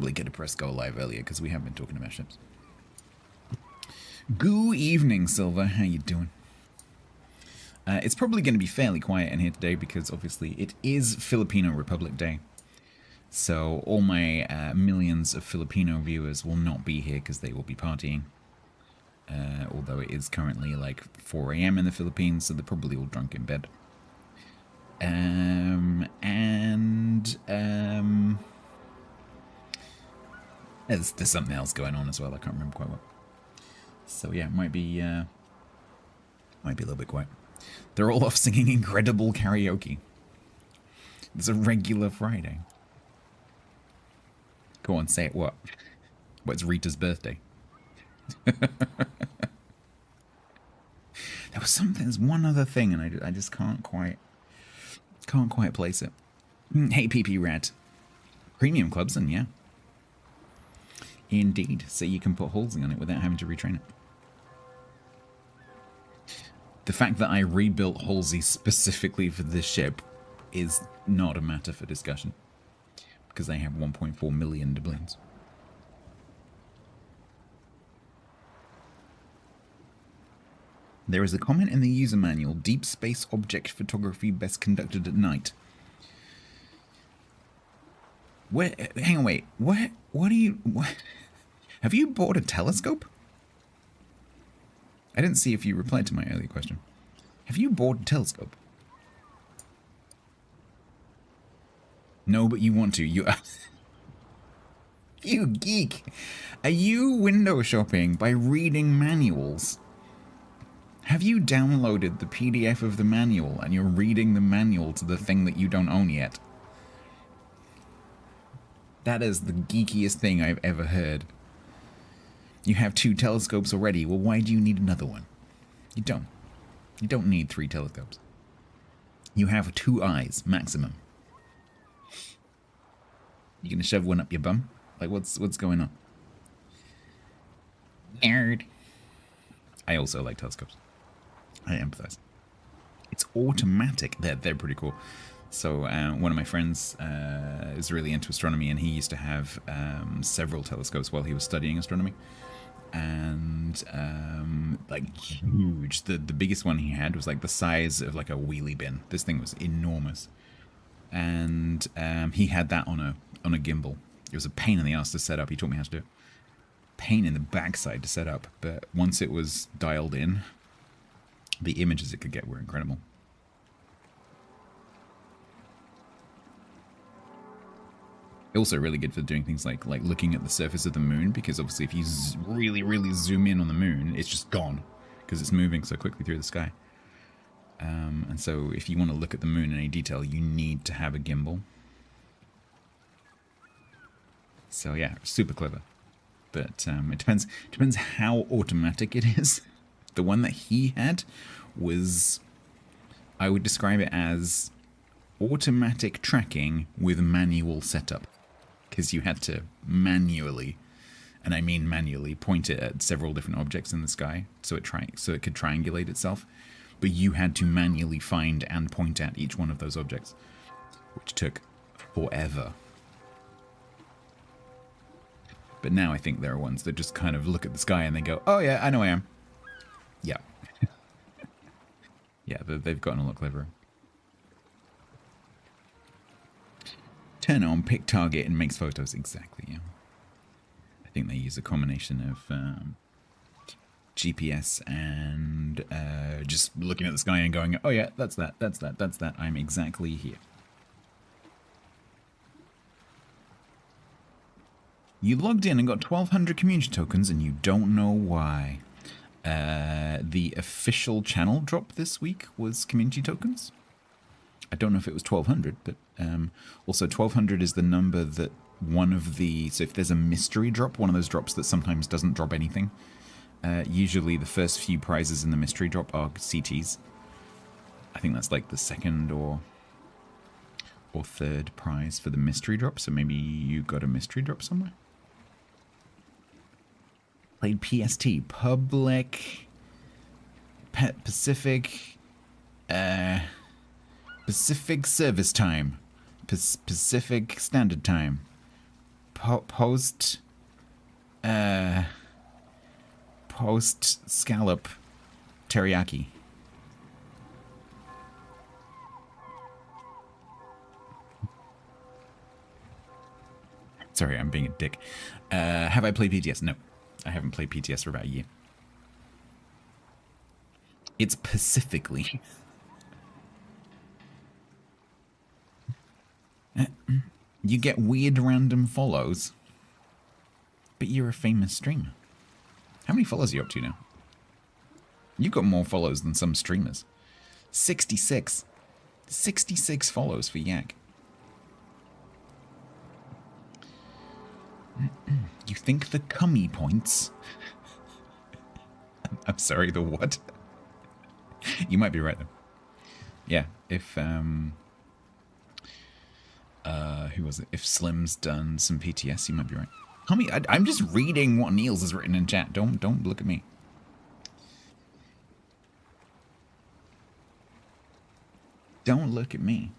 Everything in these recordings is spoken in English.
probably could have pressed go live earlier because we have been talking about ships. Good evening, Silver. How you doing? It's probably going to be fairly quiet in here today because obviously it is Filipino Republic Day. So all my millions of Filipino viewers will not be here because they will be partying. Although it is currently like 4 AM in the Philippines, so they're probably all drunk in bed. There's something else going on as well. I can't remember quite what. So yeah, it might be a little bit quiet. They're all off singing incredible karaoke. It's a regular Friday. Go on, say it. What? What's Rita's birthday? There's one other thing, and I just can't quite place it. Hey, PP Rat. Premium clubs, and yeah. Indeed. So you can put Halsey on it without having to retrain it. The fact that I rebuilt Halsey specifically for this ship is not a matter for discussion. Because they have 1.4 million doubloons. There is a comment in the user manual, deep space object photography best conducted at night. Hang on, wait. What have you bought a telescope? I didn't see if you replied to my earlier question. Have you bought a telescope? No, but you want to. You geek. Are you window shopping by reading manuals? Have you downloaded the PDF of the manual and you're reading the manual to the thing that you don't own yet? That is the geekiest thing I've ever heard. You have 2 telescopes already. Well, why do you need another one? You don't. You don't need 3 telescopes. You have 2 eyes, maximum. You gonna shove one up your bum? Like, what's going on? Nerd. I also like telescopes. I empathize. It's automatic. They're pretty cool. So one of my friends is really into astronomy, and he used to have several telescopes while he was studying astronomy. And like huge. The biggest one he had was like the size of like a wheelie bin. This thing was enormous. And he had that on a gimbal. It was a pain in the ass to set up. He taught me how to do it. Pain in the backside to set up, but once it was dialed in, the images it could get were incredible. Also really good for doing things like looking at the surface of the moon, because obviously if you really zoom in on the moon, it's just gone because it's moving so quickly through the sky. And so if you want to look at the moon in any detail, you need to have a gimbal. So yeah, super clever. But it depends how automatic it is. The one that he had was, I would describe it as automatic tracking with manual setup. Because you had to manually, and I mean manually, point it at several different objects in the sky so it could triangulate itself. But you had to manually find and point at each one of those objects, which took forever. But now I think there are ones that just kind of look at the sky and they go, oh yeah, I know I am. Yeah. Yeah, they've gotten a lot cleverer. Turn on, pick target, and makes photos. Exactly, yeah. I think they use a combination of GPS and just looking at the sky and going, oh yeah, that's that. I'm exactly here. You logged in and got 1,200 community tokens and you don't know why. The official channel drop this week was community tokens. I don't know if it was 1,200, but also 1,200 is the number that one of the... So if there's a mystery drop, one of those drops that sometimes doesn't drop anything, usually the first few prizes in the mystery drop are CTs. I think that's like the second or third prize for the mystery drop, so maybe you got a mystery drop somewhere? Played PST, Public... Pacific... Pacific Service Time. Pacific Standard Time. post scallop teriyaki. Sorry, I'm being a dick. Have I played PTS? No, I haven't played PTS for about a year. It's specifically. You get weird random follows, but you're a famous streamer. How many follows are you up to now? You've got more follows than some streamers. 66. 66 follows for Yak. You think the cummy points? I'm sorry, the what? You might be right though. Yeah, if who was it? If Slim's done some PTS, you might be right. Homie, I'm just reading what Niels has written in chat. Don't look at me. Don't look at me.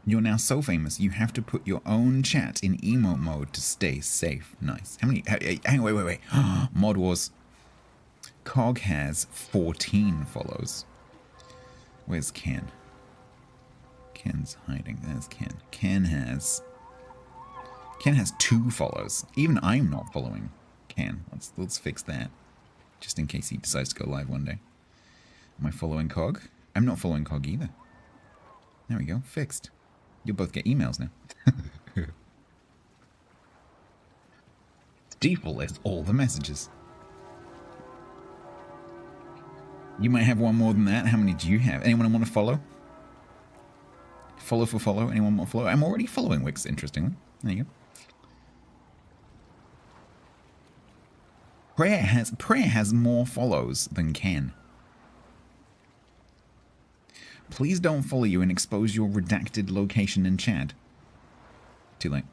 You're now so famous, you have to put your own chat in emote mode to stay safe. Nice. How many? Hang on, wait. Mod Wars. Cog has 14 follows. Where's Ken? Ken's hiding. There's Ken. Ken has 2 follows. Even I'm not following Ken. Let's fix that. Just in case he decides to go live one day. Am I following Cog? I'm not following Cog either. There we go. Fixed. You'll both get emails now. Default list all the messages. You might have one more than that. How many do you have? Anyone want to follow? Follow for follow. Anyone want to follow? I'm already following Wix, interestingly. There you go. Prayer has more follows than Ken. Please don't follow you and expose your redacted location in chat. Too late.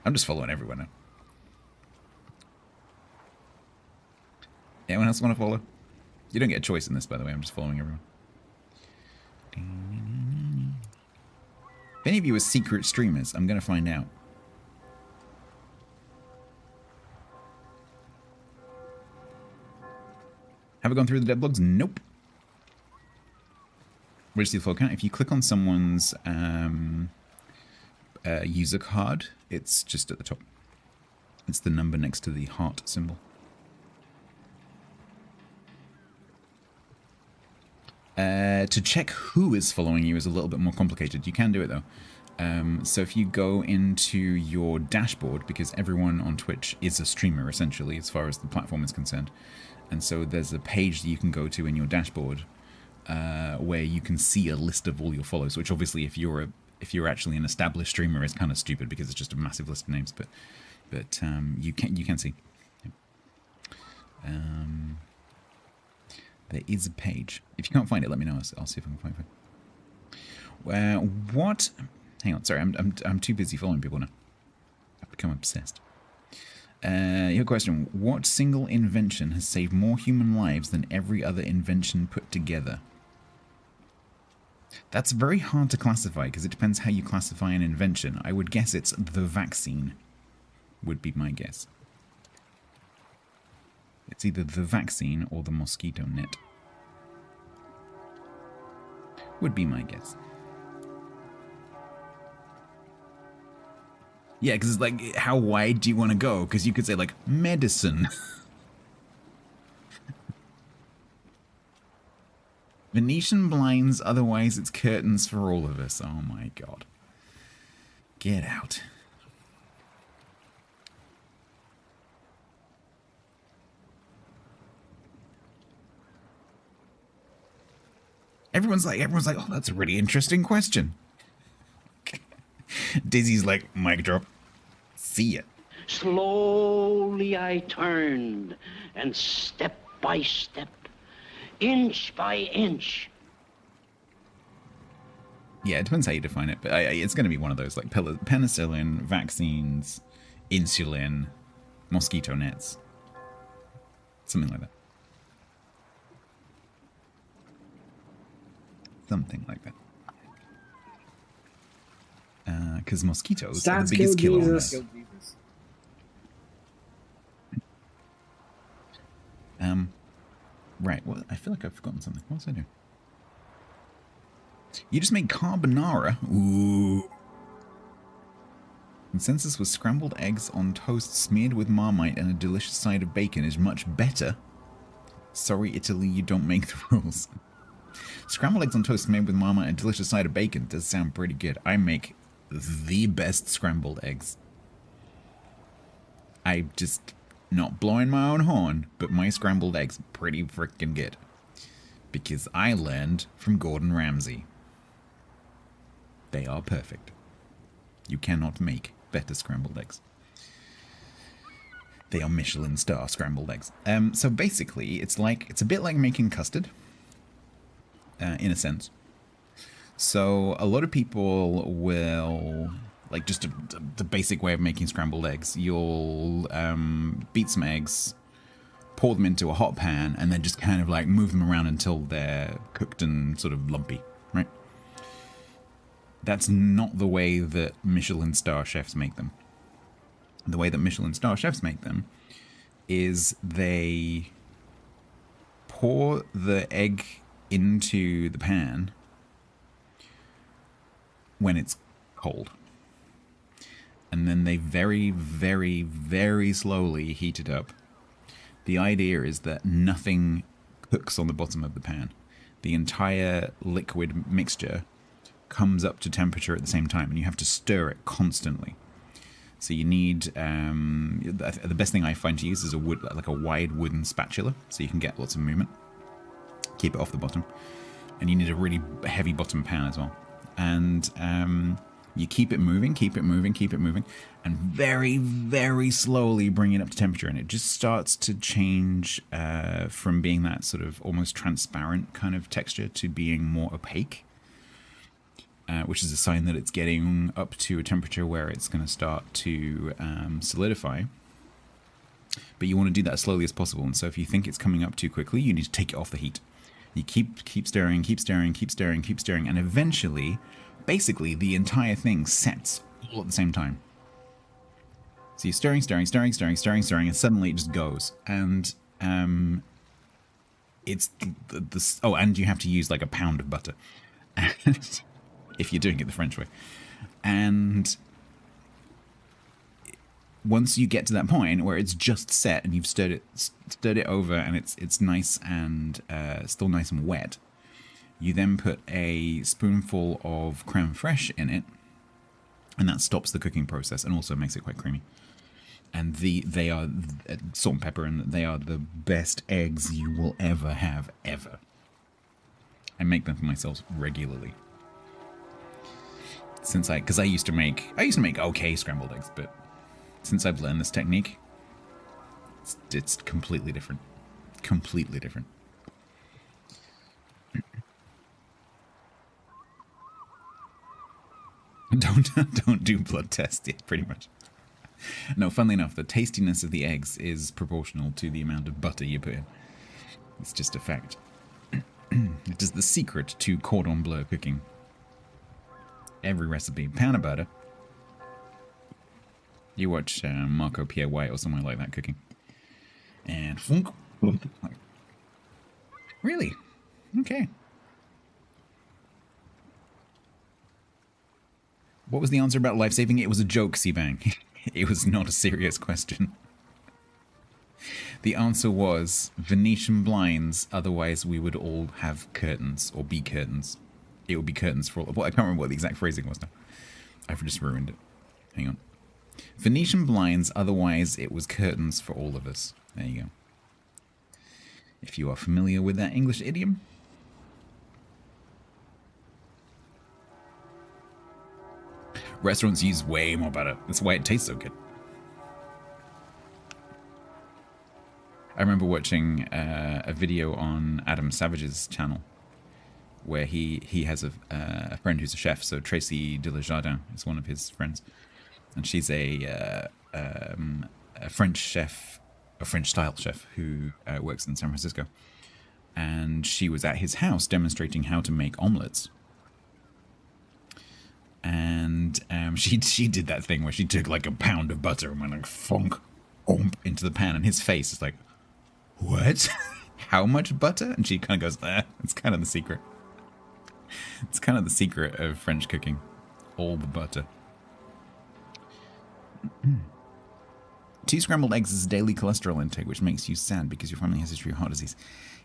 I'm just following everyone now. Anyone else want to follow? You don't get a choice in this, by the way. I'm just following everyone. If any of you are secret streamers, I'm going to find out. Have I gone through the dead blogs? Nope. Where's the full account? If you click on someone's user card, it's just at the top. It's the number next to the heart symbol. To check who is following you is a little bit more complicated. You can do it though. So if you go into your dashboard, because everyone on Twitch is a streamer essentially as far as the platform is concerned, and so there's a page that you can go to in your dashboard where you can see a list of all your follows. Which obviously, if you're actually an established streamer, is kind of stupid because it's just a massive list of names. But you can see. There is a page. If you can't find it, let me know. I'll see if I can find it. What? Hang on. Sorry, I'm too busy following people now. I've become obsessed. Your question: what single invention has saved more human lives than every other invention put together? That's very hard to classify because it depends how you classify an invention. I would guess it's the vaccine. Would be my guess. It's either the vaccine or the mosquito net. Would be my guess. Yeah, because it's like, how wide do you want to go? Because you could say, like, medicine. Venetian blinds, otherwise it's curtains for all of us. Oh my god. Get out. Everyone's like, oh, that's a really interesting question. Dizzy's like, mic drop. See ya. Slowly I turned, and step by step, inch by inch. Yeah, it depends how you define it, but it's going to be one of those, like penicillin, vaccines, insulin, mosquito nets. Something like that. Something like that. Because mosquitoes are the biggest killer on Earth. Right, well, I feel like I've forgotten something. What was I doing? You just made carbonara? Ooh. Consensus was scrambled eggs on toast smeared with Marmite and a delicious side of bacon is much better. Sorry, Italy, you don't make the rules. Scrambled eggs on toast smeared with Marmite and a delicious side of bacon does sound pretty good. I make the best scrambled eggs. I just... Not blowing my own horn, but my scrambled eggs are pretty freaking good. Because I learned from Gordon Ramsay. They are perfect. You cannot make better scrambled eggs. They are Michelin star scrambled eggs. So basically, it's a bit like making custard, in a sense. So a lot of people will... Like, just the basic way of making scrambled eggs. You'll beat some eggs, pour them into a hot pan, and then just kind of, like, move them around until they're cooked and sort of lumpy, right? That's not the way that Michelin star chefs make them. The way that Michelin star chefs make them is they pour the egg into the pan when it's cold. And then they very, very, very slowly heat it up. The idea is that nothing cooks on the bottom of the pan. The entire liquid mixture comes up to temperature at the same time, and you have to stir it constantly. So you need... the best thing I find to use is a wide wooden spatula, so you can get lots of movement. Keep it off the bottom. And you need a really heavy bottom pan as well. And... you keep it moving, and very, very slowly bring it up to temperature. And it just starts to change from being that sort of almost transparent kind of texture to being more opaque, which is a sign that it's getting up to a temperature where it's going to start to solidify. But you want to do that as slowly as possible. And so if you think it's coming up too quickly, you need to take it off the heat. You keep stirring, and eventually... Basically, the entire thing sets all at the same time. So you're stirring, and suddenly it just goes. And it's oh, and you have to use like a pound of butter if you're doing it the French way. And once you get to that point where it's just set and you've stirred it over, and it's nice and still nice and wet. You then put a spoonful of creme fraiche in it, and that stops the cooking process and also makes it quite creamy. And they are salt and pepper, and they are the best eggs you will ever have, ever. I make them for myself regularly. Because I used to make okay scrambled eggs, but since I've learned this technique, it's completely different. Completely different. Don't do blood tests, yeah, pretty much. No, funnily enough, the tastiness of the eggs is proportional to the amount of butter you put in. It's just a fact. It is the secret to cordon bleu cooking. Every recipe, pound of butter. You watch Marco Pierre White or someone like that cooking. And... Really? Okay. What was the answer about life-saving? It was a joke, Sibang. It was not a serious question. The answer was Venetian blinds, otherwise we would all have curtains, or be curtains. It would be curtains for all... Well, I can't remember what the exact phrasing was now. I've just ruined it. Hang on. Venetian blinds, otherwise it was curtains for all of us. There you go. If you are familiar with that English idiom... Restaurants use way more butter. That's why it tastes so good. I remember watching a video on Adam Savage's channel where he has a friend who's a chef. So Tracy Delajardin is one of his friends. And she's a French chef a French-style chef who works in San Francisco. And she was at his house demonstrating how to make omelets. And she did that thing where she took like a pound of butter and went like funk, into the pan, and his face is like, what? How much butter? And she kind of goes, it's kind of the secret. It's kind of the secret of French cooking. All the butter. 2 scrambled eggs is a daily cholesterol intake, which makes you sad because your family has a history of heart disease.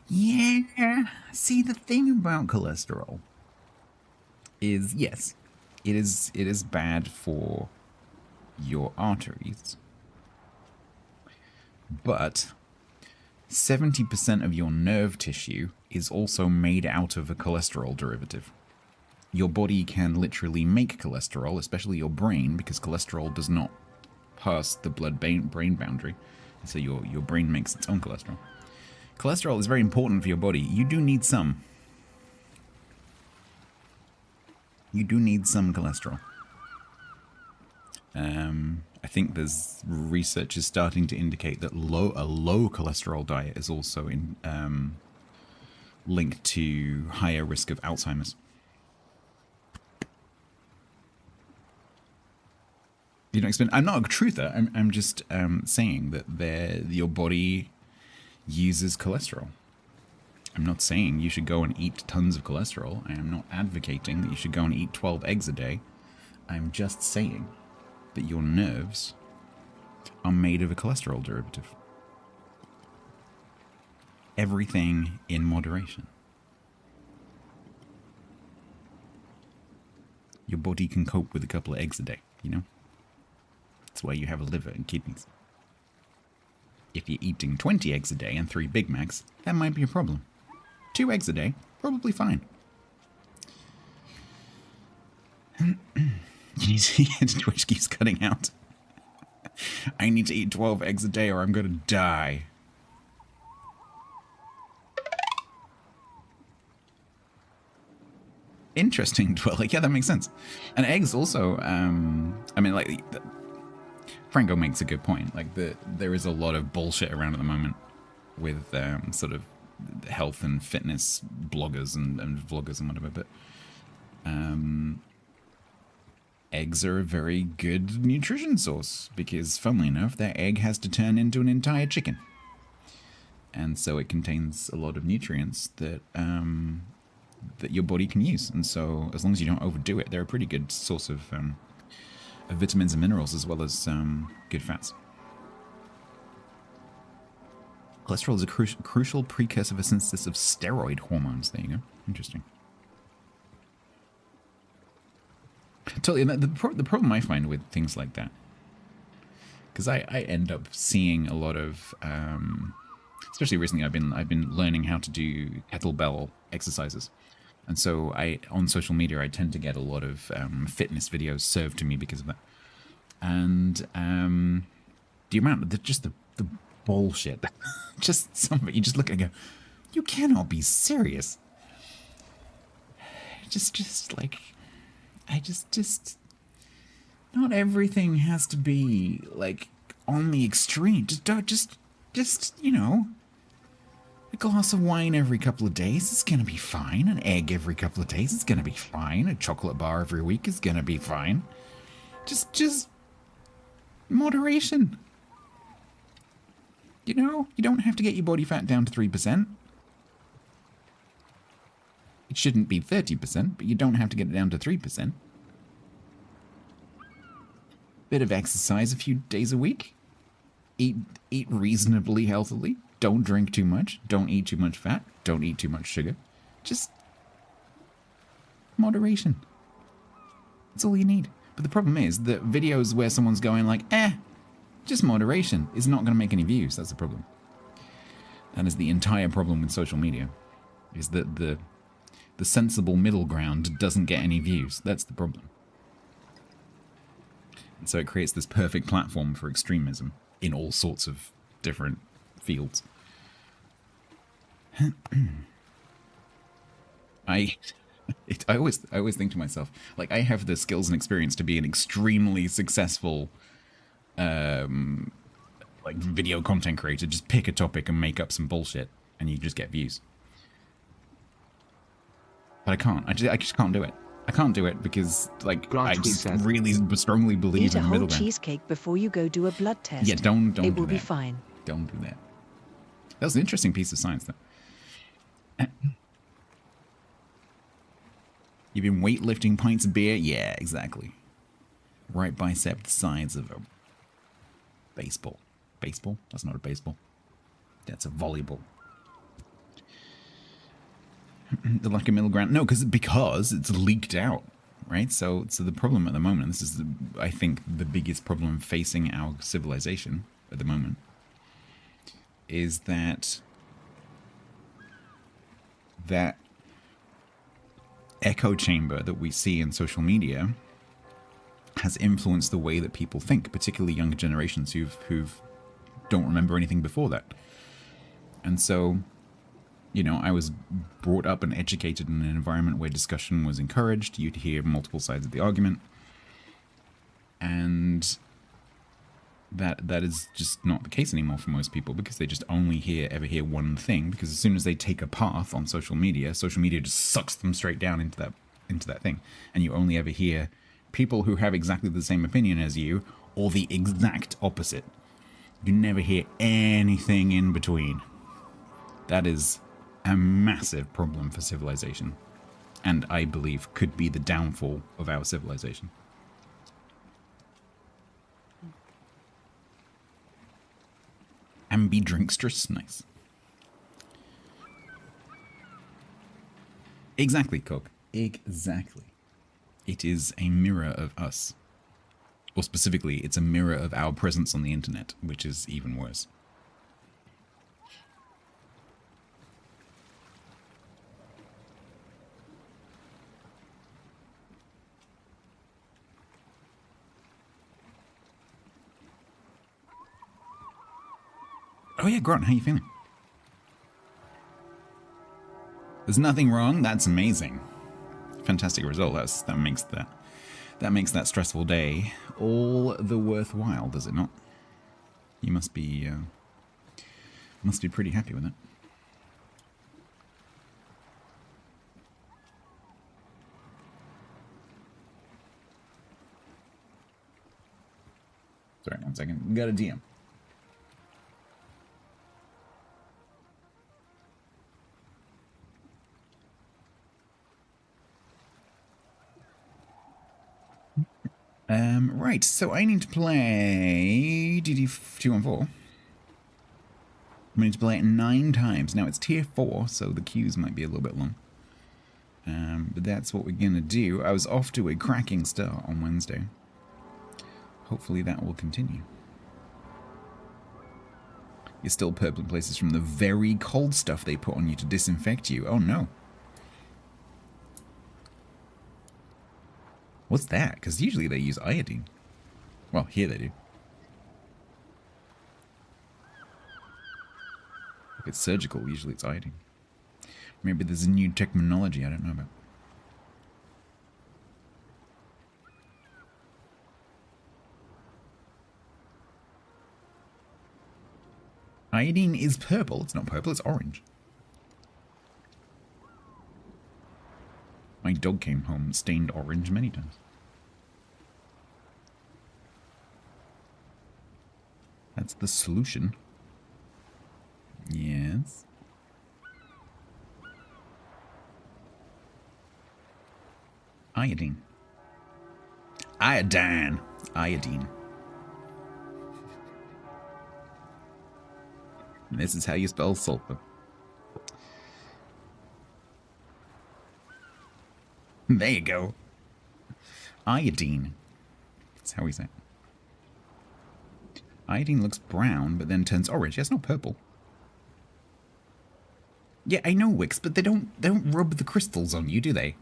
Yeah, see, the thing about cholesterol is, yes, it is bad for your arteries, but 70% of your nerve tissue is also made out of a cholesterol derivative. Your body can literally make cholesterol, especially your brain, because cholesterol does not pass the blood-brain boundary, so your brain makes its own cholesterol. Cholesterol is very important for your body. You do need some. You do need some cholesterol. I think there's research is starting to indicate that a low cholesterol diet is also linked to higher risk of Alzheimer's. You know, I'm not a truther. I'm just saying that your body uses cholesterol. I'm not saying you should go and eat tons of cholesterol. I am not advocating that you should go and eat 12 eggs a day. I'm just saying that your nerves are made of a cholesterol derivative. Everything in moderation. Your body can cope with a couple of eggs a day, you know? That's why you have a liver and kidneys. If you're eating 20 eggs a day and 3 Big Macs, that might be a problem. 2 eggs a day, probably fine. Can you see Twitch keeps cutting out? I need to eat 12 eggs a day or I'm going to die. Interesting, Dweller. Yeah, that makes sense. And eggs also, I mean, like, Franco makes a good point. Like, there is a lot of bullshit around at the moment with sort of health and fitness bloggers and vloggers and whatever, but eggs are a very good nutrition source because, funnily enough, that egg has to turn into an entire chicken. And so it contains a lot of nutrients that that your body can use. And so as long as you don't overdo it, they're a pretty good source of vitamins and minerals as well as good fats. Cholesterol is a crucial precursor for synthesis of steroid hormones. There you go. Interesting. Totally. The problem I find with things like that, because I end up seeing a lot of, especially recently, I've been learning how to do kettlebell exercises, and so on social media I tend to get a lot of fitness videos served to me because of that, and the amount of the bullshit, just some of it, you just look and go, you cannot be serious. Just like. Not everything has to be, like, on the extreme. Just, you know, a glass of wine every couple of days is gonna be fine. An egg every couple of days is gonna be fine. A chocolate bar every week is gonna be fine. Just moderation. You know, you don't have to get your body fat down to 3%. It shouldn't be 30%, but you don't have to get it down to 3%. Bit of exercise a few days a week. Eat reasonably healthily. Don't drink too much. Don't eat too much fat. Don't eat too much sugar. Just moderation. That's all you need. But the problem is that videos where someone's going like, just moderation is not going to make any views. That's the problem. That is the entire problem with social media. Is that the sensible middle ground doesn't get any views. That's the problem. And so it creates this perfect platform for extremism in all sorts of different fields. I always think to myself, like, I have the skills and experience to be an extremely successful like video content creator, just pick a topic and make up some bullshit, and you just get views. But I can't. I just can't do it. I can't do it because, like, I just really strongly believe in the middle ground. Eat a whole cheesecake before you go do a blood test. Yeah, don't do that. It will be fine. Don't do that. That was an interesting piece of science, though. You've been weightlifting pints of beer? Yeah, exactly. Right bicep the size of a baseball. Baseball? That's not a baseball. That's a volleyball. The lack of middle ground. No, because it's leaked out, right? So the problem at the moment, this is, I think, the biggest problem facing our civilization at the moment, is that echo chamber that we see in social media has influenced the way that people think, particularly younger generations who've don't remember anything before that. And so, you know, I was brought up and educated in an environment where discussion was encouraged. You'd hear multiple sides of the argument. And that is just not the case anymore for most people, because they just only ever hear one thing, because as soon as they take a path on social media just sucks them straight down into that thing. And you only ever hear people who have exactly the same opinion as you, or the exact opposite. You never hear anything in between. That is a massive problem for civilization, and I believe could be the downfall of our civilization. Ambidextrous, nice. Exactly, Coke. Exactly. It is a mirror of us. Or specifically, it's a mirror of our presence on the internet, which is even worse. Oh yeah, Grant, how you feeling? There's nothing wrong? That's amazing. Fantastic result. That makes that stressful day all the worthwhile, does it not? You must be pretty happy with it. Sorry, 1 second. Got a DM. Right, so I need to play DD214. I need to play it 9 times. Now it's tier 4, so the queues might be a little bit long. But that's what we're gonna do. I was off to a cracking start on Wednesday. Hopefully that will continue. You're still purple in places from the very cold stuff they put on you to disinfect you. Oh no. What's that? Because usually they use iodine. Well, here they do. If it's surgical, usually it's iodine. Maybe there's a new technology I don't know about. Iodine is purple. It's not purple, it's orange. My dog came home stained orange many times. That's the solution. Yes. Iodine. Iodine. Iodine. And this is how you spell sulfur. There you go. Iodine. That's how we say it. Iodine looks brown, but then turns orange. Yeah, it's not purple. Yeah, I know, Wix, but they don't rub the crystals on you, do they?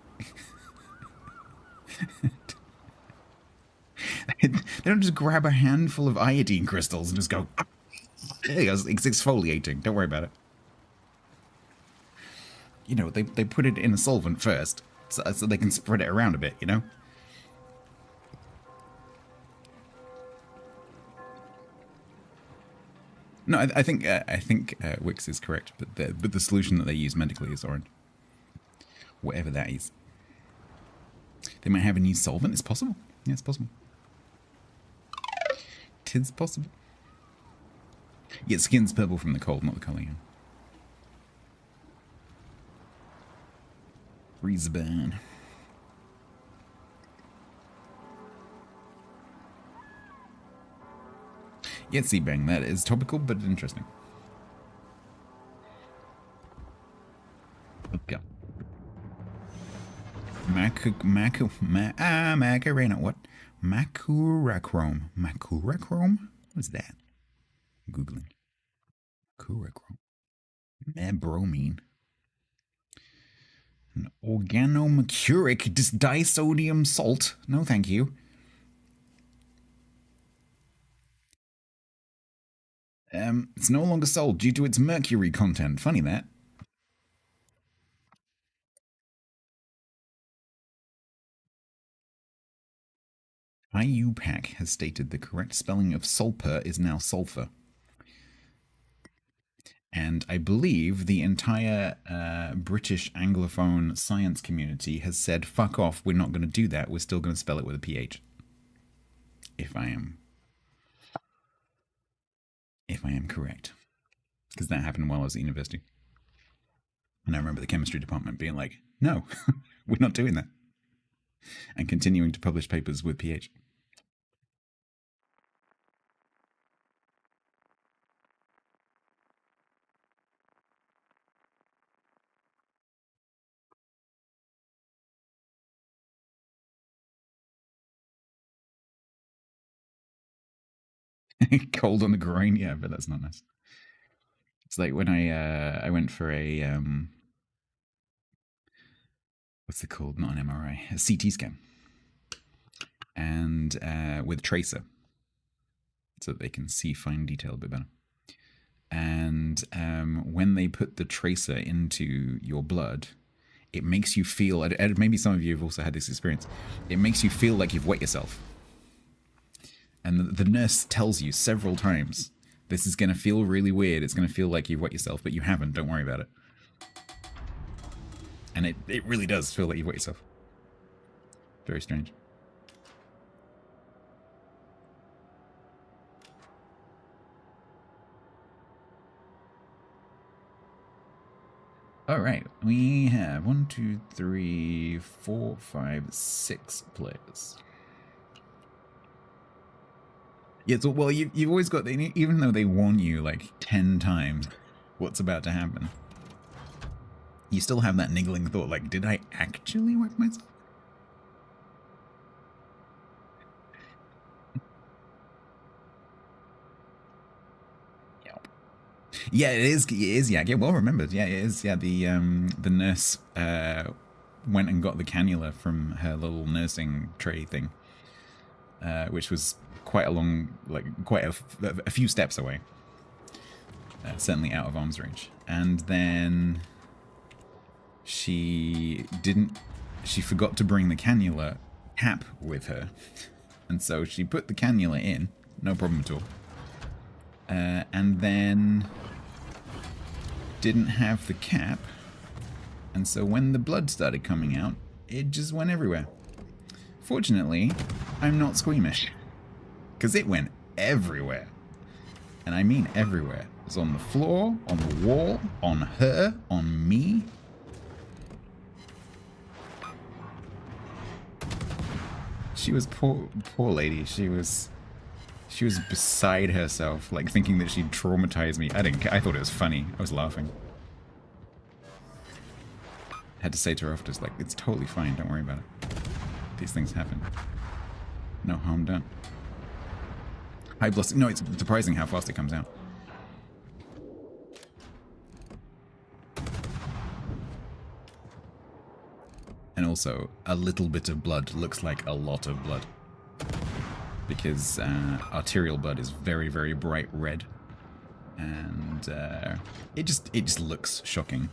They don't just grab a handful of iodine crystals and just go, there you go, it's exfoliating. Don't worry about it. You know, they put it in a solvent first, so they can spread it around a bit, you know? No, I think Wix is correct, but the solution that they use medically is orange. Whatever that is. They might have a new solvent. It's possible. Yeah, it's possible. Tis possible. Yeah, skin's purple from the cold, not the colour. Yeah. Brisbane. Yeah, Seabang, that is topical, but interesting. Okay. Macarena. What? Makurachrome. Makurachrome? What is that? Googling. Makurachrome. Bromine. An organomercuric disodium salt. No, thank you. It's no longer sold due to its mercury content. Funny that. IUPAC has stated the correct spelling of sulfur is now sulfur. And I believe the entire British Anglophone science community has said, fuck off, we're not going to do that. We're still going to spell it with a PH. If I am correct. Because that happened while I was at university. And I remember the chemistry department being like, no, we're not doing that. And continuing to publish papers with PH. Cold on the groin, yeah, but that's not nice. It's like when I went for a what's it called? Not an MRI, a CT scan, and with tracer, so that they can see fine detail a bit better. And when they put the tracer into your blood, it makes you feel. Maybe some of you have also had this experience. It makes you feel like you've wet yourself. And the nurse tells you several times, this is going to feel really weird. It's going to feel like you've wet yourself, but you haven't. Don't worry about it. And it really does feel like you've wet yourself. Very strange. All right. We have 1, 2, 3, 4, 5, 6 players. Yeah, so, well, you've always got, even though they warn you like 10 times what's about to happen, you still have that niggling thought, like, did I actually wet myself? Yeah, it is, yeah, well remembered. Yeah, it is, yeah, the nurse went and got the cannula from her little nursing tray thing, which was quite a long, like quite a few steps away, certainly out of arm's range. And then she forgot to bring the cannula cap with her, and so she put the cannula in, no problem at all, and then didn't have the cap, and so when the blood started coming out, it just went everywhere. Fortunately, I'm not squeamish, because it went everywhere. And I mean everywhere. It was on the floor, on the wall, on her, on me. She was poor lady. She was beside herself, like thinking that she'd traumatized me. I thought it was funny. I was laughing. Had to say to her afterwards, like, it's totally fine, don't worry about it. These things happen. No harm done. High blood. No, it's surprising how fast it comes out. And also, a little bit of blood looks like a lot of blood. Because arterial blood is very, very bright red. And it just looks shocking.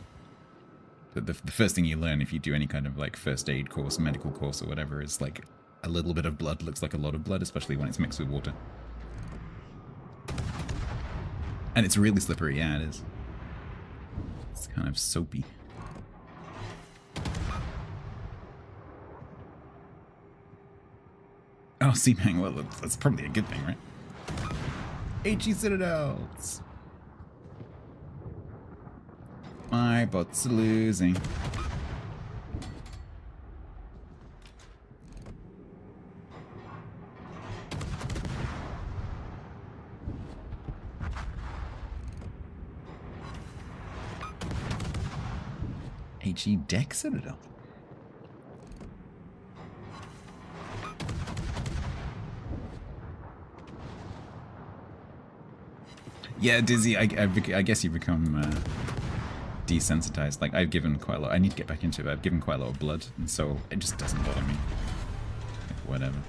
The first thing you learn if you do any kind of like first aid course, medical course or whatever, is like a little bit of blood looks like a lot of blood, especially when it's mixed with water. And it's really slippery, yeah, it is. It's kind of soapy. Oh, Seamang, well, that's probably a good thing, right? HE Citadels! My bots are losing. HE Deck Citadel. Yeah, Dizzy, I guess you become desensitized. Like, I've given quite a lot. I need to get back into it, but I've given quite a lot of blood, and so it just doesn't bother me. Like, whatever.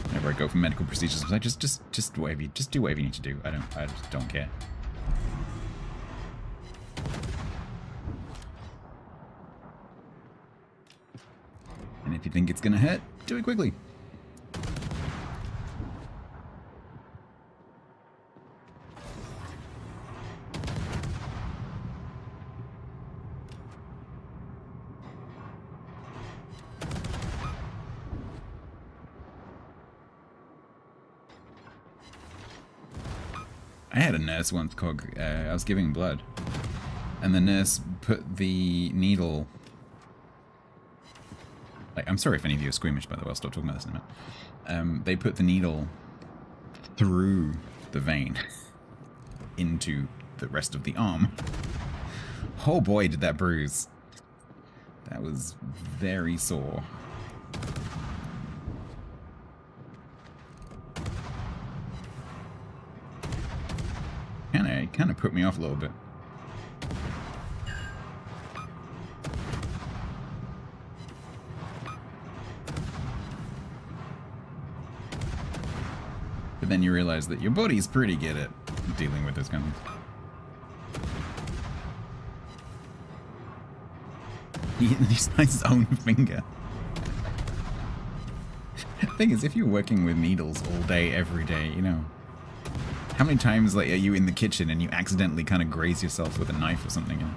Whenever I go for medical procedures, I just do whatever you need to do. I just don't care. And if you think it's gonna hurt, do it quickly. I had a nurse once, Cog. I was giving blood, and the nurse put the needle. Like, I'm sorry if any of you are squeamish, by the way. I'll stop talking about this in a minute. They put the needle through the vein into the rest of the arm. Oh boy, did that bruise. That was very sore. Kind of put me off a little bit. But then you realize that your body's pretty good at dealing with this kind of thing. He sliced his own finger. The thing is, if you're working with needles all day, every day, you know, how many times like are you in the kitchen and you accidentally kind of graze yourself with a knife or something? You know?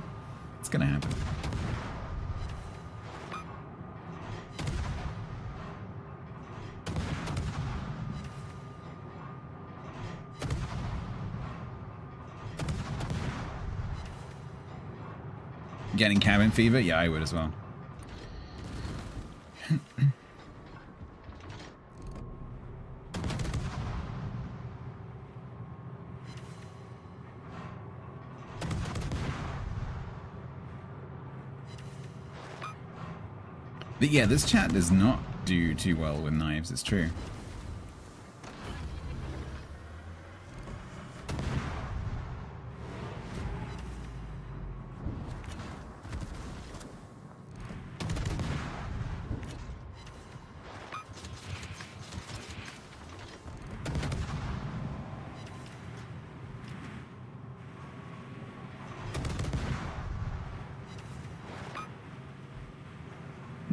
It's gonna happen. Getting cabin fever? Yeah, I would as well. But yeah, this chat does not do too well with knives, it's true.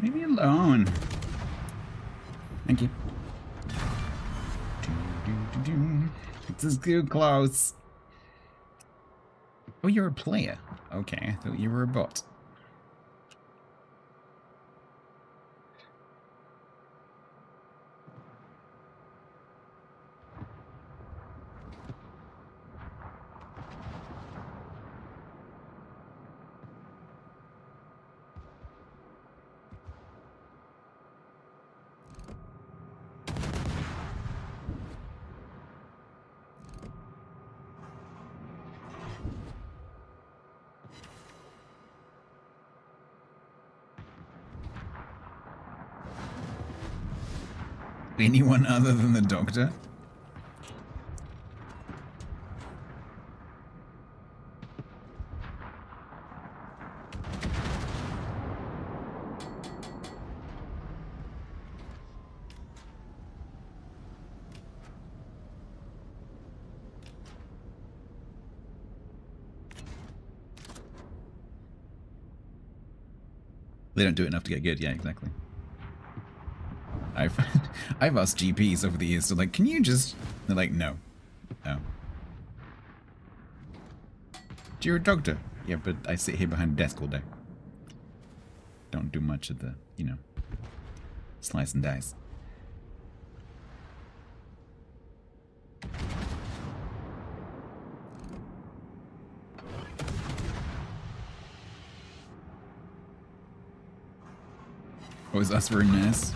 Leave me alone. Thank you. This is too close. Oh, you're a player. Okay, I thought you were a bot. Anyone other than the doctor? They don't do it enough to get good. Yeah, exactly. I've I've asked GPs over the years to like, can you just? They're like, no. Oh. You're a doctor. Yeah, but I sit here behind a desk all day. Don't do much of the, you know, slice and dice. Always ask for a nurse.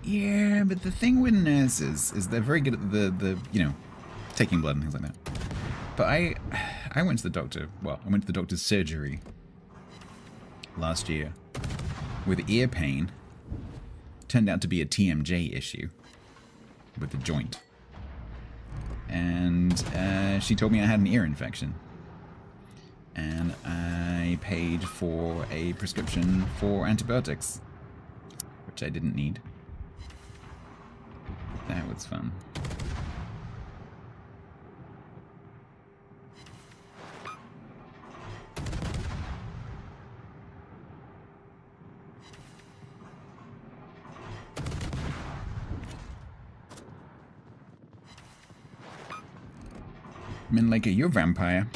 Yeah, but the thing with nurses is they're very good at the you know, taking blood and things like that. But I went to the doctor, well, I went to the doctor's surgery last year with ear pain. Turned out to be a TMJ issue with the joint. And she told me I had an ear infection. And I paid for a prescription for antibiotics, which I didn't need. That was fun. I mean, like, you're a vampire.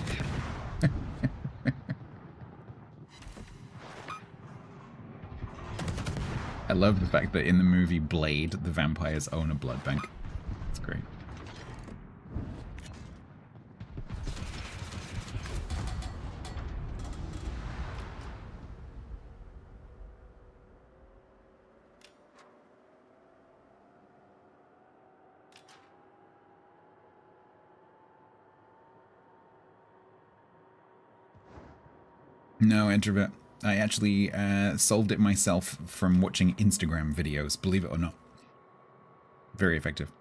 I love the fact that in the movie Blade, the vampires own a blood bank. It's great. No, introvert. I actually solved it myself from watching Instagram videos, believe it or not. Very effective.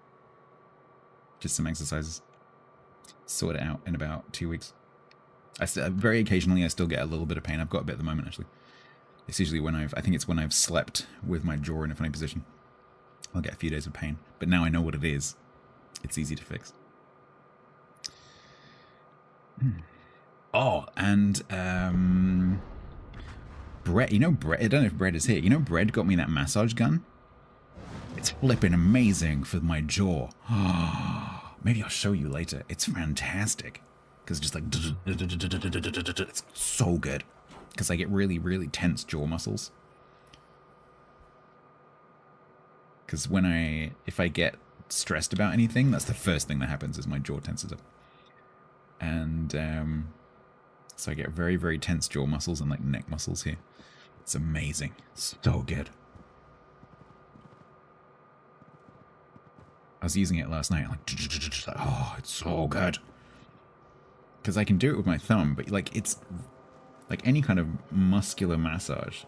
Just some exercises. Sort it out in about 2 weeks. Very occasionally I still get a little bit of pain. I've got a bit at the moment, actually. It's usually when I think it's when I've slept with my jaw in a funny position. I'll get a few days of pain. But now I know what it is. It's easy to fix. Oh, and Brett, you know Brett, I don't know if Brett is here. You know Brett got me that massage gun? It's flipping amazing for my jaw. Maybe I'll show you later. It's fantastic. Because it's just like, it's so good. Because I get really, really tense jaw muscles. Because if I get stressed about anything, that's the first thing that happens is my jaw tenses up. And so I get very, very tense jaw muscles and like neck muscles here. It's amazing. So good. I was using it last night. Like, oh, it's so good. Because I can do it with my thumb, but like it's like any kind of muscular massage.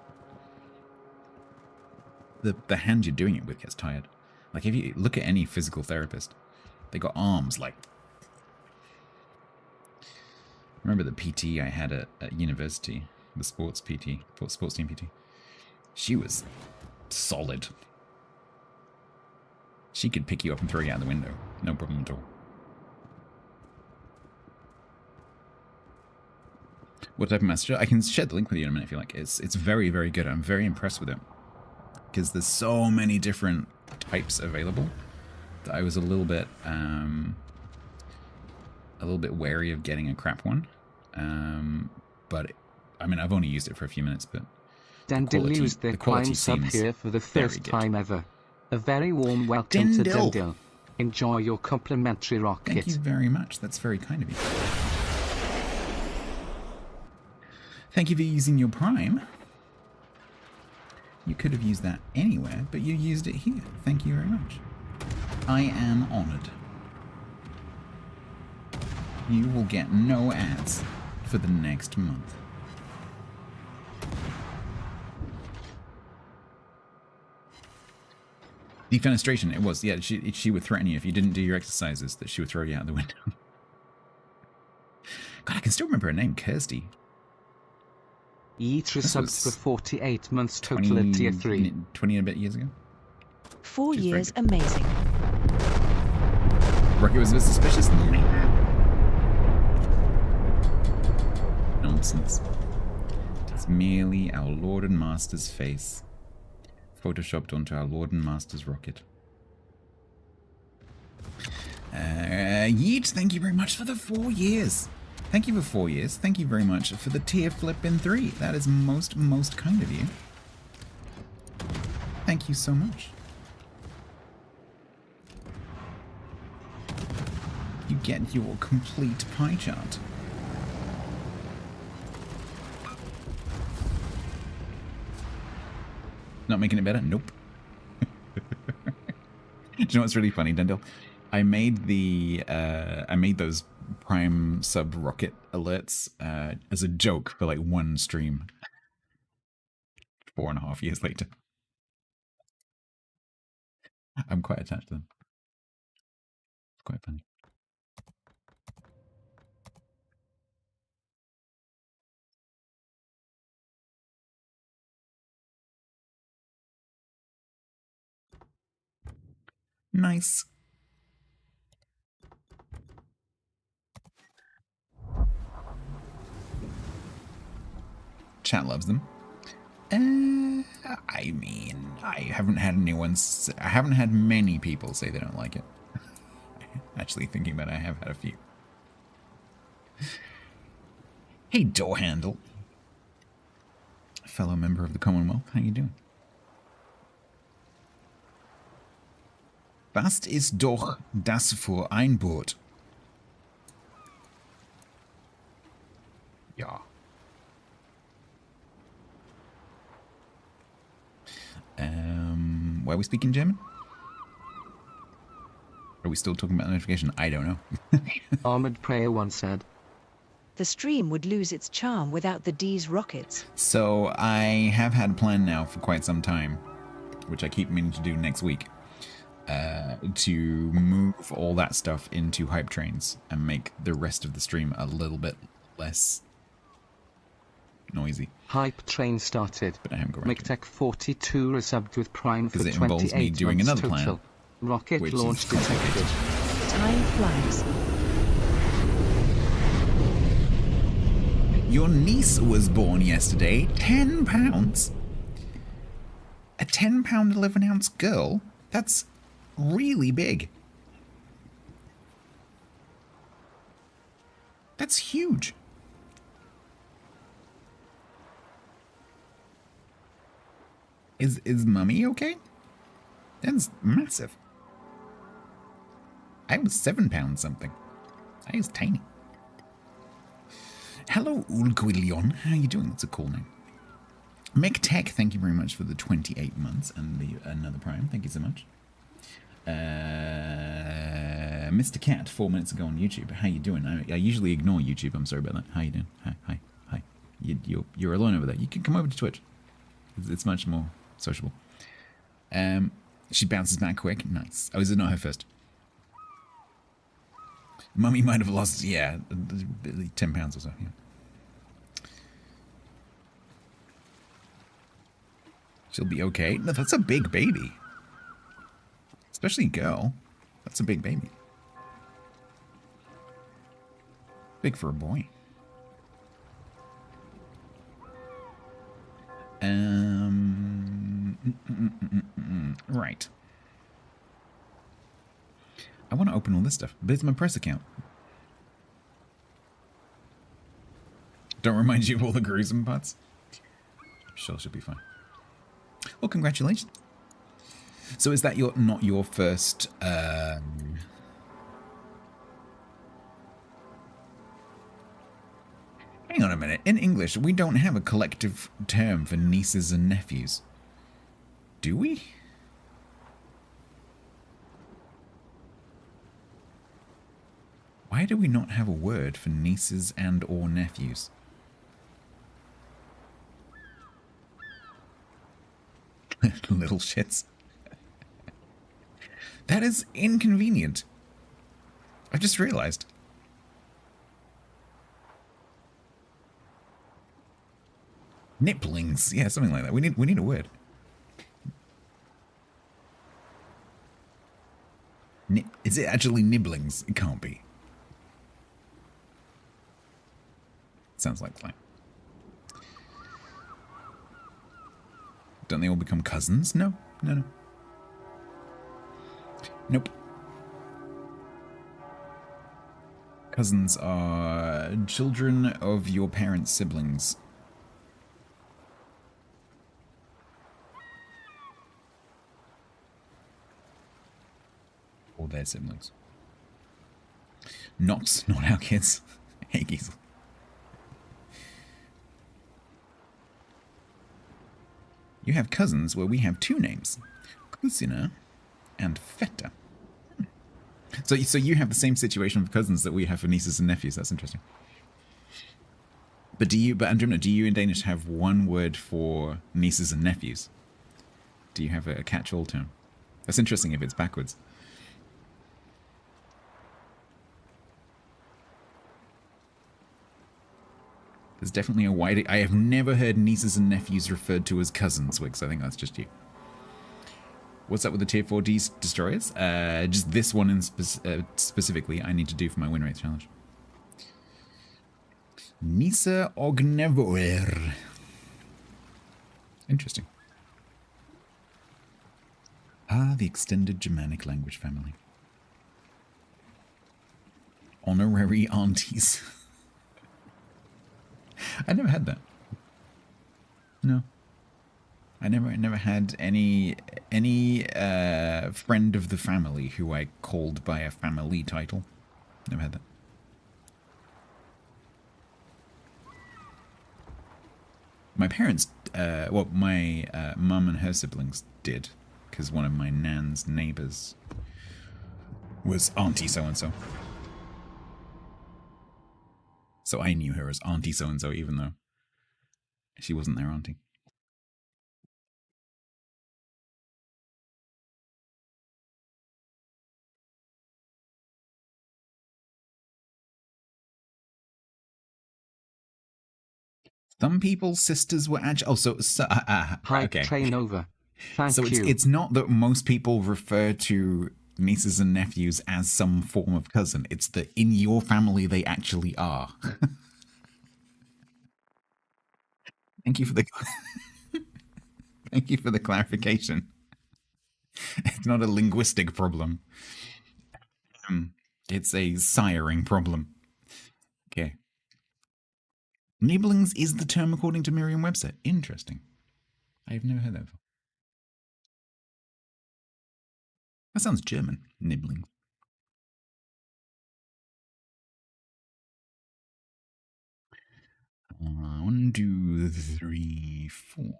The hand you're doing it with gets tired. Like if you look at any physical therapist, they got arms like. Remember the PT I had at university, the sports PT, sports team PT. She was solid. She could pick you up and throw you out the window, no problem at all. What type of massage? I can share the link with you in a minute if you like. It's very, very good. I'm very impressed with it because there's so many different types available that I was a little bit wary of getting a crap one. But I mean, I've only used it for a few minutes, but Dendil used their Prime sub here for the first time ever. A very warm welcome to Dendil. Enjoy your complimentary rocket. Thank you very much. That's very kind of you. Thank you for using your Prime. You could have used that anywhere, but you used it here. Thank you very much. I am honored. You will get no ads for the next month. Defenestration, it was. Yeah, she would threaten you if you didn't do your exercises, that she would throw you out the window. God, I can still remember her name, Kirsty. Eat subs for 48 months total at tier 3. 20 and a bit years ago? 4 years, amazing. Rocket was a bit suspicious. Nonsense. It's merely our Lord and Master's face. Photoshopped onto our Lord and Master's rocket. Yeet, thank you very much for the 4 years. Thank you for 4 years. Thank you very much for the tier flip in 3. That is most kind of you. Thank you so much. You get your complete pie chart. Not making it better? Nope. Do you know what's really funny, Dendel? I made those Prime sub rocket alerts as a joke for like one stream. 4.5 years later. I'm quite attached to them. It's quite funny. Nice. Chat loves them. I mean, I haven't had many people say they don't like it. Actually, thinking about it, I have had a few. Hey, door handle. Fellow member of the Commonwealth, how you doing? Was ist doch das für ein Boot? Ja. Why are we speaking German? Are we still talking about the notification? I don't know. Armored Prayer once said, The stream would lose its charm without the D's rockets. So I have had a plan now for quite some time, which I keep meaning to do next week, to move all that stuff into hype trains and make the rest of the stream a little bit less noisy. Hype train started. But I haven't got around to it. McTech 42 resubbed with Prime for 28 Because it involves me doing months another total. plan. Rocket which launch is detected. Time flies. Your niece was born yesterday. 10 pounds? A 10-pound, 11-ounce girl? That's really big. That's huge. Is mummy okay? That's massive. I was 7 pounds something. I was tiny. Hello, Ulquillion. How are you doing? That's a cool name. McTech, thank you very much for the 28 months and the another Prime. Thank you so much. Mr. Cat, 4 minutes ago on YouTube. How you doing? I usually ignore YouTube. I'm sorry about that. How you doing? Hi. You're alone over there. You can come over to Twitch. It's much more sociable. She bounces back quick. Nice. Oh, is it not her first? Mummy might have lost, 10 pounds or so. Yeah. She'll be okay. No, that's a big baby. Especially girl. That's a big baby. Big for a boy. Right. I want to open all this stuff, but it's my press account. Don't remind you of all the gruesome parts? I'm sure she'll be fine. Well, congratulations. So is that not your first... Hang on a minute. In English, we don't have a collective term for nieces and nephews. Do we? Why do we not have a word for nieces and or nephews? Little shits. That is inconvenient. I've just realized. Nipplings. Yeah, something like that. We need a word. Is it actually nibblings? It can't be. Sounds like slang. Don't they all become cousins? No, no, no. Nope. Cousins are children of your parents' siblings. Or their siblings. Not our kids. Hey, Giesel. You have cousins where we have two names. Kusina and Feta. So you have the same situation of cousins that we have for nieces and nephews. That's interesting. But Andromeda, do you in Danish have one word for nieces and nephews? Do you have a catch-all term? That's interesting if it's backwards. There's definitely a wide... I have never heard nieces and nephews referred to as cousins, Wix. I think that's just you. What's up with the Tier 4 destroyers? Just this one in specifically I need to do for my win rate challenge. Nisa Ognevoer. Interesting. Ah, the extended Germanic language family. Honorary aunties. I never had that. No. I never had any friend of the family who I called by a family title. Never had that. My parents, well, my mum and her siblings did, because one of my nan's neighbours was Auntie so-and-so. So I knew her as Auntie so-and-so, even though she wasn't their auntie. Some people's sisters were actually... Oh, so okay. Train over. Thank you. So it's not that most people refer to nieces and nephews as some form of cousin. It's that in your family they actually are. Thank you for the... Thank you for the clarification. It's not a linguistic problem. It's a siring problem. Okay. Nibblings is the term according to Merriam-Webster. Interesting. I've never heard that before. That sounds German. Nibblings. One, two, three, four.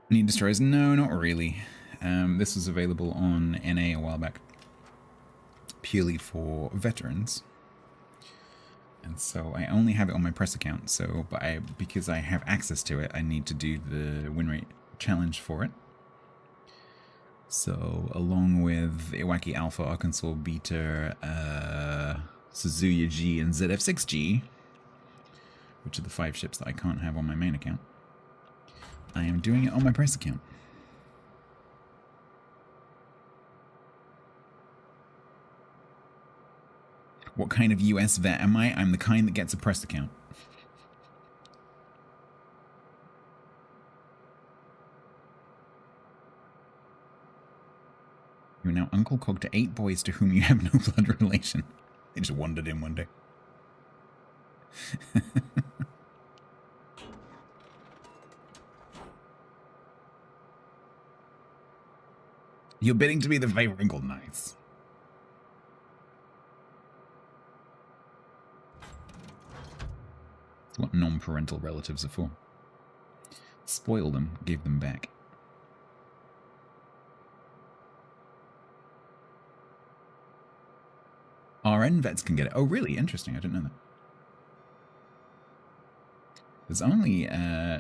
Need destroyers? No, not really. This was available on NA a while back, purely for veterans, and so I only have it on my press account. So, because I have access to it, I need to do the win rate challenge for it. So, along with Iwaki Alpha, Arkansas Beta, Suzuya G, and ZF6G, which are the 5 ships that I can't have on my main account, I am doing it on my press account. What kind of US vet am I? I'm the kind that gets a press account. You are now Uncle Cog to 8 boys to whom you have no blood relation. They just wandered in one day. You're bidding to be the favorite Uncle. Nice. That's what non-parental relatives are for. Spoil them, give them back. RN vets can get it. Oh, really? Interesting. I didn't know that. There's only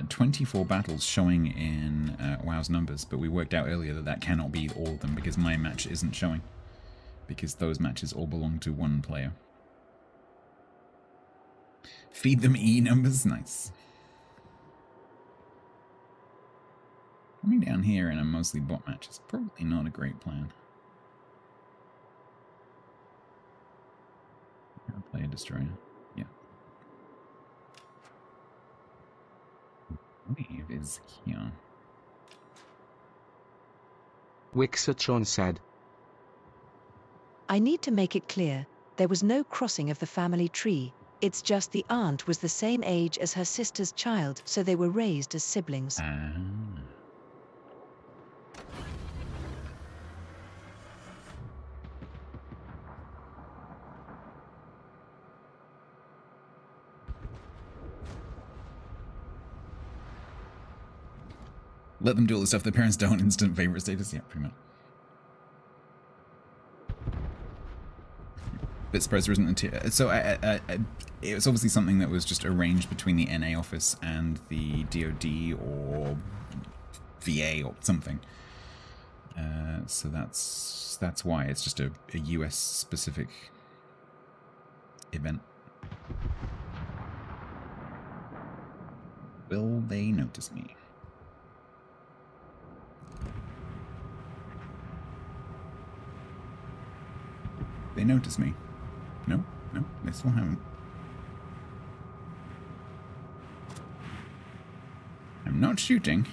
24 battles showing in WoW's numbers, but we worked out earlier that that cannot be all of them because my match isn't showing. Because those matches all belong to one player. Feed them E numbers? Nice. Coming down here in a mostly bot match is probably not a great plan. Play a destroyer. Yeah. Wave is here. Wixatron said, I need to make it clear, there was no crossing of the family tree. It's just the aunt was the same age as her sister's child, so they were raised as siblings. Let them do all the stuff their parents don't. Instant favorite status. Yeah, pretty much. Bit surprised there isn't a tier. So it was obviously something that was just arranged between the NA office and the DoD or VA or something. So that's why it's just a US specific event. Will they notice me? They notice me. No, they still haven't. I'm not shooting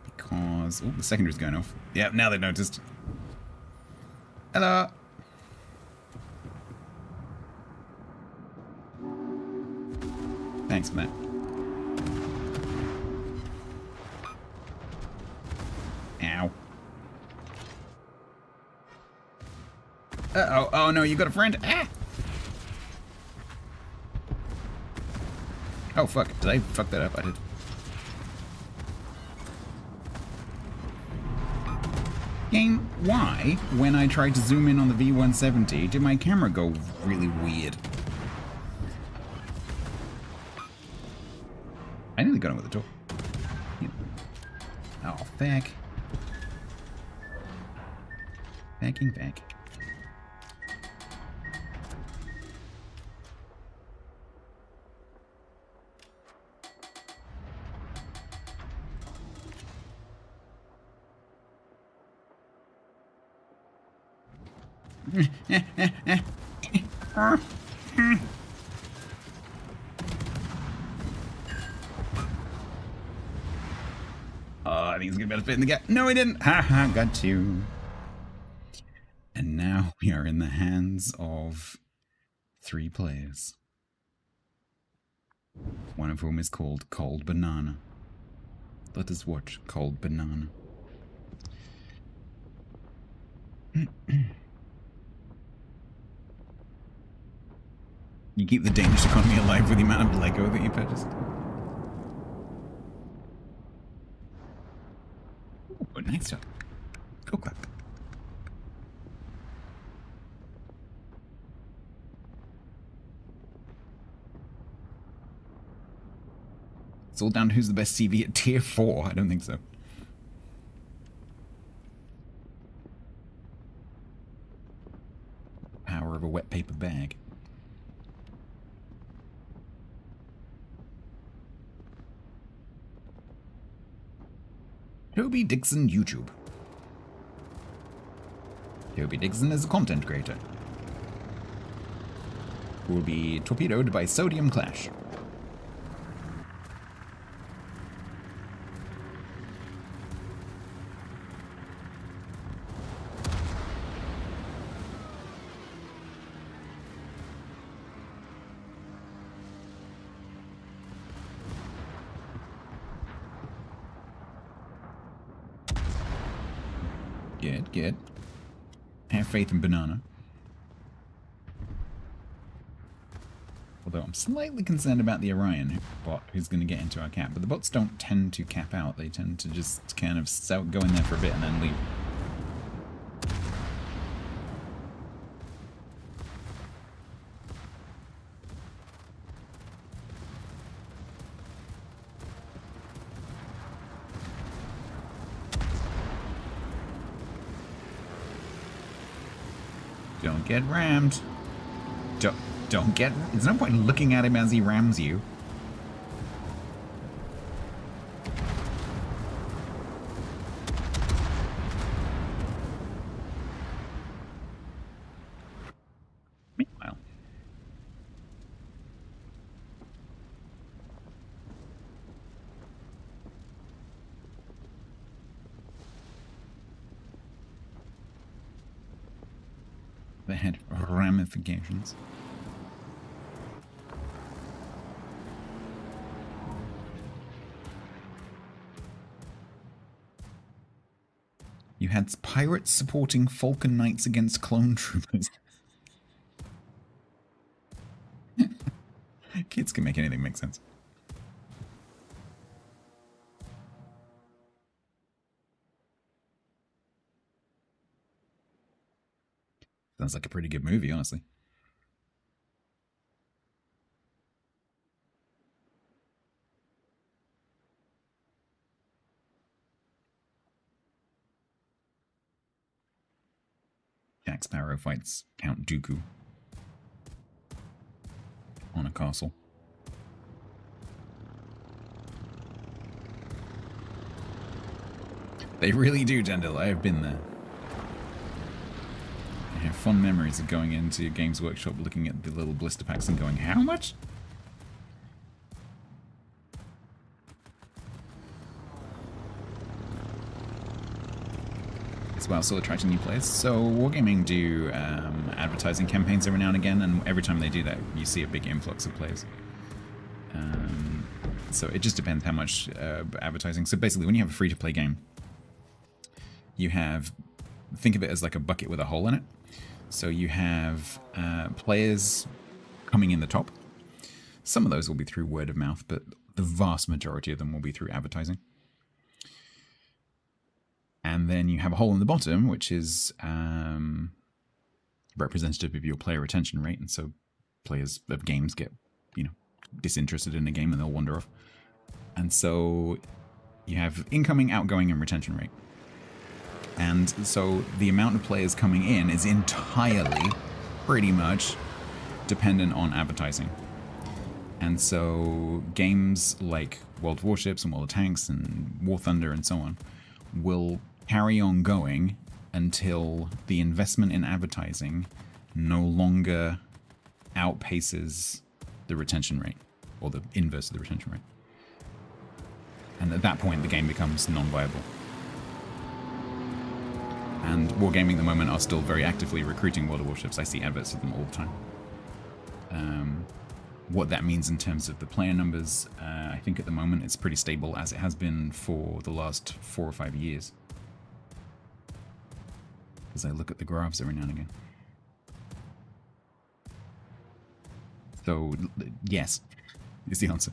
because the secondary's going off. Yeah, now they've noticed. Hello. Thanks for that. Ow. Uh-oh. Oh, no, you got a friend. Ah! Oh, fuck. Did I fuck that up? I did. Game, why, when I tried to zoom in on the V170, did my camera go really weird? I nearly got him with a door. Yeah. Oh, feck. Backing back. I think he's gonna be able to fit in the gap. No, he didn't. Haha, got you. And now we are in the hands of 3 players. One of whom is called Cold Banana. Let us watch Cold Banana. You keep the Danish economy alive with the amount of Lego that you purchased. Oh, nice job. Go clap. It's all down to who's the best CV at tier 4. I don't think so. Power of a wet paper bag. Toby Dixon YouTube. Toby Dixon is a content creator who will be torpedoed by Sodium Clash. Good. Have faith in Banana. Although I'm slightly concerned about the Orion bot who's going to get into our cap. But the bots don't tend to cap out. They tend to just kind of go in there for a bit and then leave. Don't get rammed. Don't get... There's no point in looking at him as he rams you. that had ramifications. You had pirates supporting Falcon Knights against clone troopers. Kids can make anything make sense. Sounds like a pretty good movie, honestly. Jack Sparrow fights Count Dooku on a castle. They really do, Jandil. I have been there. I have fond memories of going into Games Workshop, looking at the little blister packs and going, how much? As well, still attracting new players. So Wargaming do advertising campaigns every now and again, and every time they do that, you see a big influx of players. So it just depends how much advertising. So basically, when you have a free-to-play game, you have, think of it as like a bucket with a hole in it. So you have players coming in the top. Some of those will be through word of mouth, but the vast majority of them will be through advertising. And then you have a hole in the bottom, which is representative of your player retention rate. And so players of games get, disinterested in a game and they'll wander off. And so you have incoming, outgoing, and retention rate. And so the amount of players coming in is entirely, pretty much, dependent on advertising. And so games like World of Warships and World of Tanks and War Thunder and so on will carry on going until the investment in advertising no longer outpaces the retention rate, or the inverse of the retention rate. And at that point, the game becomes non-viable. And Wargaming at the moment are still very actively recruiting World of Warships. I see adverts of them all the time. What that means in terms of the player numbers, I think at the moment it's pretty stable, as it has been for the last 4 or 5 years. As I look at the graphs every now and again. So, yes, is the answer.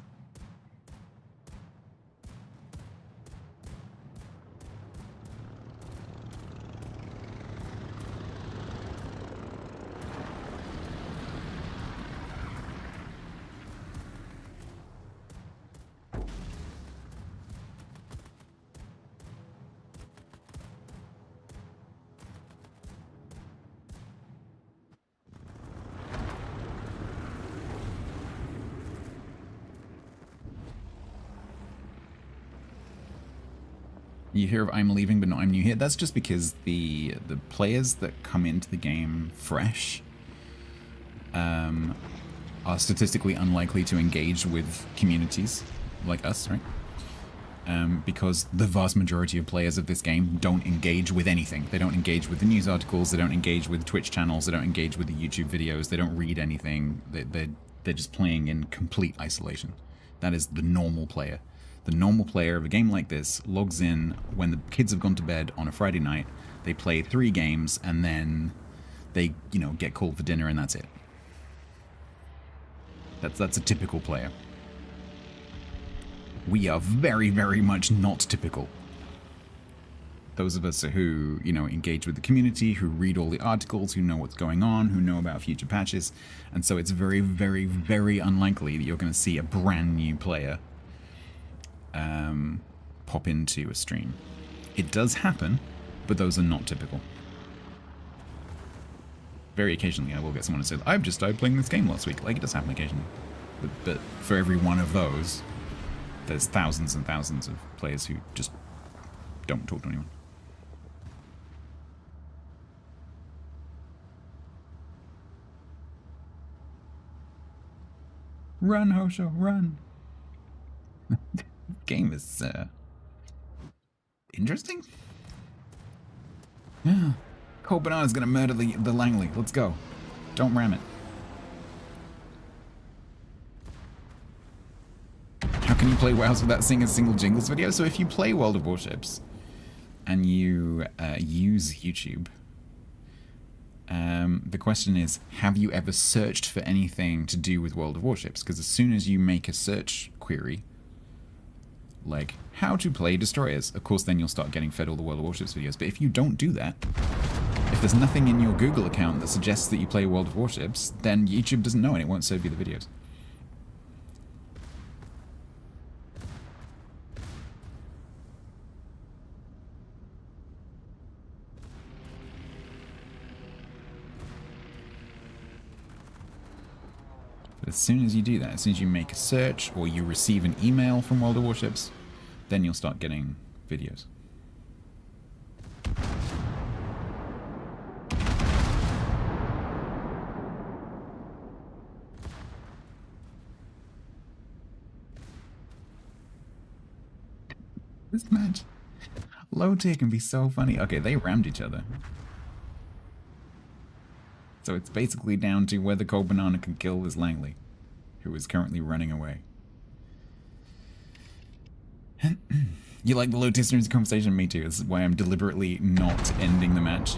You hear of I'm leaving, but not I'm new here. That's just because the players that come into the game fresh are statistically unlikely to engage with communities like us, right? Because the vast majority of players of this game don't engage with anything. They don't engage with the news articles. They don't engage with Twitch channels. They don't engage with the YouTube videos. They don't read anything. They're just playing in complete isolation. That is the normal player. The normal player of a game like this logs in when the kids have gone to bed on a Friday night. They play 3 games and then they, get called for dinner and that's it. That's a typical player. We are very, very much not typical. Those of us who, engage with the community, who read all the articles, who know what's going on, who know about future patches. And so it's very, very, very unlikely that you're going to see a brand new player pop into a stream. It does happen, but those are not typical. Very occasionally I will get someone who says, I've just started playing this game last week. Like, it does happen occasionally. But for every one of those, there's thousands and thousands of players who just don't talk to anyone. Run, Hosho, run! Game is interesting. Yeah. Cold Banana's gonna murder the Langley. Let's go. Don't ram it. How can you play WoWs without seeing a single Jingles video? So if you play World of Warships and you use YouTube, the question is, have you ever searched for anything to do with World of Warships? Because as soon as you make a search query, like how to play destroyers, of course then you'll start getting fed all the World of Warships videos. But if you don't do that, if there's nothing in your Google account that suggests that you play World of Warships, then YouTube doesn't know and it won't serve you the videos. But as soon as you do that, as soon as you make a search or you receive an email from World of Warships, then you'll start getting videos. This match, low tier can be so funny. Okay, they rammed each other. So it's basically down to whether Cold Banana can kill this Langley, who is currently running away. You like the low tier streams conversation? Me too. This is why I'm deliberately not ending the match.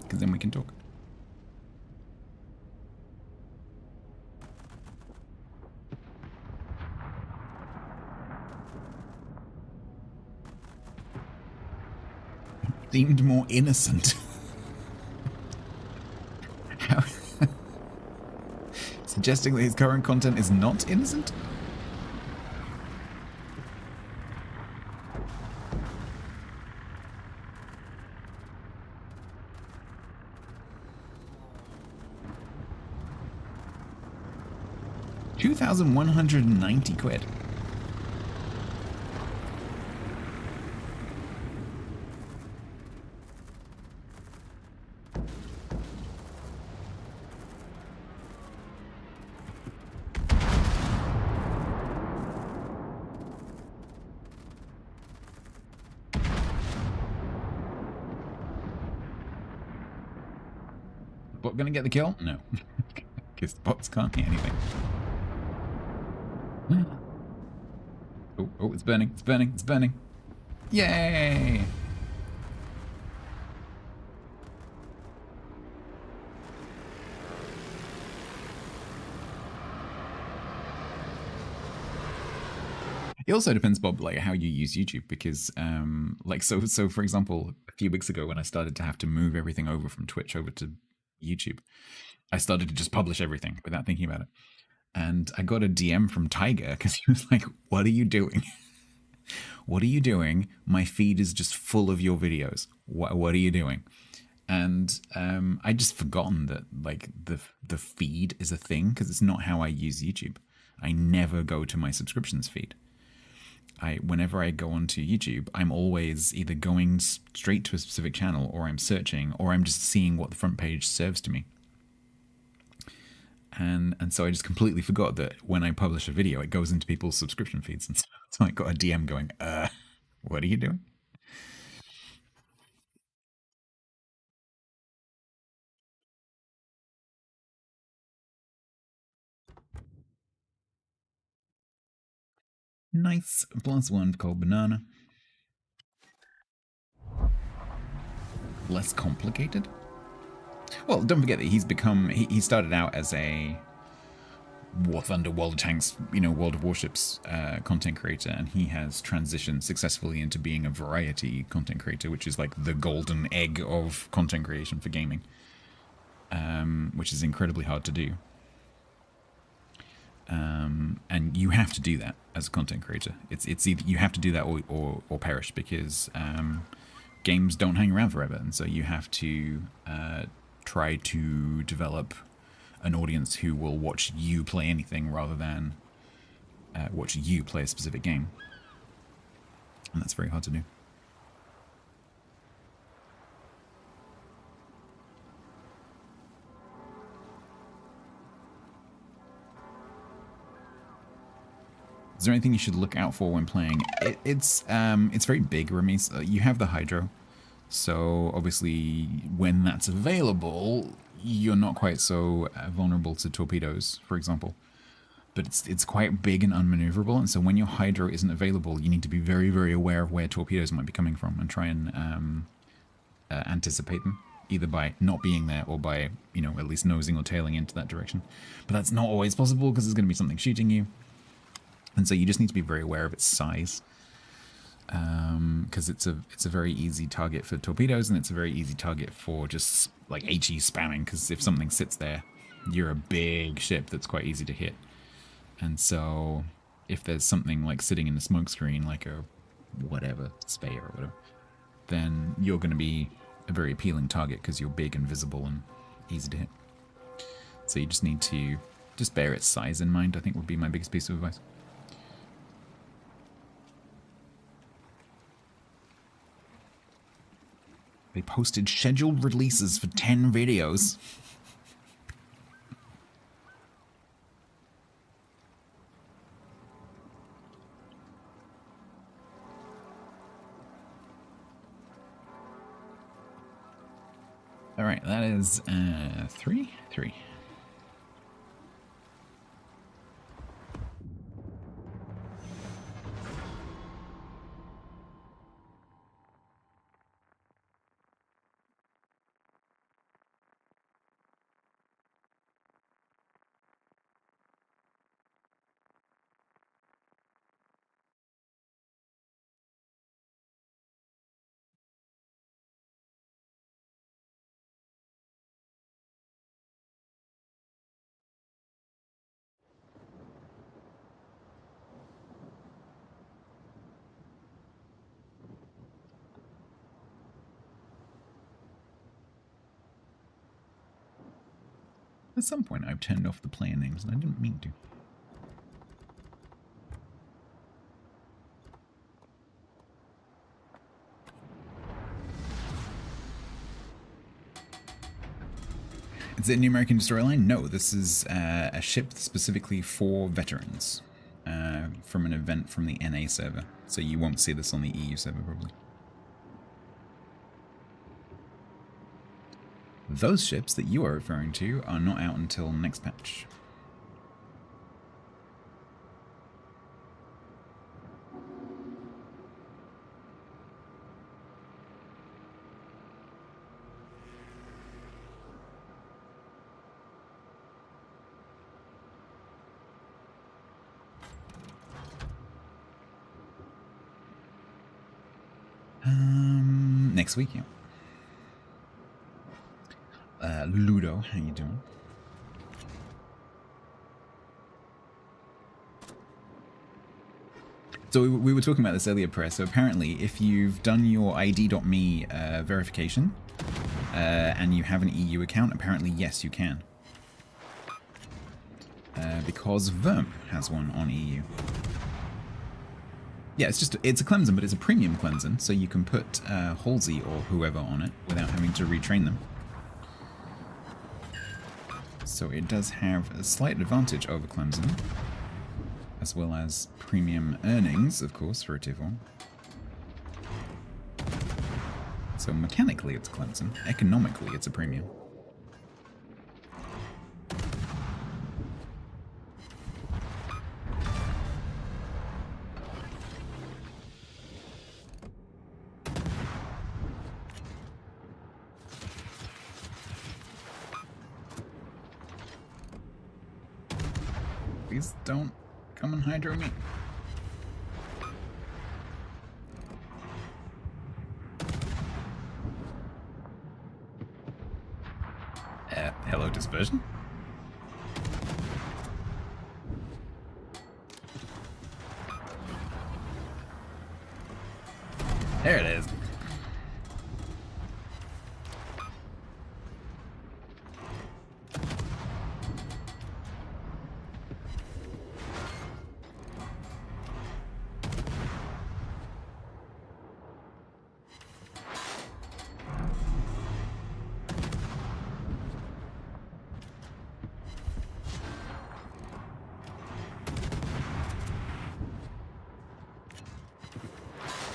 Because then we can talk. Seemed more innocent. How? Suggesting that his current content is not innocent? £2,190. Bot gonna get the kill? No. Because the bots can't hear anything. Oh, it's burning, it's burning, it's burning. Yay! It also depends, Bob, like how you use YouTube, because like so for example, a few weeks ago when I started to have to move everything over from Twitch over to YouTube, I started to just publish everything without thinking about it. And I got a DM from Tiger because he was like, "What are you doing? What are you doing? My feed is just full of your videos. What are you doing?" And I just forgotten that like the feed is a thing, because it's not how I use YouTube. I never go to my subscriptions feed. Whenever I go onto YouTube, I'm always either going straight to a specific channel, or I'm searching, or I'm just seeing what the front page serves to me. And so I just completely forgot that when I publish a video, it goes into people's subscription feeds. And so I got a DM going, what are you doing? Nice. +1 for Cold Banana. Less complicated? Well, don't forget that he's become... He started out as a War Thunder, World of Tanks, World of Warships content creator, and he has transitioned successfully into being a variety content creator, which is like the golden egg of content creation for gaming, which is incredibly hard to do. And you have to do that as a content creator. It's either you have to do that or perish, because games don't hang around forever, and so you have to try to develop an audience who will watch you play anything rather than watch you play a specific game, and that's very hard to do. Is there anything you should look out for when playing? It's very big, Ramis. You have the Hydro, So obviously when that's available, you're not quite so vulnerable to torpedoes, for example. But it's quite big and unmaneuverable, and so when your hydro isn't available, you need to be very, very aware of where torpedoes might be coming from and try and anticipate them, either by not being there or by, you know, at least nosing or tailing into that direction. But that's not always possible because there's going to be something shooting you. And so you just need to be very aware of its size, because it's a very easy target for torpedoes, and it's a very easy target for just like HE spamming, because if something sits there, you're a big ship that's quite easy to hit. And so if there's something like sitting in the smoke screen, like a whatever, Spey or whatever, then you're going to be a very appealing target because you're big and visible and easy to hit. So you just need to just bear its size in mind, I think would be my biggest piece of advice. They posted scheduled releases for 10 videos. All right, that is 3. At some point I've turned off the player names and I didn't mean to. Is it a new American storyline? No, this is a ship specifically for veterans from an event from the NA server. So you won't see this on the EU server probably. Those ships that you are referring to are not out until next patch. Next week, yeah. Ludo, how you doing? So we were talking about this earlier, Press. So apparently, if you've done your ID.me verification and you have an EU account, apparently yes, you can. Because Verm has one on EU. Yeah, it's a Clemson, but it's a premium Clemson, so you can put Halsey or whoever on it without having to retrain them. So it does have a slight advantage over Clemson, as well as premium earnings, of course, for a Tier 4. So mechanically it's Clemson, economically it's a premium. Please don't come and hydro me. Hello, dispersion? There it is.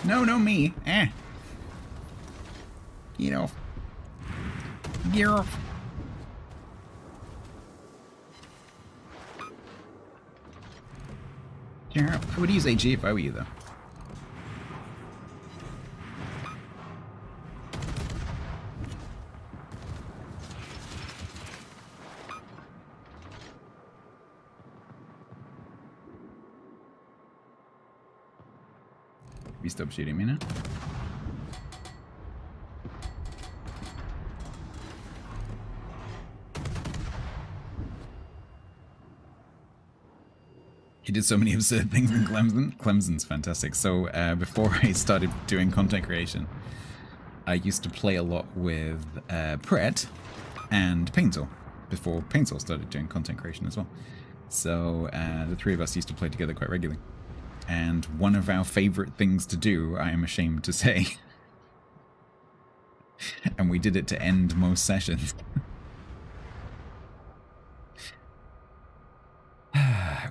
No, no me. Eh. Get off. Get off. Yeah, I would use AG if I were you, though. You stop shooting me now? He did so many absurd things in Clemson. Clemson's fantastic. So before I started doing content creation, I used to play a lot with Pret and Painter before Painter started doing content creation as well. So the three of us used to play together quite regularly. And one of our favorite things to do, I am ashamed to say, and we did it to end most sessions,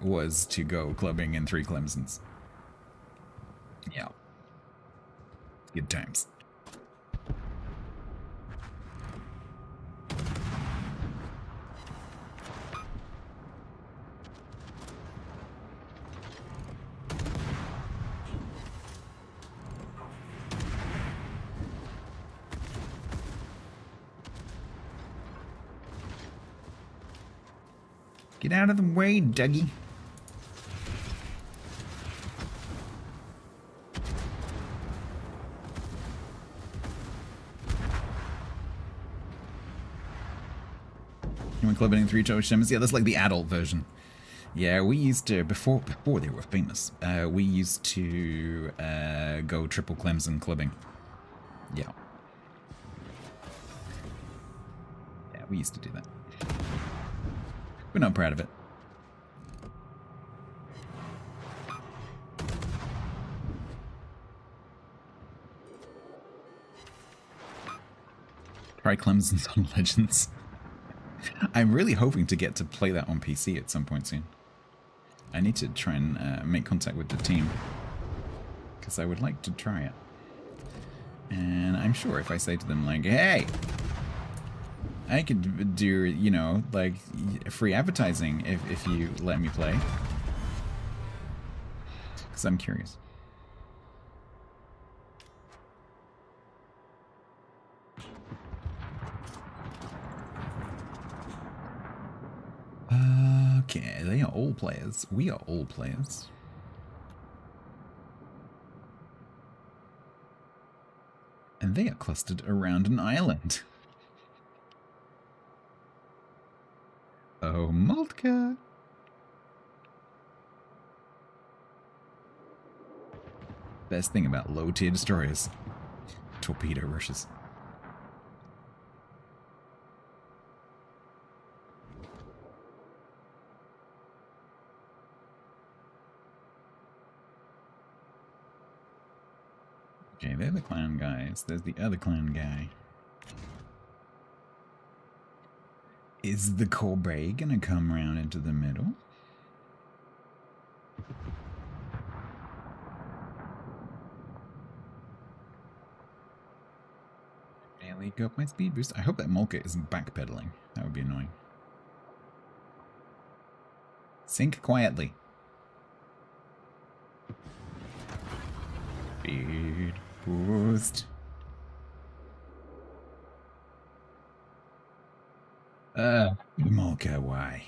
was to go clubbing in 3 Clemsons. Yeah. Good times. Get out of the way, Dougie. You want clubbing in 3 Joe Shimmers? Yeah, that's like the adult version. Yeah, we used to, before they were famous, we used to go triple Clemson clubbing. Yeah. Yeah, we used to do that. We're not proud of it. Try Clemson's on Legends. I'm really hoping to get to play that on PC at some point soon. I need to try and make contact with the team, because I would like to try it. And I'm sure if I say to them, like, hey, I could do, you know, like, free advertising if you let me play. Because I'm curious. Okay, they are all players. We are all players. And they are clustered around an island. Oh, Moltka! Best thing about low-tier destroyers. Torpedo rushes. Okay, they're the clan guys. There's the other clan guy. Is the Corbet gonna come around into the middle? Barely got my speed boost. I hope that Molka isn't backpedaling. That would be annoying. Sink quietly. Speed boost. Molka, why?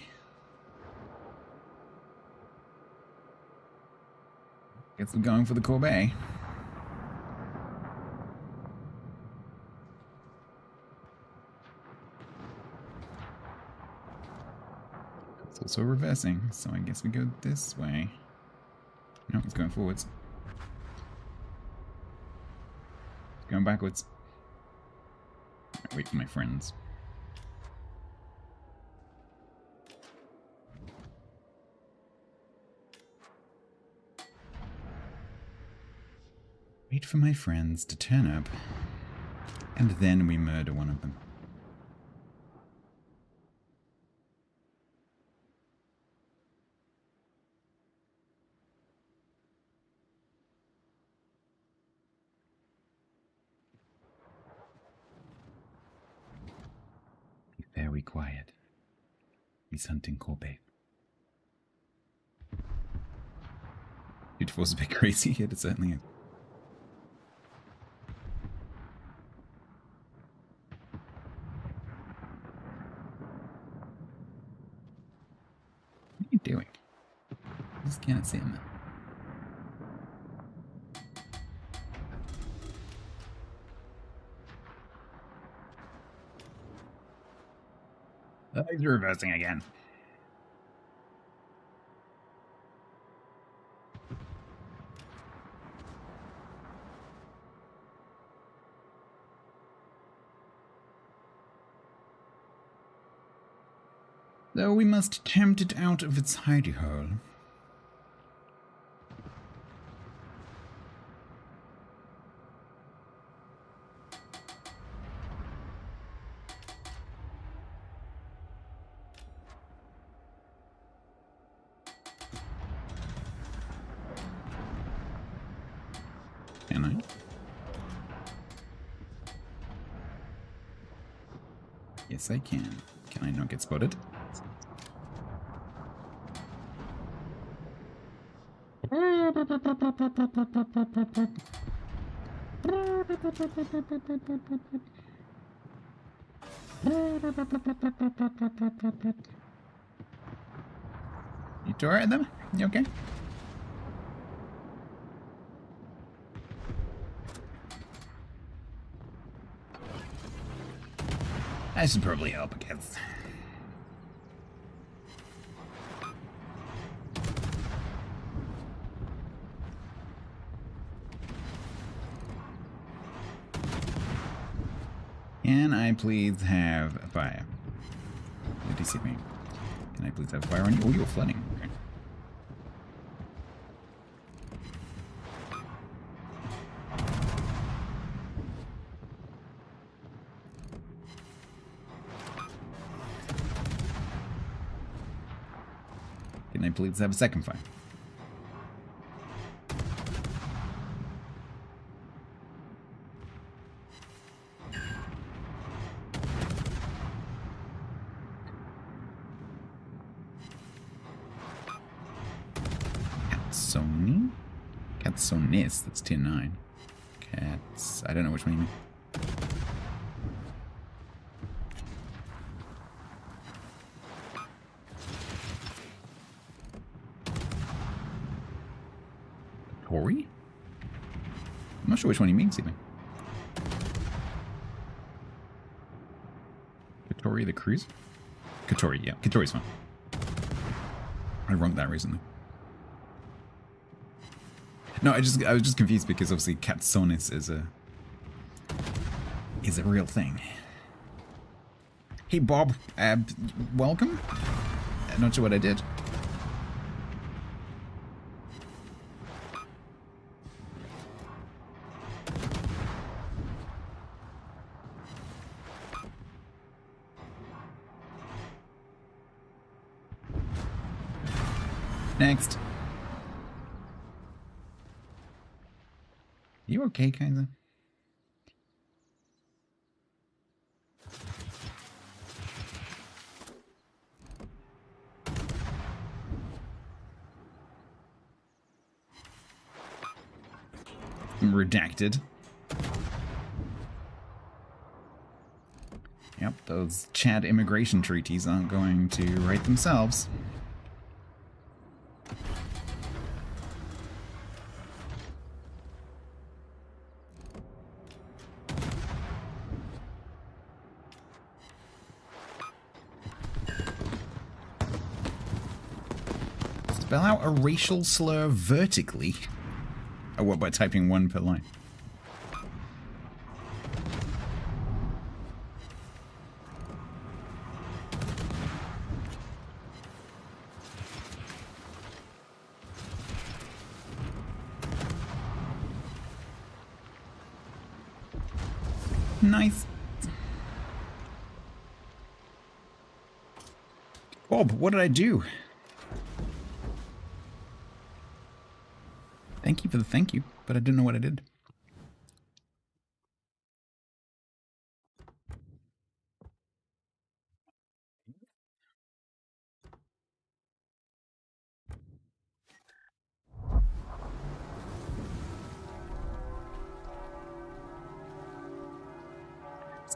Guess we're going for the Corbet. It's also reversing, so I guess we go this way. No, it's going forwards. It's going backwards. Right, wait for my friends. Wait for my friends to turn up, and then we murder one of them. be quiet. He's hunting Corbe. Beautiful's a bit crazy, it certainly is. What are you doing? I just can't see him. Oh, he's reversing again. So we must tempt it out of its hidey hole. Can I? Yes, I can. Can I not get spotted? You tore at them? You okay? I should probably help against. Can I please have fire? Did he see me? Can I please have fire on you? Oh, you're flooding. Okay. Can I please have a second fire? Katsoni? Katsonis, that's tier 9. Cats, I don't know which one you mean. Tori? I'm not sure which one he means even. Katori the cruise? Katori, yeah. Katori's fine. I wronged that recently. No, I was just confused because obviously Katsonis is a real thing. Hey Bob, welcome? Not sure what I did. Next. You okay, kinda? Redacted. Yep, those Chad immigration treaties aren't going to write themselves. Spell out a racial slur vertically. Oh, what, by typing 1 per line? Nice. Bob, what did I do? Thank you for the thank you, but I didn't know what I did.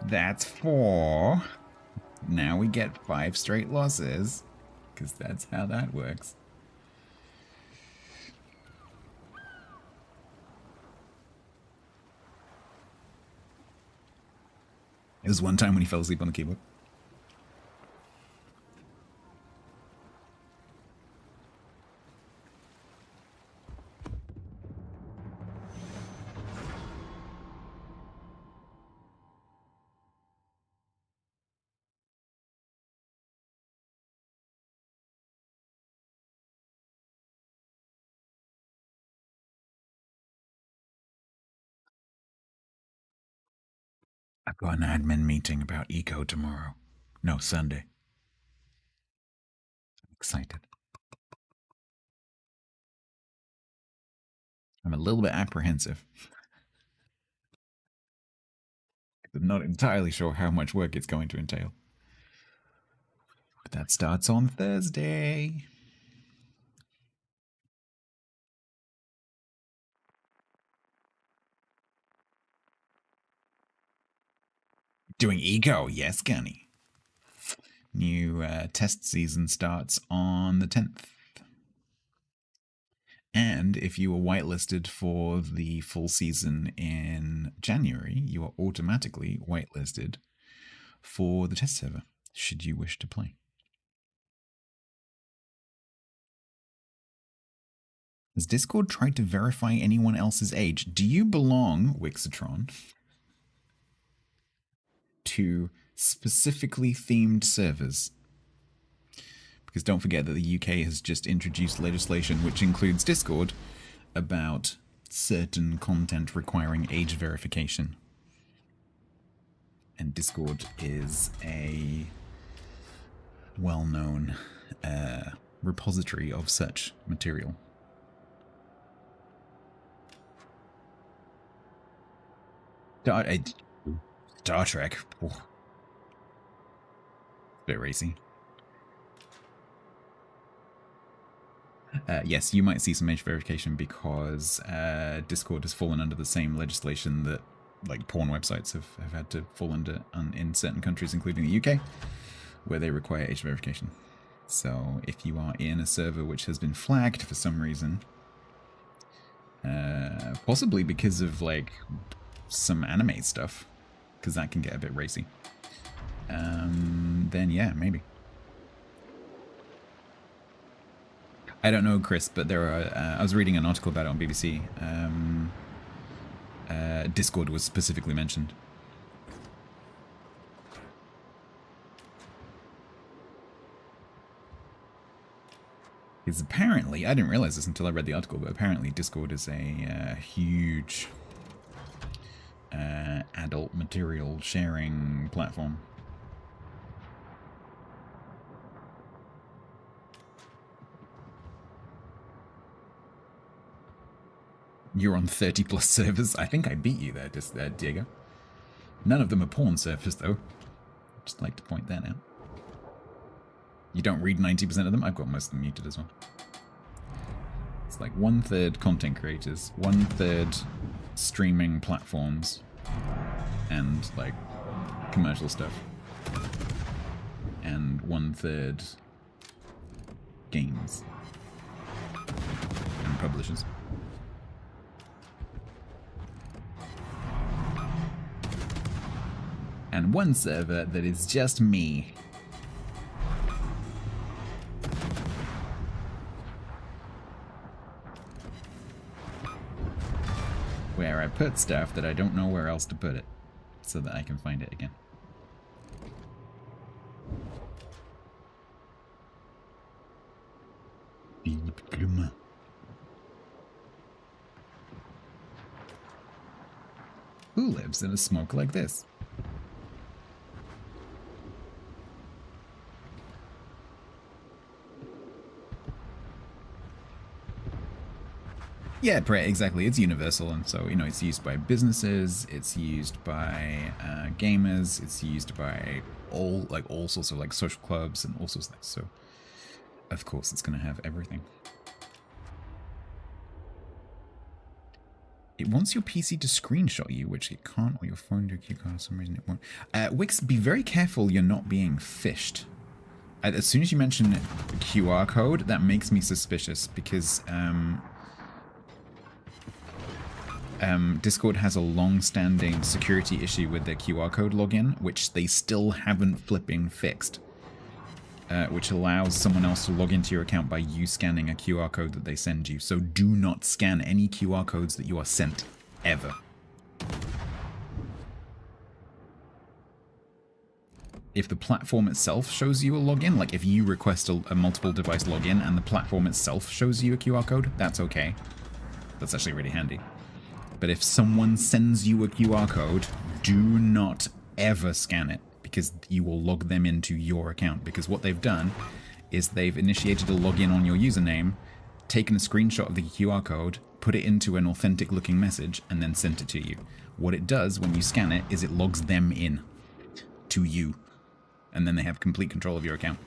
That's 4. Now we get 5 straight losses, because that's how that works. It was one time when he fell asleep on the keyboard. I've got an admin meeting about eco tomorrow. No, Sunday. I'm excited. I'm a little bit apprehensive. I'm not entirely sure how much work it's going to entail. But that starts on Thursday. Doing eco, yes, Gunny. New test season starts on the 10th. And if you were whitelisted for the full season in January, you are automatically whitelisted for the test server, should you wish to play. Has Discord tried to verify anyone else's age? Do you belong, Wixatron, to specifically themed servers? Because don't forget that the UK has just introduced legislation which includes Discord about certain content requiring age verification. And Discord is a well-known repository of such material. Star Trek. Oh. A bit racy. Yes, you might see some age verification because Discord has fallen under the same legislation that like porn websites have had to fall under in certain countries, including the UK, where they require age verification. So if you are in a server which has been flagged for some reason, possibly because of like some anime stuff, because that can get a bit racy, then yeah, maybe. I don't know, Chris, but there are. I was reading an article about it on BBC. Discord was specifically mentioned. Because apparently, I didn't realize this until I read the article, but apparently Discord is a huge adult material sharing platform. You're on 30 plus servers. I think I beat you there, Diego. None of them are porn servers, though. Just like to point that out. You don't read 90% of them? I've got most of them muted as well. It's like 1/3 content creators, 1/3 streaming platforms, and like commercial stuff. And 1/3 games and publishers. And one server that is just me. Where I put stuff that I don't know where else to put it, so that I can find it again. Deep gloom. Who lives in a smoke like this? Yeah, exactly. It's universal, and so, you know, it's used by businesses, it's used by gamers, it's used by all sorts of like social clubs and all sorts of things. So, of course, it's going to have everything. It wants your PC to screenshot you, which it can't, or your phone to QR code for some reason it won't. Wix, be very careful you're not being phished. As soon as you mention QR code, that makes me suspicious, because Discord has a long-standing security issue with their QR code login, which they still haven't flipping fixed. Which allows someone else to log into your account by you scanning a QR code that they send you. So do not scan any QR codes that you are sent, ever. If the platform itself shows you a login, like if you request a multiple device login and the platform itself shows you a QR code, that's okay. That's actually really handy. But if someone sends you a QR code, do not ever scan it, because you will log them into your account. Because what they've done is they've initiated a login on your username, taken a screenshot of the QR code, put it into an authentic looking message, and then sent it to you. What it does when you scan it is it logs them in to you. And then they have complete control of your account,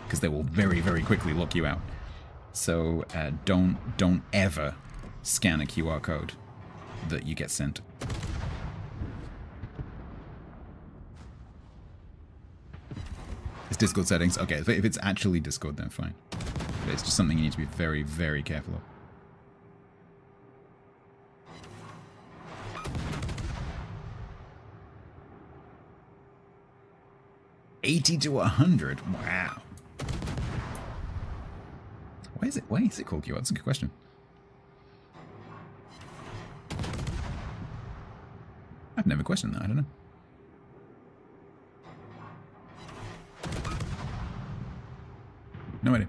because they will very, very quickly lock you out. So don't ever scan a QR code that you get sent. It's Discord settings. Okay, if it's actually Discord, then fine. But it's just something you need to be very, very careful of. $80 to $100. Wow. Why is it called QR? That's a good question. I've never questioned that. I don't know. No idea.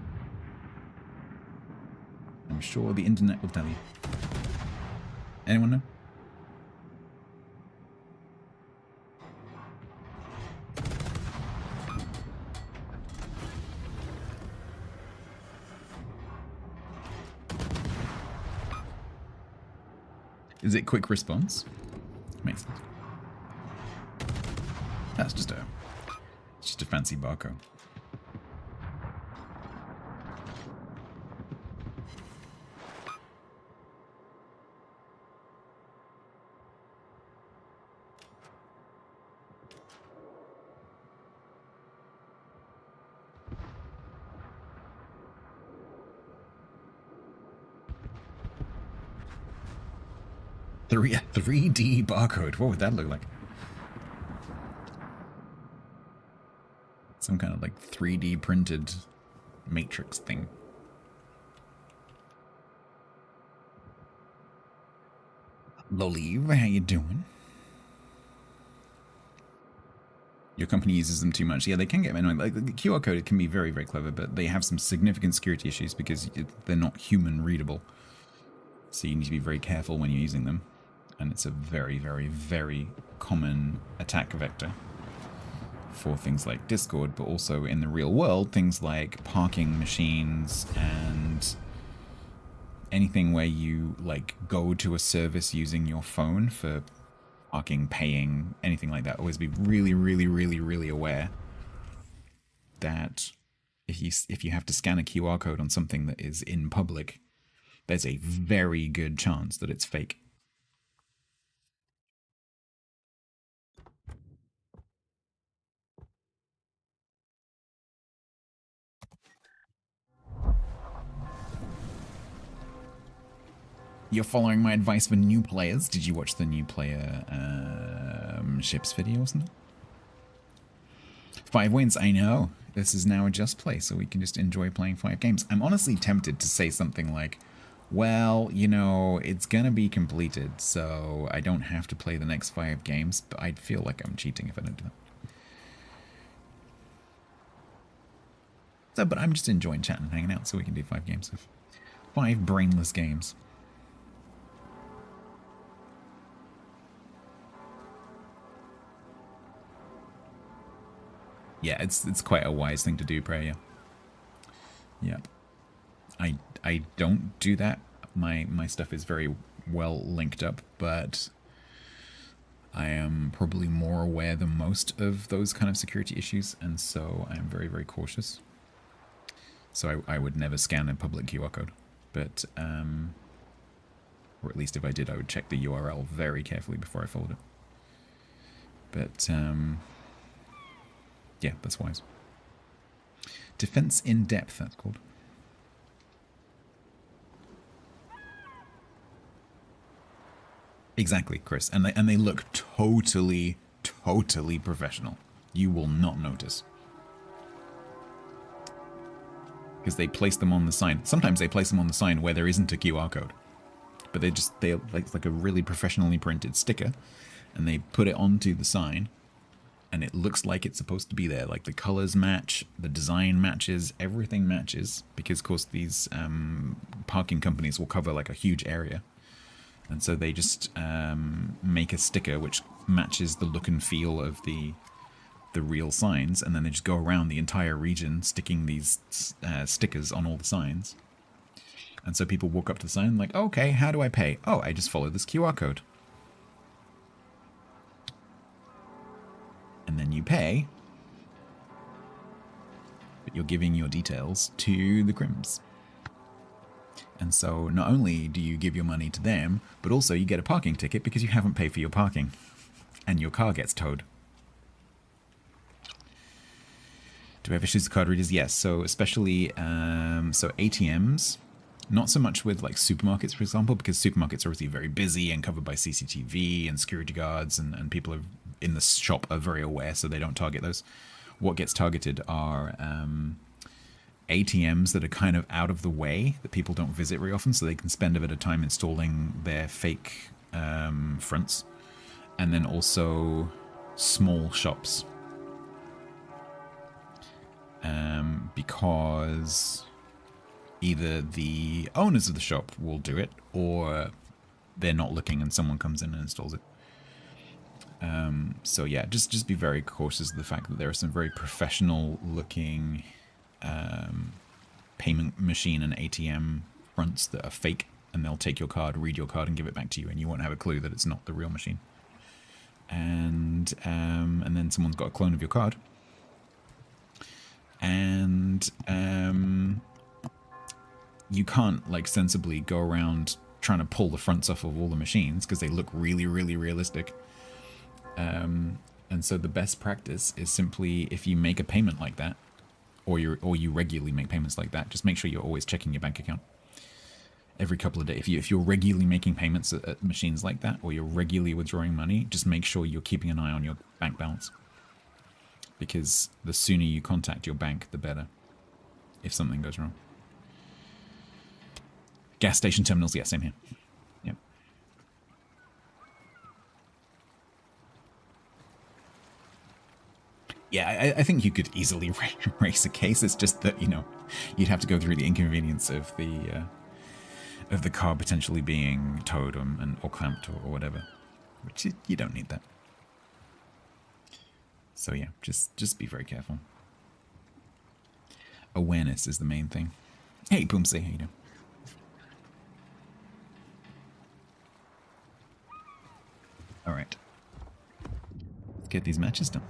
I'm sure the internet will tell you. Anyone know? Is it quick response? Makes sense. That's just a fancy barcode. A 3D barcode. What would that look like? Some kind of like 3D printed matrix thing. Lolive, how you doing? Your company uses them too much. Yeah, they can get annoying. Like the QR code, it can be very, very clever, but they have some significant security issues because they're not human readable. So you need to be very careful when you're using them. And it's a very, very, very common attack vector for things like Discord, but also in the real world, things like parking machines and anything where you like go to a service using your phone for parking, paying, anything like that. Always be really, really, really, really aware that if you have to scan a QR code on something that is in public, there's a very good chance that it's fake. You're following my advice for new players. Did you watch the new player ships video or something? 5 wins, I know. This is now a just play, so we can just enjoy playing 5 games. I'm honestly tempted to say something like, well, you know, it's gonna be completed, so I don't have to play the next 5 games, but I'd feel like I'm cheating if I don't do that. So, but I'm just enjoying chatting and hanging out, so we can do 5 games of 5 brainless games. Yeah, it's quite a wise thing to do, Prayer. Yeah. I don't do that. My stuff is very well linked up, but I am probably more aware than most of those kind of security issues, and so I'm very, very cautious. So I would never scan a public QR code. But Or at least if I did, I would check the URL very carefully before I followed it. But, yeah, that's wise. Defense in depth, that's called. Exactly, Chris. And they look totally professional. You will not notice. Because they place them on the sign. Sometimes they place them on the sign where there isn't a QR code. But they're like a really professionally printed sticker. And they put it onto the sign. And it looks like it's supposed to be there. Like the colors match, the design matches, everything matches. Because, of course, these parking companies will cover like a huge area. And so they just make a sticker which matches the look and feel of the real signs. And then they just go around the entire region sticking these stickers on all the signs. And so people walk up to the sign like, okay, how do I pay? Oh, I just follow this QR code. And then you pay, but you're giving your details to the Crims. And so not only do you give your money to them, but also you get a parking ticket because you haven't paid for your parking. And your car gets towed. Do we have issues with card readers? Yes. So especially, so ATMs, not so much with like supermarkets, for example, because supermarkets are obviously very busy and covered by CCTV and security guards, and people are in the shop are very aware, so they don't target those. What gets targeted are ATMs that are kind of out of the way, that people don't visit very often, so they can spend a bit of time installing their fake fronts. And then also small shops. Because either the owners of the shop will do it, or they're not looking and someone comes in and installs it. So yeah, just be very cautious of the fact that there are some very professional looking payment machine and ATM fronts that are fake, and they'll take your card, read your card, and give it back to you, and you won't have a clue that it's not the real machine. And then someone's got a clone of your card. And you can't like sensibly go around trying to pull the fronts off of all the machines because they look really realistic. And so the best practice is simply, if you make a payment like that, or you regularly make payments like that, just make sure you're always checking your bank account every couple of days. If you're regularly making payments at machines like that, or you're regularly withdrawing money, just make sure you're keeping an eye on your bank balance. Because the sooner you contact your bank, the better, if something goes wrong. Gas station terminals, yeah, same here. Yep. Yeah, I think you could easily raise a case. It's just that, you know, you'd have to go through the inconvenience of the car potentially being towed or clamped or whatever, which you don't need that. So yeah, just be very careful. Awareness is the main thing. Hey, Boomsy, how you doing? All right, let's get these matches done.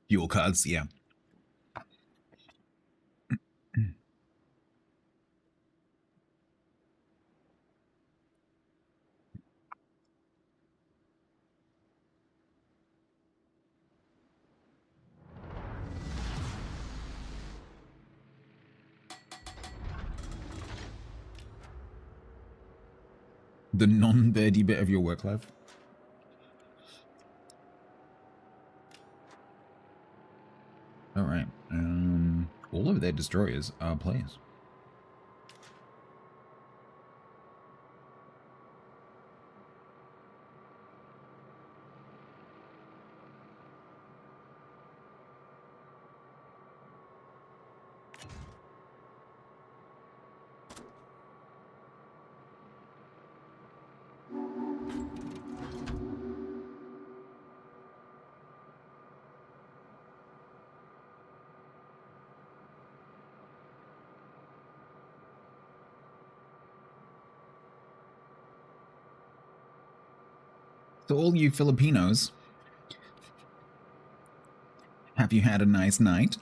Fuel cards, yeah. The non-birdie bit of your work life. All right. All of their destroyers are players. So all you Filipinos, have you had a nice night?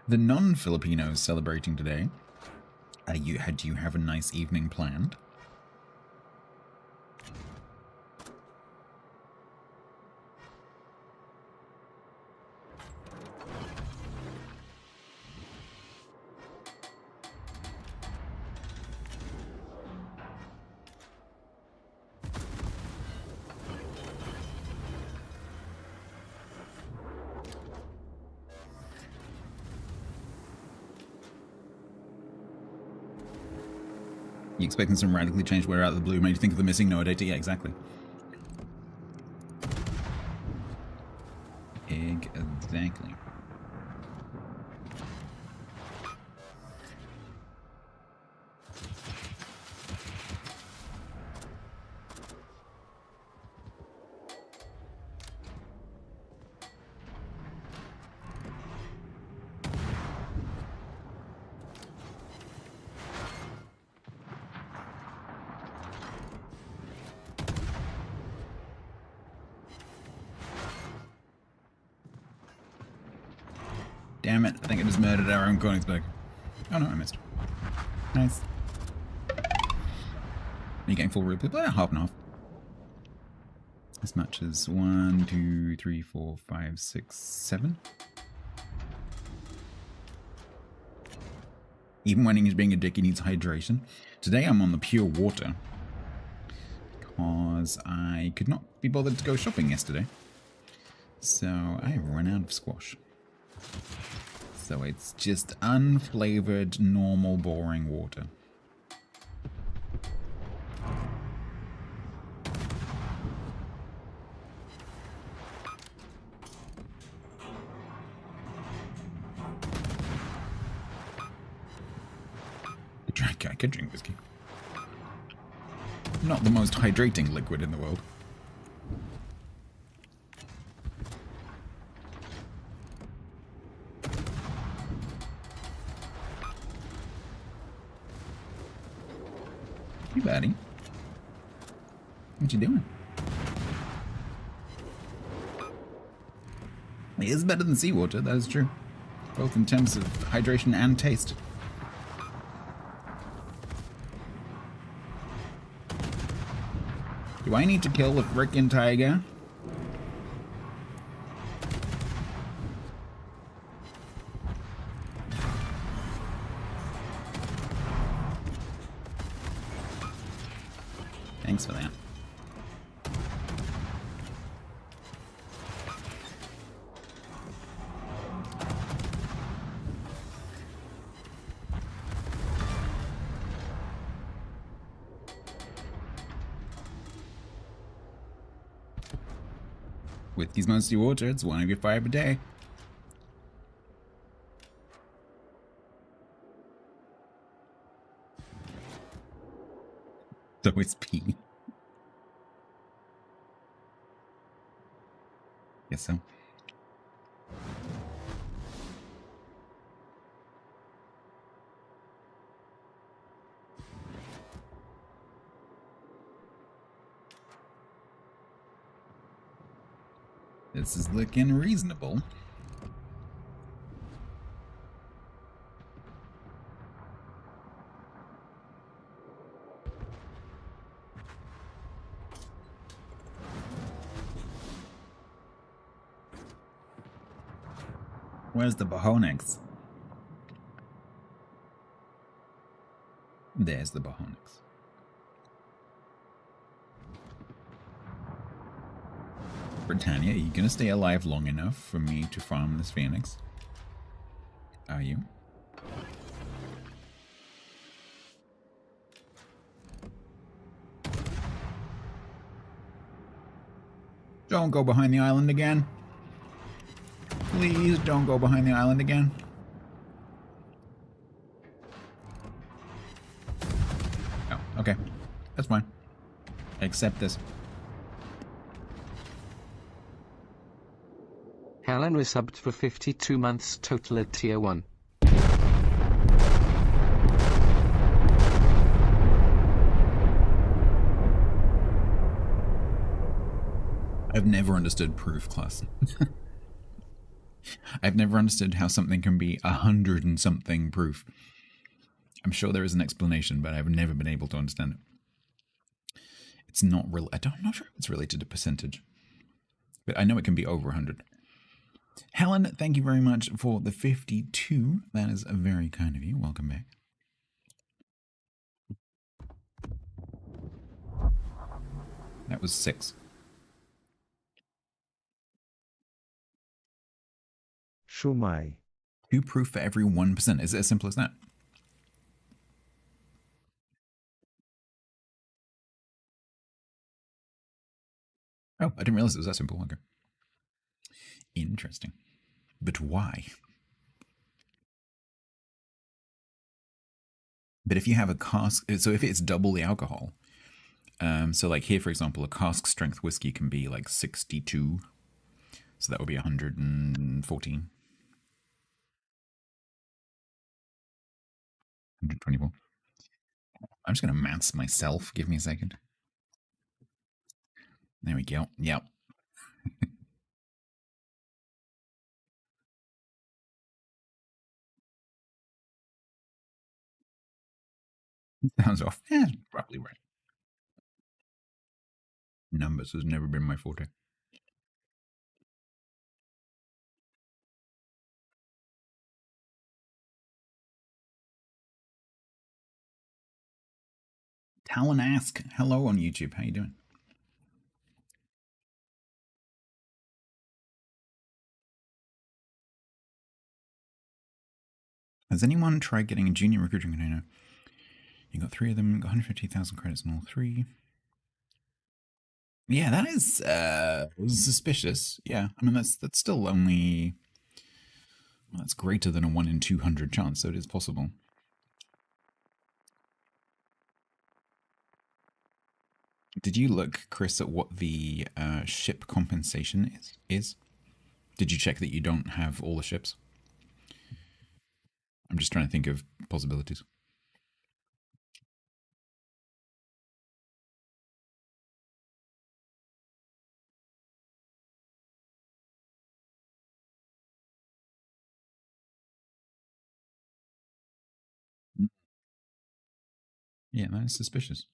The non-Filipinos celebrating today, do you have a nice evening planned? You expecting some radically changed weather out of the blue made you think of the missing Noah data? Yeah, exactly. Exactly. Damn it, I think I just murdered our own Königsberg. Oh no, I missed. Nice. Are you getting full replay? Half and half. As much as 1, 2, 3, 4, 5, 6, 7. Even when he's being a dick, he needs hydration. Today I'm on the pure water. Because I could not be bothered to go shopping yesterday. So I run out of squash. So it's just unflavored, normal, boring water. I could drink whiskey. Not the most hydrating liquid in the world. Hey, buddy. What you doing? It is better than seawater, that is true. Both in terms of hydration and taste. Do I need to kill the frickin' tiger? Thanks for that. Whiskey's mostly water, it's 1 of your 5 a day. So it's pee. Guess so. This is looking reasonable. Where's the Bohonix? There's the Bohonix. Britannia, are you gonna stay alive long enough for me to farm this Phoenix? Are you? Don't go behind the island again. Please don't go behind the island again. Oh, okay. That's fine. I accept this. Helen was subbed for 52 months total at tier 1. I've never understood proof class. I've never understood how something can be 100 and something proof. I'm sure there is an explanation, but I've never been able to understand it. It's not real. I'm not sure if it's related to percentage, but I know it can be over 100. Helen, thank you very much for the 52. That is very kind of you. Welcome back. That was 6. Shumai. 2 proof for every 1%. Is it as simple as that? Oh, I didn't realize it was that simple. Okay. Interesting. But why? But if you have a cask, so if it's double the alcohol, so like here, for example, a cask strength whiskey can be like 62. So that would be 114. 124. I'm just going to maths myself. Give me a second. There we go. Yep. Sounds off. Yeah, probably right. Numbers has never been my forte. Talon Ask, hello on YouTube. How you doing? Has anyone tried getting a junior recruiting container? You got 3 of them, got 150,000 credits in all 3. Yeah, that is suspicious. Yeah, I mean that's still only, well, that's greater than a 1 in 200 chance, so it is possible. Did you look, Chris, at what the ship compensation is? Did you check that you don't have all the ships? I'm just trying to think of possibilities. Yeah, that is suspicious.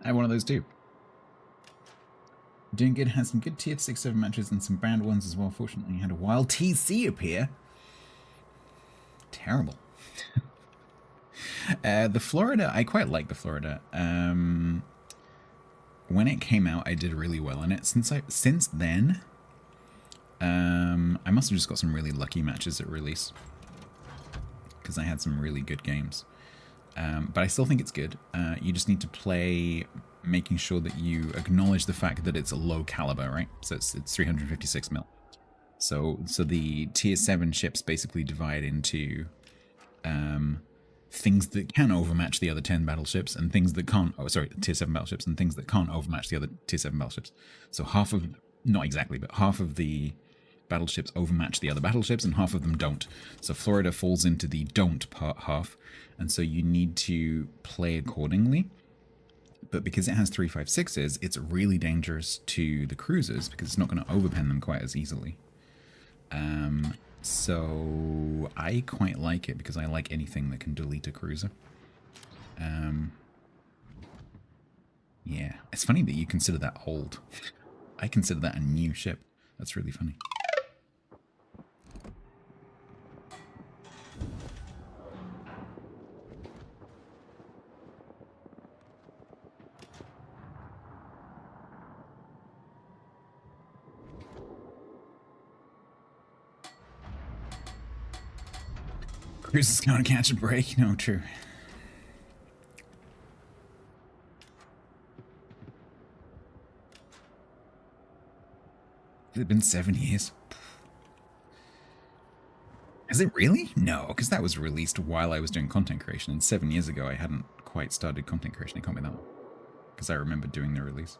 I have one of those too. Doing good, has some good tier 6-7 matches and some bad ones as well. Fortunately, you had a wild TC appear. Terrible. The Florida, I quite like the Florida. When it came out, I did really well in it. Since then, I must have just got some really lucky matches at release, because I had some really good games. But I still think it's good. You just need to play making sure that you acknowledge the fact that it's a low caliber, right? So it's 356 mil. So the tier 7 ships basically divide into things that can overmatch the other 10 battleships and things that can't, tier 7 battleships and things that can't overmatch the other tier 7 battleships. So half of, not exactly, but half of the battleships overmatch the other battleships and half of them don't. So Florida falls into the don't part half, and so you need to play accordingly. But because it has 356s, it's really dangerous to the cruisers because it's not going to overpen them quite as easily. So I quite like it because I like anything that can delete a cruiser. Yeah, it's funny that you consider that old. I consider that a new ship. That's really funny. Cruises can't catch a break. No, true. Has it been 7 years? Is it really? No, because that was released while I was doing content creation, and 7 years ago I hadn't quite started content creation. It can't be that one. Because I remember doing the release.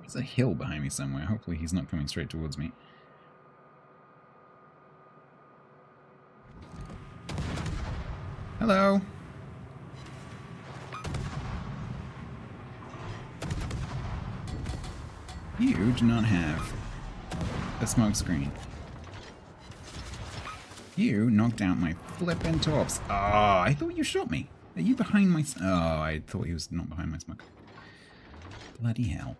There's a hill behind me somewhere. Hopefully he's not coming straight towards me. Hello. You do not have a smoke screen. You knocked out my flippin' torps. Oh, I thought you shot me. Are you behind my... Oh, I thought he was not behind my smoke. Bloody hell.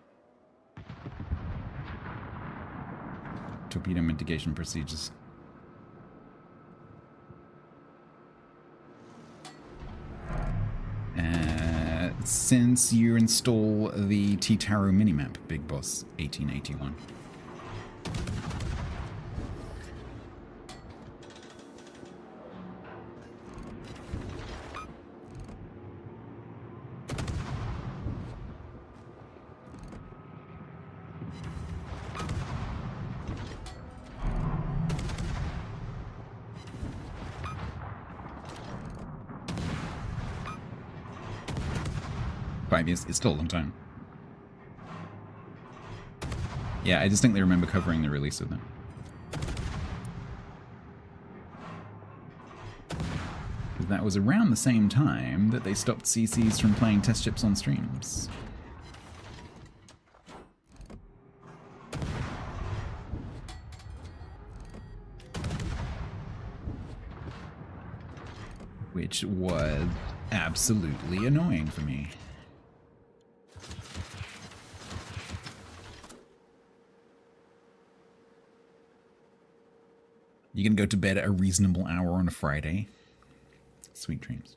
Torpedo mitigation procedures. Since you install the T-Taro minimap, Big Boss 1881. Years. It's still a long time. Yeah, I distinctly remember covering the release of them. That was around the same time that they stopped CCs from playing test ships on streams. Which was absolutely annoying for me. You can go to bed at a reasonable hour on a Friday. Sweet dreams.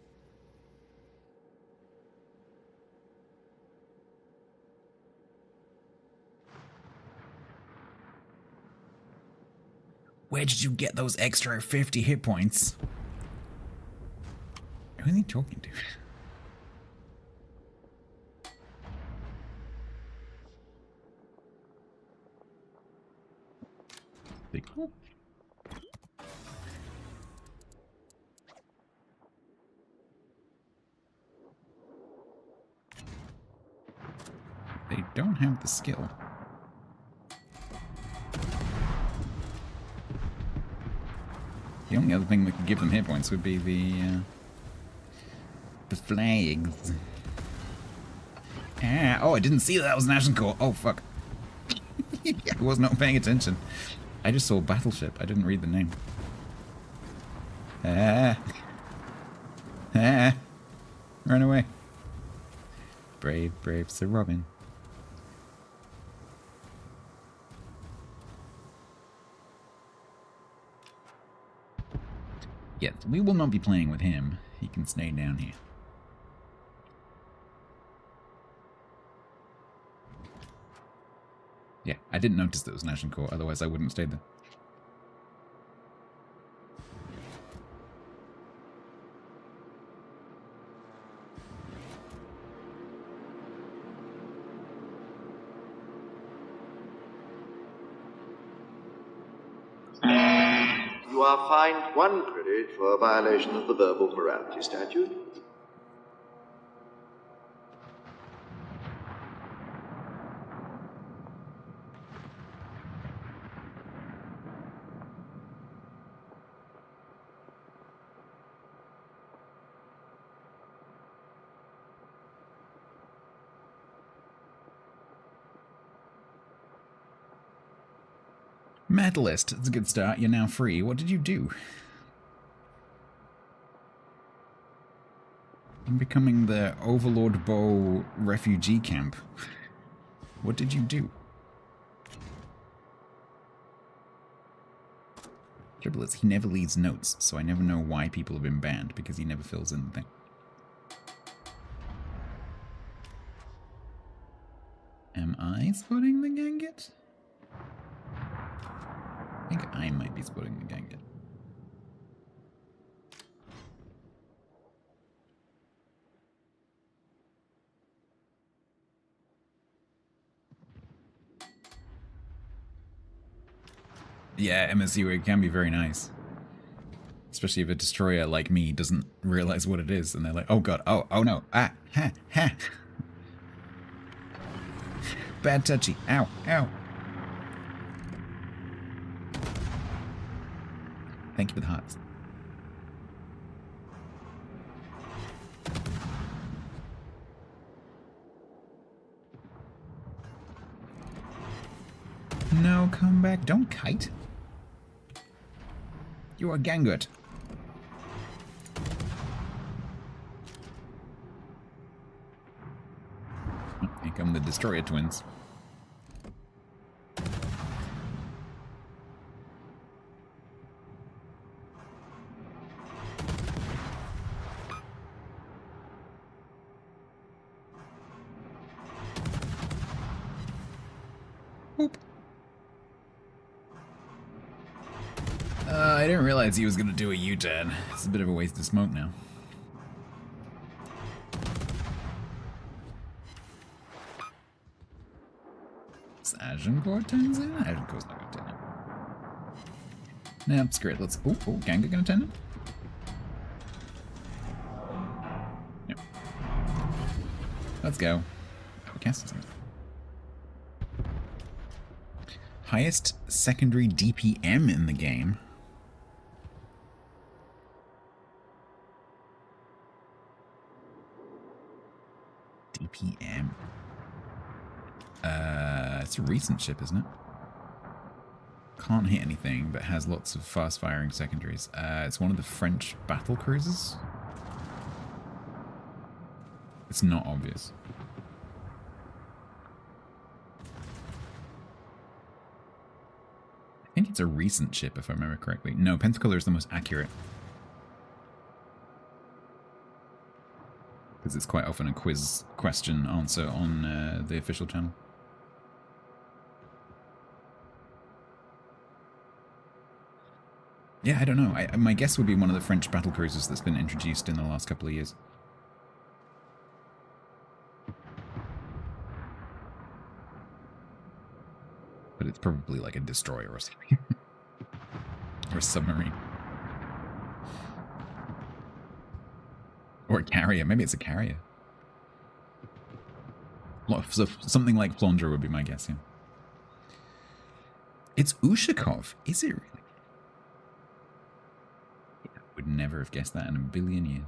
Where did you get those extra 50 hit points? Who are they talking to? Big hole. They don't have the skill. The only other thing that could give them hit points would be the flags. Ah, oh, I didn't see that was an Ashen Core. Oh, fuck. I was not paying attention. I just saw Battleship. I didn't read the name. Ah. Ah. Run away. Brave, brave Sir Robin. Yes, we will not be playing with him. He can stay down here. Yeah, I didn't notice that it was an Ashen Core, otherwise I wouldn't have stayed there. You are fined 1 credit for a violation of the verbal morality statute. Medalist, that's a good start. You're now free. What did you do? I'm becoming the Overlord Bow refugee camp. What did you do? Trouble is, he never leaves notes, so I never know why people have been banned, because he never fills in the thing. Am Am I spotting the Ganget? I think I might be spotting the Ganget. Yeah, MSU can be very nice. Especially if a destroyer like me doesn't realize what it is and they're like, oh god, oh no, ah, ha, ha. Bad touchy, ow, ow. Thank you for the hearts. No, come back. Don't kite. You are Gangut. Here come the Destroyer twins. Oop. I didn't realize he was going to do a U-turn. It's a bit of a waste of smoke now. Is Agincourt turns in? Agincourt's not going to turn in. Nah, it's great. Let's... Oh, Ganga going to turn in? Yep. Let's go. Oh, cast something. Highest secondary DPM in the game. DPM. It's a recent ship, isn't it? Can't hit anything, but has lots of fast-firing secondaries. It's one of the French battle cruisers. It's not obvious. I think it's a recent ship, if I remember correctly. No, Pensacola is the most accurate. Because it's quite often a quiz question answer on the official channel. Yeah, I don't know. My guess would be one of the French battle cruisers that's been introduced in the last couple of years. But it's probably like a destroyer or something. Or a submarine. Or a carrier. Maybe it's a carrier. So something like Flandre would be my guess, yeah. It's Ushakov. Is it really? Yeah, I would never have guessed that in a billion years.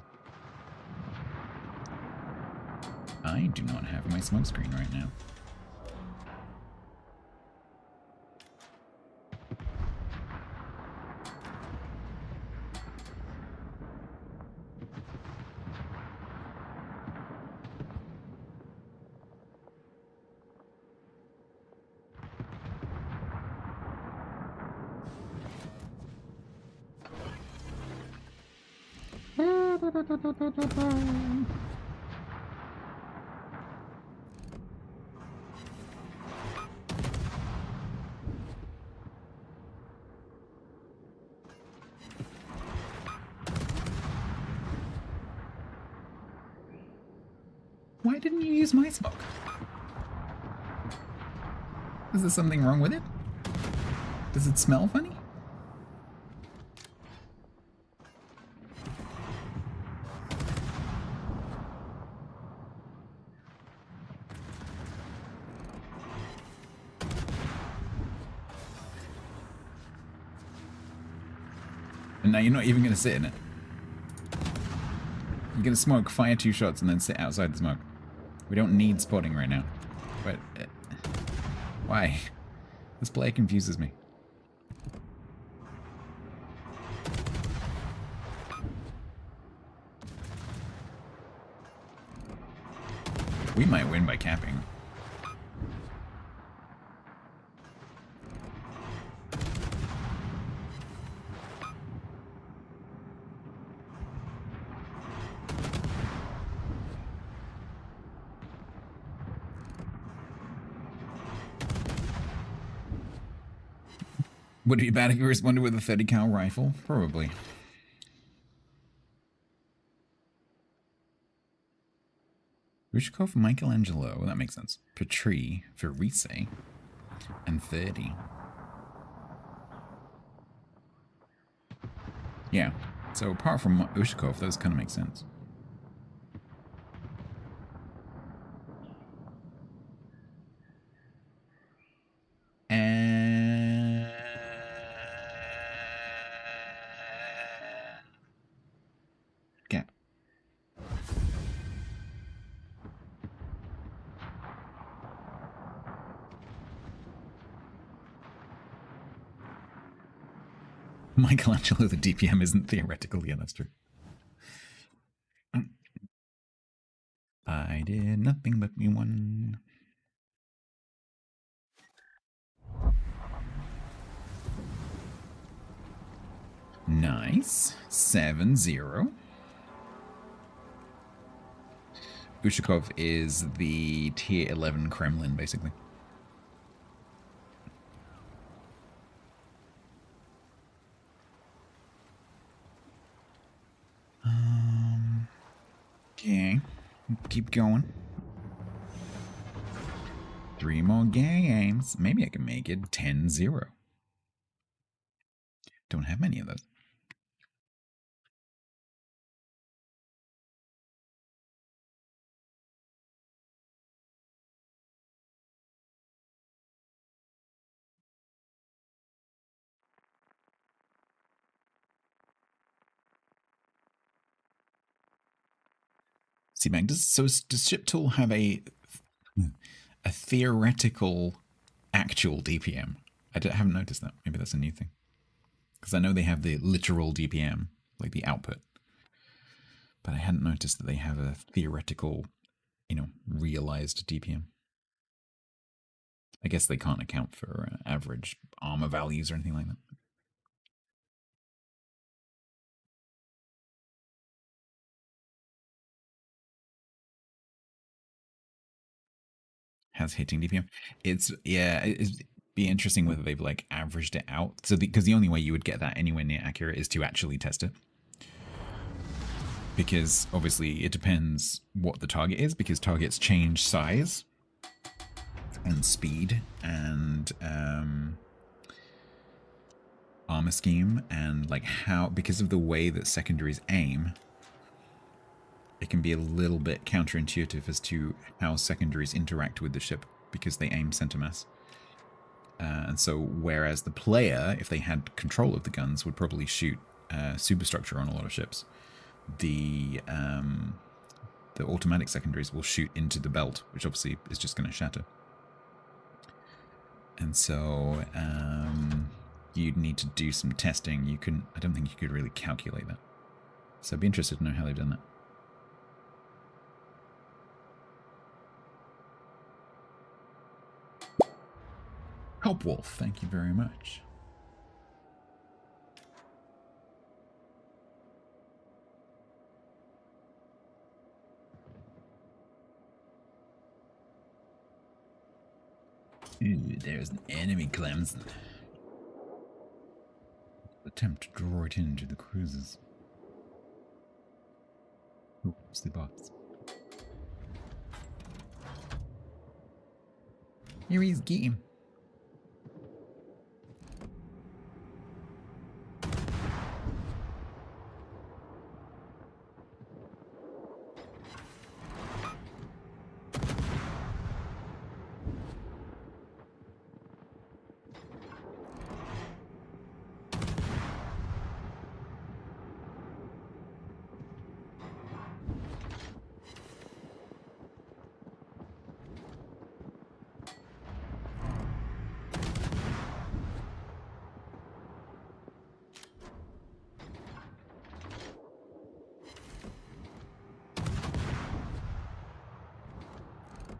I do not have my smoke screen right now. Why didn't you use my smoke? Is there something wrong with it? Does it smell funny? And now you're not even going to sit in it. You're going to smoke, fire 2 shots, and then sit outside the smoke. We don't need spotting right now. But why? This player confuses me. We might win by capping. Would it be bad if you responded with a 30 cal rifle? Probably. Rushkov, Michelangelo, that makes sense. Petrie, Verise, and 30. Yeah, so apart from Ushkov, those kind of make sense. Gap. Michelangelo, the DPM isn't theoretical. Yeah, that's true. I did nothing but be one. Nice. 7-0. Ushakov is the tier 11 Kremlin, basically. Okay. Keep going. 3 more games. Maybe I can make it 10-0. Don't have many of those. See, Mag, does ShipTool have a theoretical actual DPM? I haven't noticed that. Maybe that's a new thing. Because I know they have the literal DPM, like the output. But I hadn't noticed that they have a theoretical, realized DPM. I guess they can't account for average armor values or anything like that. Has hitting DPM. It'd be interesting whether they've like averaged it out. So because the only way you would get that anywhere near accurate is to actually test it. Because obviously it depends what the target is, because targets change size and speed and armor scheme, and like how, because of the way that secondaries aim, it can be a little bit counterintuitive as to how secondaries interact with the ship, because they aim center mass. And so whereas the player, if they had control of the guns, would probably shoot superstructure on a lot of ships, the automatic secondaries will shoot into the belt, which obviously is just going to shatter. And so you'd need to do some testing. I don't think you could really calculate that. So I'd be interested to know how they've done that. Helpwolf, thank you very much. Ooh, there's an enemy Clemson. Attempt to draw it into the cruisers. Oops, the bots. Here he's game.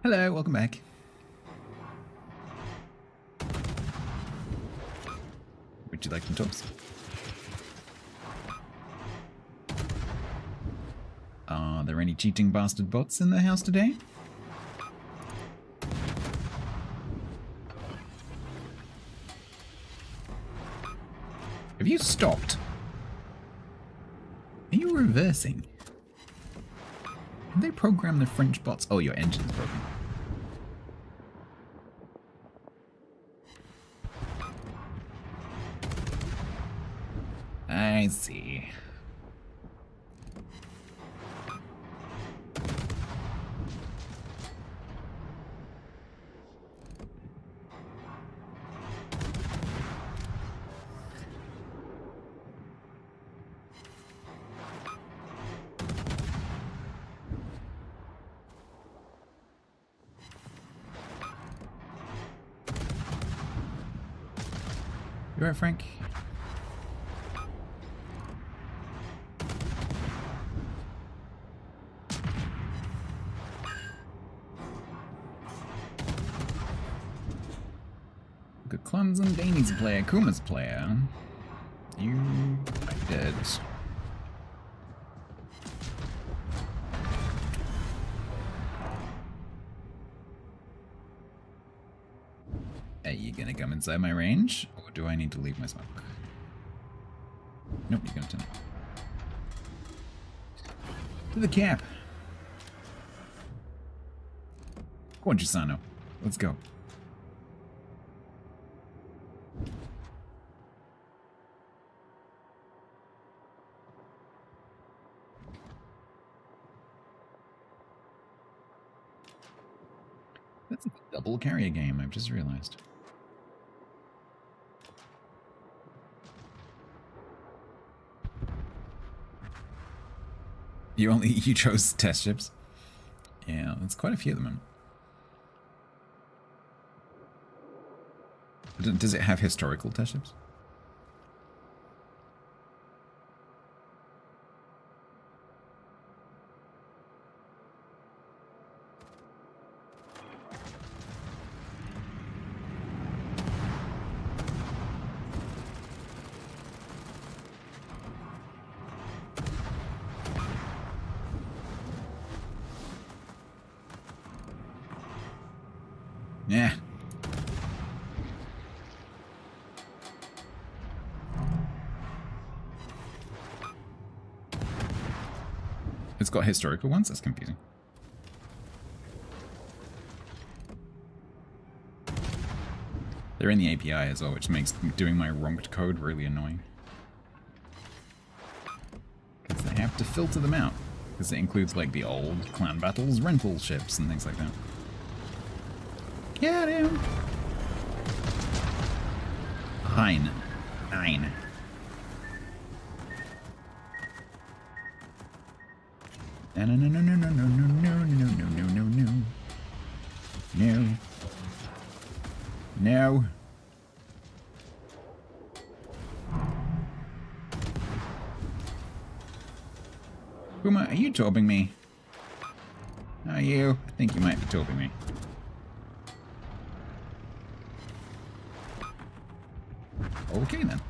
Hello, welcome back. Would you like some toast? Are there any cheating bastard bots in the house today? Have you stopped? Are you reversing? Have they programmed the French bots? Oh, your engine's broken. I see. You alright, Frank? Good Clemson, Danny's a player, Kuma's a player. You are dead. Are you gonna come inside my range, or do I need to leave my smoke? Nope, you're gonna turn it. To the cap. Go on, Gisano. Let's go. That's a double carrier game, I've just realized. You chose test ships? Yeah, there's quite a few of them. Does it have historical test ships? Yeah. It's got historical ones? That's confusing. They're in the API as well, which makes doing my wronged code really annoying. Because they have to filter them out. Because it includes like the old clan battles, rental ships, and things like that. Get him! Hein. Nine. No, no, no, no, no, no, no, no, no, no, no, no, no. No. No. Puma, are you torping me? Are you? I think you might be torping me. Okay then.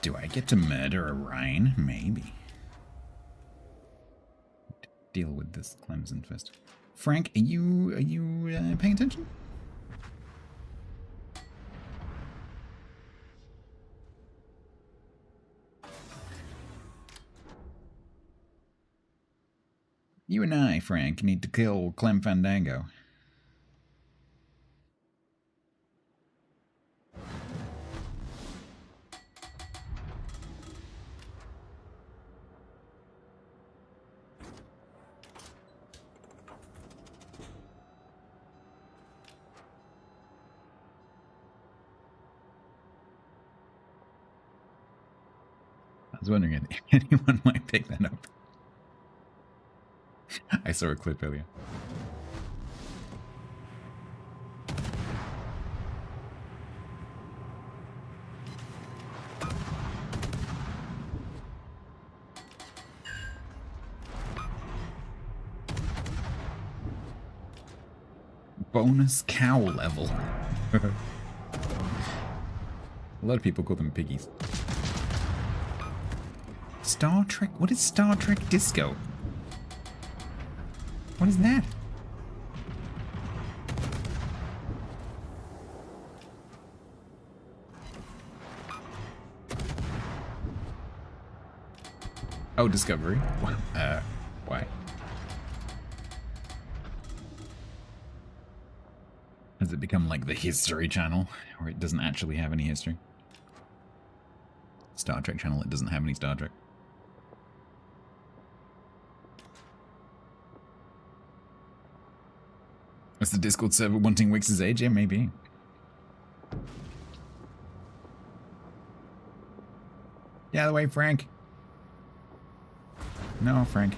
Do I get to murder a Rhine? Maybe. Deal with this Clemson first. Frank, are you paying attention? You and I, Frank, need to kill Clem Fandango. I was wondering if anyone might pick that up. I saw a clip earlier. Bonus cow level. A lot of people call them piggies. Star Trek? What is Star Trek Disco? What is that? Oh, Discovery. Why? Has it become like the History Channel, where it doesn't actually have any history? Star Trek Channel, it doesn't have any Star Trek. What's the Discord server wanting Wix's age? Yeah, maybe. Get out of the way, Frank. No, Frank.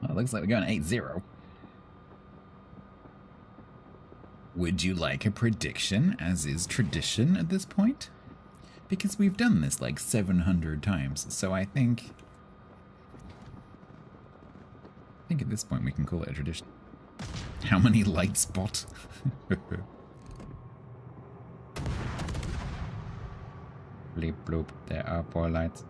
Well, it looks like we're going 8-0. Would you like a prediction, as is tradition at this point? Because we've done this like 700 times, so I think at this point we can call it a tradition. How many light spot? Bleep bloop, there are 4 lights.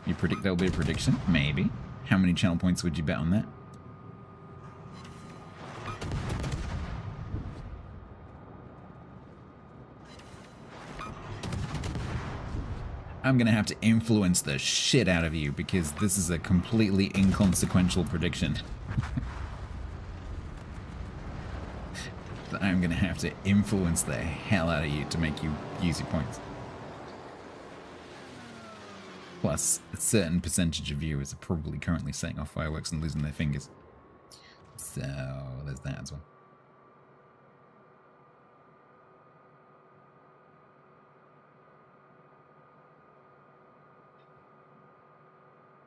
You predict there'll be a prediction? Maybe. How many channel points would you bet on that? I'm gonna have to influence the shit out of you because this is a completely inconsequential prediction. I'm gonna have to influence the hell out of you to make you use your points. Plus, a certain percentage of viewers are probably currently setting off fireworks and losing their fingers. So, there's that as well.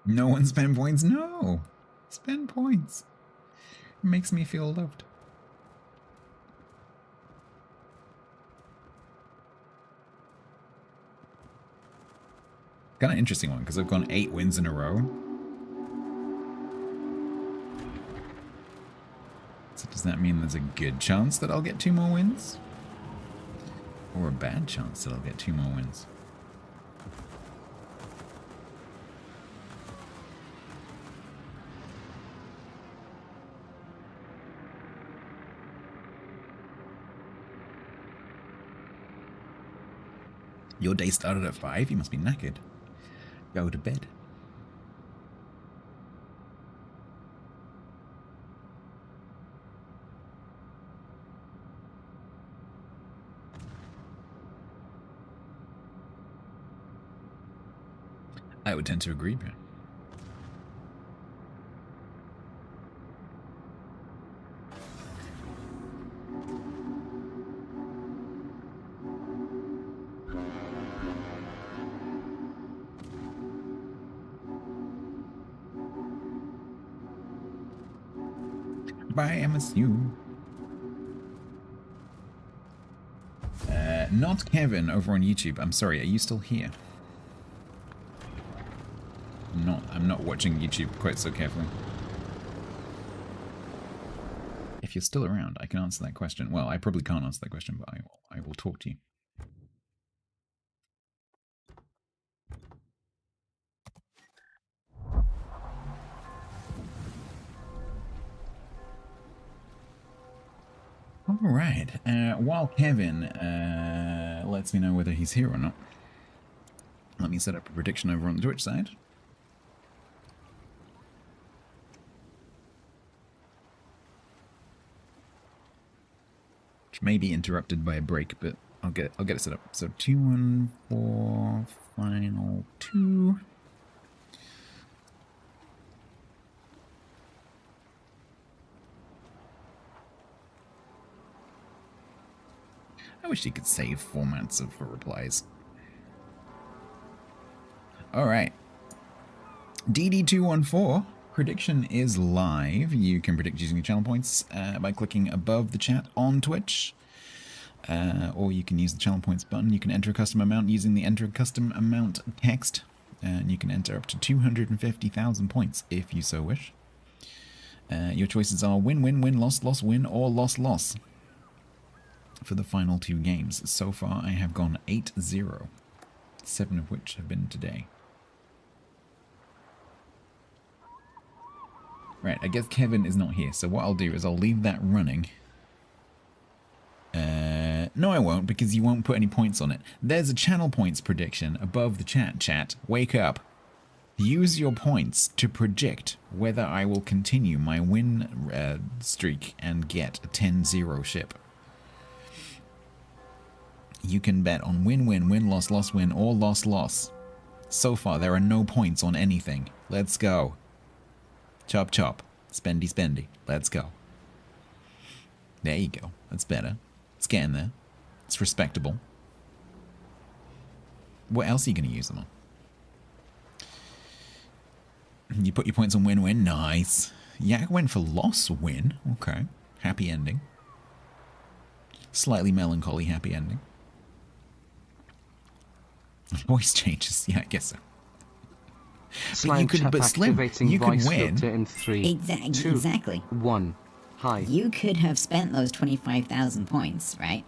No one spend points? No! Spend points. It makes me feel loved. Kind of interesting one, because I've gone 8 wins in a row. So does that mean there's a good chance that I'll get 2 more wins? Or a bad chance that I'll get 2 more wins? Your day started at 5? You must be knackered. Go to bed. I would tend to agree, but bye, MSU. Not Kevin over on YouTube. I'm sorry, are you still here? I'm not watching YouTube quite so carefully. If you're still around, I can answer that question. Well, I probably can't answer that question, but I will talk to you. Alright, while Kevin lets me know whether he's here or not, let me set up a prediction over on the Twitch side. Which may be interrupted by a break, but I'll get it set up. So 214 final 2. I wish you could save formats for replies. Alright. DD214 Prediction is live. You can predict using your channel points by clicking above the chat on Twitch. Or you can use the channel points button. You can enter a custom amount using the enter a custom amount text. And you can enter up to 250,000 points if you so wish. Your choices are win, win, win, loss, loss, win, or loss, loss. For the final 2 games. So far I have gone 8-0. 7 of which have been today. Right, I guess Kevin is not here, so what I'll do is I'll leave that running. No I won't, because you won't put any points on it. There's a channel points prediction above the chat. Wake up. Use your points to predict whether I will continue my win streak and get a 10-0 ship. You can bet on win, win, win, loss, loss, win, or loss, loss. So far, there are no points on anything. Let's go. Chop, chop. Spendy, spendy. Let's go. There you go. That's better. It's getting there. It's respectable. What else are you going to use them on? You put your points on win, win. Nice. Yak went for loss, win. Okay. Happy ending. Slightly melancholy happy ending. Voice changes. Yeah, I guess so. But you could, but Slim, you could win. In 3, exactly. 1. Hi. You could have spent those 25,000 points, right?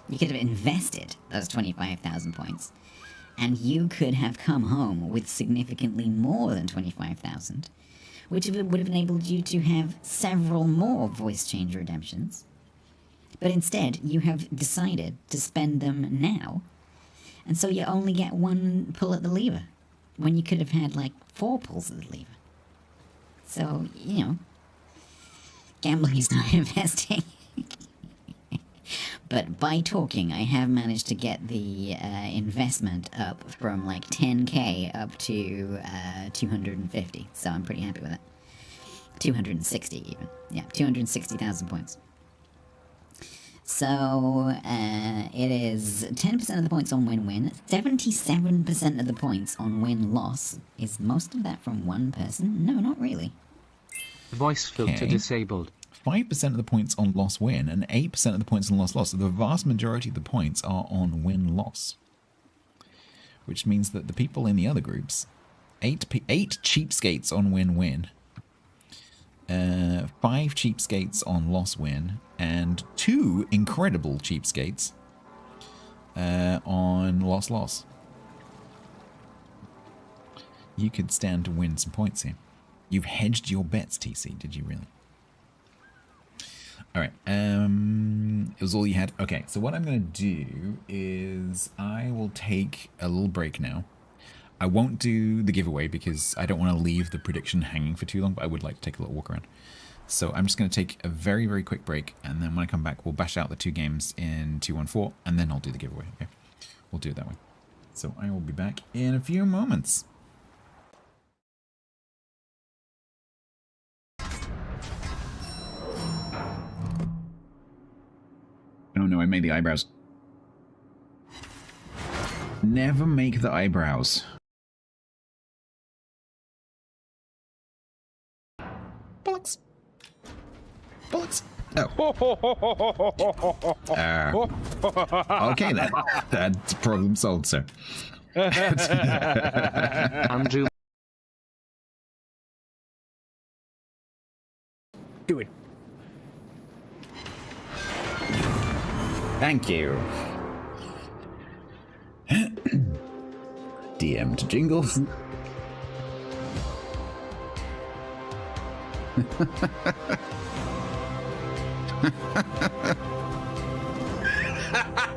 You could have invested those 25,000 points. And you could have come home with significantly more than 25,000, which would have enabled you to have several more voice change redemptions. But instead, you have decided to spend them now. And so you only get 1 pull at the lever, when you could have had, like, 4 pulls at the lever. So, you know, gambling is not investing. But by talking, I have managed to get the investment up from, like, 10k up to 250. So I'm pretty happy with it. 260 even. Yeah, 260,000 points. So, it is 10% of the points on win-win, 77% of the points on win-loss. Is most of that from one person? No, not really. Voice filter disabled. 5% of the points on loss-win and 8% of the points on loss-loss. So the vast majority of the points are on win-loss. Which means that the people in the other groups, 8 cheapskates on win-win, 5 cheapskates on loss-win, and 2 incredible cheapskates on loss-loss. You could stand to win some points here. You've hedged your bets, TC, did you really? Alright, it was all you had. Okay, so what I'm going to do is I will take a little break now. I won't do the giveaway because I don't want to leave the prediction hanging for too long, but I would like to take a little walk around. So I'm just going to take a very, very quick break, and then when I come back, we'll bash out the 2 games in 214, and then I'll do the giveaway, okay? We'll do it that way. So I will be back in a few moments. Oh no, I made the eyebrows. Never make the eyebrows. Bollocks. Bollocks. Oh. Okay then. That's problem solved, sir. Andrew. Do it. Thank you. DM to jingles.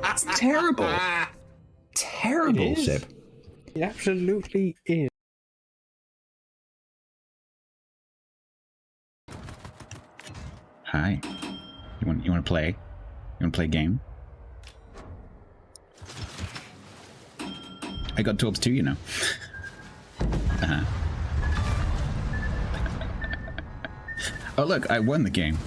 It's terrible. Terrible ship. It absolutely is. Hi. You want to play? You want to play a game? I got Torps too, you know. Oh look, I won the game.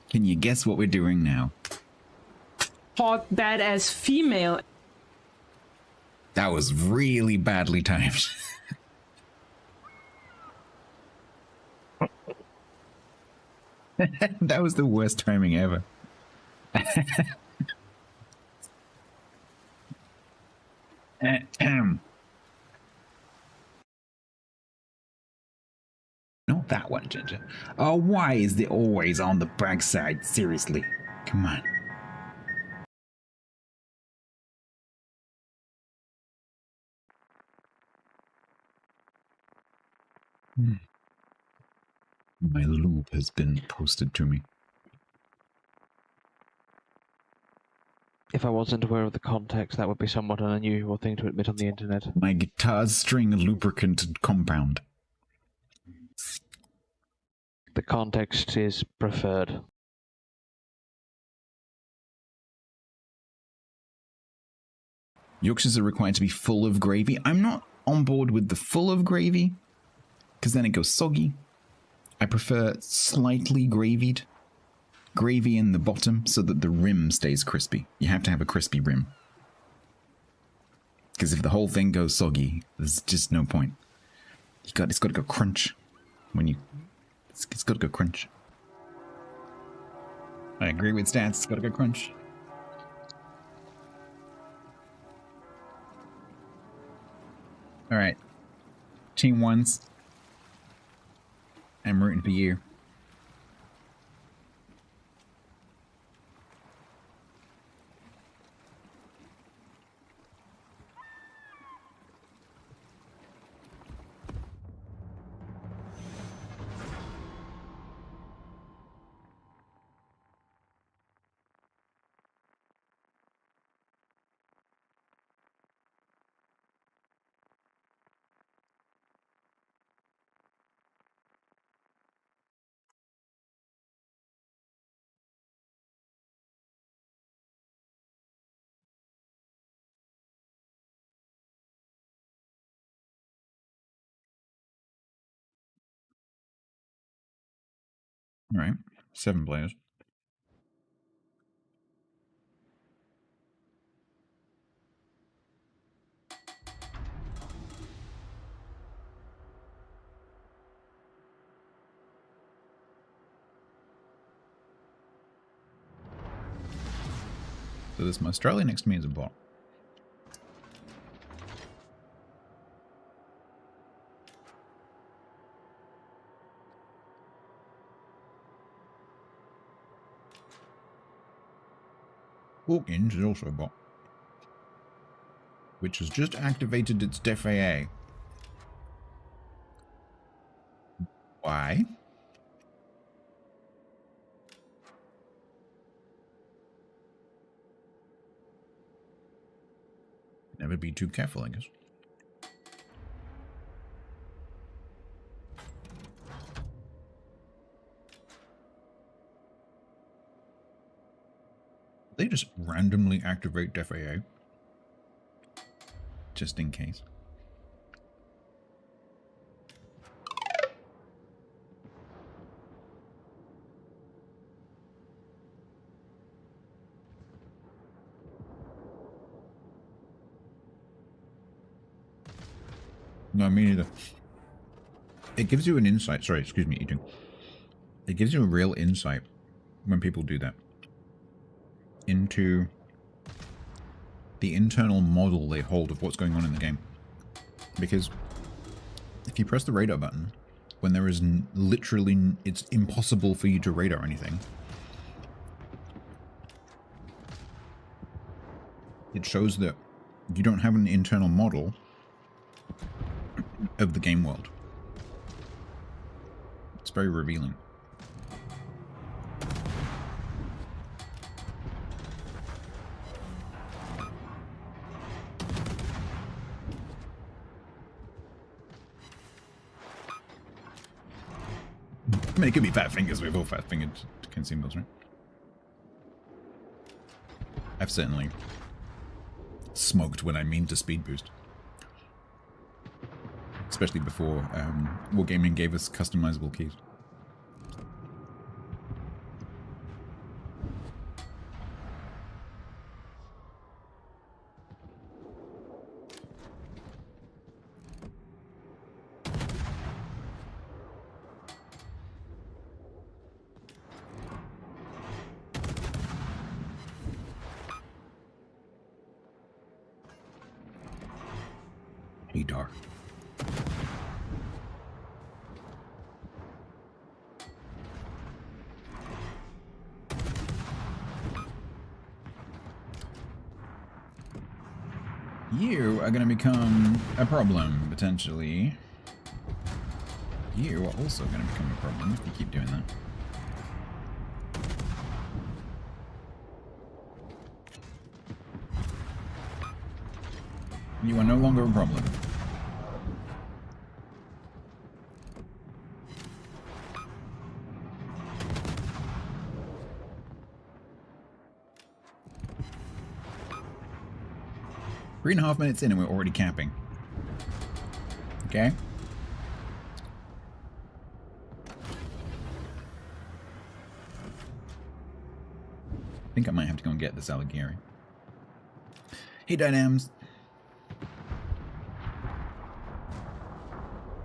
Can you guess what we're doing now? Hot badass female. That was really badly timed. That was the worst timing ever. Not that one, Ginger. Oh, why is it always on the backside? Seriously. Come on. My loop has been posted to me. If I wasn't aware of the context, that would be somewhat an unusual thing to admit on the internet. My guitar's string lubricant compound. The context is preferred. Yorkshires are required to be full of gravy. I'm not on board with the full of gravy, because then it goes soggy. I prefer slightly gravied. Gravy in the bottom so that the rim stays crispy. You have to have a crispy rim. Because if the whole thing goes soggy, there's just no point. It's got to go crunch. It's got to go crunch. I agree with Stats, it's got to go crunch. Alright. Team ones. I'm rooting for you. All right, 7 players. So this Australia next to me is a bot. Hawkins is also a bot, which has just activated its DFAA. Why? Never be too careful, I guess. They just randomly activate DFAA. Just in case. No, me neither. It gives you an insight. Sorry, excuse me, eating. It gives you a real insight when people do that into the internal model they hold of what's going on in the game. Because if you press the radar button, when there is literally, it's impossible for you to radar anything, it shows that you don't have an internal model of the game world. It's very revealing. I mean, it could be fat fingers. We've all fat fingered consumables, right? I've certainly smoked when I mean to speed boost. Especially before Wargaming gave us customizable keys. Hadar. You are going to become a problem, potentially. You are also going to become a problem if you keep doing that. You are no longer a problem. Three and a half minutes in and we're already camping. Okay. I think I might have to go and get this alligator. Hey, Dynams.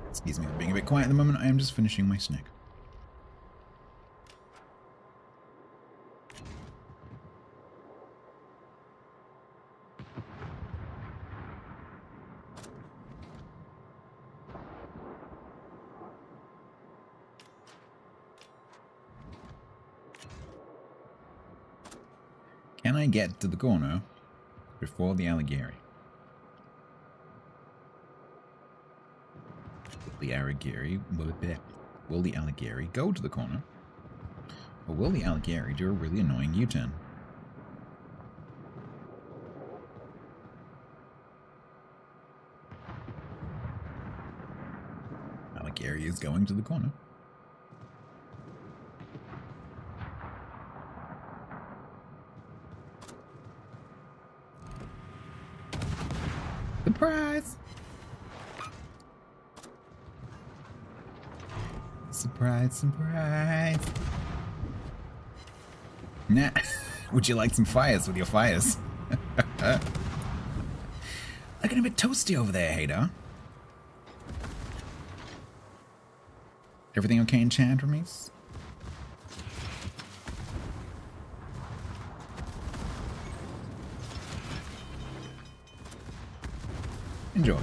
Excuse me for being a bit quiet at the moment. I am just finishing my snack. Can I get to the corner before the alligator? Will the alligator go to the corner? Or will the alligator do a really annoying U-turn? Alligator is going to the corner. Surprise! Surprise, surprise! Nah. Would you like some fires with your fires? Looking a bit toasty over there, Hadar. Everything okay in chat, Ramis? Enjoy.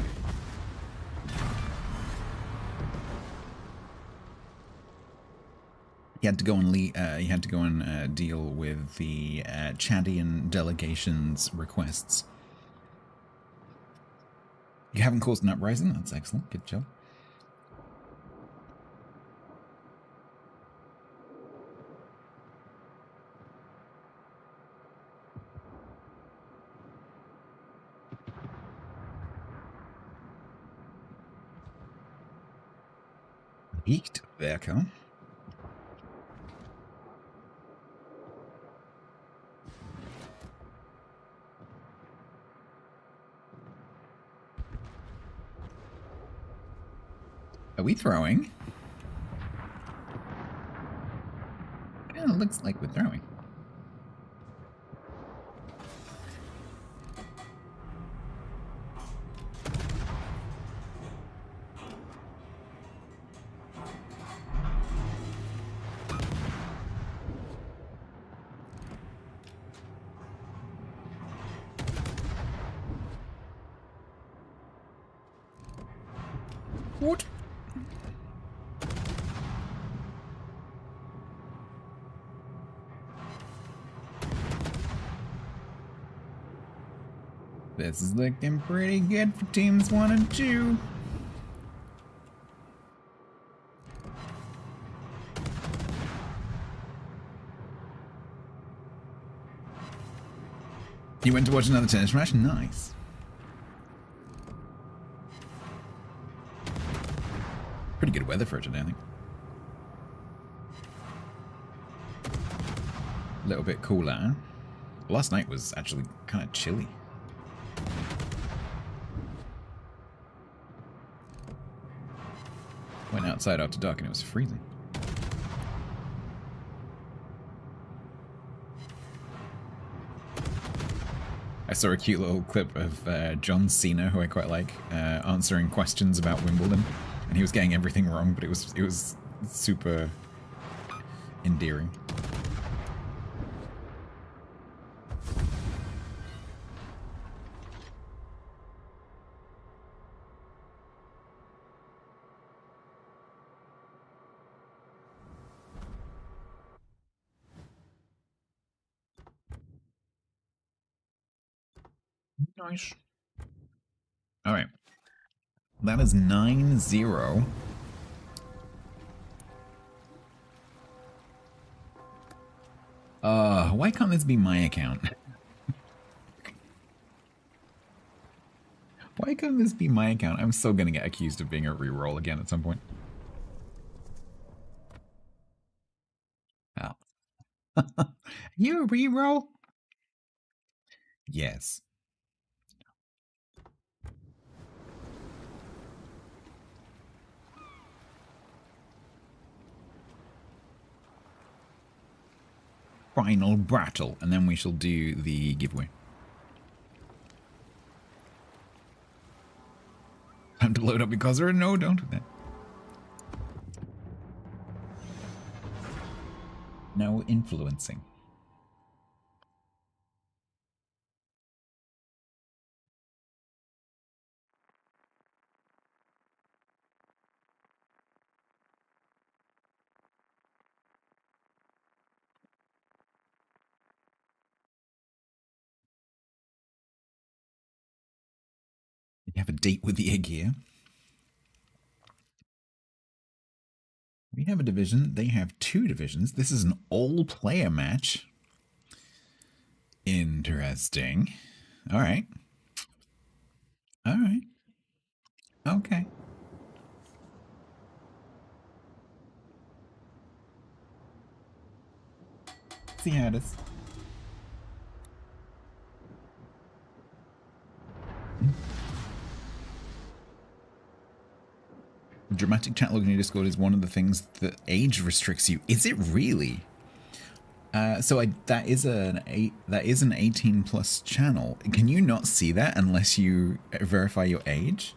He had to go and deal with the Chadian delegation's requests. You haven't caused an uprising. That's excellent. Good job. Lichtwerker. Are we throwing? Yeah, it looks like we're throwing. What? This is looking pretty good for teams 1 and 2. You went to watch another tennis match? Nice. Pretty good weather for it today, I think. A little bit cooler. Last night was actually kind of chilly. Went outside after dark and it was freezing. I saw a cute little clip of John Cena, who I quite like, answering questions about Wimbledon, and he was getting everything wrong, but it was super endearing. Nice. All right. That is 9-0. Why can't this be my account? Why can't this be my account? I'm still gonna get accused of being a reroll again at some point. Oh. You a reroll? Yes. Final battle, and then we shall do the giveaway. Time to load up because there are no, don't do that. No influencing. You have a date with the egg here. We have a division. They have 2 divisions. This is an all-player match. Interesting. All right. All right. Okay. See how it is. Dramatic chat log in your Discord is one of the things that age restricts you. Is it really? That is an 18 plus channel. Can you not see that unless you verify your age?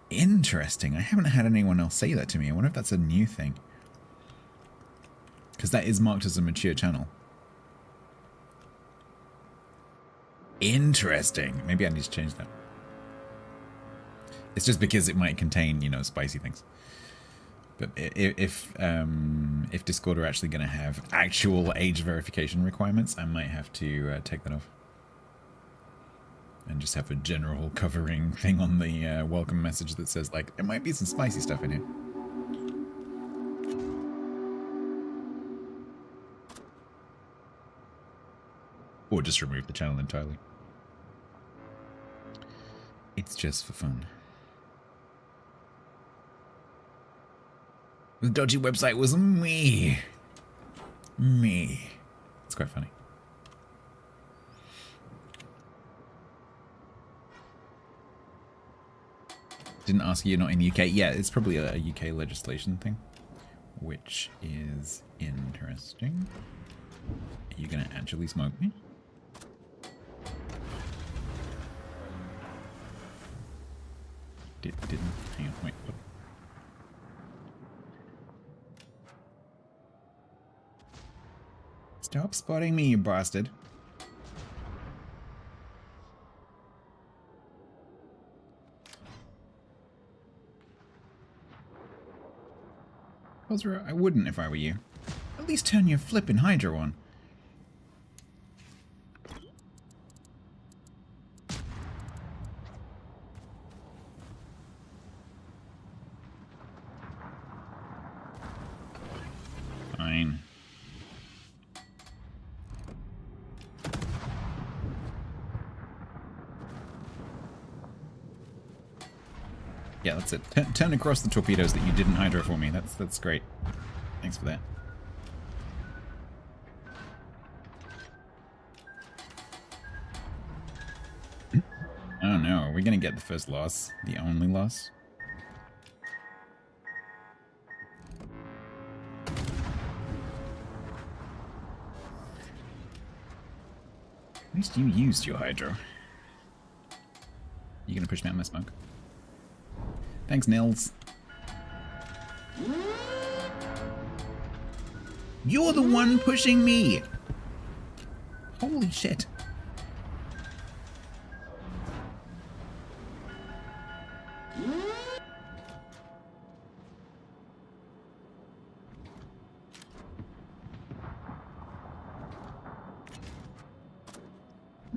Interesting. I haven't had anyone else say that to me. I wonder if that's a new thing. Because that is marked as a mature channel. Interesting. Maybe I need to change that. It's just because it might contain, you know, spicy things. But if Discord are actually going to have actual age verification requirements, I might have to take that off. And just have a general covering thing on the welcome message that says, like, there might be some spicy stuff in here. Or just remove the channel entirely. It's just for fun. The dodgy website was me. Me. It's quite funny. Didn't ask you, you're not in the UK. Yeah, it's probably a UK legislation thing, which is interesting. Are you gonna actually smoke me? Didn't. Hang on, wait. What? Stop spotting me, you bastard. I wouldn't if I were you. At least turn your flippin' Hydro on. Fine. Yeah, that's it. Turn across the torpedoes that you didn't hydro for me. That's great. Thanks for that. Oh no, are we gonna get the first loss? The only loss? At least you used your hydro. You gonna push me out my smoke? Thanks, Nils. You're the one pushing me! Holy shit.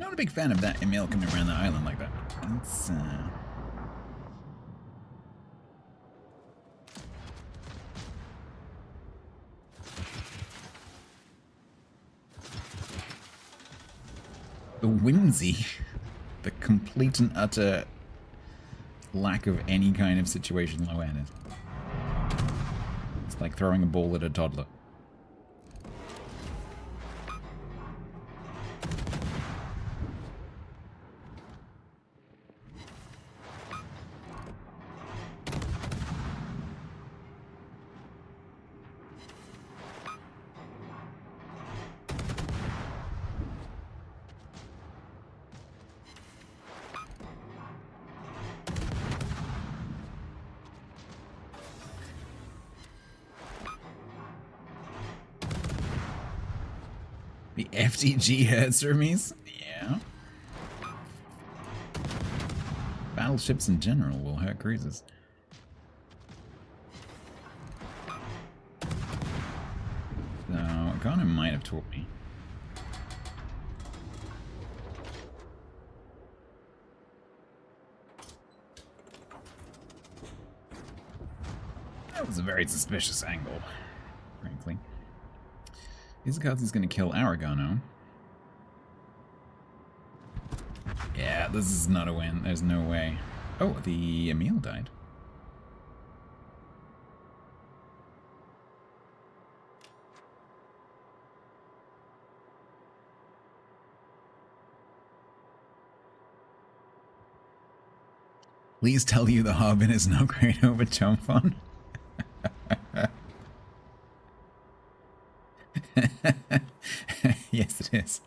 Not a big fan of that Emil coming around the island like that. It's, the whimsy. The complete and utter lack of any kind of situational awareness. It's like throwing a ball at a toddler. The FTG hurts Hermes? Yeah. Battleships in general will hurt cruisers. So, Connor might have taught me. That was a very suspicious angle, frankly. Izakazu's gonna kill Aragano. Yeah, this is not a win. There's no way. Oh, the Emil died. Please tell you the Harbin is not great over Chomphon. Yes, it is.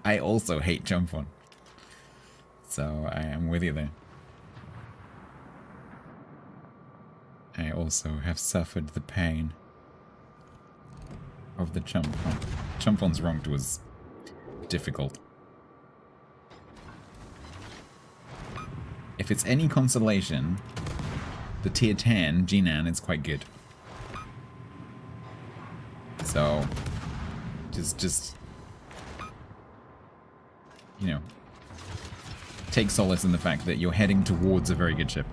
I also hate Chomphon. So I am with you there. I also have suffered the pain of the Chomphon. Chomphon's ranked was difficult. If it's any consolation, the tier 10 Jinan is quite good. So, just, you know, take solace in the fact that you're heading towards a very good ship.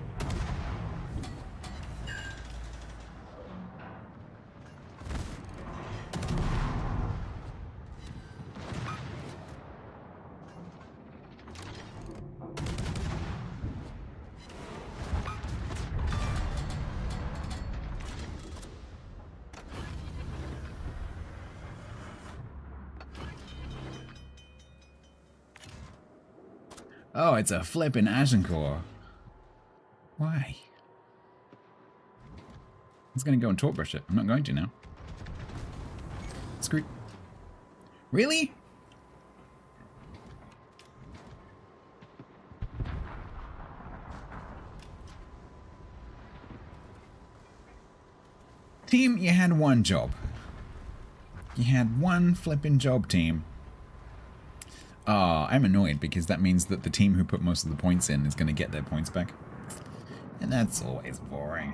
Oh, it's a flippin' Agincourt. Why? I was gonna go and torp brush it. I'm not going to now. Screw. Really? Team, you had one job. You had one flippin' job, team. I'm annoyed because that means that the team who put most of the points in is going to get their points back. And that's always boring.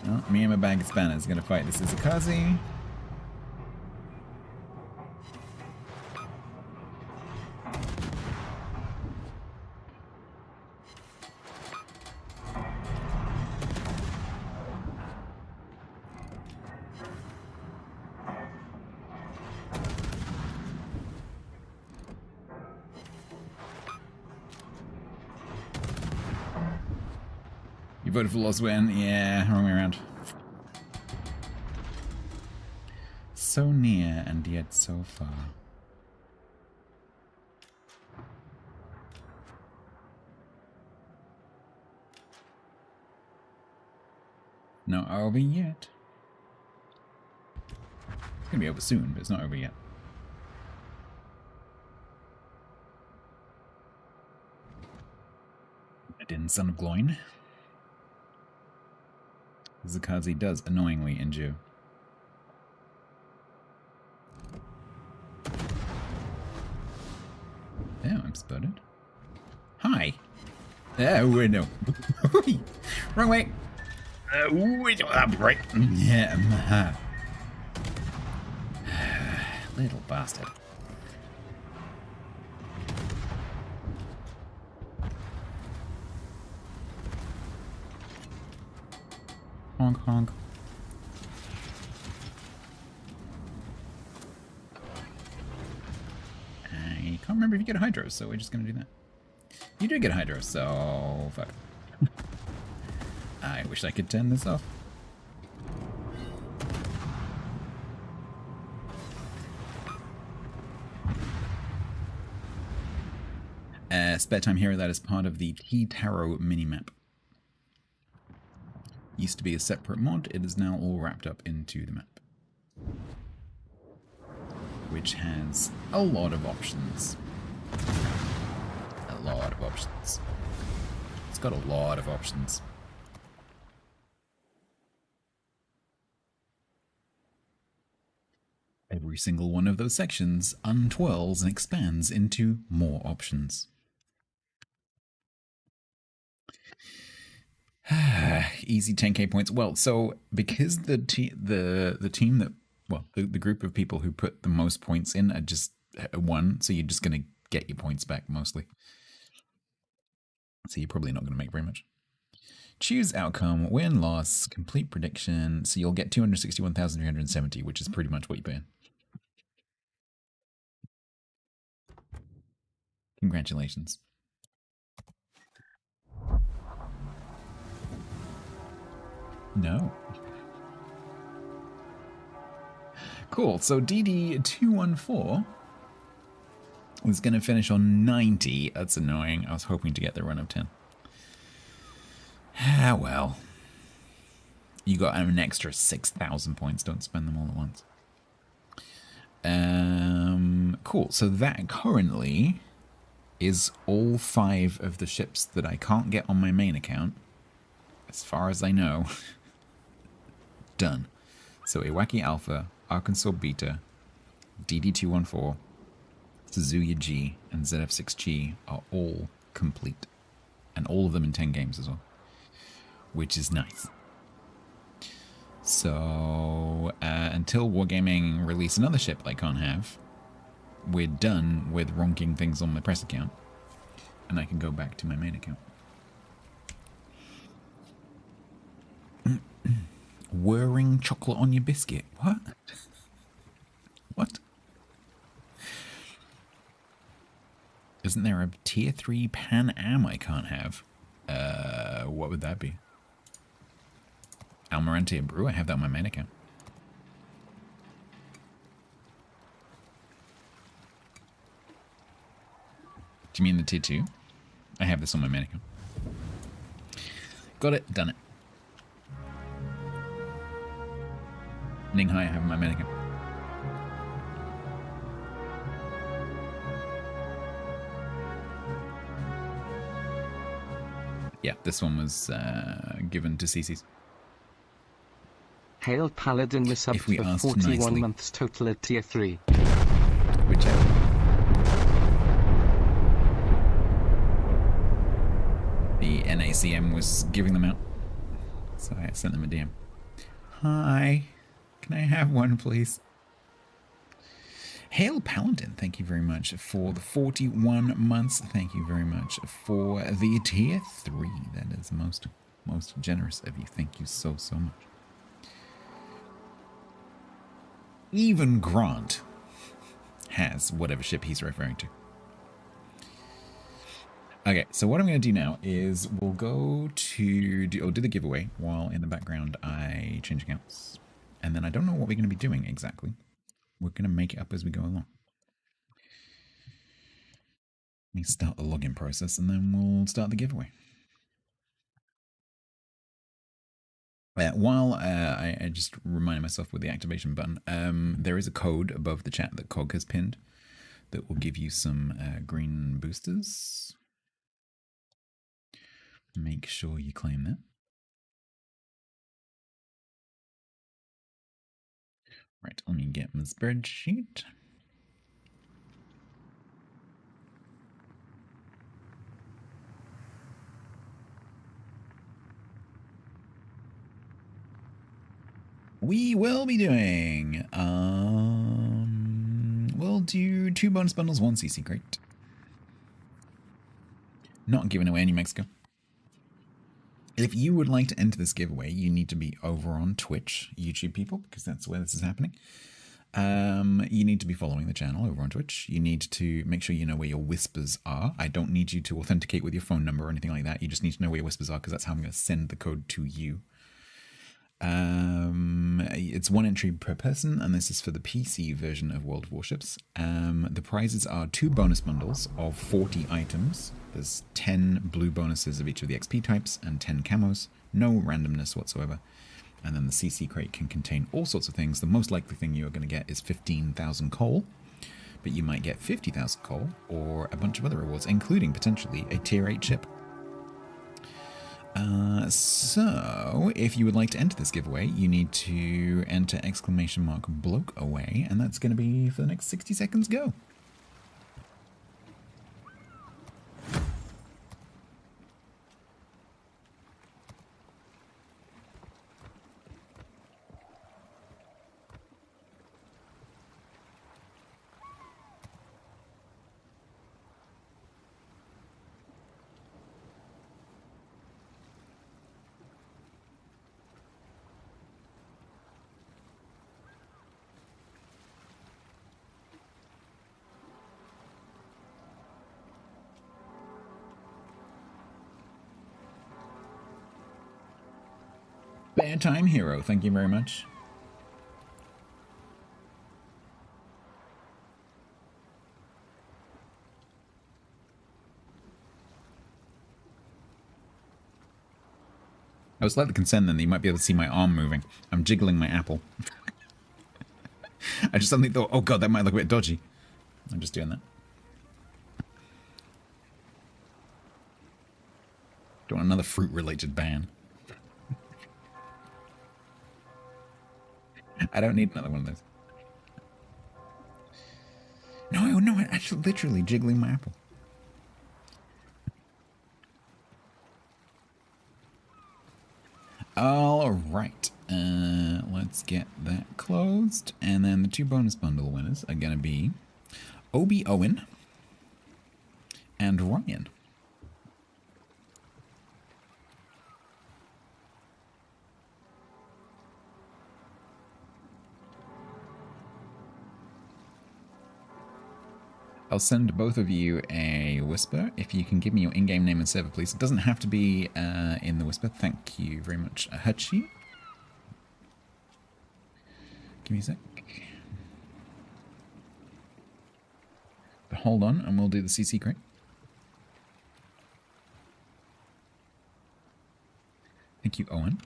Well, me and my bag of spanners are going to fight this Izakazi. You voted for lost win? Yeah, wrong way around. So near and yet so far. Not over yet. It's gonna be over soon, but it's not over yet. Odin, son of Gloin. Zakazi does annoyingly endure. Oh, I'm spotted. Hi. Oh, no. Wrong way. Right. Yeah. Little bastard. Honk, honk. I can't remember if you get a hydro, so we're just gonna do that. You do get a hydro, so fuck. I wish I could turn this off. Spare Time Hero, that is part of the T-Tarot minimap. Used to be a separate mod, it is now all wrapped up into the map. Which has a lot of options. A lot of options. It's got a lot of options. Every single one of those sections untwirls and expands into more options. Easy 10k points. Well, so because the team that, well, the group of people who put the most points in are just one, so you're just going to get your points back mostly. So you're probably not going to make very much. Choose outcome, win, loss, complete prediction. So you'll get 261,370, which is pretty much what you pay in. Congratulations. No. Cool. So DD214 was going to finish on 90. That's annoying. I was hoping to get the run of 10. Ah, well. You got an extra 6,000 points. Don't spend them all at once. Cool. So that currently is all 5 of the ships that I can't get on my main account. As far as I know. Done. So Iwaki Alpha, Arkansas Beta, DD214, Suzuya G, and ZF6G are all complete. And all of them in 10 games as well. Which is nice. So, until Wargaming release another ship I can't have, we're done with ronking things on my press account. And I can go back to my main account. Whirring chocolate on your biscuit. What? What? Isn't there a tier 3 Pan Am I can't have? What would that be? Almirante and Brew? I have that on my main account. Do you mean the tier 2? I have this on my main account. Got it. Done it. Ninghai, I have on my main account. Yeah, this one was given to CC's. Hail Paladin was up for 41 nicely. Months total at tier 3. Whichever. The NACM was giving them out. So I sent them a DM. Hi. Can I have one, please? Hail Paladin, thank you very much for the 41 months. Thank you very much for the tier 3. That is most generous of you. Thank you so much. Even Grant has whatever ship he's referring to. Okay, so what I'm going to do now is we'll go to do the giveaway while in the background I change accounts. And then I don't know what we're going to be doing exactly. We're going to make it up as we go along. Let me start the login process and then we'll start the giveaway. While I just reminded myself with the activation button, there is a code above the chat that Cog has pinned that will give you some green boosters. Make sure you claim that. Right, let me get my spreadsheet. we will be doing, we'll do 2 bonus bundles, 1 CC crate. Not giving away any Mexico. If you would like to enter this giveaway, you need to be over on Twitch, YouTube people, because that's where this is happening. You need to be following the channel over on Twitch. You need to make sure you know where your whispers are. I don't need you to authenticate with your phone number or anything like that. You just need to know where your whispers are, because that's how I'm going to send the code to you. It's 1 entry per person, and this is for the PC version of World of Warships. The prizes are 2 bonus bundles of 40 items. There's 10 blue bonuses of each of the XP types and 10 camos. No randomness whatsoever. And then the CC crate can contain all sorts of things. The most likely thing you're going to get is 15,000 coal, but you might get 50,000 coal or a bunch of other rewards, including potentially a tier 8 ship. So if you would like to enter this giveaway, you need to enter !bloke away, and that's going to be for the next 60 seconds. Go. Bad Time Hero, thank you very much. I was slightly concerned then that you might be able to see my arm moving. I'm jiggling my apple. I just suddenly thought, oh god, that might look a bit dodgy. I'm just doing that. Don't want another fruit-related ban. I don't need another one of those. No, I'm actually literally jiggling my apple. All right, let's get that closed. And then the 2 bonus bundle winners are going to be Obi Owen and Ryan. I'll send both of you a whisper. If you can give me your in-game name and server, please. It doesn't have to be in the whisper. Thank you very much, Hachi. Give me a sec. But hold on, and we'll do the CC crate. Thank you, Owen.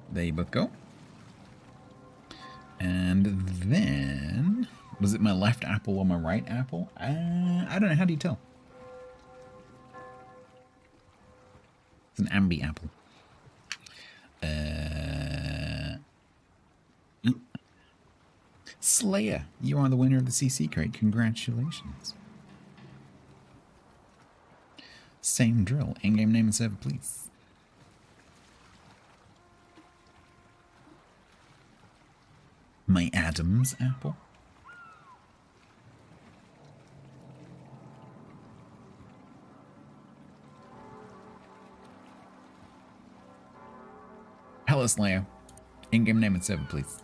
There you both go. And then, was it my left apple or my right apple? I don't know. How do you tell? It's an ambi apple. Slayer, you are the winner of the CC crate. Congratulations. Same drill. In-game name and server, please. My Adam's apple. Hello, Slayer. In-game name and server, please.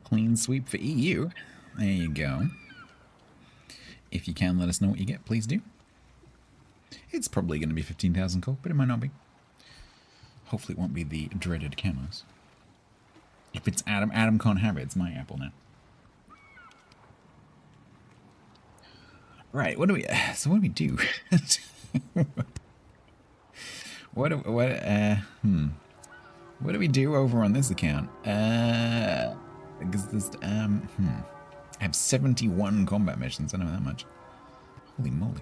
Clean sweep for EU. There you go. If you can let us know what you get, please do. It's probably going to be 15,000 gold, but it might not be. Hopefully it won't be the dreaded camos. If it's Adam, Adam can't have it. It's my apple now. Right, what do we do? What do we do over on this account? Because this, I have 71 combat missions. I know that much. Holy moly.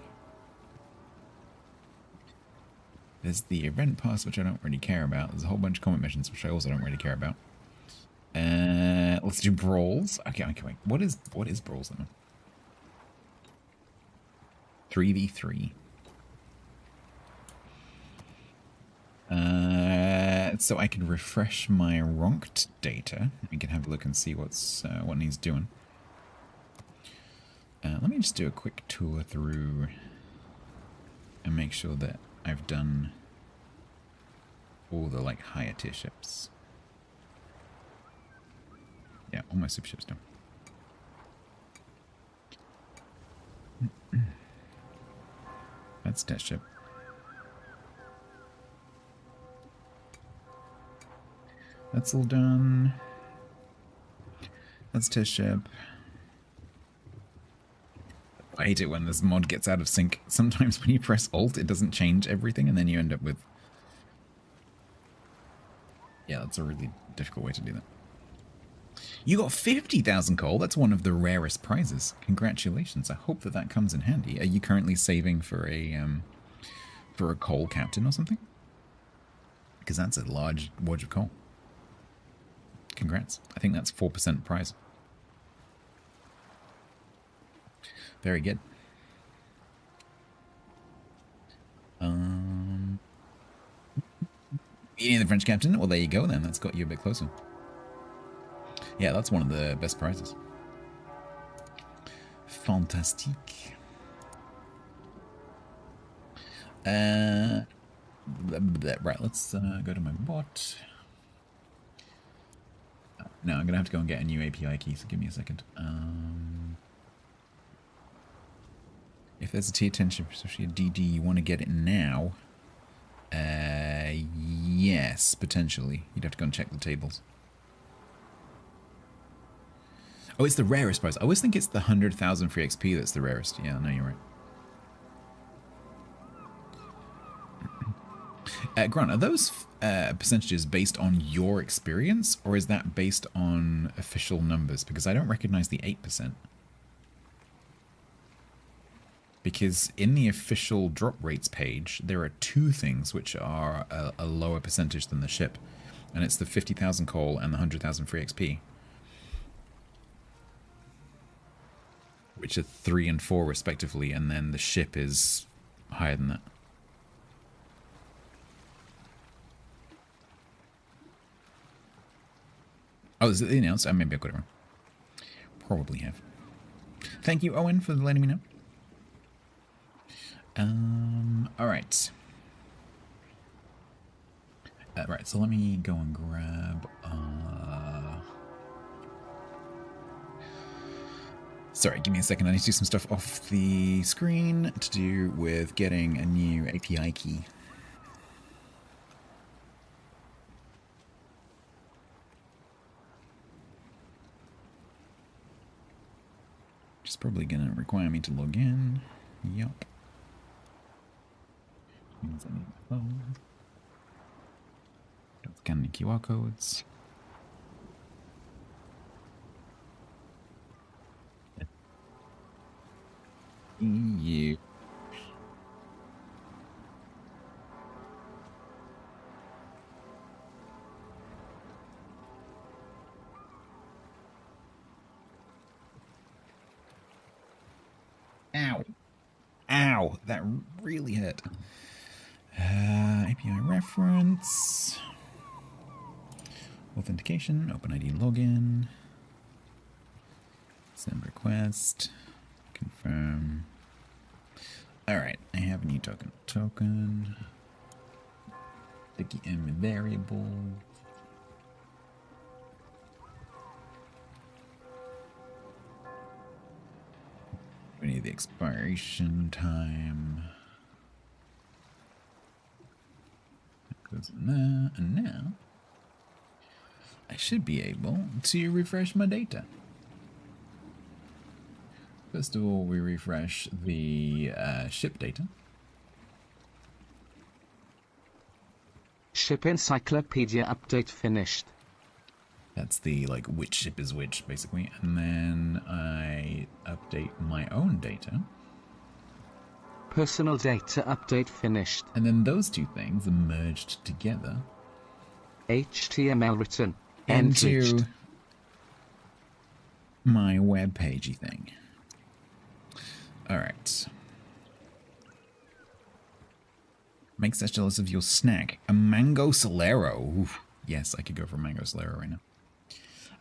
There's the event pass, which I don't really care about. There's a whole bunch of combat missions, which I also don't really care about. Let's do brawls. Okay, wait. What is brawls then? 3v3. So I can refresh my ronked data. We can have a look and see what needs doing. Let me just do a quick tour through and make sure that I've done all the like higher tier ships. Yeah, all my super ships done. That's test ship. That's all done. That's test ship. I hate it when this mod gets out of sync. Sometimes when you press Alt, it doesn't change everything, and then you end up with... Yeah, that's a really difficult way to do that. You got 50,000 coal. That's one of the rarest prizes. Congratulations. I hope that comes in handy. Are you currently saving for a coal captain or something? Because that's a large wad of coal. Congrats. I think that's 4% prize. Very good. Eating the French captain? Well, there you go then. That's got you a bit closer. Yeah, that's one of the best prizes. Fantastique. Right, let's go to my bot. No, I'm going to have to go and get a new API key, so give me a second. If there's a tier 10 ship, especially a DD, you want to get it now? Yes, potentially. You'd have to go and check the tables. Oh, it's the rarest prize. I always think it's the 100,000 free XP that's the rarest. Yeah, no, you're right. Grant, are those percentages based on your experience, or is that based on official numbers? Because I don't recognize the 8%. Because in the official drop rates page, there are two things which are a lower percentage than the ship. And it's the 50,000 coal and the 100,000 free XP. Which are 3 and 4 respectively, and then the ship is higher than that. Oh, is it the announced? Maybe I got it wrong. Probably have. Thank you, Owen, for letting me know. Alright. Right, so let me go and grab... Sorry, give me a second. I need to do some stuff off the screen to do with getting a new API key. Which is probably going to require me to log in. Yup. Means I need my phone. Don't scan any QR codes. You. Ow. Ow. That really hurt. API reference. Authentication. OpenID login. Send request. Confirm. Alright, I have a new token. Token. Sticky M variable. We need the expiration time. That goes in there. And now I should be able to refresh my data. First of all, we refresh the ship data. Ship encyclopedia update finished. That's the, like, which ship is which, basically. And then I update my own data. Personal data update finished. And then those two things are merged together. HTML written. Into my web pagey thing. Alright. Make such jealous of your snack. A mango solero. Oof. Yes, I could go for a mango solero right now.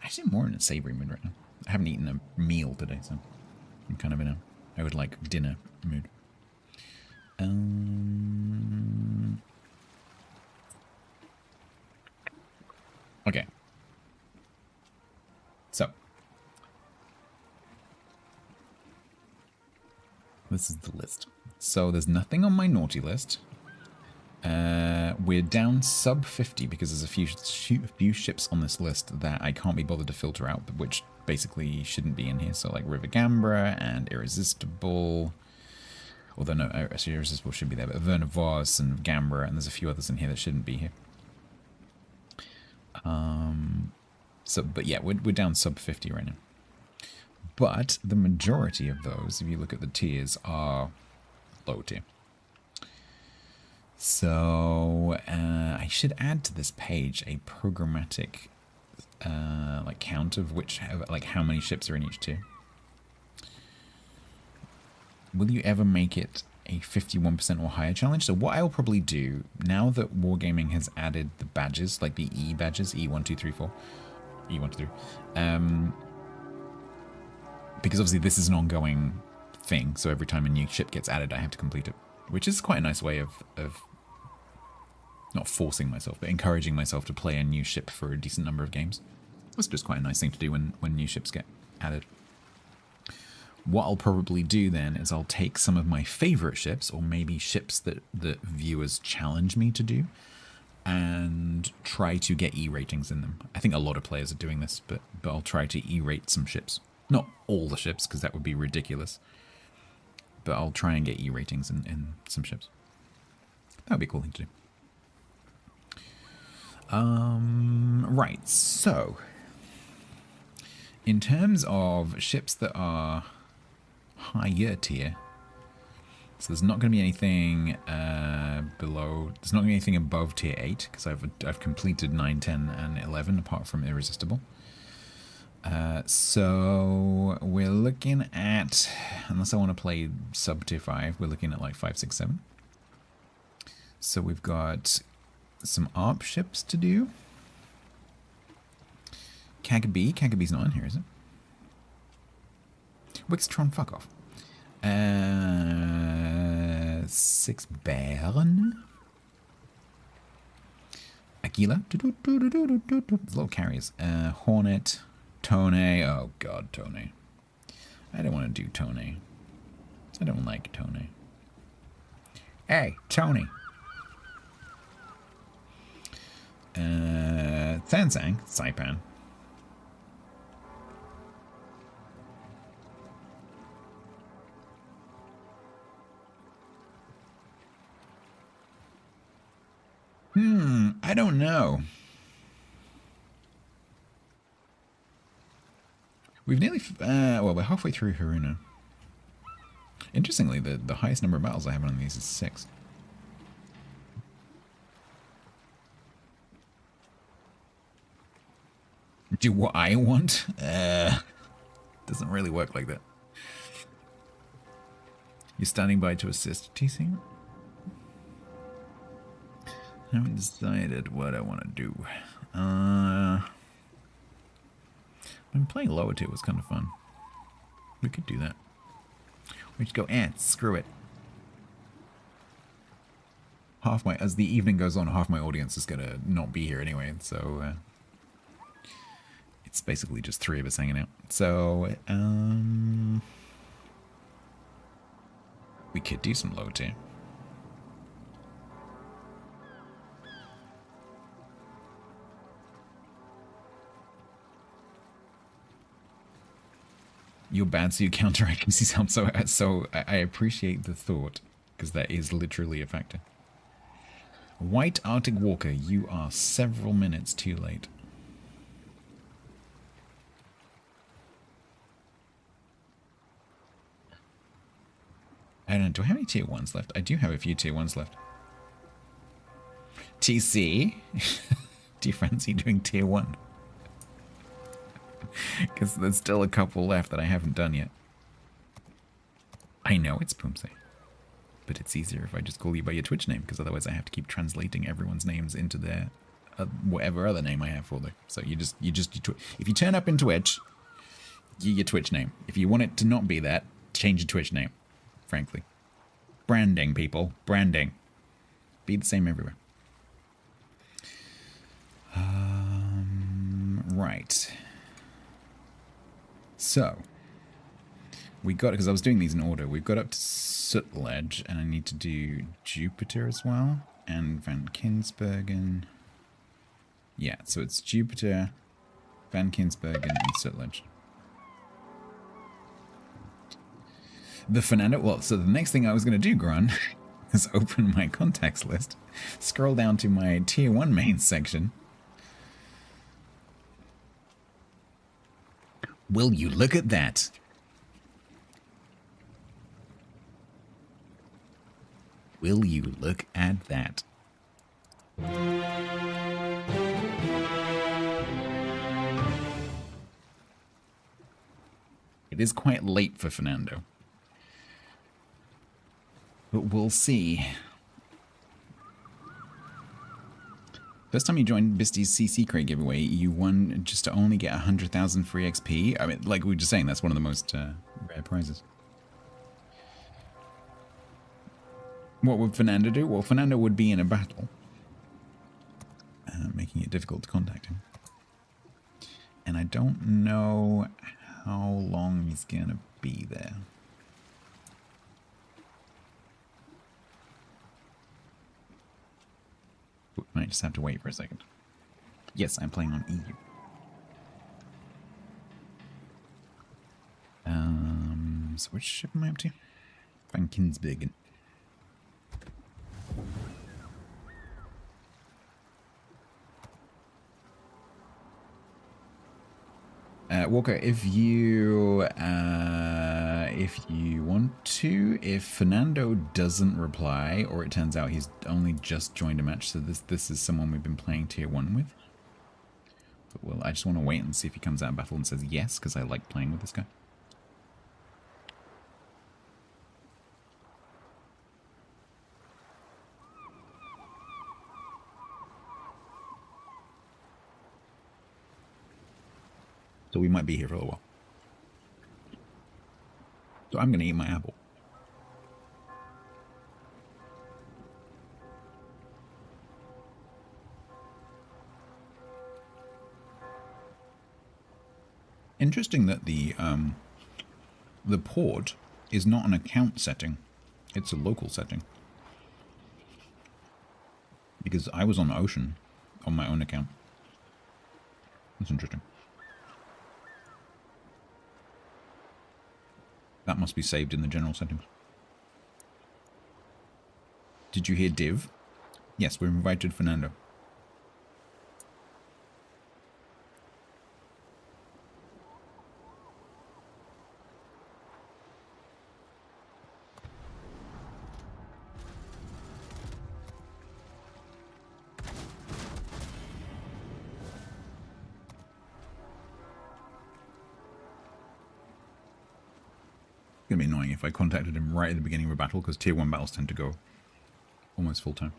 Actually, I'm more in a savory mood right now. I haven't eaten a meal today, so I'm kind of in a, I would like dinner mood. Okay. So. This is the list. So there's nothing on my naughty list. We're down sub 50 because there's a few ships on this list that I can't be bothered to filter out, but which basically shouldn't be in here. So like River Gambra and Irresistible. Although no, actually Irresistible should be there, but Verna Voss and Gambra, and there's a few others in here that shouldn't be here. So, but yeah, we're down sub 50 right now. But the majority of those, if you look at the tiers, are low tier. So I should add to this page a programmatic like count of which, like how many ships are in each tier. Will you ever make it a 51% or higher challenge? So what I'll probably do, now that Wargaming has added the badges, like the E badges, E1, 2, 3, 4, E1, 2, 3, because obviously this is an ongoing thing, so every time a new ship gets added, I have to complete it, which is quite a nice way of not forcing myself, but encouraging myself to play a new ship for a decent number of games. It's just quite a nice thing to do when new ships get added. What I'll probably do then is I'll take some of my favorite ships, or maybe ships that viewers challenge me to do, and try to get E ratings in them. I think a lot of players are doing this, but I'll try to E rate some ships. Not all the ships, because that would be ridiculous. But I'll try and get E ratings in some ships. That would be a cool thing to do. Right, so in terms of ships that are higher tier, so there's not going to be anything below, there's not going to be anything above tier 8, because I've completed 9, 10, and 11, apart from Irresistible. So we're looking at, unless I want to play sub tier 5, we're looking at like 5, 6, 7. So we've got some ARP ships to do. Kagabee's not in here, is it? Wixtron, fuck off. 6 Bären. Aquila. Little carriers. Hornet. Tone. Oh god, Tone. I don't want to do Tone. I don't like Tone. Hey, Tony. Sansang, Saipan. I don't know. We've nearly, well, we're halfway through Haruna. Interestingly, the highest number of battles I have on these is 6. Do what I want? Doesn't really work like that. You're standing by to assist, TC? I haven't decided what I want to do. When playing lower tier was kind of fun. We could do that. We just go, screw it. As the evening goes on, half my audience is gonna not be here anyway, so it's basically just 3 of us hanging out. So, we could do some low tier. You're bad, so you counteract Missy's help. So I appreciate the thought, because that is literally a factor. White Arctic Walker, you are several minutes too late. I don't know, do I have any tier 1s left? I do have a few tier 1s left. TC? Do you fancy doing tier 1? Because there's still a couple left that I haven't done yet. I know it's Pumse. But it's easier if I just call you by your Twitch name, because otherwise I have to keep translating everyone's names into their whatever other name I have for them. So if you turn up in Twitch, your Twitch name. If you want it to not be that, change your Twitch name. Frankly, branding, people, branding. Be the same everywhere. Right. So we got, because I was doing these in order, we've got up to Sutlej, and I need to do Jupiter as well, and Van Kinsbergen. Yeah, so it's Jupiter, Van Kinsbergen, and Sutlej. The Fernando, well, so the next thing I was going to do, Grun, is open my contacts list, scroll down to my tier 1 main section. Will you look at that? Will you look at that? It is quite late for Fernando. But we'll see. First time you joined Bisty's CC Crate giveaway, you won just to only get 100,000 free XP. I mean, like we were just saying, that's one of the most rare prizes. What would Fernando do? Well, Fernando would be in a battle, making it difficult to contact him. And I don't know how long he's going to be there. Might just have to wait for a second. Yes, I'm playing on EU. So which ship am I up to? Van Kinsbergen. Walker, if you want to, if Fernando doesn't reply, or it turns out he's only just joined a match, so this is someone we've been playing tier 1 with. But well, I just want to wait and see if he comes out of battle and says yes, because I like playing with this guy. So we might be here for a little while. So I'm going to eat my apple. Interesting that the port is not an account setting. It's a local setting. Because I was on Ocean on my own account. That's interesting. That must be saved in the general settings. Did you hear Div? Yes, we've invited Fernando. It's going to be annoying if I contacted him right at the beginning of a battle, because tier 1 battles tend to go almost full time.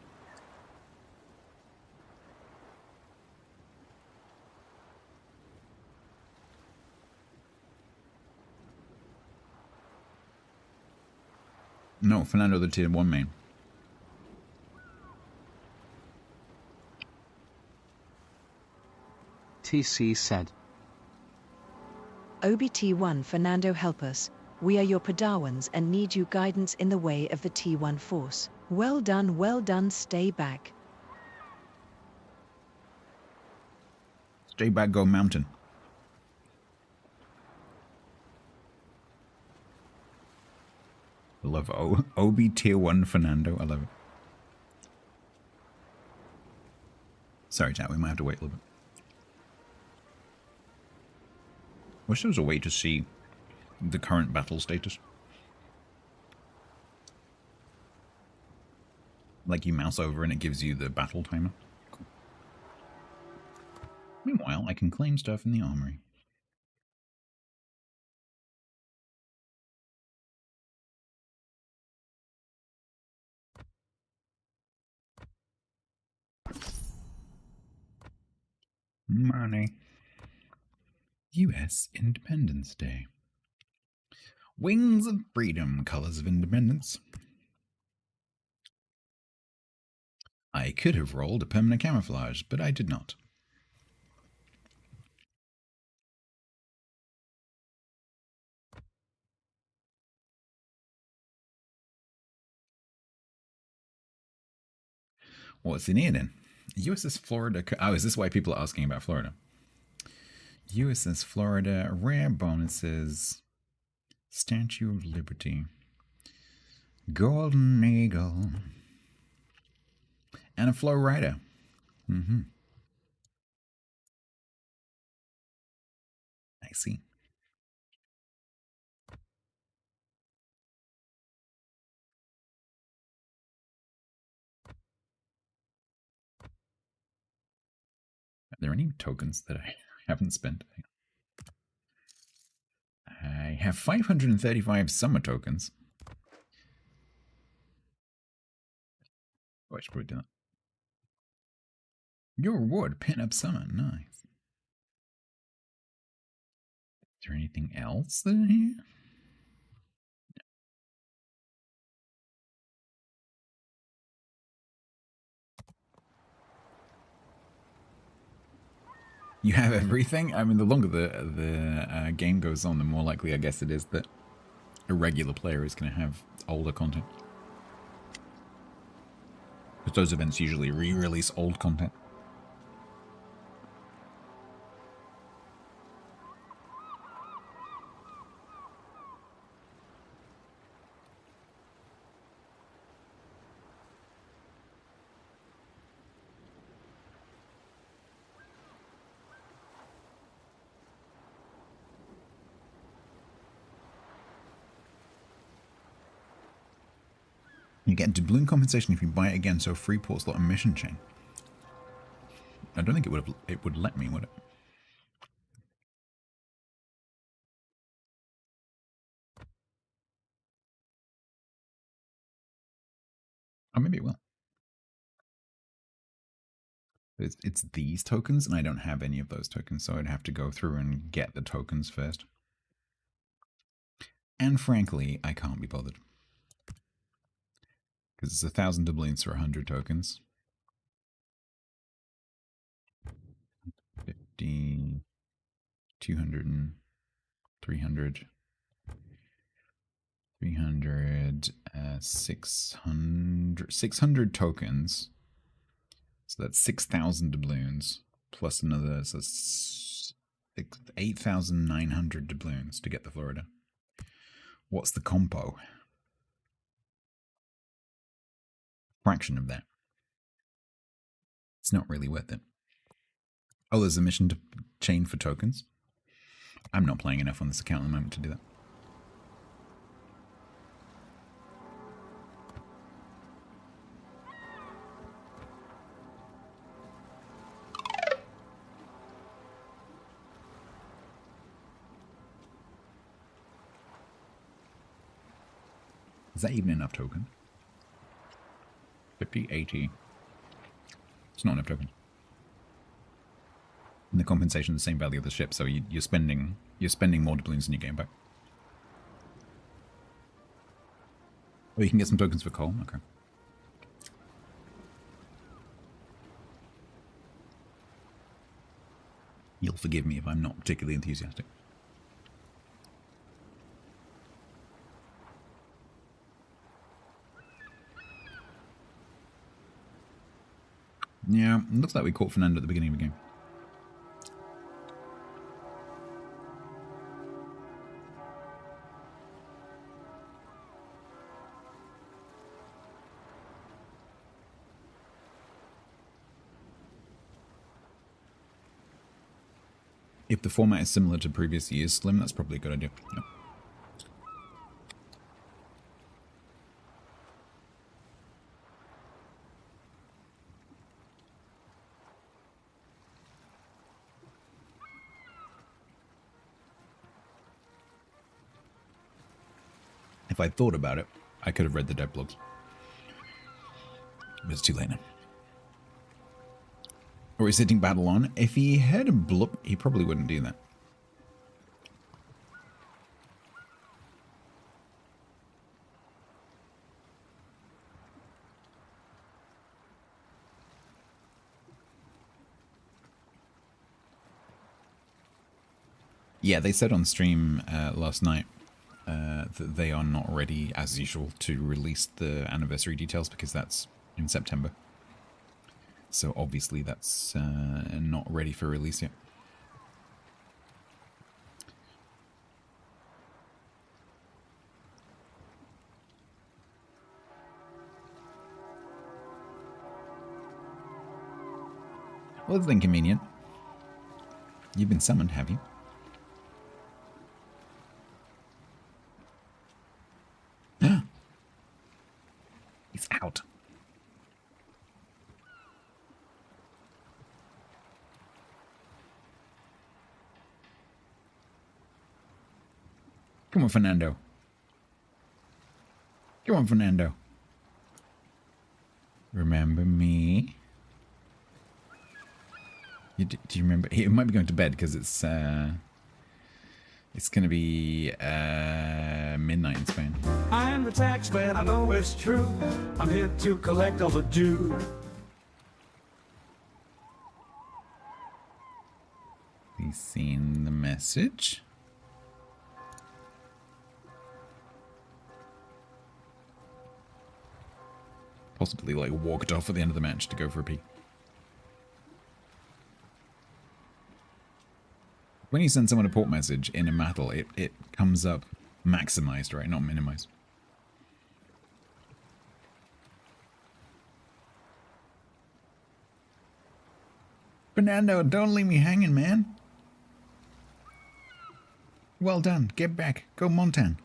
No, Fernando the tier 1 main. TC said. OBT1 Fernando, help us. We are your Padawans and need you guidance in the way of the T1 force. Well done, stay back. Stay back, go mountain. I love OB tier 1 Fernando, I love it. Sorry, chat, we might have to wait a little bit. Wish there was a way to see the current battle status. Like you mouse over and it gives you the battle timer. Cool. Meanwhile, I can claim stuff in the armory. Money. U.S. Independence Day. Wings of freedom, colors of independence. I could have rolled a permanent camouflage, but I did not. What's in here then? USS Florida. Oh, is this why people are asking about Florida? USS Florida, rare bonuses, Statue of Liberty, Golden Eagle, and a Flow Rider. I see. Are there any tokens that I haven't spent? I have 535 summer tokens. Oh, I should probably do that. Your reward, pin up summer. Nice. Is there anything else that in here? You have everything? I mean, the longer the game goes on, the more likely I guess it is that a regular player is going to have older content. Because those events usually re-release old content. You get doubloon compensation if you buy it again, so free port slot and mission chain. I don't think it would let me, would it? Oh, maybe it will. It's these tokens, and I don't have any of those tokens, so I'd have to go through and get the tokens first. And frankly, I can't be bothered. Because it's 1,000 doubloons for 100 tokens. 50, 200, and 300, 300, 600 tokens. So that's 6,000 doubloons plus another, so 8,900 doubloons to get the Florida. What's the compo? Fraction of that. It's not really worth it. Oh, there's a mission to chain for tokens. I'm not playing enough on this account at the moment to do that. Is that even enough token? 50, 80. It's not enough token. And the compensation is the same value of the ship, so you're spending more doubloons than you gain back. Oh, you can get some tokens for coal? Okay. You'll forgive me if I'm not particularly enthusiastic. Yeah, it looks like we caught Fernando at the beginning of the game. If the format is similar to previous years, Slim, that's probably a good idea. Yep. If I thought about it, I could have read the dev blogs. But it's too late now. Or he's hitting battle on. If he heard a blip, he probably wouldn't do that. Yeah, they said on stream last night that they are not ready, as usual, to release the anniversary details because that's in September. So obviously that's not ready for release yet. Well, it's inconvenient. You've been summoned, have you? He's out. Come on, Fernando. Come on, Fernando. Remember me? Do you remember? He might be going to bed because it's going to be midnight in Spain. I am the tax man, I know it's true. I'm here to collect all the due. He's seen the message. Possibly like walked off at the end of the match to go for a pee. When you send someone a port message in a battle, it comes up maximized, right? Not minimized. Fernando, don't leave me hanging, man. Well done. Get back. Go Montan.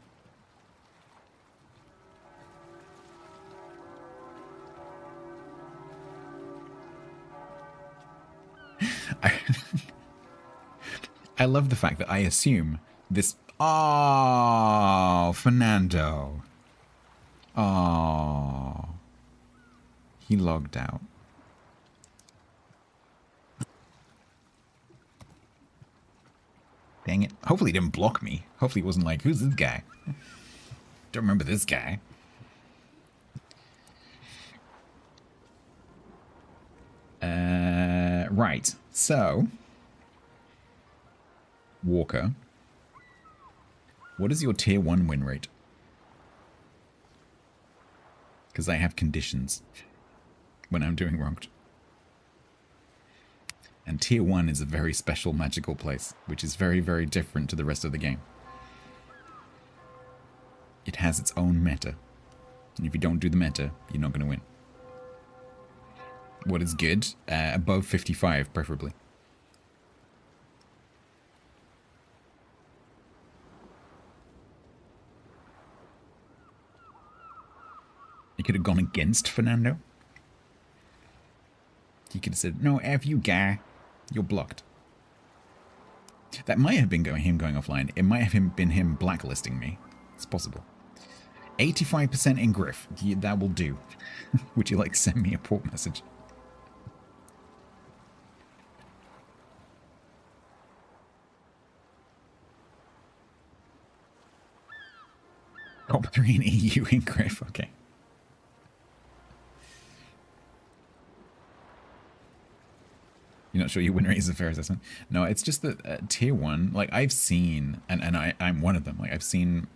I love the fact that I assume this... Oh, Fernando. Oh. He logged out. Dang it. Hopefully he didn't block me. Hopefully he wasn't like, who's this guy? Don't remember this guy. Right. So... Walker, what is your tier 1 win rate? Because I have conditions when I'm doing ranked. And tier 1 is a very special magical place, which is very, very different to the rest of the game. It has its own meta. And if you don't do the meta, you're not going to win. What is good? Above 55, preferably. He could have gone against Fernando. He could have said, no, F you, guy. You're blocked. That might have been him going offline. It might have been him blacklisting me. It's possible. 85% in Griff. Yeah, that will do. Would you like to send me a port message? Top 3 in EU in Griff. Okay. You're not sure your win rate is a fair assessment? No, it's just that tier 1, like I've seen, and I'm one of them, like I've seen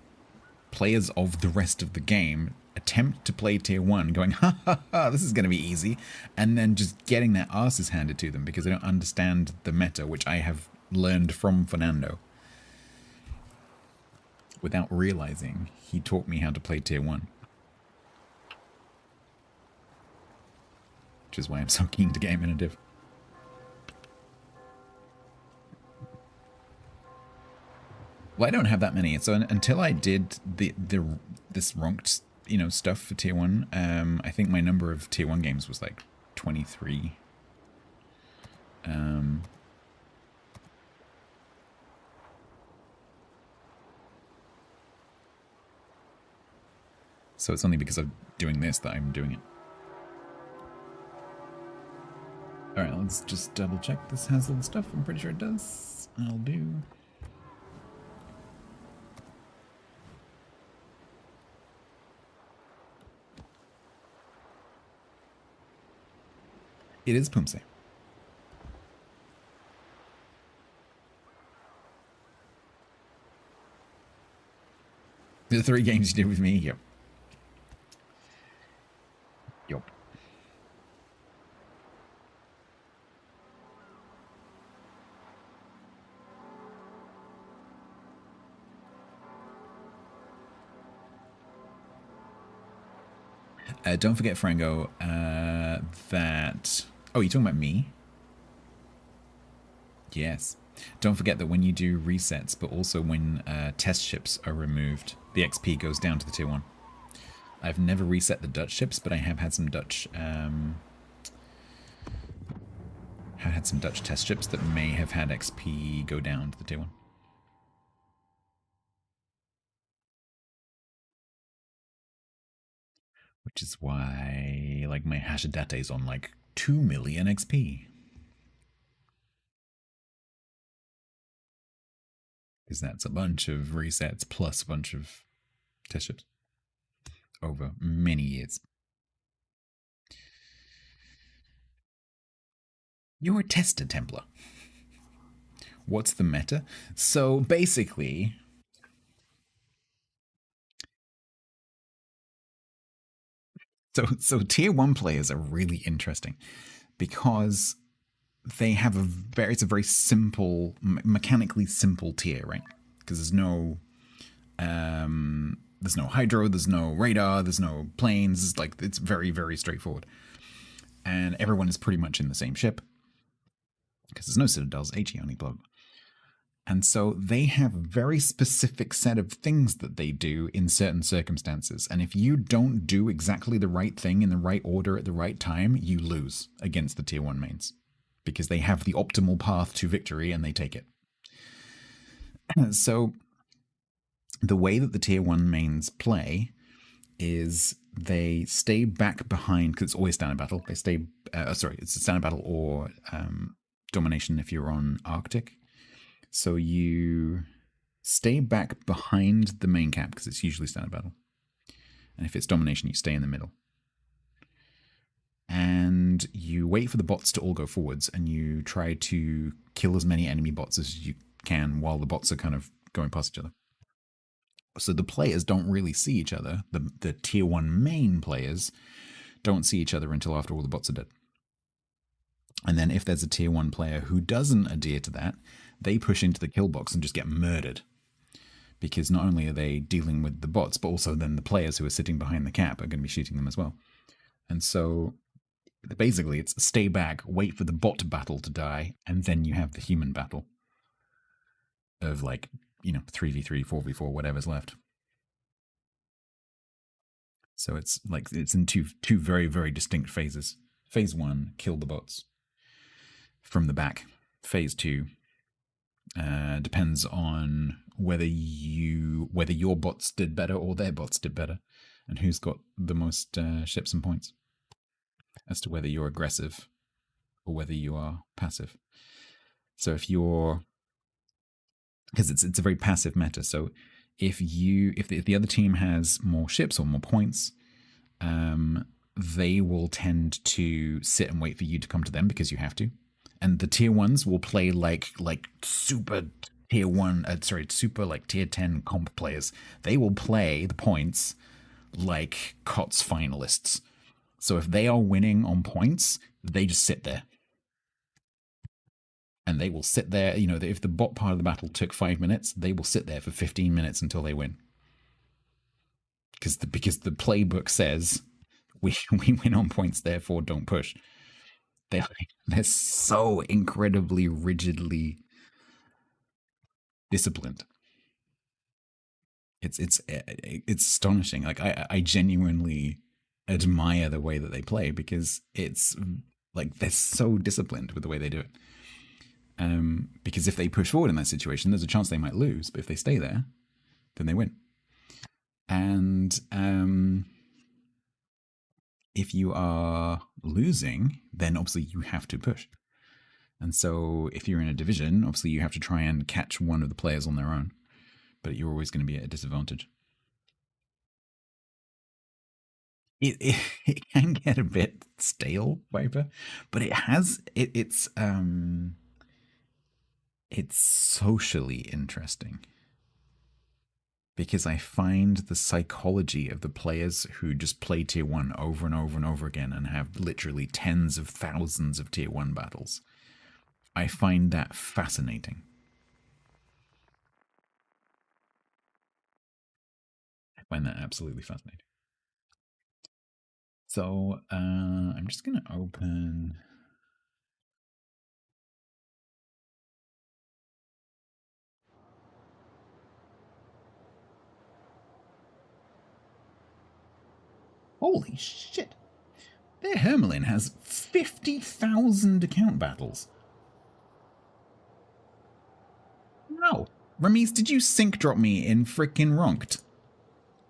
players of the rest of the game attempt to play tier 1 going, ha ha ha, this is going to be easy, and then just getting their asses handed to them because they don't understand the meta, which I have learned from Fernando. Without realizing, he taught me how to play tier 1. Which is why I'm so keen to get him in a div. Well, I don't have that many. So until I did this ranked, stuff for tier 1, I think my number of tier 1 games was like 23. So it's only because of doing this that I'm doing it. Alright, let's just double check this has all the stuff. I'm pretty sure it does. I'll do. It is Pumse. The 3 games you did with me? Yep. Yup. Don't forget, Frango, that... Oh, you're talking about me? Yes. Don't forget that when you do resets, but also when test ships are removed, the XP goes down to the tier 1. I've never reset the Dutch ships, but I have had some Dutch... test ships that may have had XP go down to the tier 1. Which is why, like, my Hashdate's on, like, 2 million XP. Because that's a bunch of resets plus a bunch of test ships over many years. You're a tester, Templar. What's the meta? So, basically... So tier 1 players are really interesting because they have it's a very simple, mechanically simple tier, right? Because there's no hydro, there's no radar, there's no planes. It's very, very straightforward, and everyone is pretty much in the same ship because there's no citadels, HE only, blah, blah. And so they have a very specific set of things that they do in certain circumstances. And if you don't do exactly the right thing in the right order at the right time, you lose against the tier 1 mains. Because they have the optimal path to victory and they take it. So the way that the tier 1 mains play is they stay back behind, because it's always standard battle. They stay, it's a standard battle or domination if you're on Arctic. So you stay back behind the main cap, because it's usually standard battle. And if it's domination, you stay in the middle. And you wait for the bots to all go forwards, and you try to kill as many enemy bots as you can while the bots are kind of going past each other. So the players don't really see each other. The tier 1 main players don't see each other until after all the bots are dead. And then if there's a tier 1 player who doesn't adhere to that, they push into the kill box and just get murdered. Because not only are they dealing with the bots, but also then the players who are sitting behind the cap are going to be shooting them as well. And so basically it's stay back, wait for the bot battle to die, and then you have the human battle of 3v3, 4v4, whatever's left. So it's in two very, very distinct phases. Phase 1, kill the bots from the back. Phase 2 depends on whether your bots did better or their bots did better, and who's got the most ships and points, as to whether you're aggressive or whether you are passive. So if you're, because it's a very passive meta, so if the other team has more ships or more points, they will tend to sit and wait for you to come to them because you have to. And the tier 1s will play like super tier 1, super tier 10 comp players. They will play the points like COTS finalists. So if they are winning on points, they just sit there. And they will sit there, if the bot part of the battle took 5 minutes, they will sit there for 15 minutes until they win. Because the playbook says, we win on points, therefore don't push. They're so incredibly rigidly disciplined. It's astonishing. Like I genuinely admire the way that they play, because it's like they're so disciplined with the way they do it. Because if they push forward in that situation, there's a chance they might lose, but if they stay there, then they win. And if you are losing, then obviously you have to push. And so if you're in a division, obviously you have to try and catch one of the players on their own, but you're always going to be at a disadvantage. It can get a bit stale, Viper, but it's socially interesting, because I find the psychology of the players who just play tier 1 over and over and over again and have literally tens of thousands of tier 1 battles. I find that fascinating. I find that absolutely fascinating. So I'm just going to open... Holy shit! Their Hermelin has 50,000 account battles. No. Ramis, did you sync drop me in frickin' Ronked?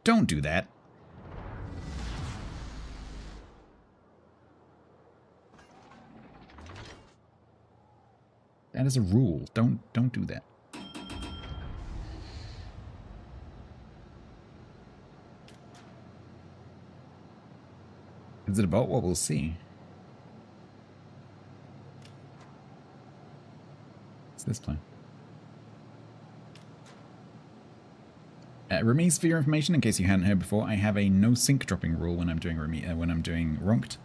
Don't do that. That is a rule. Don't do that. Is it about what we'll see? What's this time? Ramis, for your information, in case you hadn't heard before, I have a no sync dropping rule when I'm doing Ronked,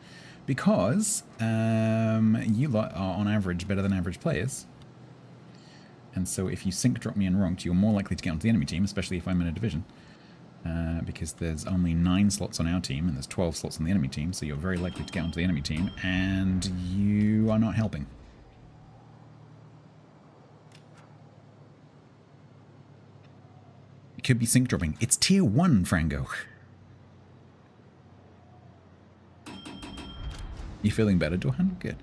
because you lot are on average better than average players, and so if you sync drop me in Ronked, you're more likely to get onto the enemy team, especially if I'm in a division. Because there's only 9 slots on our team and there's 12 slots on the enemy team, so you're very likely to get onto the enemy team, and you are not helping. It could be sync dropping. It's tier 1, Frango. You feeling better, Dorhan? Good.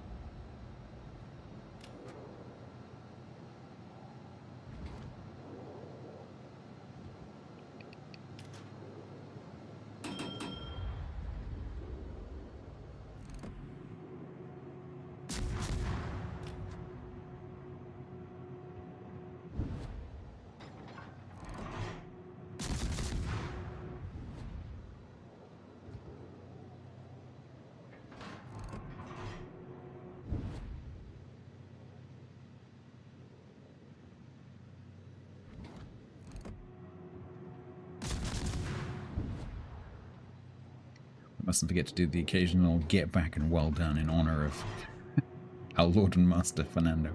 Mustn't forget to do the occasional get back and well done in honor of our Lord and Master Fernando.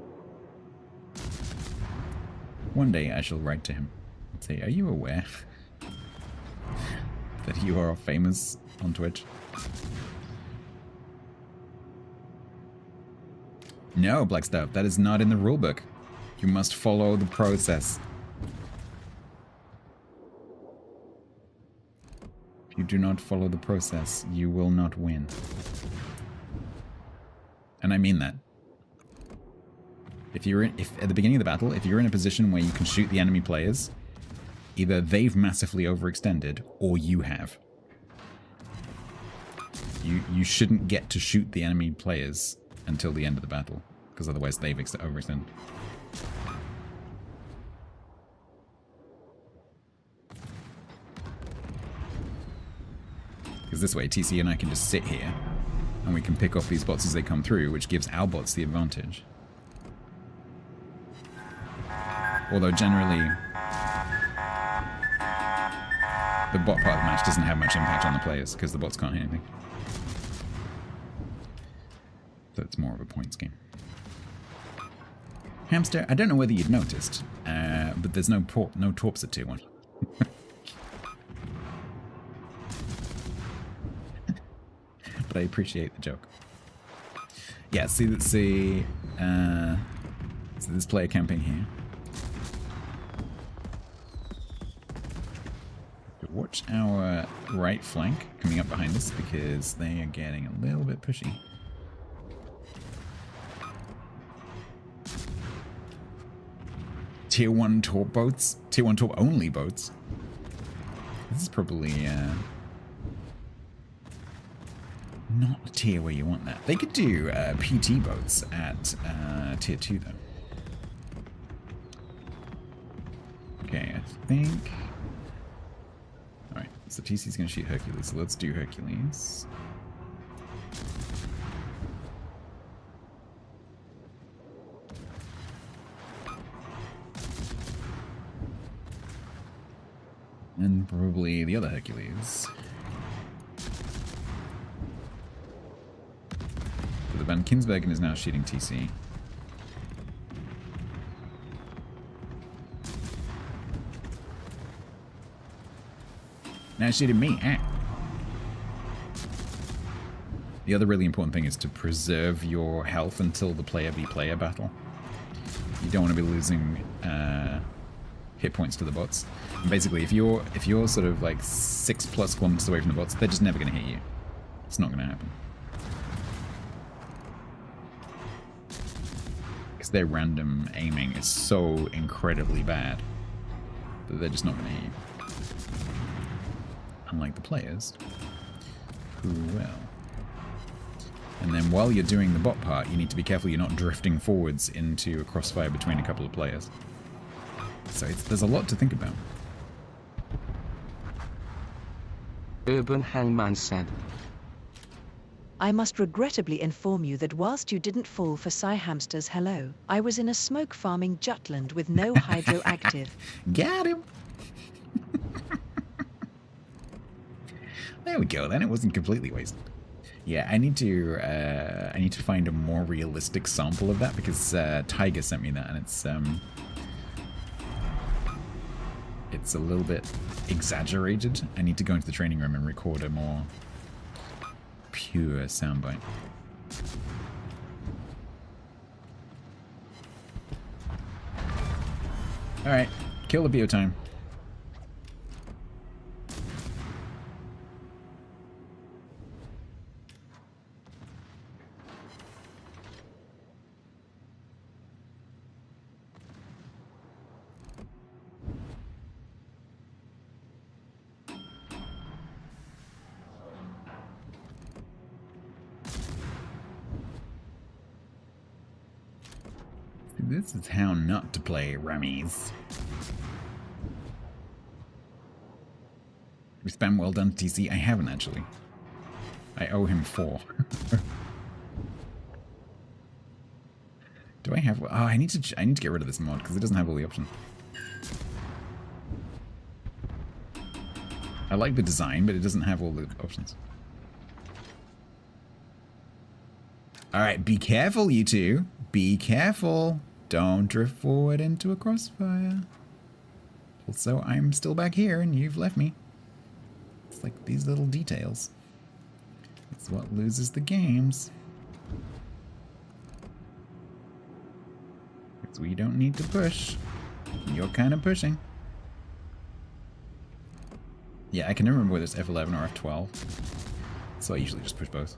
One day I shall write to him and say, are you aware that you are famous on Twitch? No, Black Stuff, that is not in the rulebook. You must follow the process. If you do not follow the process, you will not win. And I mean that. If at the beginning of the battle, if you're in a position where you can shoot the enemy players, either they've massively overextended or you have. You shouldn't get to shoot the enemy players until the end of the battle, because otherwise they've overextended. Because this way, TC and I can just sit here, and we can pick off these bots as they come through, which gives our bots the advantage. Although generally, the bot part of the match doesn't have much impact on the players, because the bots can't hit anything. So it's more of a points game. Hamster, I don't know whether you'd noticed, but there's no torps at tier 1. But I appreciate the joke. Yeah, see, so this player camping here. Watch our right flank coming up behind us because they are getting a little bit pushy. Tier 1 torp boats? Tier 1 torp only boats? This is probably not a tier where you want that. They could do PT boats at tier 2 though. Okay, I think... Alright, so TC's going to shoot Hercules, so let's do Hercules. And probably the other Hercules. So the Van Kinsbergen is now shooting TC. Now shooting me. Ah. The other really important thing is to preserve your health until the player v player battle. You don't want to be losing hit points to the bots. And basically, if you're sort of like 6+ kilometers away from the bots, they're just never going to hit you. It's not going to happen. Because their random aiming is so incredibly bad that they're just not going to hit you. Unlike the players, who will. And then while you're doing the bot part, you need to be careful you're not drifting forwards into a crossfire between a couple of players. So there's a lot to think about. Urban Hangman said, I must regrettably inform you that whilst you didn't fall for Psy Hamster's hello, I was in a smoke farming Jutland with no hydroactive. Got him! There we go, then it wasn't completely wasted. Yeah, I need to find a more realistic sample of that because Tiger sent me that and it's a little bit exaggerated. I need to go into the training room and record a more pure soundbite. Alright, kill the BO time. This is how not to play rummies. We spam well done TC. I haven't actually. I owe him 4. Do I have? Oh, I need to get rid of this mod because it doesn't have all the options. I like the design, but it doesn't have all the options. All right, be careful, you two. Be careful. Don't drift forward into a crossfire. Also, I'm still back here and you've left me. It's like these little details. It's what loses the games. Because we don't need to push. You're kind of pushing. Yeah, I can never remember whether it's F11 or F12. So I usually just push both.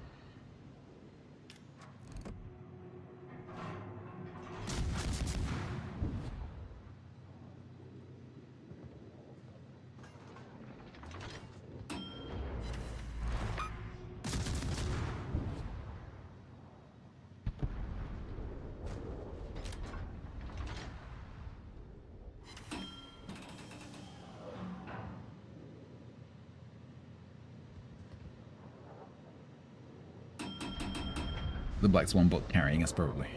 The Black Swan bot carrying us, probably.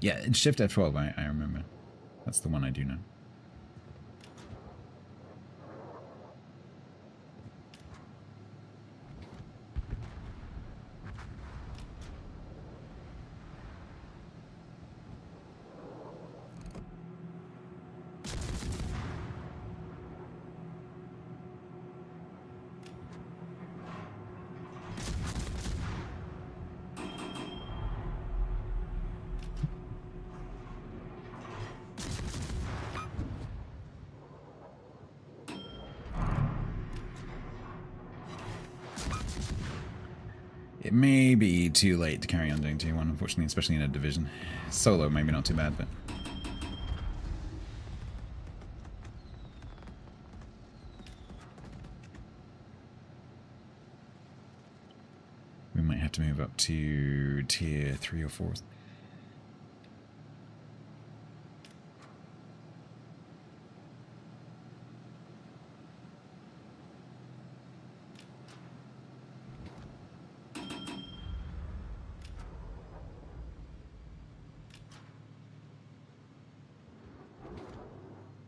Yeah, it's Shift F12, I remember. That's the one I do know. It may be too late to carry on doing Tier 1, unfortunately, especially in a division. Solo, maybe not too bad, but... we might have to move up to Tier 3 or 4.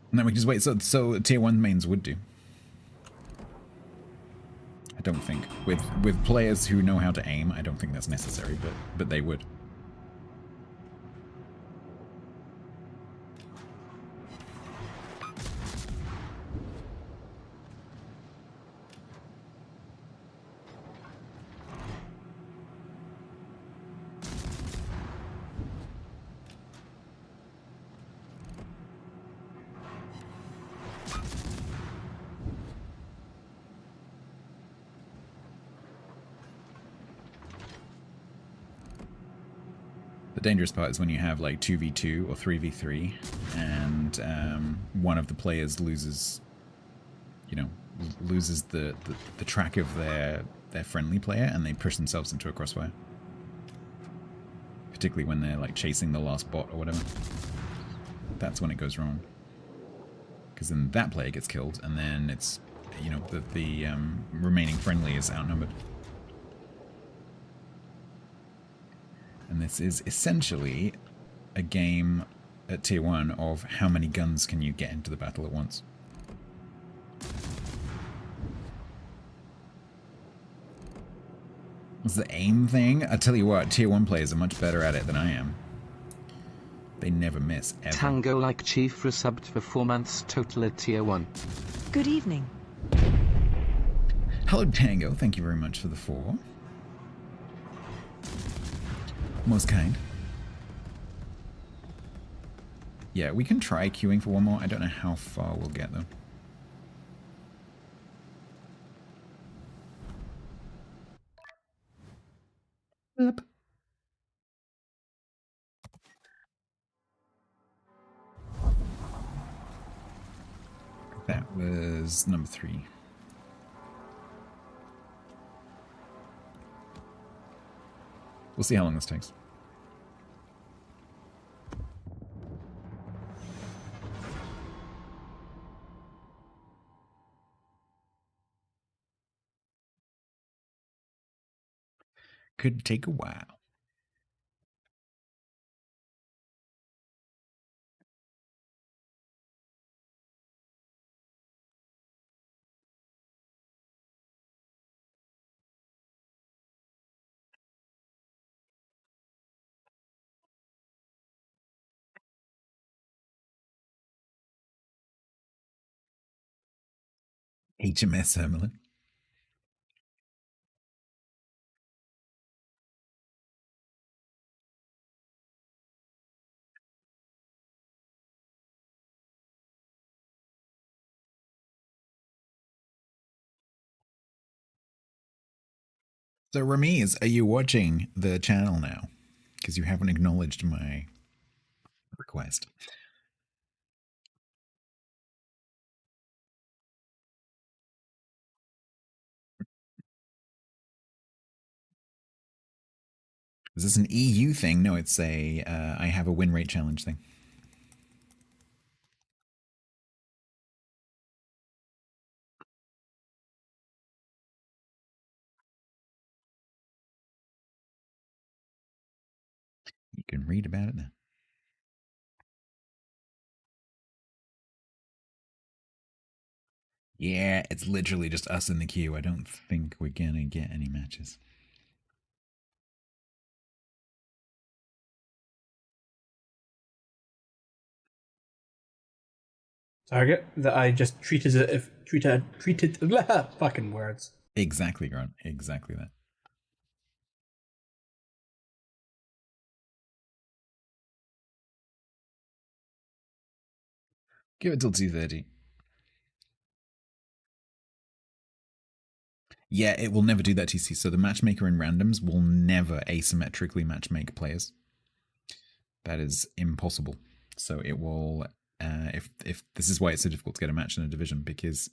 And then we can just wait. So Tier 1 mains would do. I don't think. With players who know how to aim, I don't think that's necessary, but they would. The dangerous part is when you have like 2v2 or 3v3 and one of the players loses, you know, loses the track of their friendly player and they push themselves into a crossfire. Particularly when they're like chasing the last bot or whatever. That's when it goes wrong. Because then that player gets killed and then it's, you know, the remaining friendly is outnumbered. And this is essentially a game at Tier 1 of how many guns can you get into the battle at once. It's the aim thing. I tell you what, Tier 1 players are much better at it than I am. They never miss, ever. Tango like Chief resubbed for 4 months total at Tier 1. Good evening. Hello, Tango. Thank you very much for the 4. Most kind. Yeah, we can try queuing for one more. I don't know how far we'll get, though. Yep. That was number 3. We'll see how long this takes. Could take a while. HMS Hermelin. So Ramiz, are you watching the channel now? Because you haven't acknowledged my request. Is this an EU thing? No, it's a I have a win rate challenge thing. You can read about it now. Yeah, it's literally just us in the queue. I don't think we're gonna get any matches. Target that I just treated as if treated fucking words. Exactly, Grant. Exactly that. Give it till 2:30. Yeah, it will never do that, TC. So the matchmaker in randoms will never asymmetrically matchmake players. That is impossible. So it will, if this is why it's so difficult to get a match in a division, because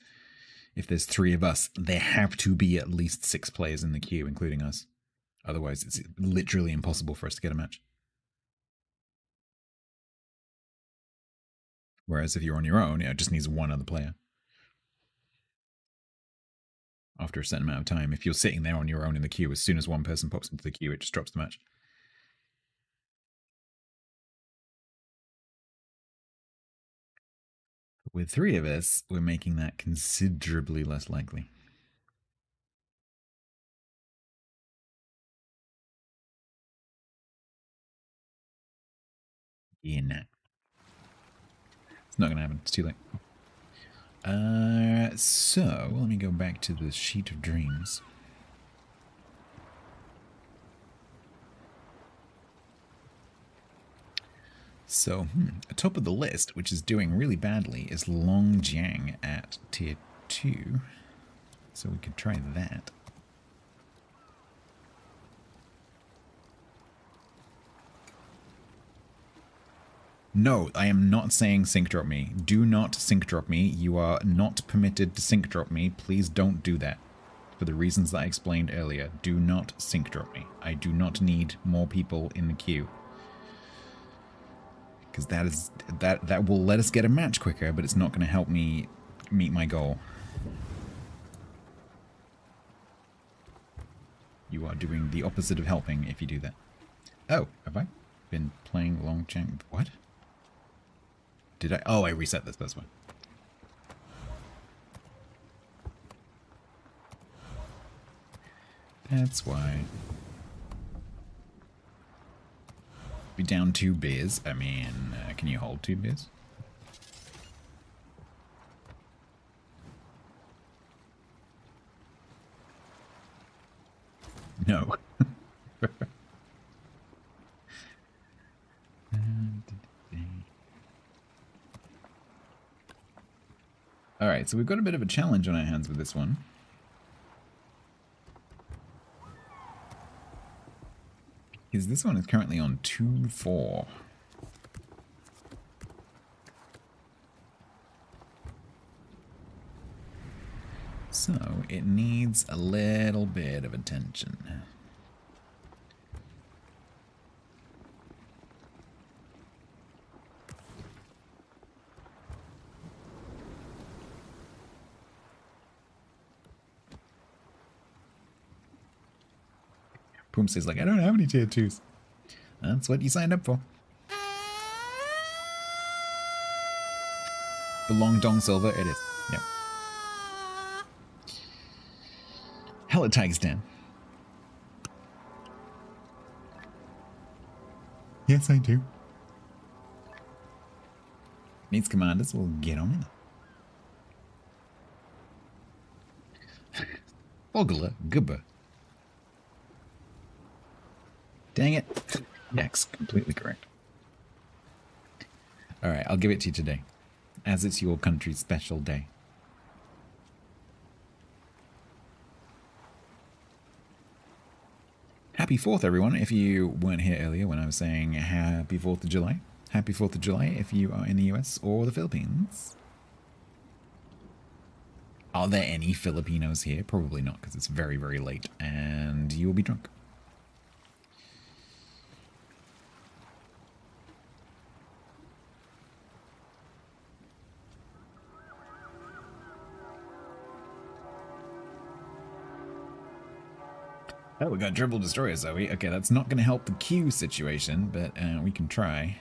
if there's 3 of us, there have to be at least 6 players in the queue, including us. Otherwise, it's literally impossible for us to get a match. Whereas if you're on your own, it just needs 1 other player. After a certain amount of time, if you're sitting there on your own in the queue, as soon as 1 person pops into the queue, it just drops the match. With 3 of us, we're making that considerably less likely. Yeah, nah. It's not going to happen. It's too late. So, let me go back to the sheet of dreams. So, top of the list, which is doing really badly, is Longjiang at tier 2. So we could try that. No, I am not saying sync drop me. Do not sync drop me. You are not permitted to sync drop me. Please don't do that. For the reasons that I explained earlier, do not sync drop me. I do not need more people in the queue. Because that will let us get a match quicker, but it's not going to help me meet my goal. You are doing the opposite of helping if you do that. Oh, have I been playing Longjiang? What? Did I? Oh, I reset this. That's why. That's why. Be down 2 beers. I mean, can you hold 2 beers? No. Alright, so we've got a bit of a challenge on our hands with this one. Because this one is currently on 2-4. So, it needs a little bit of attention. Poom says, like, I don't have any tier 2s. That's what you signed up for. The Long Dong Silver, it is. Yep. Hello, Tigerstan. Yes, I do. Needs commanders, we'll get on it. Ogler, Gubba. Dang it. Yes, completely correct. Alright, I'll give it to you today, as it's your country's special day. Happy 4th, everyone, if you weren't here earlier when I was saying Happy 4th of July. Happy 4th of July if you are in the US or the Philippines. Are there any Filipinos here? Probably not, because it's very, very late, and you will be drunk. Oh, we got triple destroyers, Zoe. Okay, that's not going to help the queue situation, but we can try.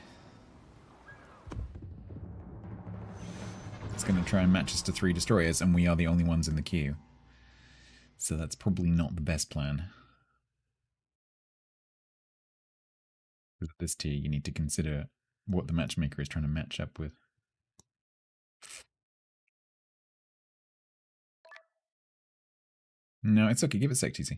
It's going to try and match us to 3 destroyers, and we are the only ones in the queue. So that's probably not the best plan. With this tier, you need to consider what the matchmaker is trying to match up with. No, it's okay. Give it a sec, TC.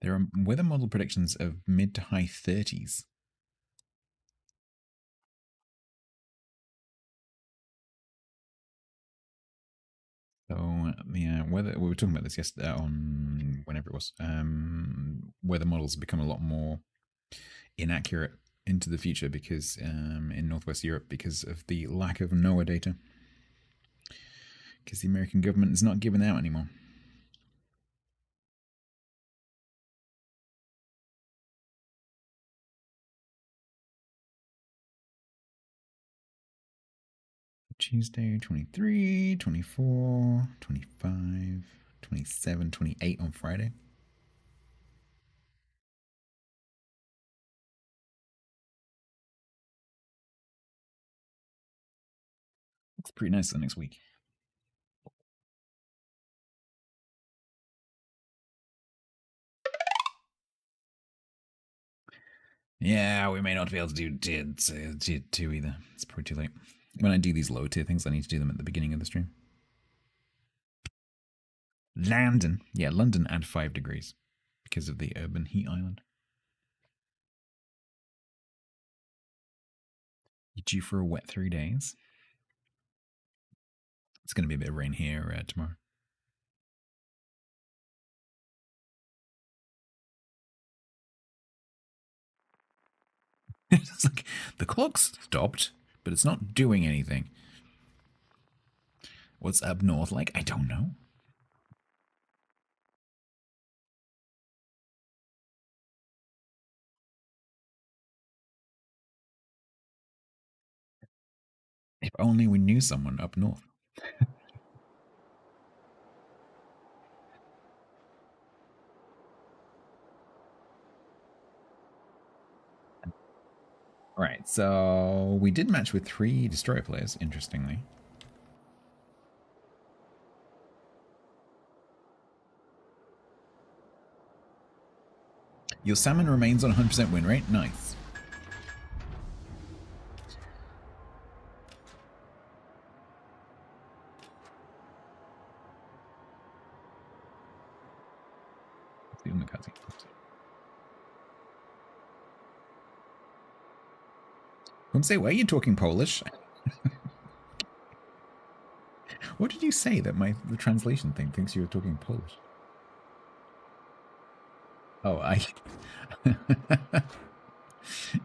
There are weather model predictions of mid to high 30s. the weather. We were talking about this yesterday on whenever it was. Weather models become a lot more inaccurate into the future because in Northwest Europe because of the lack of NOAA data. Because the American government is not giving out anymore. Tuesday, 23, 24, 25, 27, 28 on Friday. It's pretty nice the next week. Yeah, we may not be able to do tier 2 either. It's probably too late. When I do these low tier things, I need to do them at the beginning of the stream. London. Yeah, London add 5 degrees because of the urban heat island. You due for a wet 3 days? It's going to be a bit of rain here tomorrow. It's like the clock's stopped, but it's not doing anything. What's up north like? I don't know. If only we knew someone up north. Right, so we did match with 3 destroyer players, interestingly. Your salmon remains on 100% win rate. Nice. Don't say, why are you talking Polish? What did you say that the translation thing thinks you were talking Polish? Oh,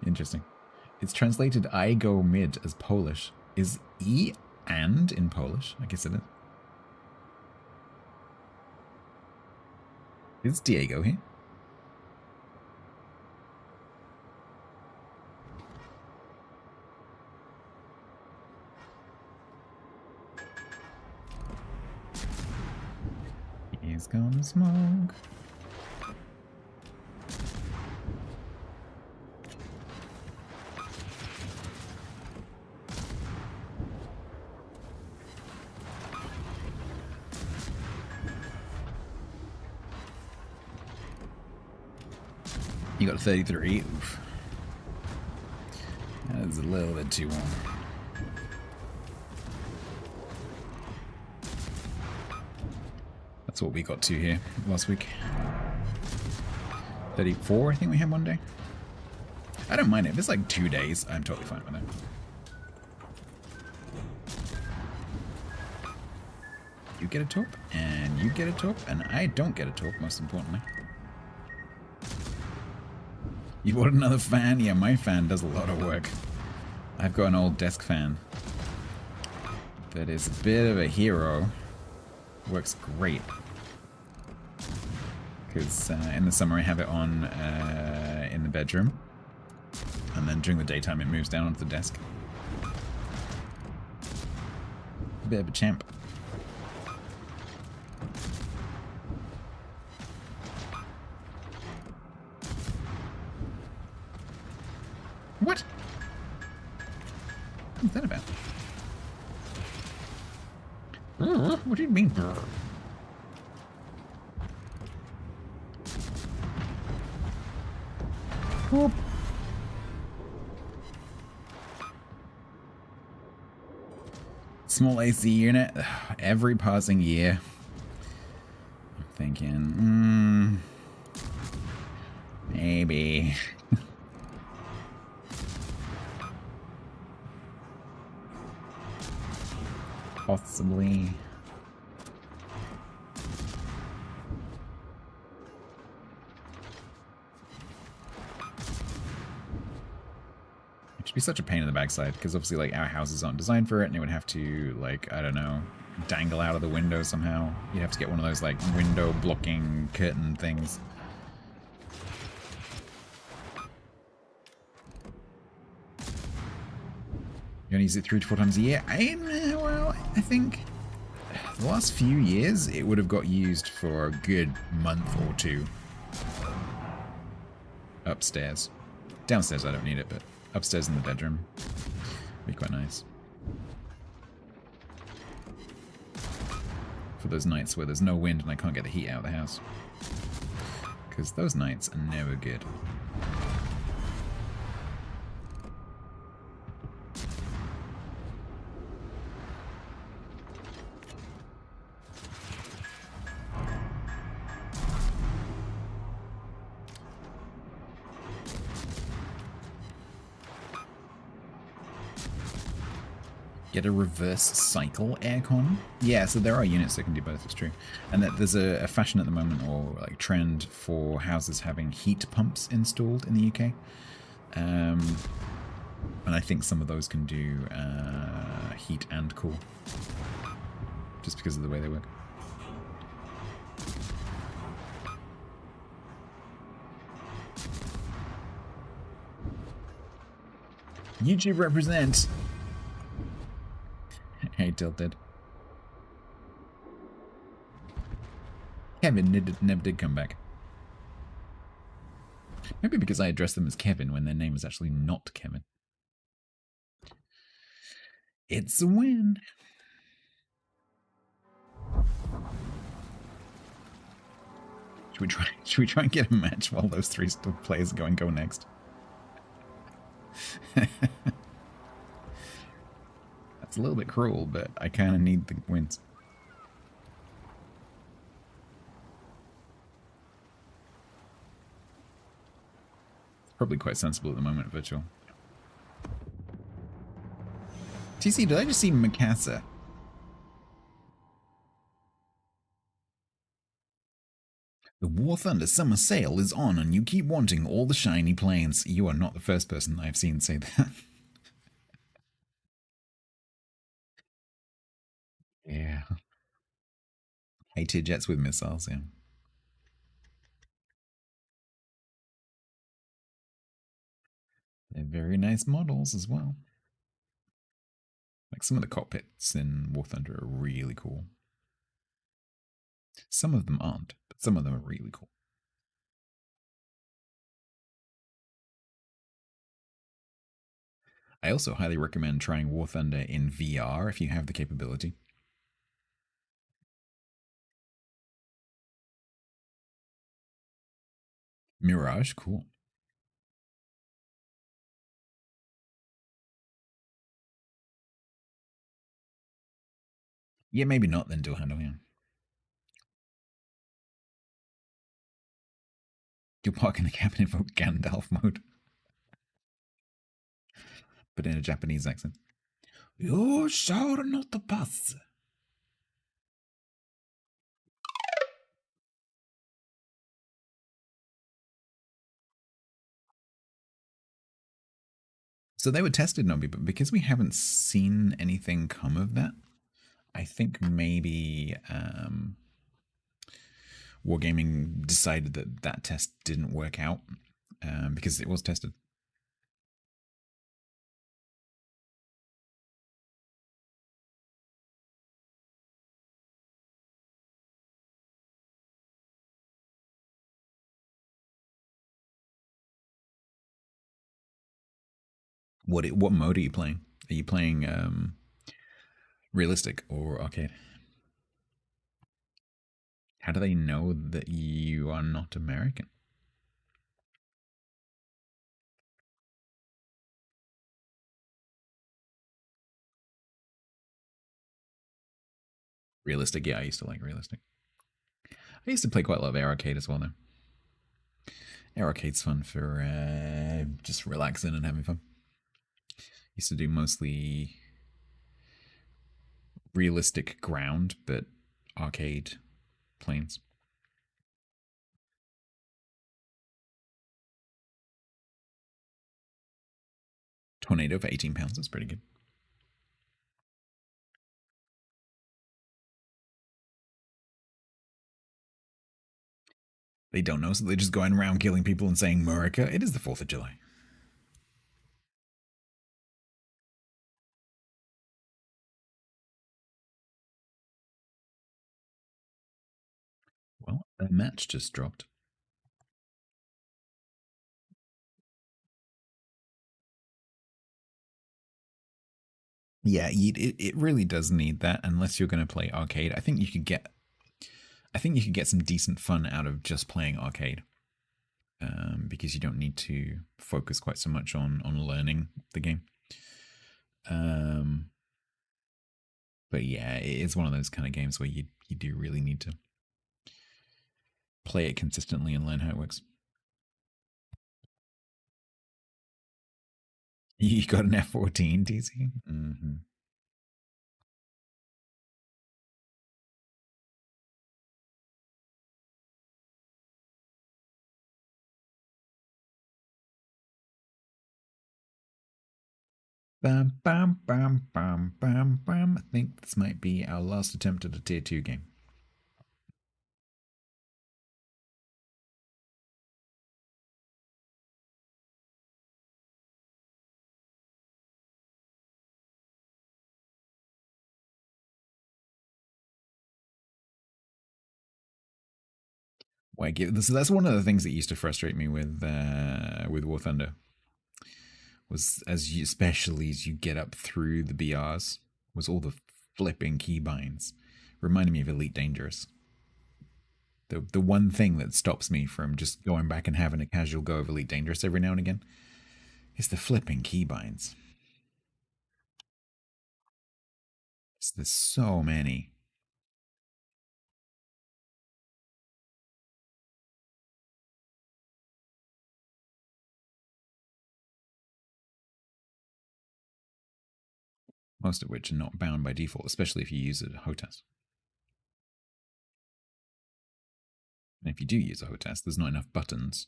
Interesting. It's translated I go mid as Polish. Is E and in Polish? I guess it is. Is Diego here? He's gonna smoke. You got 33. Oof. That is a little bit too warm. That's what we got to here last week. 34, I think we had one day. I don't mind it. If it's like 2 days, I'm totally fine with it. You get a top, and you get a top, and I don't get a top, most importantly. You bought another fan? Yeah, my fan does a lot of work. I've got an old desk fan that is a bit of a hero. Works great. Because in the summer I have it on in the bedroom. And then during the daytime it moves down onto the desk. A bit of a champ. What? What's that about? What do you mean? Oh. Small AC unit. Every passing year. I'm thinking, maybe. Possibly. be such a pain in the backside, because obviously, like, our houses aren't designed for it, and it would have to, like, I don't know, dangle out of the window somehow. You'd have to get one of those, like, window blocking curtain things. You only use it 3 to 4 times a year? Well, I think the last few years it would have got used for a good month or two. Upstairs. Downstairs I don't need it, but upstairs in the bedroom would be quite nice. For those nights where there's no wind and I can't get the heat out of the house. Because those nights are never good. Get a reverse cycle aircon? Yeah, so there are units that can do both, it's true. And that there's a fashion at the moment, or like trend, for houses having heat pumps installed in the UK. And I think some of those can do heat and cool. Just because of the way they work. YouTube represent! Hey, Tilted. Kevin never did come back. Maybe because I addressed them as Kevin when their name was actually not Kevin. It's a win. Should we try and get a match while those three players go next? That's a little bit cruel, but I kind of need the wins. It's probably quite sensible at the moment, virtual. TC, did I just see Mikasa? The War Thunder summer sale is on and you keep wanting all the shiny planes. You are not the first person I've seen say that. Yeah. AT jets with missiles, yeah. They're very nice models as well. Like some of the cockpits in War Thunder are really cool. Some of them aren't, but some of them are really cool. I also highly recommend trying War Thunder in VR if you have the capability. Mirage, cool. Yeah, maybe not then, dual handle, yeah. You'll park in the cabin and invoke Gandalf mode. But in a Japanese accent. You shall not pass. So they were tested, Nobby, but because we haven't seen anything come of that, I think maybe Wargaming decided that that test didn't work out because it was tested. What mode are you playing? Are you playing realistic or arcade? How do they know that you are not American? Realistic, yeah, I used to like realistic. I used to play quite a lot of air arcade as well, though. Air arcade's fun for just relaxing and having fun. Used to do mostly realistic ground, but arcade planes. Tornado for £18. That's pretty good. They don't know, so they're just going around killing people and saying America. It is the 4th of July. Well, a match just dropped. Yeah, it really does need that unless you're going to play arcade. I think you could get some decent fun out of just playing arcade, because you don't need to focus quite so much on learning the game. But yeah, it's one of those kind of games where you do really need to play it consistently and learn how it works. You got an F-14, DC? Mm-hmm. Bam, bam, bam, bam, bam, bam. I think this might be our last attempt at a tier 2 game. Why give this? That's one of the things that used to frustrate me with War Thunder. Was especially as you get up through the BRs, was all the flipping keybinds. Reminded me of Elite Dangerous. The one thing that stops me from just going back and having a casual go of Elite Dangerous every now and again is the flipping keybinds. There's so many. Most of which are not bound by default, especially if you use a HOTAS. And if you do use a HOTAS, there's not enough buttons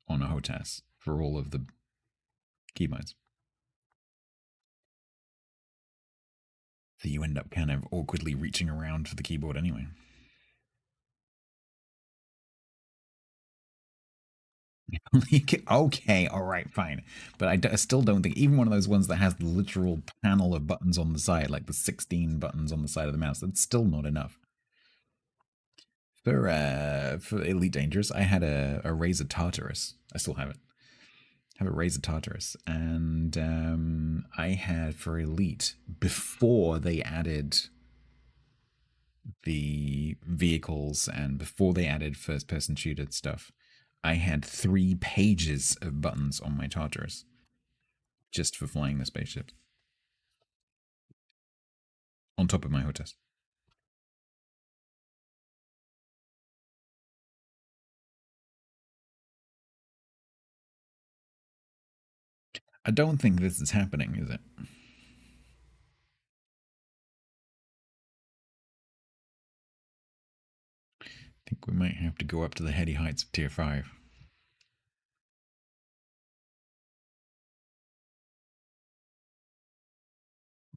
on a HOTAS for all of the keybinds. So you end up kind of awkwardly reaching around for the keyboard anyway. Okay, all right, fine. But I still don't think, even one of those ones that has the literal panel of buttons on the side, like the 16 buttons on the side of the mouse, that's still not enough. For Elite Dangerous, I had a Razer Tartarus. I still have it. I have a Razer Tartarus. And I had for Elite, before they added the vehicles and before they added first-person shooter stuff, I had 3 pages of buttons on my Tartarus just for flying the spaceship. On top of my HOTAS. I don't think this is happening, is it? I think we might have to go up to the heady heights of tier 5.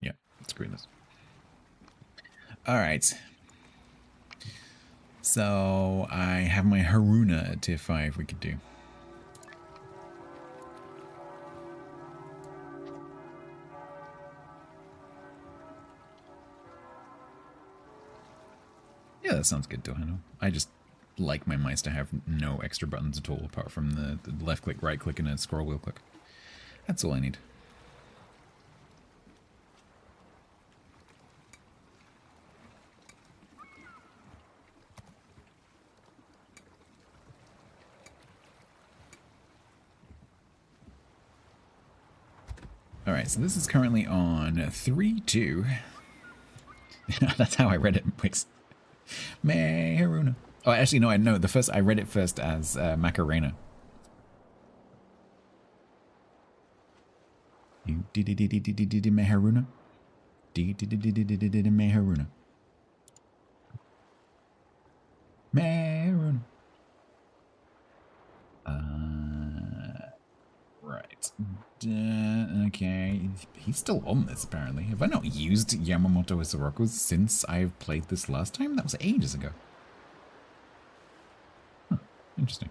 Yeah, screw this. Alright. So I have my Haruna at tier 5 we could do. Yeah, that sounds good, Dohano. I just like my mice to have no extra buttons at all, apart from the left click, right click, and a scroll wheel click. That's all I need. Alright, so this is currently on 3-2. That's how I read it. Wix. Haruna. Oh, actually, no, I know. I read it first as Macarena. Meharuna. Meharuna. Meharuna. Right. Okay. He's still on this, apparently. Have I not used Yamamoto Isoroku since I've played this last time? That was ages ago. Huh. Interesting.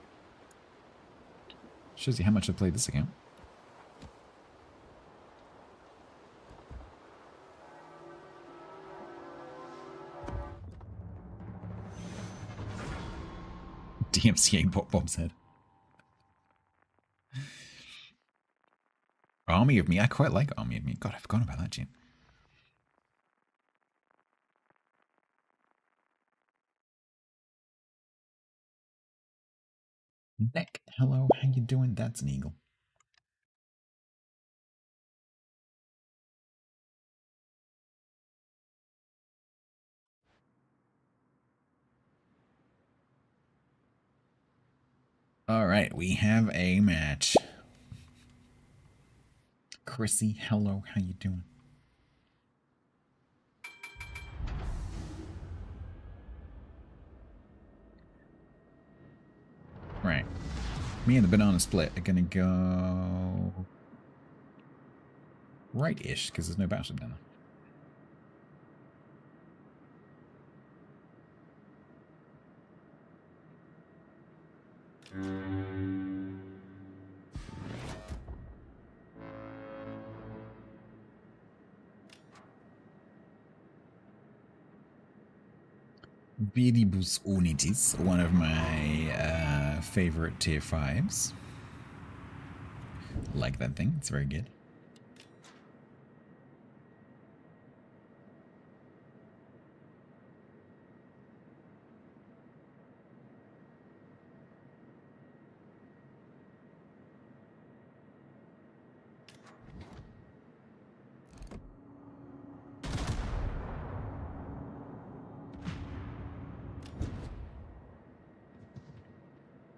Shows you how much I've played this account. DMCA Pop Bob's head. Army of Me. I quite like Army of Me. God, I forgot about that tune. Nick, hello, how you doing? That's an eagle. Alright, we have a match. Chrissy, hello, how you doing? Right. Me and the banana split are gonna go right-ish, because there's no battleship down there. Viribus Unitis, one of my favorite tier 5s. Like that thing, it's very good.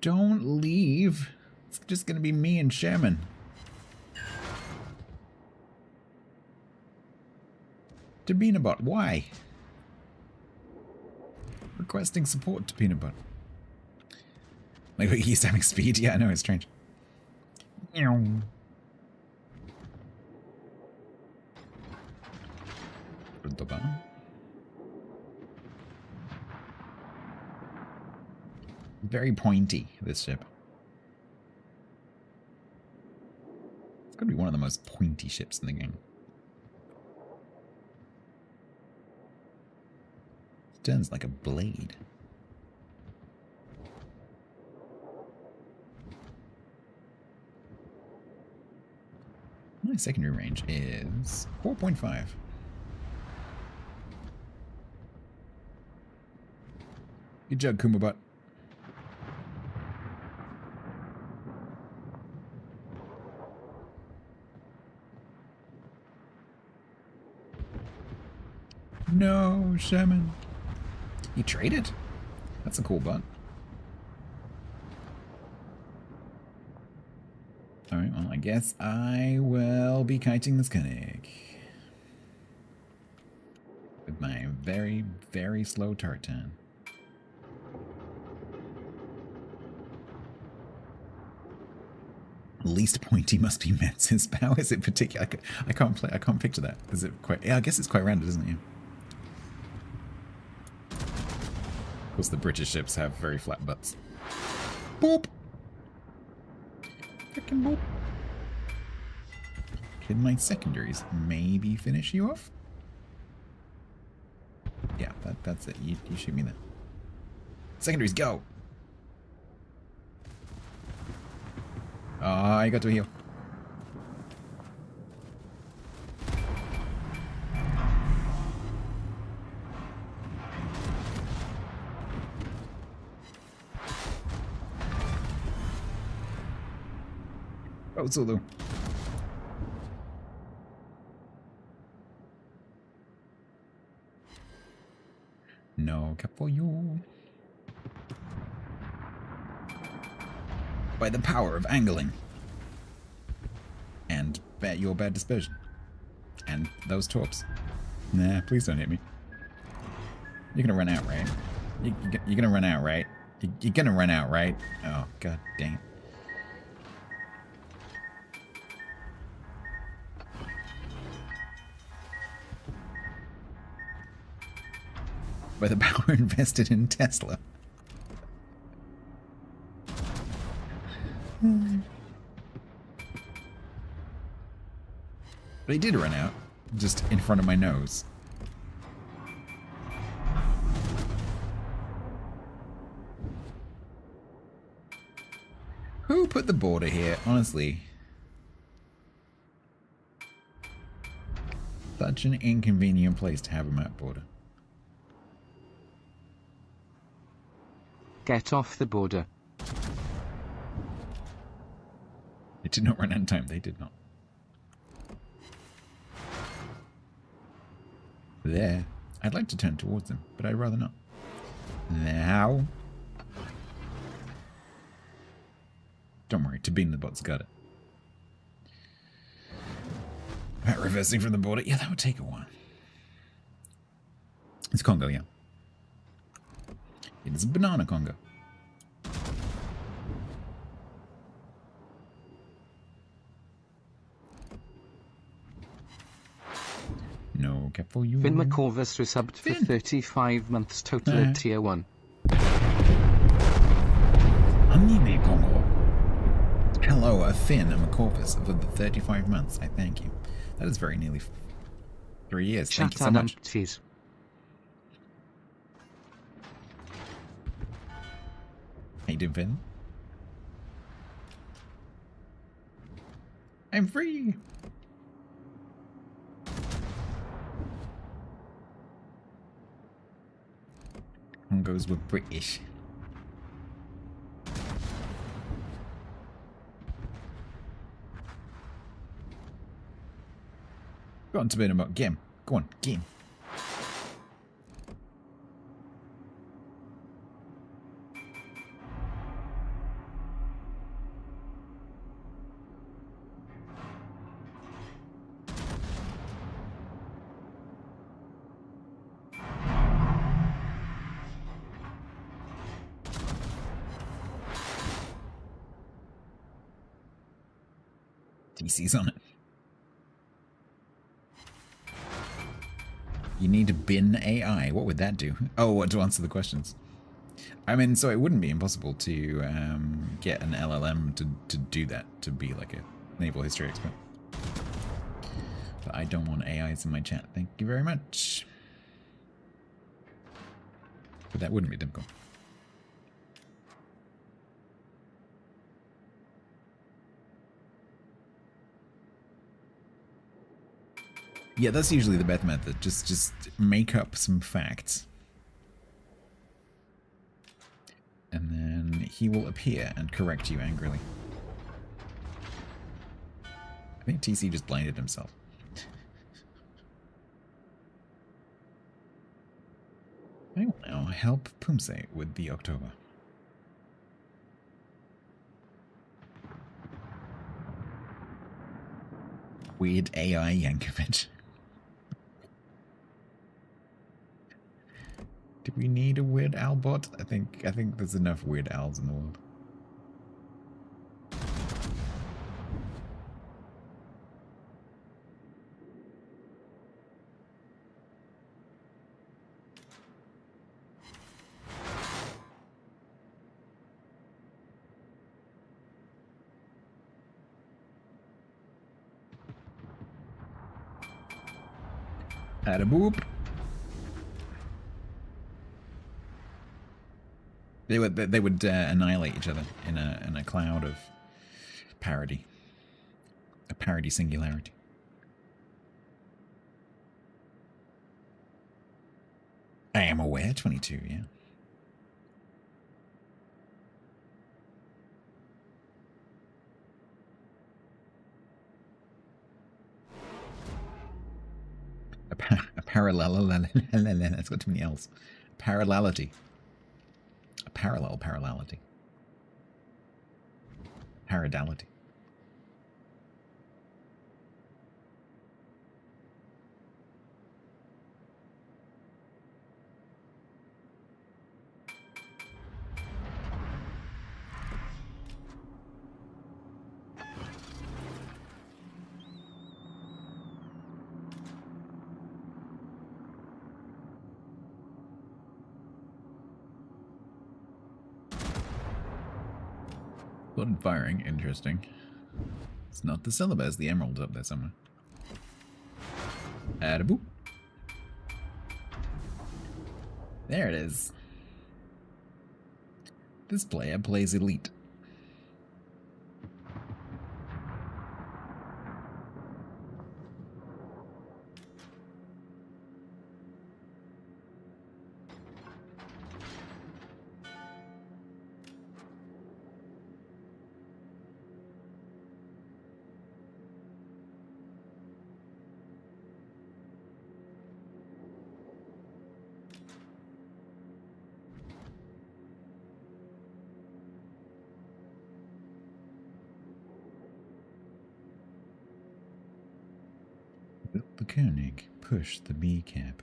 Don't leave. It's just gonna be me and Sherman. To Peanutbot, why? Requesting support to Peanutbot. Like he's having speed? Yeah, I know, it's strange. Very pointy, this ship. It's gonna be one of the most pointy ships in the game. It turns like a blade. My secondary range is 4.5. Good job, Kumabut. No, Sherman. You traded? That's a cool butt. Alright, well, I guess I will be kiting this Koenig. With my very, very slow turret turn. Least pointy must be Metz's. How is it particular? I can't picture that. Is it quite? Yeah, I guess it's quite rounded, isn't it? Of course, the British ships have very flat butts. Boop. Frickin' boop. Can my secondaries maybe finish you off? Yeah, that's it. You shoot me then. Secondaries, go! Oh, I got to heal. Oh, Zulu. No cap for you. By the power of angling. And your bad dispersion. And those torps. Nah, please don't hit me. You're gonna run out, right? You're gonna run out, right? You're gonna run out, right? Oh, god dang it. by the power invested in Tesla. They did run out, just in front of my nose. Who put the border here, honestly? Such an inconvenient place to have a map border. Get off the border. It did not run out of time, they did not. There. I'd like to turn towards them, but I'd rather not. Now. Don't worry, Tabine the bot's got it. About reversing from the border. Yeah, that would take a while. It's Congo, yeah. It is a banana Congo. No cap for you. Finn McCorvus resubbed for 35 months total at tier 1. Anime Congo. Hello, a Finn McCorvus for the 35 months. I thank you. That is very nearly 3 years. Thank you so much. Cheese. How you doing, Finn? I'm free. Congos were British. Go on to bit about game. Go on, game. DC's on it. You need to bin AI. What would that do? Oh, what, to answer the questions? I mean, so it wouldn't be impossible to get an LLM to do that, to be like a naval history expert. But I don't want AIs in my chat. Thank you very much. But that wouldn't be difficult. Yeah, that's usually the best method. Just make up some facts. And then he will appear and correct you angrily. I think TC just blinded himself. I will now help Pumse with the October. Weird AI Yankovic. Do we need a Weird Al bot? I think there's enough Weird Als in the world. Atta boop. They would annihilate each other in a cloud of parody, a parody singularity. I am aware. 22, yeah. A parallel. That's got too many L's. Parallelity. A parallel parallelity. Paradality. Blood firing, interesting. It's not the syllabus, the emerald's up there somewhere. Attaboop. There it is. This player plays elite. Will the Koenig push the B cap?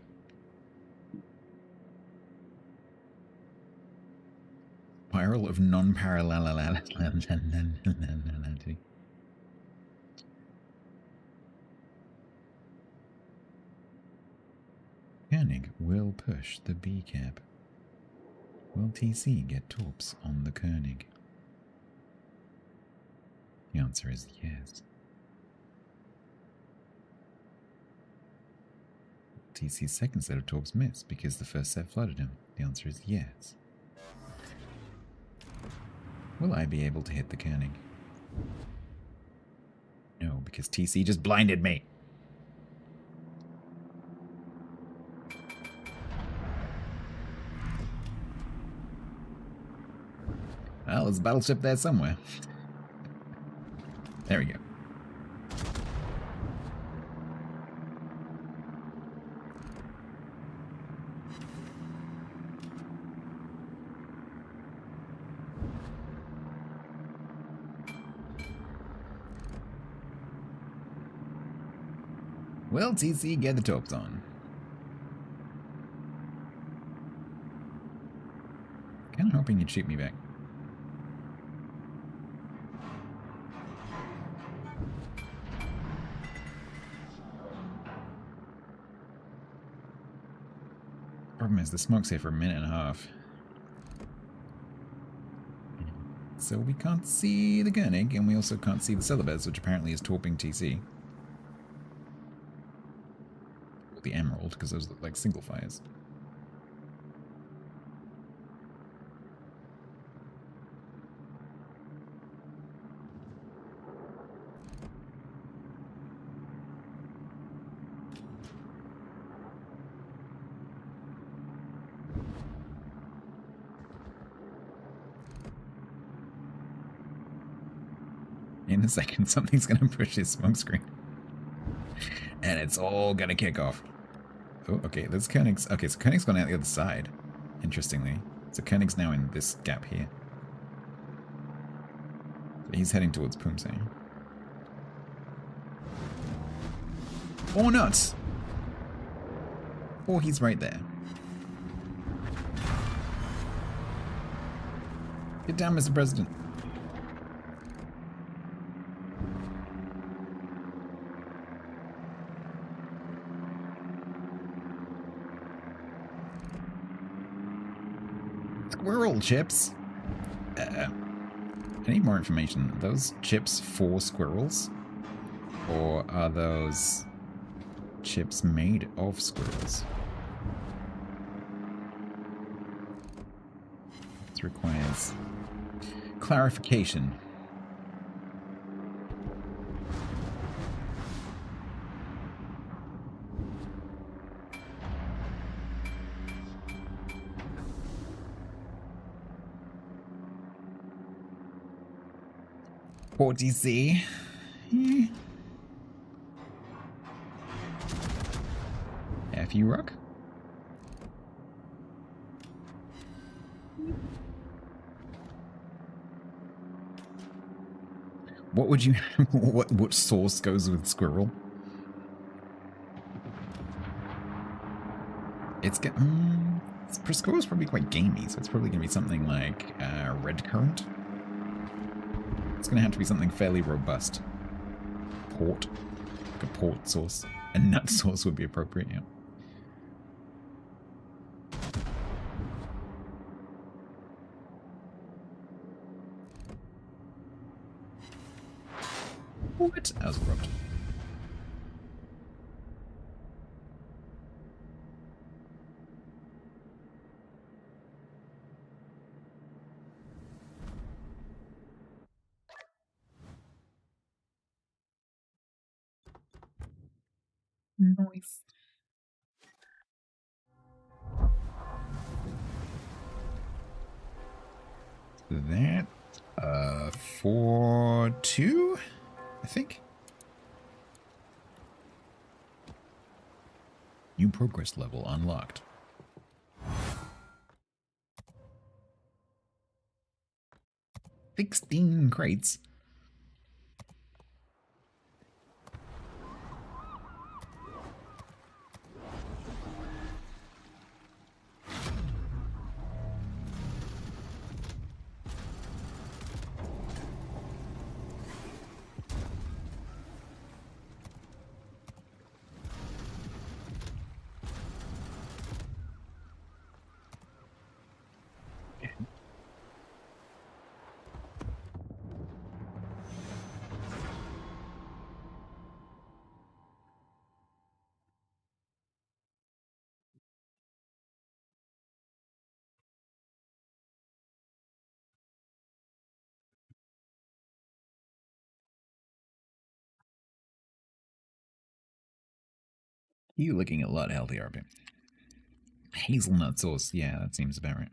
Spiral of non-parallelity. Koenig will push the B cap. Will TC get torps on the Koenig? The answer is yes. TC's second set of torps miss because the first set flooded him. The answer is yes. Will I be able to hit the Koenig? No, because TC just blinded me. Well, there's a battleship there somewhere. There we go. Well, TC, get the torps on. Kinda hoping you'd shoot me back. Problem is, the smoke's here for a minute and a half. So we can't see the Koenig, and we also can't see the Celebes, which apparently is torping TC. The Emerald, because those look like single fires. In a second, something's going to push his smoke screen. And it's all going to kick off. Oh, okay, there's Koenig's. Okay, so Koenig's gone out the other side, interestingly. So Koenig's now in this gap here. So he's heading towards Poomsay. Or not! Or he's right there. Get down, Mr. President. Squirrel chips. I need more information. Are those chips for squirrels? Or are those chips made of squirrels? This requires clarification. Poor DC. F you, Rock. What would you... what sauce goes with squirrel? It's get... squirrel's probably quite gamey, so it's probably going to be something like red currant. It's going to have to be something fairly robust. Port. Like a port sauce. A nut sauce would be appropriate, yeah. What? That was abrupt. Nice. That 4-2, I think. New progress level unlocked. 16 crates. You looking a lot healthier, RP. Hazelnut sauce. Yeah, that seems about right.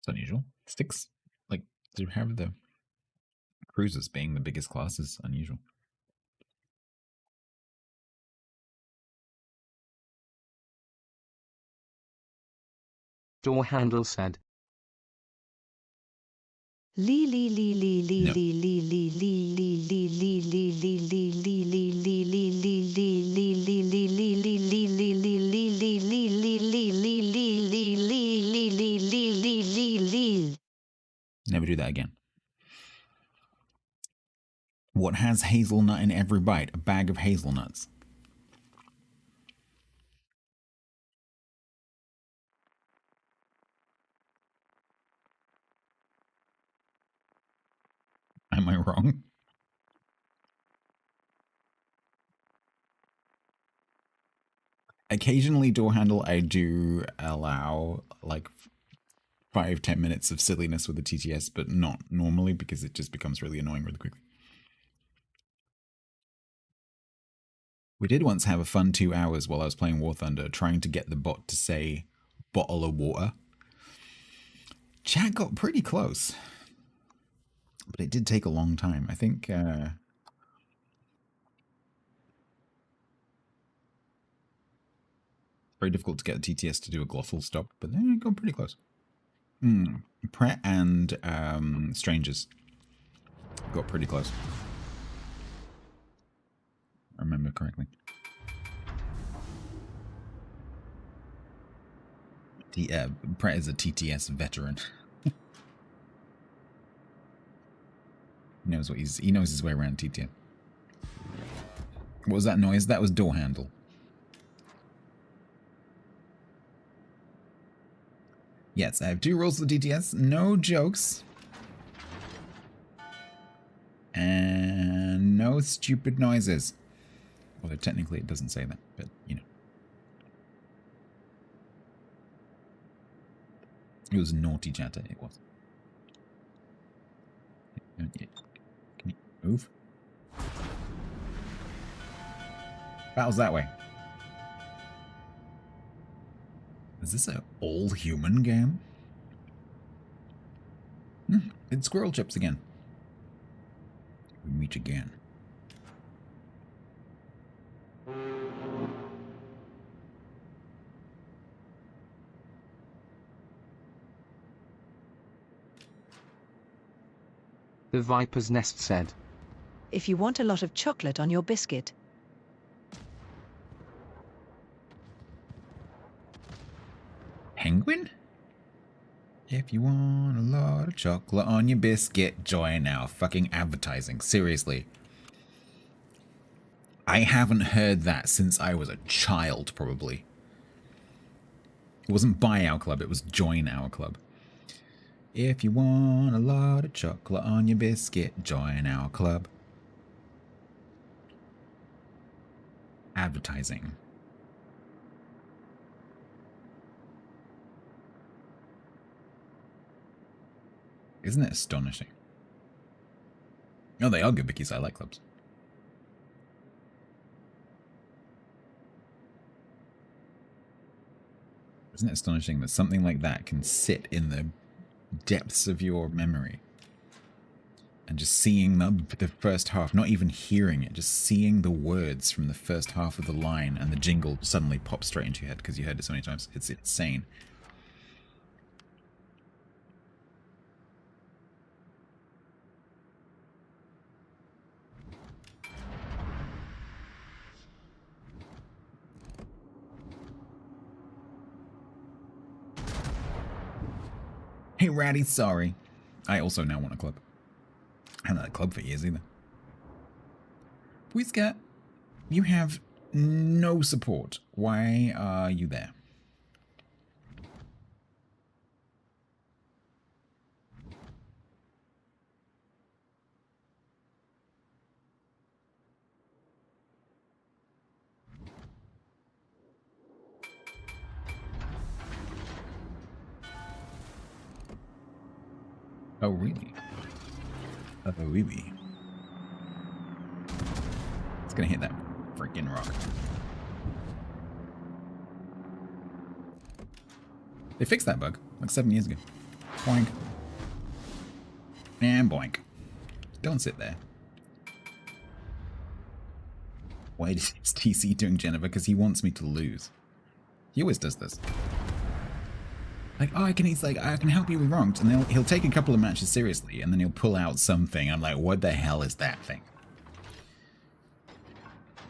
It's unusual. Sticks, like, to have the cruisers being the biggest class is unusual. Door handle said. Never do that again. What has hazelnut in every bite? A bag of hazelnuts. Am I wrong? Occasionally, door handle, I do allow like 5-10 minutes of silliness with the TTS, but not normally because it just becomes really annoying really quickly. We did once have a fun 2 hours while I was playing War Thunder trying to get the bot to say bottle of water. Chat got pretty close, but it did take a long time. I think very difficult to get the TTS to do a glossal stop, but they got pretty close. Pret and Strangers got pretty close. I remember correctly. Pret is a TTS veteran. He knows his way around TTS. What was that noise? That was door handle. Yes, I have 2 rules for the TTS. No jokes. And no stupid noises. Although technically it doesn't say that, but you know. It was naughty chatter, it was. Can you move? Battle's that way. Is this an all-human game? It's squirrel chips again. We meet again. The Viper's Nest said. If you want a lot of chocolate on your biscuit. Penguin? If If you want a lot of chocolate on your biscuit, join our fucking advertising. Seriously. I haven't heard that since I was a child, probably. It wasn't buy our club, it was join our club. If you want a lot of chocolate on your biscuit, join our club. Advertising. Isn't it astonishing? Oh, they are good bickies. I like clubs. Isn't it astonishing that something like that can sit in the depths of your memory? And just seeing the first half, not even hearing it, just seeing the words from the first half of the line and the jingle suddenly pops straight into your head because you heard it so many times. It's insane. Hey, Ratty, sorry. I also now want a club. I haven't had a club for years either. Whisker, you have no support. Why are you there? Oh, really? Oh, really? It's gonna hit that freaking rock. They fixed that bug like 7 years ago. Boink. And boink. Don't sit there. Why is TC doing Jennifer? Because he wants me to lose. He always does this. Like, oh, he's like, I can help you with wrongs. And he'll take a couple of matches seriously, and then he'll pull out something. I'm like, what the hell is that thing?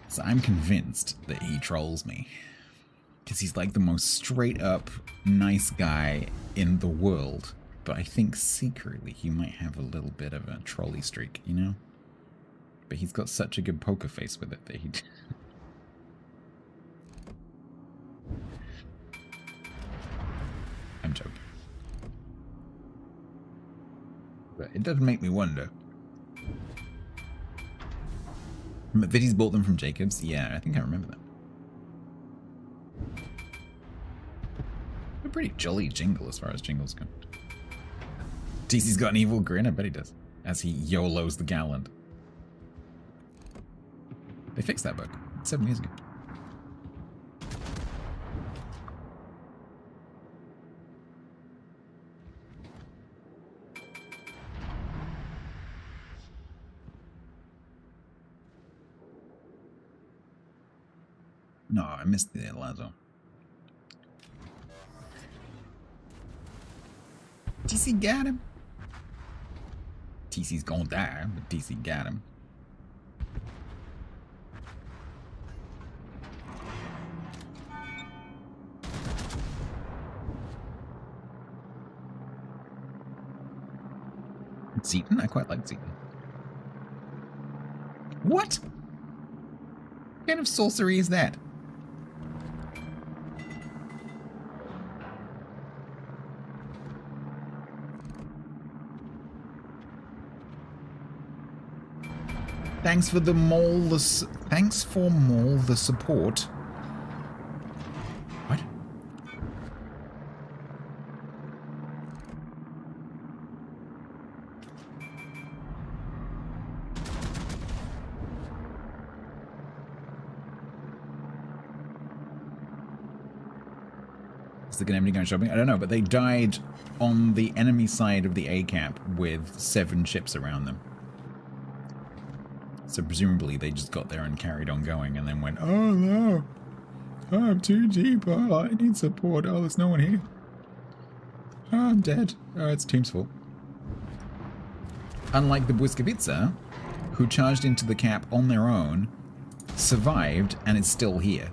So I'm convinced that he trolls me. Because he's like the most straight up, nice guy in the world. But I think secretly he might have a little bit of a trolley streak, you know? But he's got such a good poker face with it that he... I'm joking. But it does make me wonder. McVitie's bought them from Jacobs? Yeah, I think I remember that. A pretty jolly jingle as far as jingles go. TC's got an evil grin, I bet he does. As he YOLOs the gallant. They fixed that bug 7 years ago. No, I missed the Lazo. TC got him. TC's gonna die, but TC got him. Zeton? I quite like Zeton. What? What kind of sorcery is that? Thanks for the mole. Thanks for mole the support. What? Is there gonna be going shopping? I don't know, but they died on the enemy side of the A cap with 7 ships around them. So presumably they just got there and carried on going and then went, oh no, oh, I'm too deep, oh, I need support, oh, there's no one here. Oh, I'm dead. Oh, it's team's fault. Unlike the Błyskawica, who charged into the cap on their own, survived, and is still here.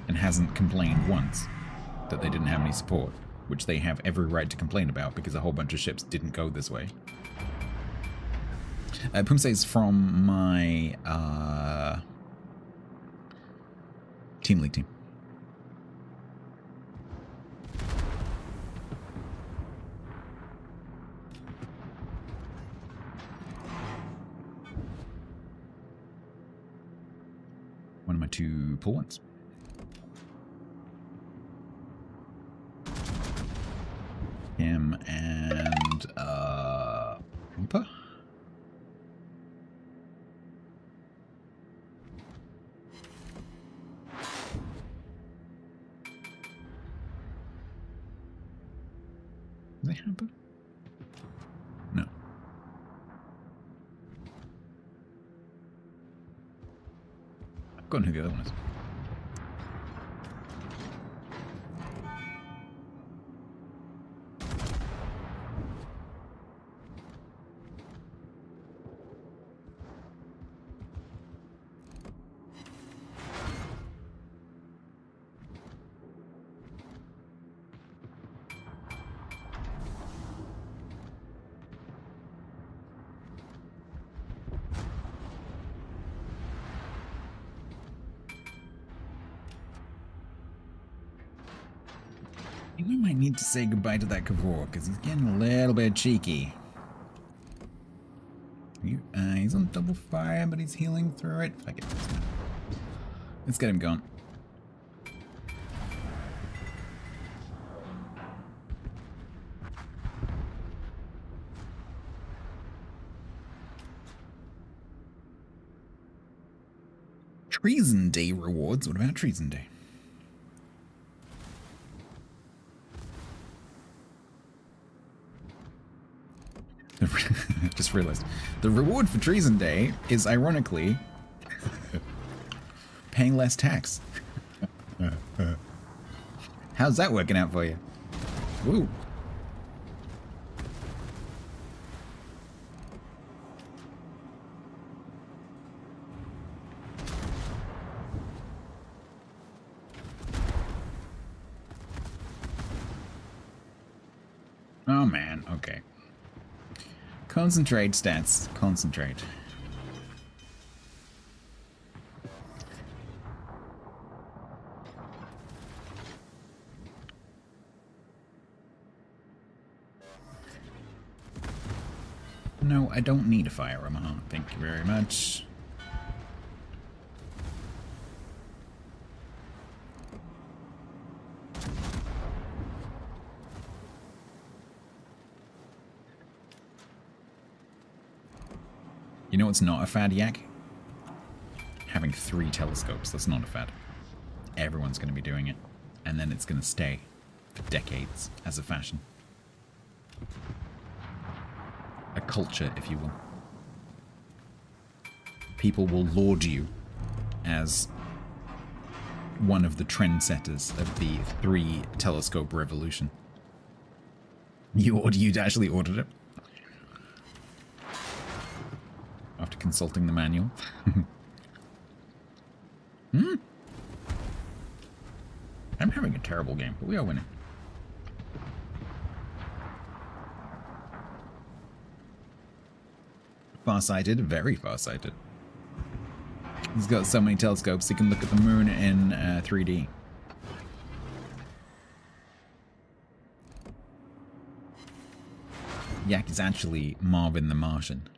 And hasn't complained once. that they didn't have any support, which they have every right to complain about because a whole bunch of ships didn't go this way. Pumse's from my Team League team. One of my 2 pull ones. Him and Hooper. Is it Hooper? No. I've forgotten who the other one is. I think we might need to say goodbye to that Kavor, because he's getting a little bit cheeky. He's on double fire, but he's healing through it. Fuck it. Let's get him going. Treason Day rewards. What about Treason Day? Just realized the reward for Treason Day is ironically paying less tax. How's that working out for you? Woo. Oh man, okay. Concentrate, stats. Concentrate. No, I don't need a firearm. Thank you very much. You know what's not a fad, Yak? Having 3 telescopes. That's not a fad. Everyone's going to be doing it. And then it's going to stay for decades as a fashion. A culture, if you will. People will laud you as one of the trendsetters of the 3 telescope revolution. You'd actually ordered it? After consulting the manual. I'm having a terrible game, but we are winning. Farsighted, very farsighted. He's got so many telescopes he can look at the moon in 3D. Yak is actually Marvin the Martian.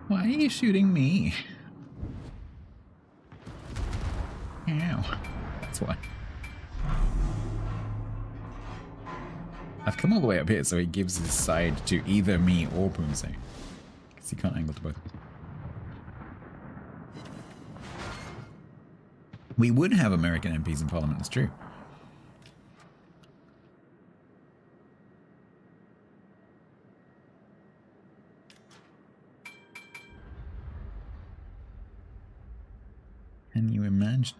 Why are you shooting me? Ow. That's why. I've come all the way up here so he gives his side to either me or Pumse. Because he can't angle to both. We would have American MPs in Parliament, it's true. Can you imagine?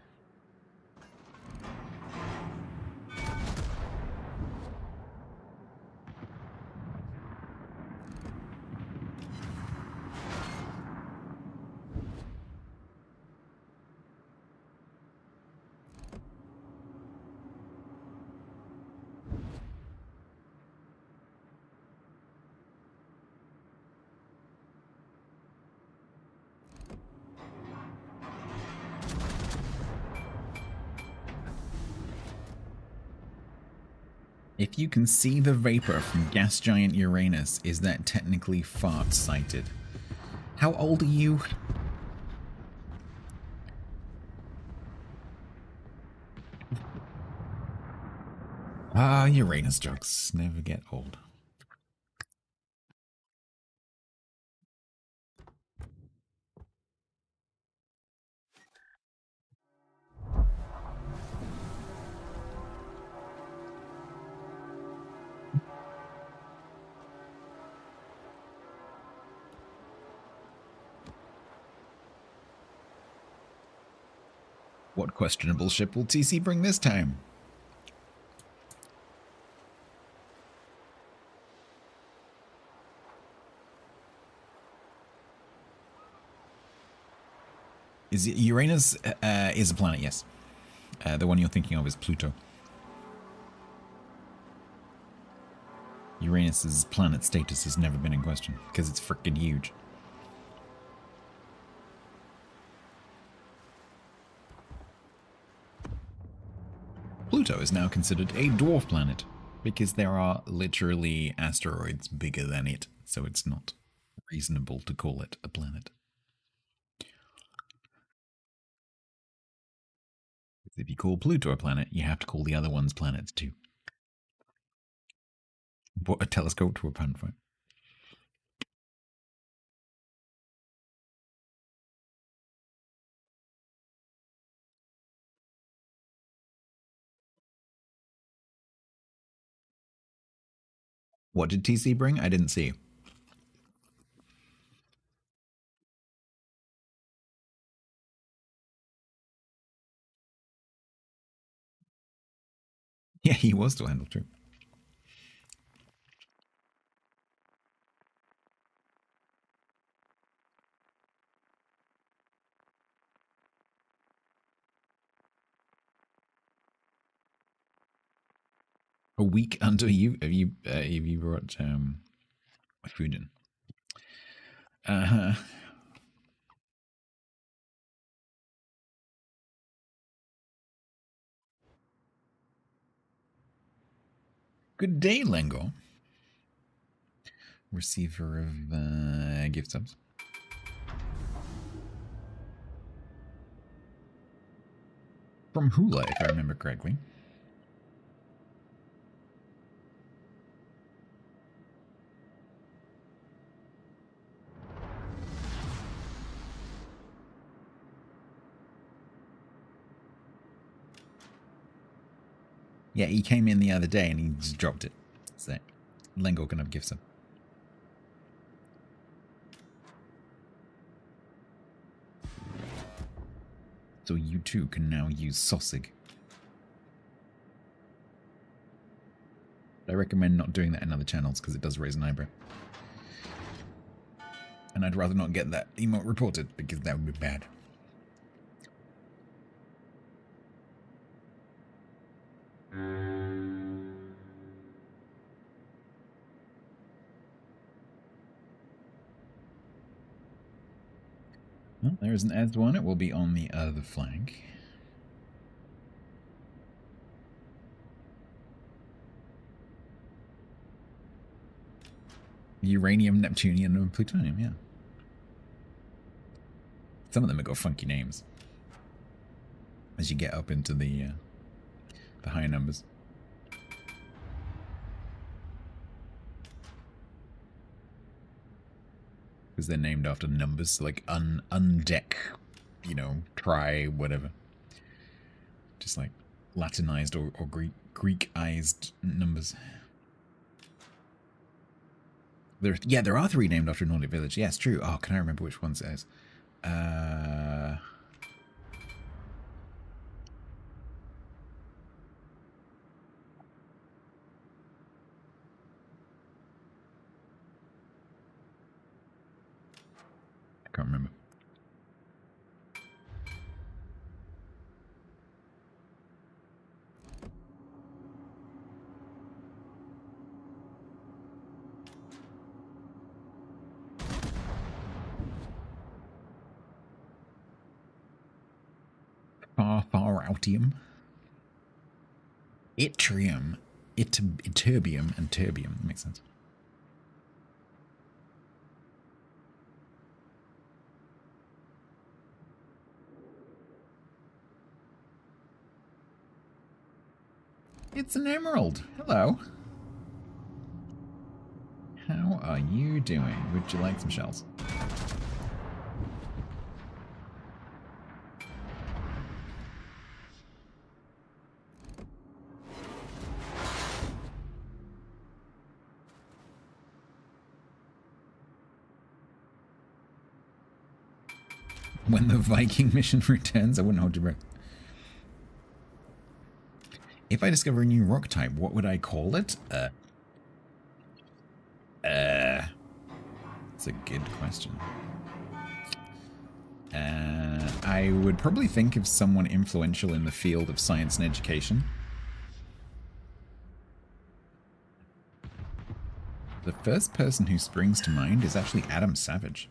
If you can see the vapor from gas giant Uranus, is that technically fart-sighted? How old are you? Ah, Uranus jokes never get old. What questionable ship will TC bring this time? Is it Uranus? Is a planet, yes. The one you're thinking of is Pluto. Uranus's planet status has never been in question because it's freaking huge. Pluto is now considered a dwarf planet because there are literally asteroids bigger than it, so it's not reasonable to call it a planet. If you call Pluto a planet, you have to call the other ones planets too. What a telescope to a panfight. What did TC bring? I didn't see. Yeah, he was to handle too. A week under you have you brought food in? Good day, Lengo. Receiver of gift subs. From Hula, if I remember correctly. Yeah, he came in the other day and he just dropped it. So, Lengo can have gift sub. So you too can now use Sossig. I recommend not doing that in other channels because it does raise an eyebrow. And I'd rather not get that emote reported because that would be bad. Well, there's an as one. It will be on the other flank. Uranium, Neptunium, and plutonium, yeah. Some of them have got funky names. As you get up into the higher numbers. Because they're named after numbers, so like undeck, you know, try, whatever. Just like Latinized or Greekized numbers. There are 3 named after a Nordic village. Yes, true. Oh, can I remember which ones it is? I can't remember. Farfaroutium, Yttrium, Ytterbium, and Terbium. That makes sense. It's an emerald. Hello. How are you doing? Would you like some shells? When the Viking mission returns, I wouldn't hold your breath. If I discover a new rock type, what would I call it? It's a good question. I would probably think of someone influential in the field of science and education. The first person who springs to mind is actually Adam Savage,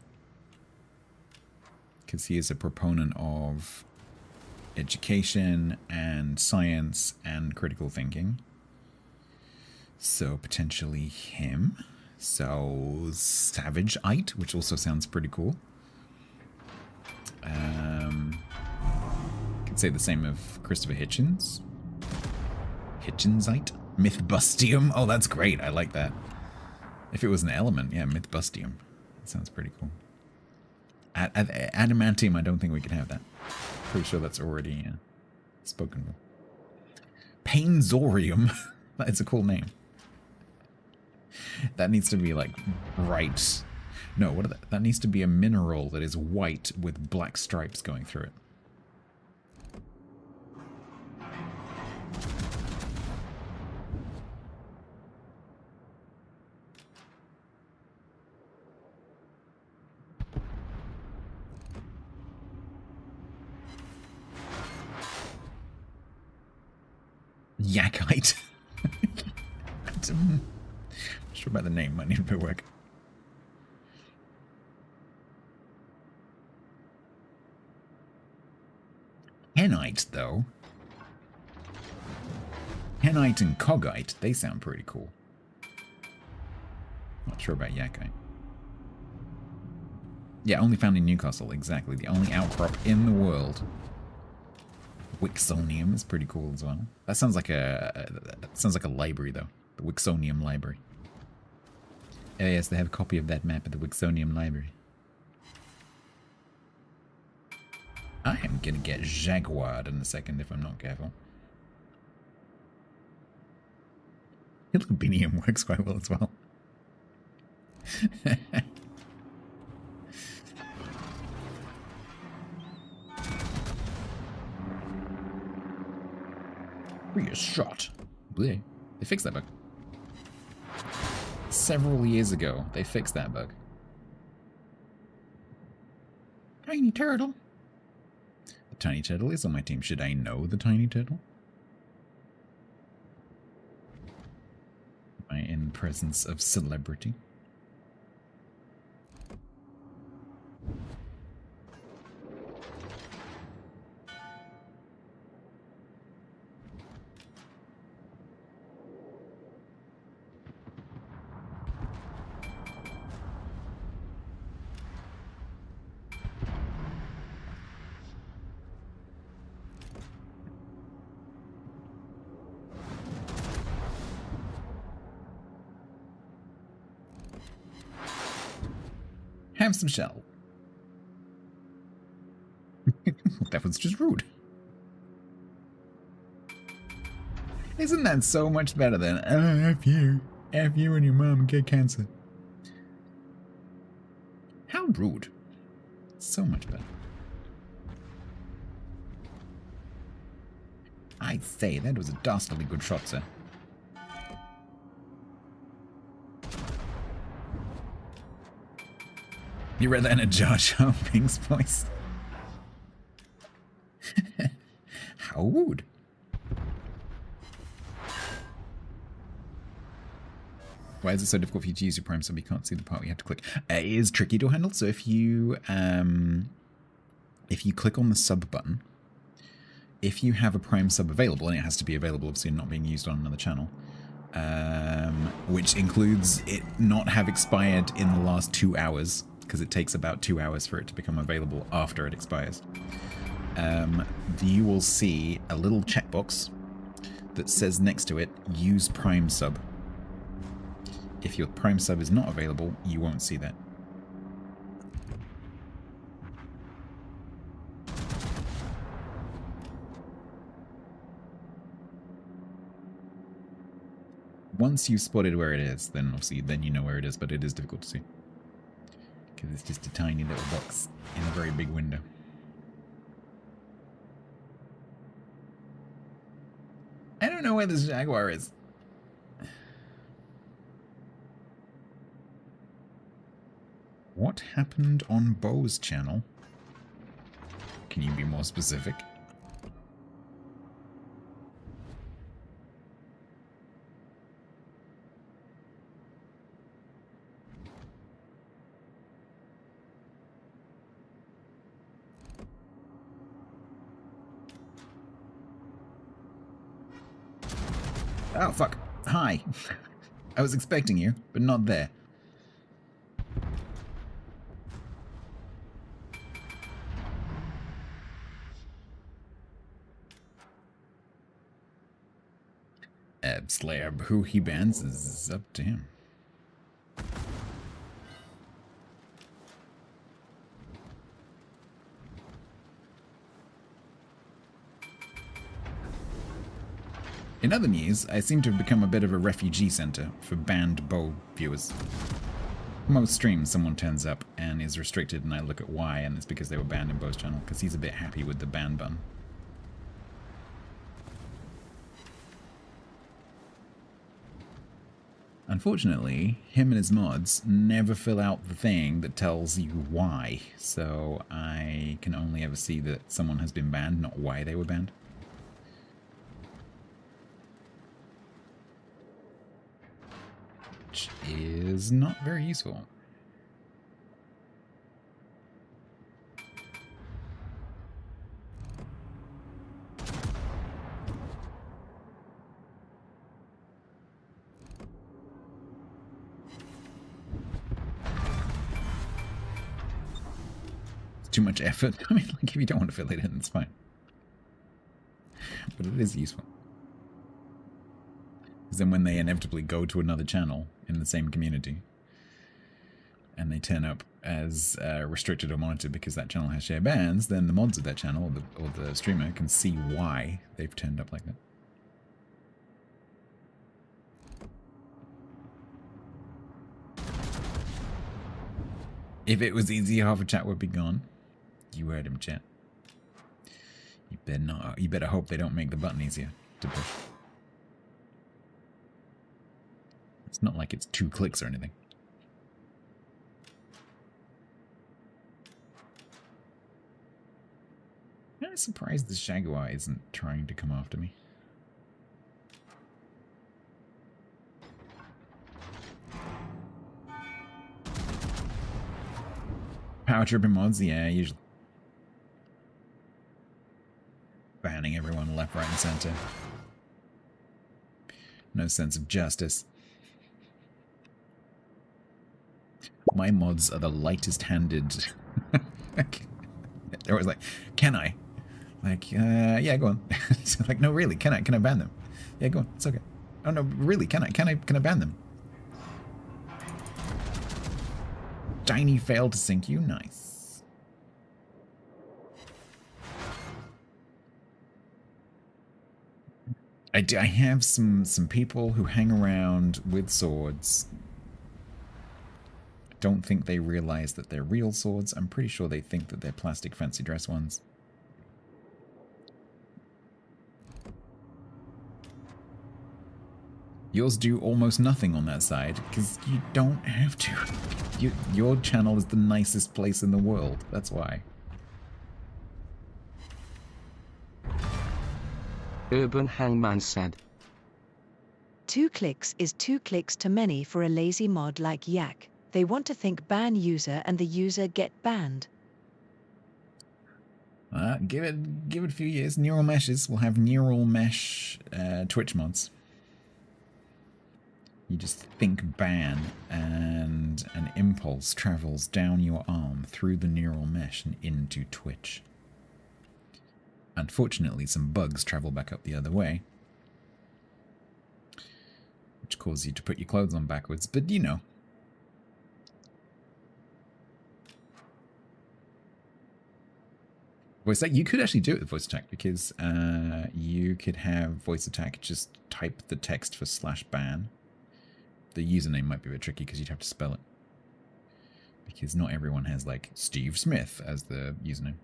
because he is a proponent of education and science and critical thinking. So potentially him. So Savageite, which also sounds pretty cool. Could say the same of Christopher Hitchens. Hitchensite? Mythbustium? Oh, that's great. I like that. If it was an element, yeah, Mythbustium. That sounds pretty cool. Adamantium, I don't think we can have that. Pretty sure that's already spoken for. Painzorium. That's a cool name. That needs to be like bright. No, what are that? That needs to be a mineral that is white with black stripes going through it. Yakite. I'm not sure about the name, might need a bit of work. Henite, though. Henite and Cogite, they sound pretty cool. Not sure about Yakite. Yeah, only found in Newcastle, exactly. The only outcrop in the world. Wixonium is pretty cool as well. That sounds like a library, though. The Wixonium Library. Oh yes, they have a copy of that map at the Wixonium Library. I am gonna get jaguared in a second if I'm not careful. Hilbinium works quite well as well. Free a shot. Bleh. They fixed that bug. Several years ago, they fixed that bug. Tiny turtle. The tiny turtle is on my team. Should I know the tiny turtle? Am I in presence of celebrity? Have some shell. That was just rude. Isn't that so much better than F you and your mom get cancer? How rude. So much better. I say, that was a dastardly good shot, sir. You read that in a Jar Jar Binks voice? How rude. Why is it so difficult for you to use your Prime sub? You can't see the part you have to click. It is tricky to handle. So if you click on the sub button, if you have a Prime sub available, and it has to be available, obviously not being used on another channel, which includes it not have expired in the last 2 hours, because it takes about 2 hours for it to become available after it expires. You will see a little checkbox that says next to it, use Prime sub. If your Prime sub is not available, you won't see that. Once you've spotted where it is, then obviously then you know where it is, but it is difficult to see. Because it's just a tiny little box in a very big window. I don't know where this Jaguar is. What happened on Bo's channel? Can you be more specific? Oh, fuck. Hi. I was expecting you, but not there. Slayer, who he bans is up to him. In other news, I seem to have become a bit of a refugee center for banned Bo viewers. Most streams, someone turns up and is restricted, and I look at why, and it's because they were banned in Bo's channel, because he's a bit happy with the ban button. Unfortunately, him and his mods never fill out the thing that tells you why, so I can only ever see that someone has been banned, not why they were banned. Which is not very useful. Too much effort. I mean, like, if you don't want to fill it in, it's fine. But it is useful. Because then when they inevitably go to another channel in the same community, and they turn up as restricted or monitored because that channel has share bans, then the mods of that channel, or the streamer, can see why they've turned up like that. If it was easy, half a chat would be gone. You heard him, chat. You better not. You better hope they don't make the button easier to push. It's not like it's 2 clicks or anything. I'm surprised this Jaguar isn't trying to come after me. Power tripping mods, yeah, usually. Banning everyone left, right, and center. No sense of justice. My mods are the lightest handed. They're always like, can I? Like, yeah, go on. So like, no, really, can I ban them? Yeah, go on, it's okay. Oh no, really, can I ban them? Tiny failed to sync you, nice. I have some people who hang around with swords. Don't think they realize that they're real swords. I'm pretty sure they think that they're plastic fancy dress ones. Yours do almost nothing on that side, because you don't have to. Your channel is the nicest place in the world, that's why. Urban Hangman said. 2 clicks is 2 clicks too many for a lazy mod like Yak. They want to think ban user and the user get banned. Give it a few years. Neural meshes will have neural mesh Twitch mods. You just think ban, and an impulse travels down your arm through the neural mesh and into Twitch. Unfortunately, some bugs travel back up the other way, which cause you to put your clothes on backwards, but you know. Voice attack, you could actually do it with voice attack, because you could have voice attack just type the text for /ban. The username might be a bit tricky because you'd have to spell it, because not everyone has like Steve Smith as the username.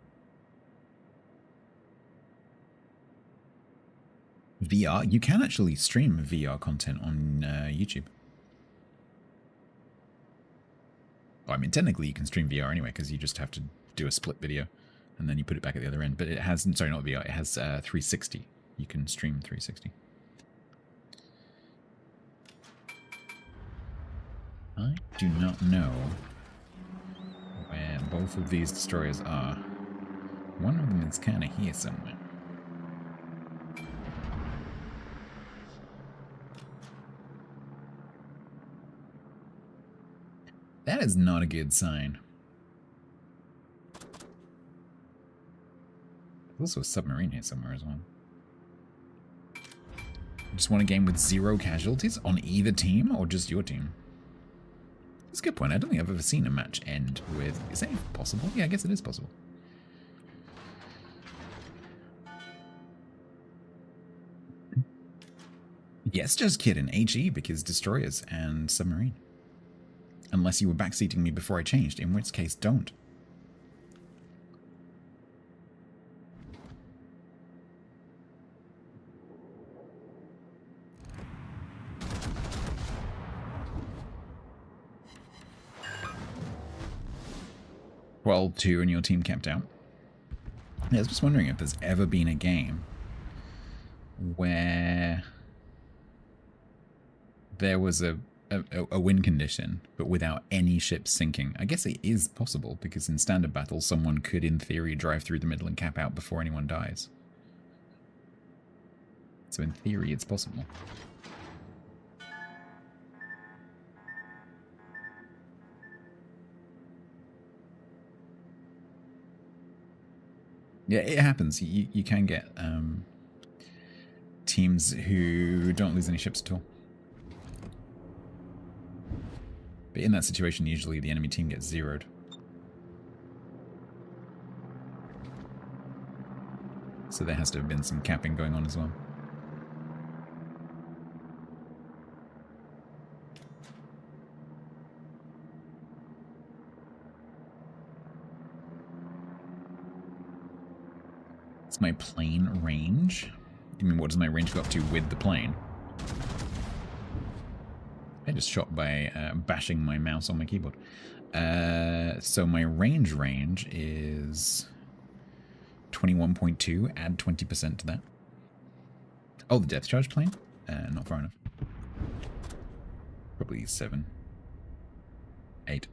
VR, you can actually stream VR content on YouTube. Well, I mean, technically you can stream VR anyway, because you just have to do a split video and then you put it back at the other end. But it has, sorry, not VR, it has 360. You can stream 360. I do not know where both of these destroyers are. One of them is kind of here somewhere. That is not a good sign. There's also a submarine here somewhere as well. You just want a game with 0 casualties on either team or just your team? That's a good point. I don't think I've ever seen a match end with... Is that even possible? Yeah, I guess it is possible. Yes, just kidding. HE, because destroyers and submarine. Unless you were backseating me before I changed, in which case don't. Well, 2 and your team camped out. Yeah, I was just wondering if there's ever been a game where there was a win condition, but without any ships sinking. I guess it is possible, because in standard battle, someone could, in theory, drive through the middle and cap out before anyone dies. So in theory, it's possible. Yeah, it happens. You can get teams who don't lose any ships at all. But in that situation, usually the enemy team gets zeroed. So there has to have been some capping going on as well. It's my plane range. You mean, what does my range go up to with the plane? I just shot by bashing my mouse on my keyboard. So my range is 21.2. Add 20% to that. Oh, the depth charge plane? Not far enough. Probably 7. 8.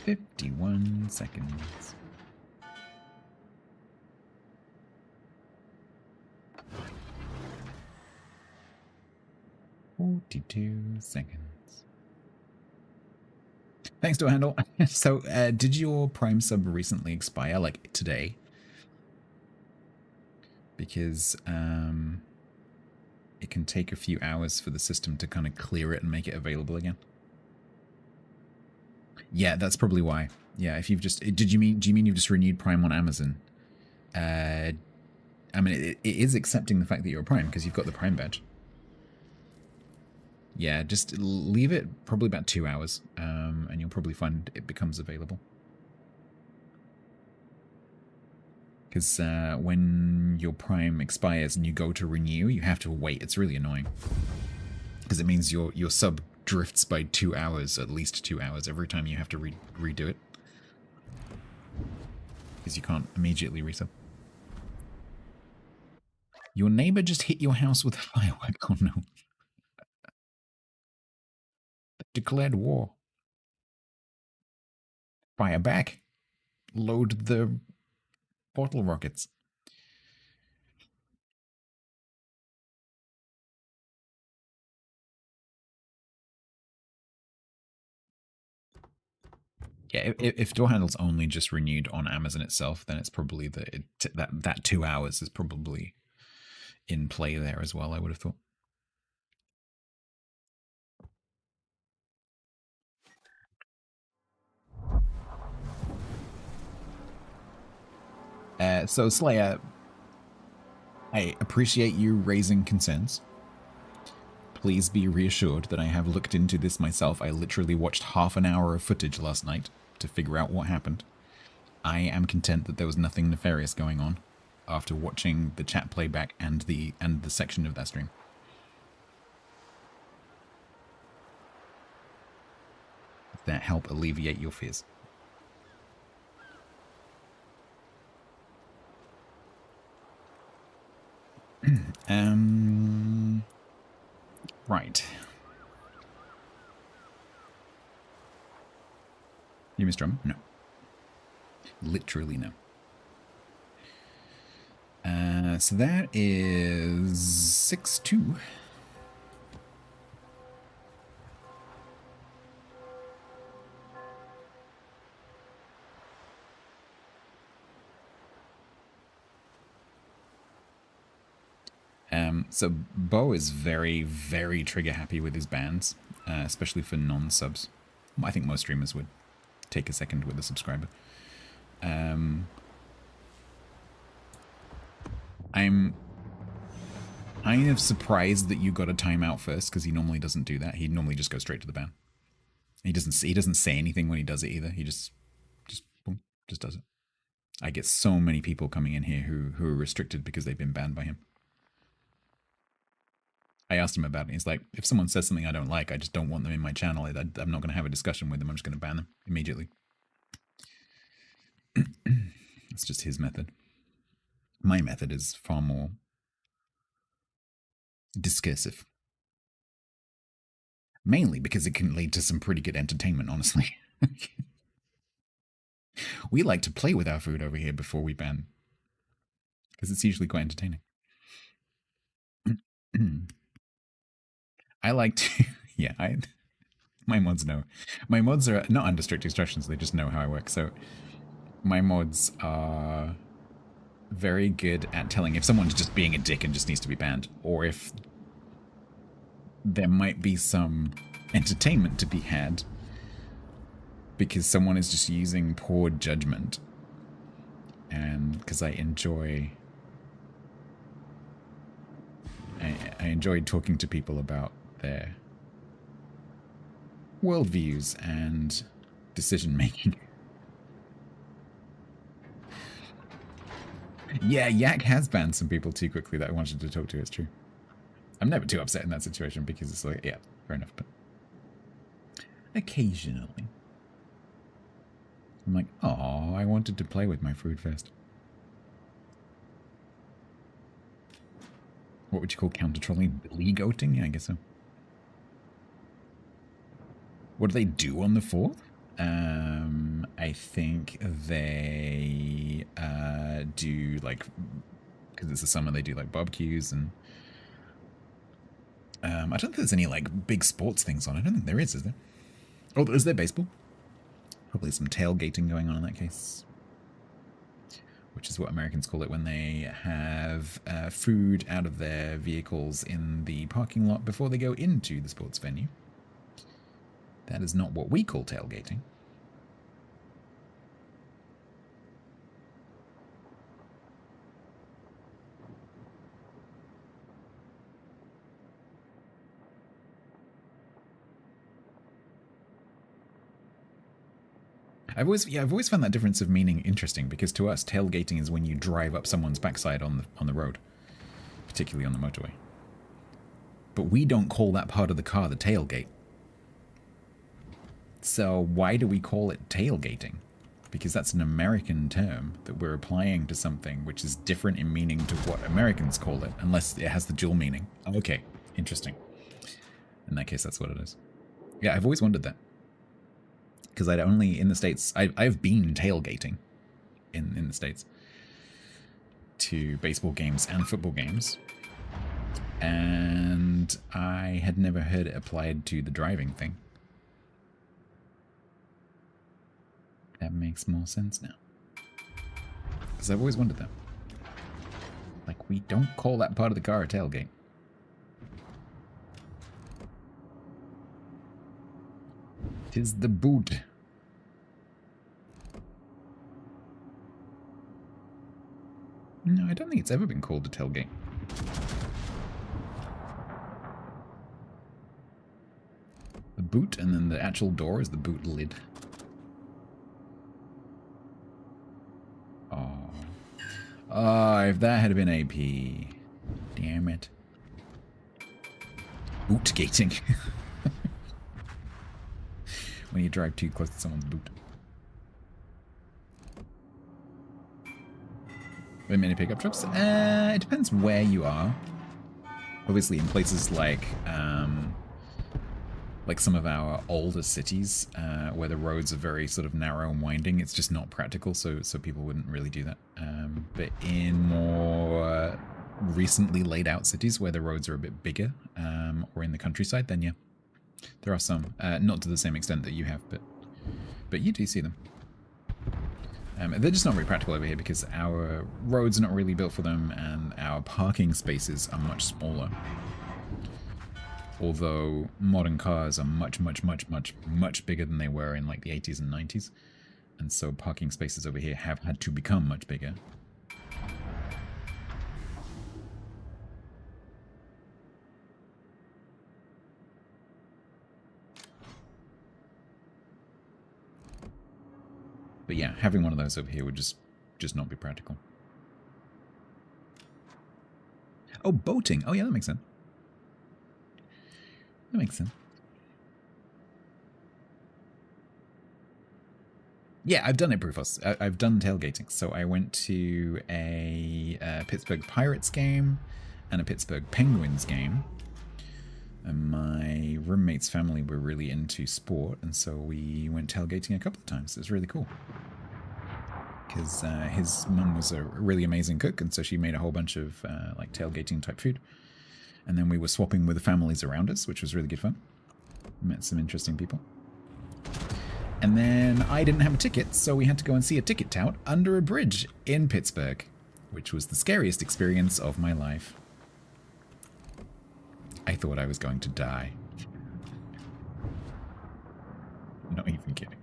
"51 seconds. "42 seconds. Thanks, Door Handle. So, did your Prime sub recently expire, like today? Because it can take a few hours for the system to kind of clear it and make it available again. Yeah, that's probably why. Yeah, if you've just... do you mean you've just renewed Prime on Amazon? I mean, it is accepting the fact that you're a Prime because you've got the Prime badge. Yeah, just leave it probably about 2 hours, and you'll probably find it becomes available. Because when your Prime expires and you go to renew, you have to wait. It's really annoying. Because it means your sub drifts by 2 hours, at least 2 hours, every time you have to redo it. Because you can't immediately resub. Your neighbor just hit your house with a firework. Oh no. Declared war. Fire back. Load the bottle rockets. Yeah, if door handle's only just renewed on Amazon itself, then it's probably that 2 hours is probably in play there as well, I would have thought. So Slayer, I appreciate you raising concerns. Please be reassured that I have looked into this myself. I literally watched half an hour of footage last night to figure out what happened. I am content that there was nothing nefarious going on after watching the chat playback and the section of that stream. Does that help alleviate your fears? Right. You missed drum? No. Literally no. So that is 6-2. So Bo is very, very trigger happy with his bans, especially for non-subs. I think most streamers would take a second with a subscriber. I'm kind of surprised that you got a timeout first, because he normally doesn't do that. He normally just goes straight to the ban. He doesn't say anything when he does it either. He just boom, just does it. I get so many people coming in here who are restricted because they've been banned by him. I asked him about it. He's like, if someone says something I don't like, I just don't want them in my channel. I'm not going to have a discussion with them. I'm just going to ban them immediately. It's just his method. My method is far more discursive. Mainly because it can lead to some pretty good entertainment, honestly. We like to play with our food over here before we ban. Because it's usually quite entertaining. I like to... Yeah, my mods know. My mods are not under strict instructions, they just know how I work. So my mods are very good at telling if someone's just being a dick and just needs to be banned, or if there might be some entertainment to be had because someone is just using poor judgment. And because I enjoy talking to people about their worldviews and decision making. Yeah, Yak has banned some people too quickly that I wanted to talk to, it's true. I'm never too upset in that situation because it's like, yeah, fair enough, but occasionally I'm like, oh, I wanted to play with my food first. What would you call counter-trolling? Billy-goating? Yeah, I guess so. What do they do on the 4th? I think they do, like, because it's the summer, they do, like, barbecues and... I don't think there's any, like, big sports things on. I don't think there is there? Oh, is there baseball? Probably some tailgating going on in that case. Which is what Americans call it when they have food out of their vehicles in the parking lot before they go into the sports venue. That is not what we call tailgating. I've always found that difference of meaning interesting, because to us, tailgating is when you drive up someone's backside on the road, particularly on the motorway. But we don't call that part of the car the tailgate. So why do we call it tailgating? Because that's an American term that we're applying to something which is different in meaning to what Americans call it, unless it has the dual meaning. Oh, okay, interesting. In that case, that's what it is. Yeah, I've always wondered that. Because I'd only, in the States, I've been tailgating in the States to baseball games and football games. And I had never heard it applied to the driving thing. That makes more sense now. Because I've always wondered that. Like, we don't call that part of the car a tailgate. Tis the boot. No, I don't think it's ever been called a tailgate. The boot, and then the actual door is the boot lid. Oh. Oh, if that had been AP. Damn it. Boot gating. When you drive too close to someone's boot. With many pickup trucks? It depends where you are. Obviously in places like some of our older cities, where the roads are very sort of narrow and winding, it's just not practical, so people wouldn't really do that. But in more recently laid out cities where the roads are a bit bigger, or in the countryside, then yeah. There are some, not to the same extent that you have, but you do see them. They're just not very practical over here because our roads are not really built for them, and our parking spaces are much smaller. Although modern cars are much bigger than they were in like the 80s and 90s, and so parking spaces over here have had to become much bigger. But yeah, having one of those over here would just not be practical. Oh, boating. Oh yeah, that makes sense. That makes sense. Yeah, I've done it, Brufos. I've done tailgating. So I went to a Pittsburgh Pirates game and a Pittsburgh Penguins game. And my roommate's family were really into sport, and so we went tailgating a couple of times. It was really cool. Because his mum was a really amazing cook, and so she made a whole bunch of like tailgating type food. And then we were swapping with the families around us, which was really good fun. Met some interesting people. And then I didn't have a ticket, so we had to go and see a ticket tout under a bridge in Pittsburgh, which was the scariest experience of my life. I thought I was going to die. Not even kidding.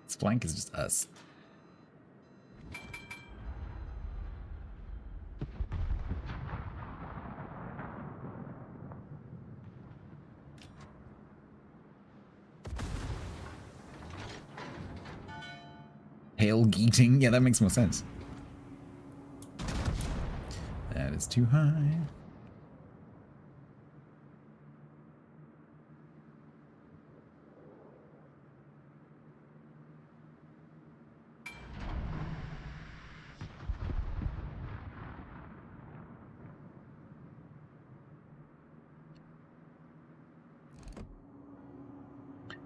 This flank is just us. Tailgating? Yeah, that makes more sense. That is too high.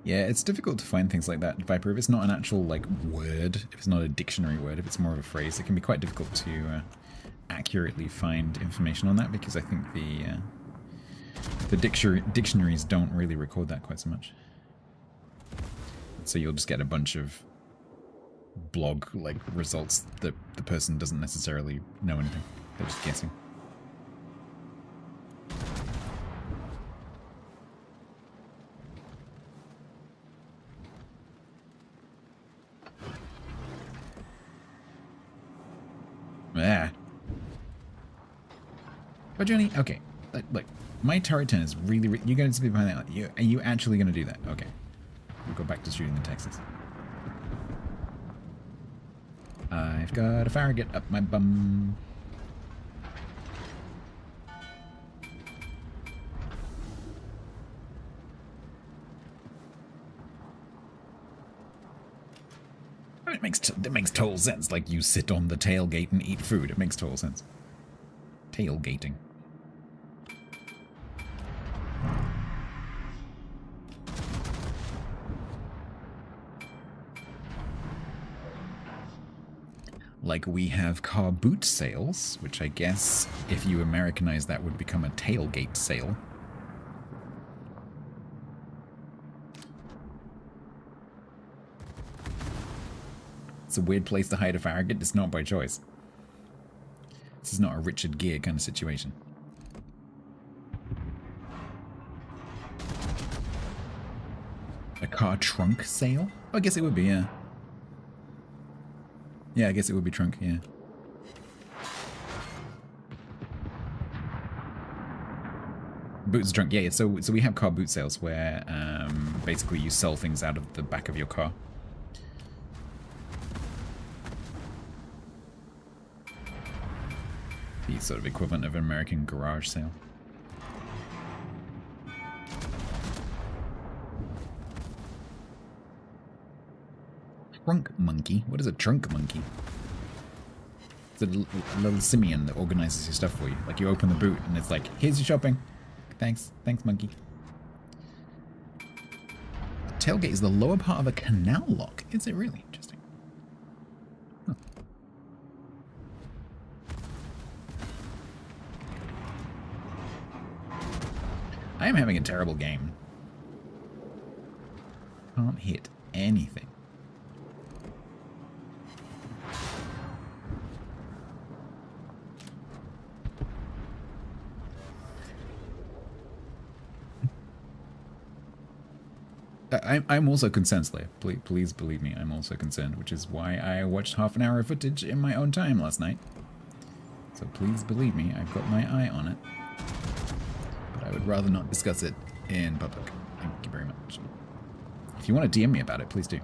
Yeah, it's difficult to find things like that, Viper. If it's not an actual, like, word, if it's not a dictionary word, if it's more of a phrase, it can be quite difficult to accurately find information on that, because I think the dictionaries don't really record that quite so much. So you'll just get a bunch of blog like results that the person doesn't necessarily know anything. They're just guessing. Ah. But Johnny, okay, look, my turret turn is really, you're going to be behind that. Are you actually going to do that? Okay, we'll go back to shooting the Texas. I've got a Farragut up my bum. It makes total sense. Like, you sit on the tailgate and eat food. It makes total sense. Tailgating. Like, we have car boot sales, which I guess, if you Americanize that, would become a tailgate sale. It's a weird place to hide a Farragut. It's not by choice. This is not a Richard Gere kind of situation. A car trunk sale? Oh, I guess it would be, yeah. Yeah, I guess it would be trunk, yeah. Boots trunk, yeah. So we have car boot sales where basically you sell things out of the back of your car. The sort of equivalent of an American garage sale. Trunk monkey? What is a trunk monkey? It's a little simian that organizes your stuff for you. Like, you open the boot and it's like, here's your shopping. Thanks, monkey. The tailgate is the lower part of a canal lock. Is it really? Interesting. Huh. I am having a terrible game. Can't hit anything. I'm also concerned, Slayer. Please believe me, I'm also concerned, which is why I watched half an hour of footage in my own time last night. So please believe me, I've got my eye on it. But I would rather not discuss it in public. Thank you very much. If you want to DM me about it, please do.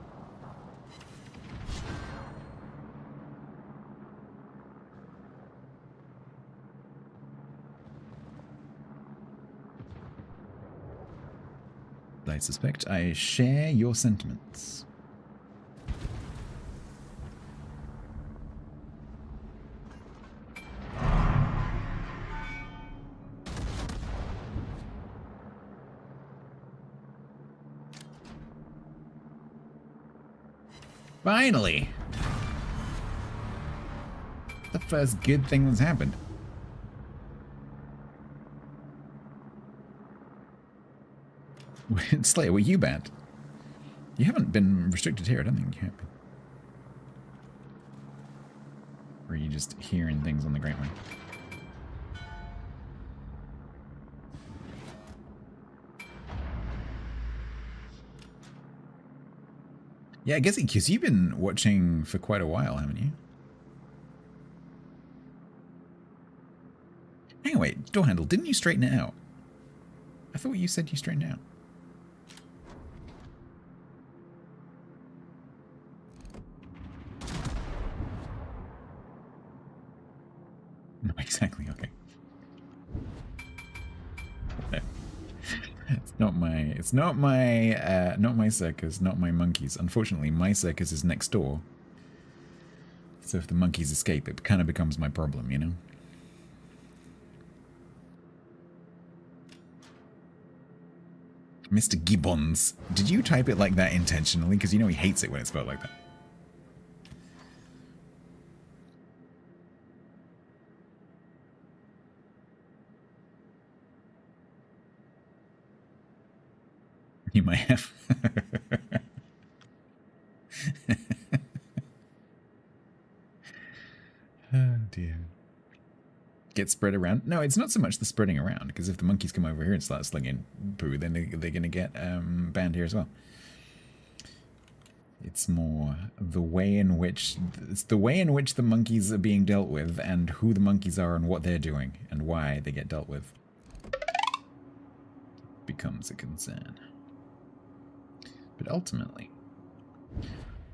I suspect I share your sentiments. Finally! The first good thing that's happened. Slayer, were you banned? You haven't been restricted here, I don't think you have been. Or are you just hearing things on the Great Way? Yeah, I guess because you've been watching for quite a while, haven't you? Anyway, door handle, didn't you straighten it out? I thought you said you straightened it out. No, exactly, okay. It's not my circus, not my monkeys. Unfortunately, my circus is next door. So if the monkeys escape, it kind of becomes my problem, you know? Mr. Gibbons. Did you type it like that intentionally? Because you know he hates it when it's spelled like that. You might have. get spread around. No, it's not so much the spreading around, because if the monkeys come over here and start slinging poo, then they're going to get banned here as well. It's more the way in which the monkeys are being dealt with, and who the monkeys are and what they're doing and why they get dealt with becomes a concern. But ultimately,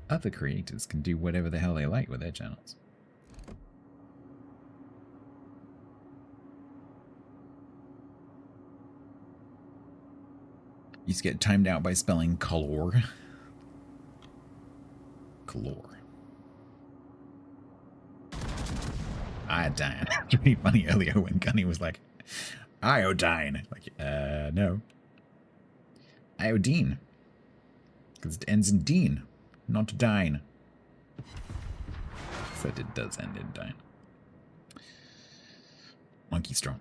other creators can do whatever the hell they like with their channels. You just get timed out by spelling color. Color. Iodine. It's really funny earlier when Gunny was like, iodine. Like, no. Iodine. Because it ends in dine, not dine. So it does end in dine. Monkey strong.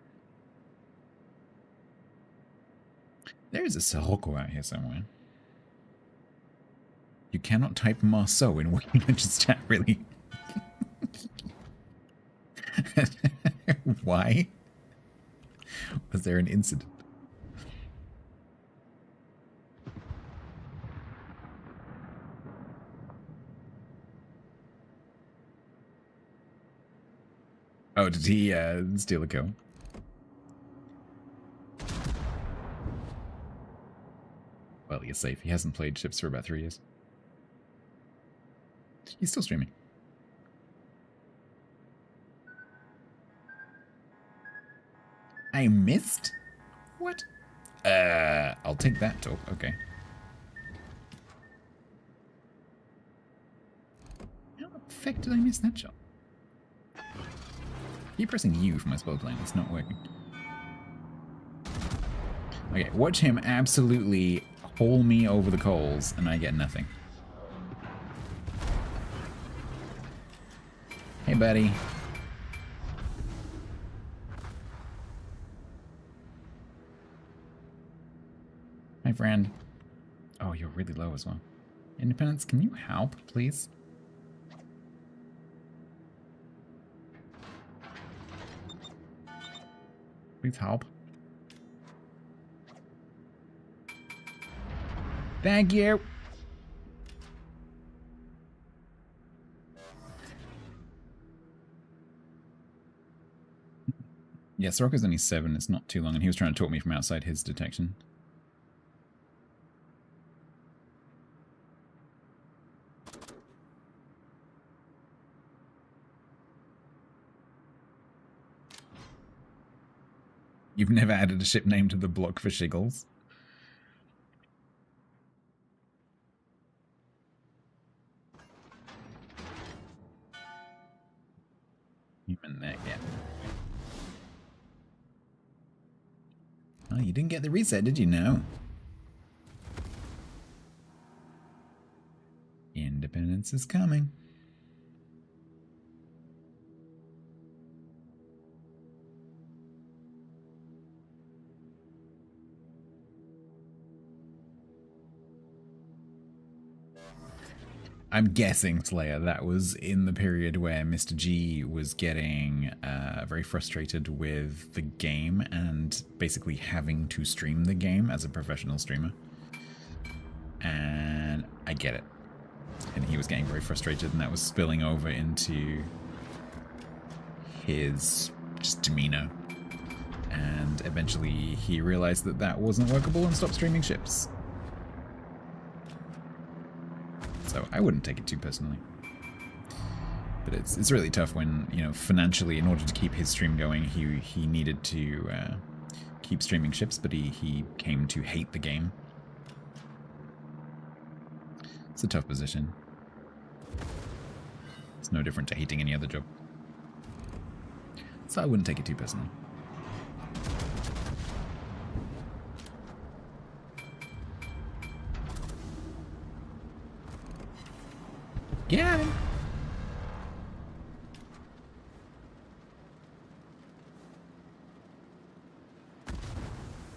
There's a Sirocco out here somewhere. You cannot type Marceau in Wikileaks chat, really? Why? Was there an incident? Oh, did he steal a kill? Well, he's safe. He hasn't played ships for about 3 years. He's still streaming. I missed? What? I'll take that talk. Okay. How the fuck did I miss that shot? Keep pressing U for my spell plane. It's not working. Okay, watch him absolutely haul me over the coals, and I get nothing. Hey, buddy. Hi, friend. Oh, you're really low as well. Independence, can you help, please? Please help. Thank you. Yeah, Sirocco's only 7. It's not too long, and he was trying to talk me from outside his detection. You've never added a ship name to the block for shiggles? Human neck, yeah. Oh, you didn't get the reset, did you? No. Independence is coming. I'm guessing, Slayer, that was in the period where Mr. G was getting very frustrated with the game and basically having to stream the game as a professional streamer. And I get it. And he was getting very frustrated, and that was spilling over into his just demeanor. And eventually he realized that that wasn't workable and stopped streaming ships. So I wouldn't take it too personally. But it's really tough when, you know, financially, in order to keep his stream going, he needed to keep streaming ships, but he came to hate the game. It's a tough position. It's no different to hating any other job. So I wouldn't take it too personally. Get him!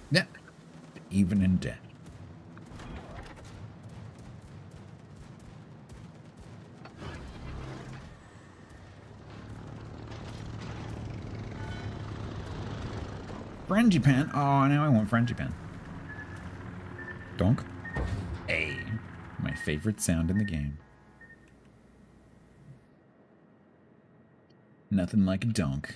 Yeah, even in death. Frangipane. Oh, now I want Frangipane. Donk. Hey, my favorite sound in the game. Nothing like a donk.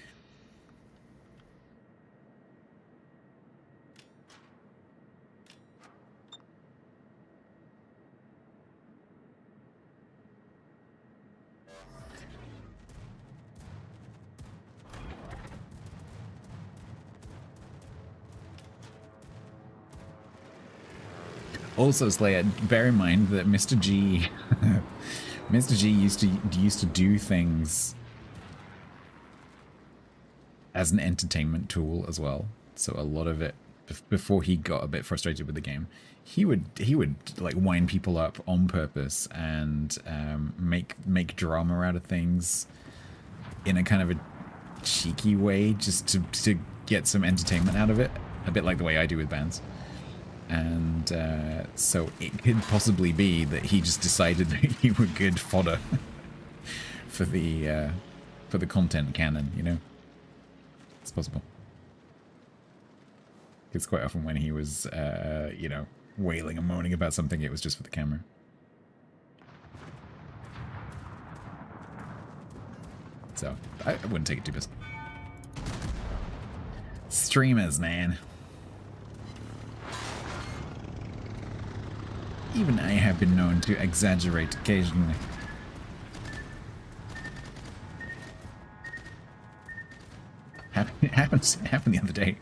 Also, Slayer, bear in mind that Mr. G, Mr. G used to do things as an entertainment tool as well. So a lot of it, before he got a bit frustrated with the game, he would like wind people up on purpose and make drama out of things in a kind of a cheeky way, just to get some entertainment out of it, a bit like the way I do with bands. And so it could possibly be that he just decided that you were good fodder for the content canon, you know? It's possible. Because quite often when he was, you know, wailing and moaning about something, it was just for the camera. So, I wouldn't take it too personally. Streamers, man. Even I have been known to exaggerate occasionally. It happened the other day.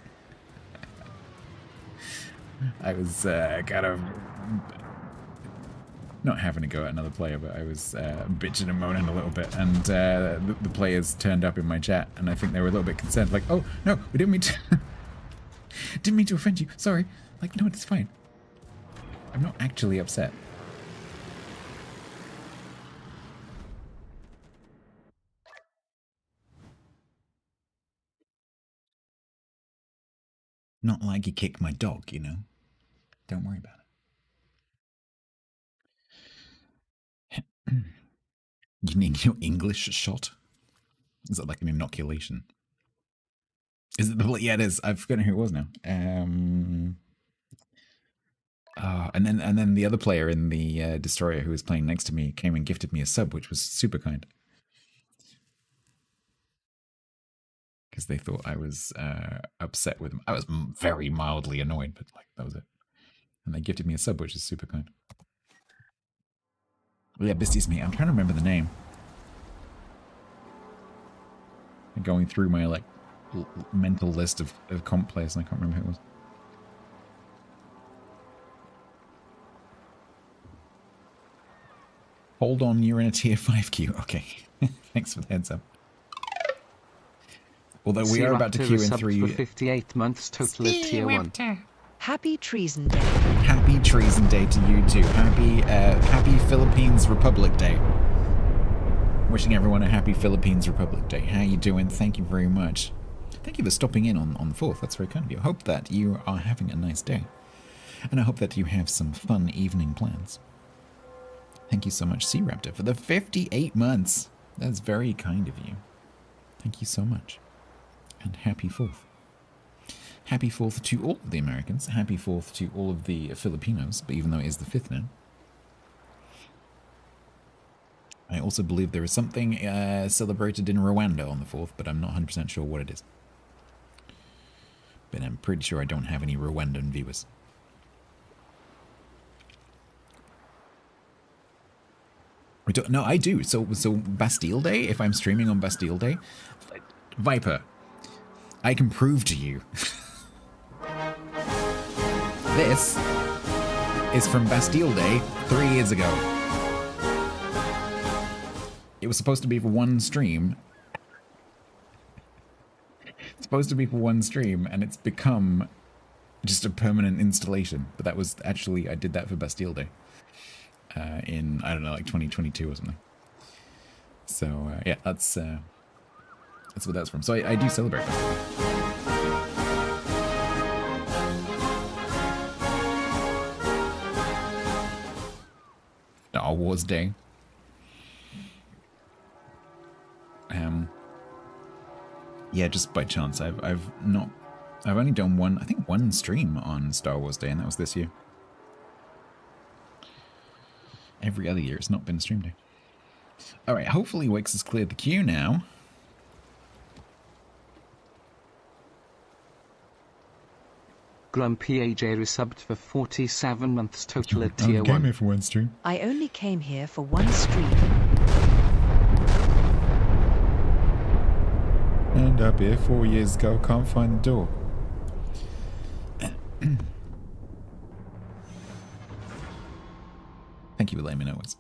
I was kind of not having to go at another player, but I was bitching and moaning a little bit, and the players turned up in my chat, and I think they were a little bit concerned, like, "Oh no, we didn't mean to, didn't mean to offend you. Sorry." Like, no, it's fine. I'm not actually upset. Not like you kicked my dog, you know. Don't worry about it. You need your English shot? Is that like an inoculation? Is it the... Yeah, it is. I've forgotten who it was now. And then the other player in the Destroyer who was playing next to me came and gifted me a sub, which was super kind. Because they thought I was upset with them. I was very mildly annoyed, but like that was it. And they gifted me a sub, which is super kind. Yeah, Bisty's me. I'm trying to remember the name. I'm going through my like mental list of comp players, and I can't remember who it was. Hold on, you're in a tier 5 queue. Okay, thanks for the heads up. Although we are about to queue in 3... For 58 months, total at tier 1. Happy Treason Day. Happy Treason Day to you too. Happy Philippines Republic Day. Wishing everyone a happy Philippines Republic Day. How you doing? Thank you very much. Thank you for stopping in on the 4th. That's very kind of you. I hope that you are having a nice day. And I hope that you have some fun evening plans. Thank you so much, Sea Raptor, for the 58 months. That's very kind of you. Thank you so much. And happy 4th. Happy 4th to all of the Americans. Happy 4th to all of the Filipinos, but even though it is the 5th now. I also believe there is something celebrated in Rwanda on the 4th, but I'm not 100% sure what it is. But I'm pretty sure I don't have any Rwandan viewers. No, I do. So Bastille Day, if I'm streaming on Bastille Day, Viper, I can prove to you. This is from Bastille Day 3 years ago. It was supposed to be for one stream. It's supposed to be for one stream, and it's become just a permanent installation. But that was actually, I did that for Bastille Day. In, I don't know, like 2022 or something. So, yeah, that's what that's from. So I do celebrate that. Star Wars Day. Yeah, just by chance. I've not I've only done one stream on Star Wars Day, and that was this year. Every other year it's not been a stream day. Alright, hopefully Wix has cleared the queue now. Grumpy AJ resubbed for 47 months total at tier 1. I came here for one stream. I only came here for one stream. And up here 4 years ago, can't find the door. Thank you for letting me know, Wix.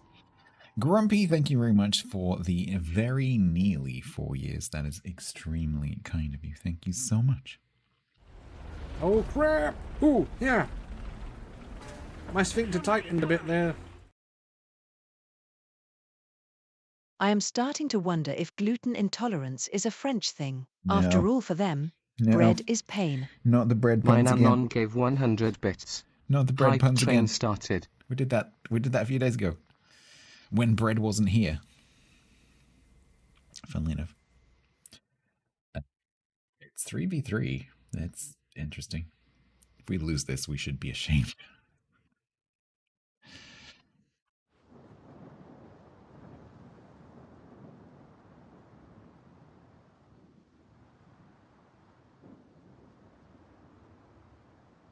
Grumpy, thank you very much for the very nearly 4 years. That is extremely kind of you. Thank you so much. Oh crap! Ooh, yeah. My sphincter tightened a bit there. I am starting to wonder if gluten intolerance is a French thing. No. After all, for them, No. bread is pain. Not the bread puns Mine again. Anon gave 100 bits. Not the bread Hype puns train again. started. We did that a few days ago. When bread wasn't here. Funnily enough. It's 3v3. That's interesting. If we lose this, we should be ashamed.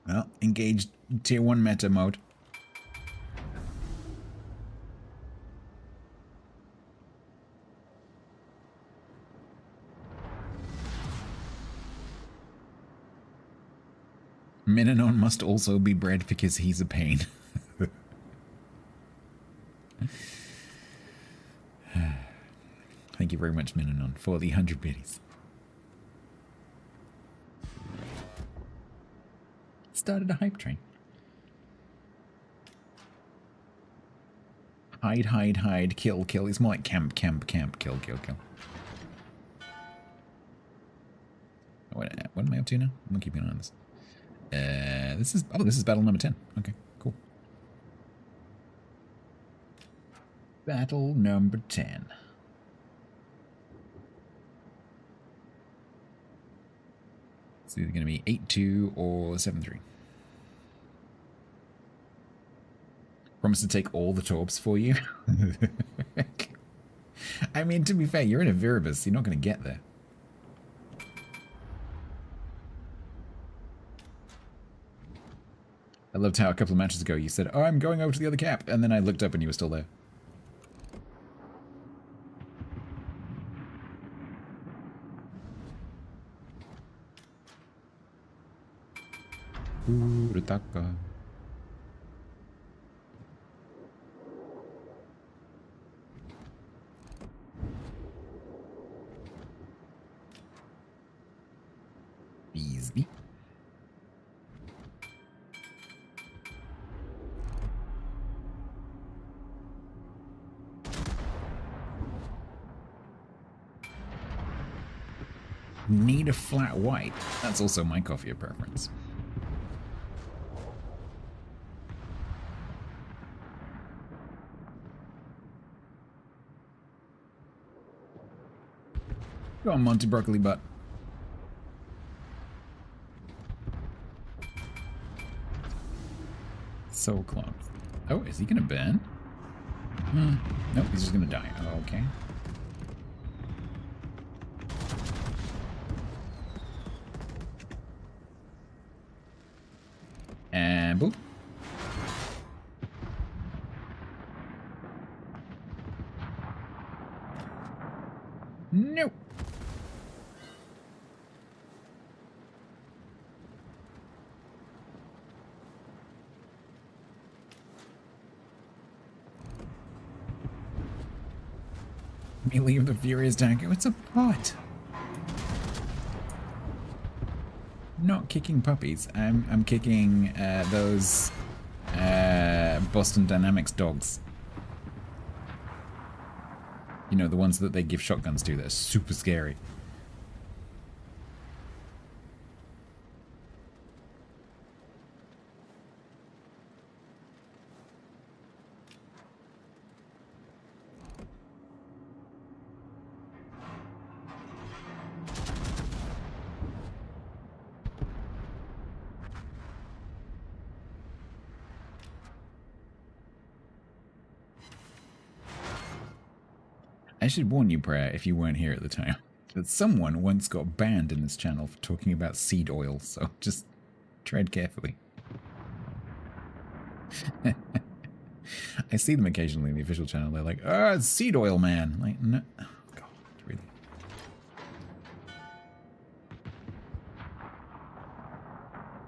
Well, engaged tier 1 meta mode. Minanon must also be bred because he's a pain. Thank you very much, Minanon, for the 100 biddies. Started a hype train. Hide, hide, hide, kill, kill. It's more like camp, camp, camp, kill, kill, kill. What am I up to now? I'm gonna keep an eye on this. This is battle number 10. Okay, cool. Battle number 10. It's either going to be 8-2 or 7-3. Promise to take all the torps for you. I mean, to be fair, you're in a Viribus. You're not going to get there. I loved how a couple of matches ago you said, "Oh, I'm going over to the other cap," and then I looked up and you were still there. Urataka. Easy. Need a flat white. That's also my coffee of preference. Go on, Monty Broccoli Butt. So close. Oh, is he gonna burn? Nope, he's just gonna die. Okay. And boop. Nope. Me leave the furious tanker. It's a pot. Not kicking puppies. I'm kicking those Boston Dynamics dogs. You know, the ones that they give shotguns to that are super scary. I should warn you, Prayer, if you weren't here at the time, that someone once got banned in this channel for talking about seed oil, so just tread carefully. I see them occasionally in the official channel. They're like, "Oh, it's seed oil, man." I'm like, no, oh, God, really.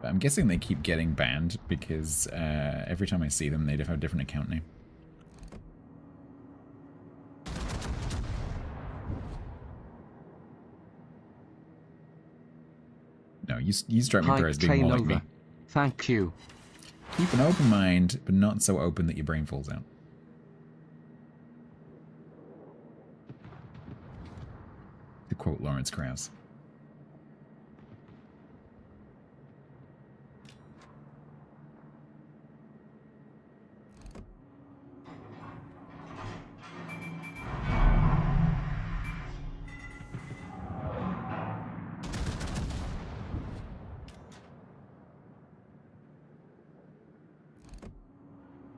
But I'm guessing they keep getting banned because every time I see them, they have a different account name. No, you strike me as being more like me. Thank you. Keep an open mind, but not so open that your brain falls out. To quote Lawrence Krauss.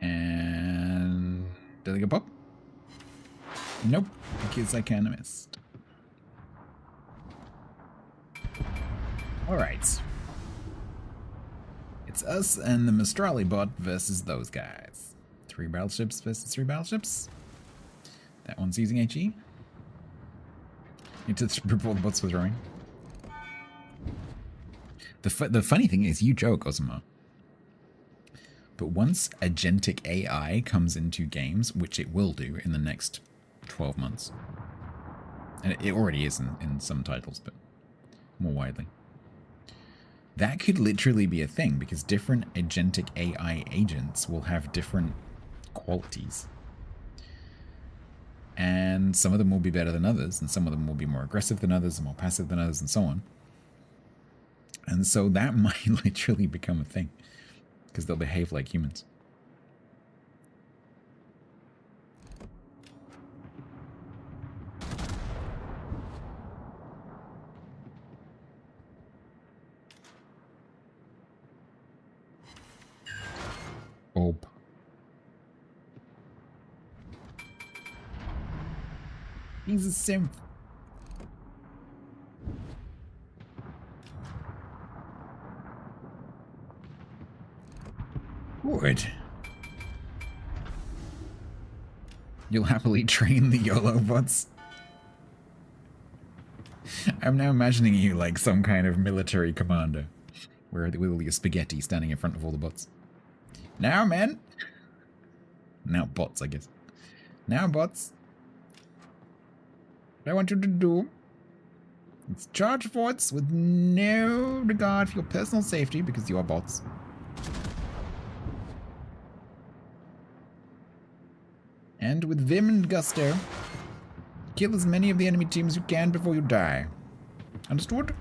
And did I go pop? Nope, because I kind of missed. Alright. It's us and the Mistrali bot versus those guys. 3 battleships versus 3 battleships. That one's using HE. Need to report the bots were throwing. The funny thing is, you joke, Osmo. But once agentic AI comes into games, which it will do in the next 12 months, and it already is in some titles, but more widely, that could literally be a thing, because different agentic AI agents will have different qualities. And some of them will be better than others, and some of them will be more aggressive than others, and more passive than others, and so on. And so that might literally become a thing, because they'll behave like humans. Oh. He's a simp. Would. You'll happily train the YOLO bots? I'm now imagining you like some kind of military commander, with all your spaghetti standing in front of all the bots. Now, men! Now bots, I guess. Now, bots. What I want you to do is charge forts with no regard for your personal safety, because you are bots. And with vim and gusto, kill as many of the enemy team as you can before you die. Understood?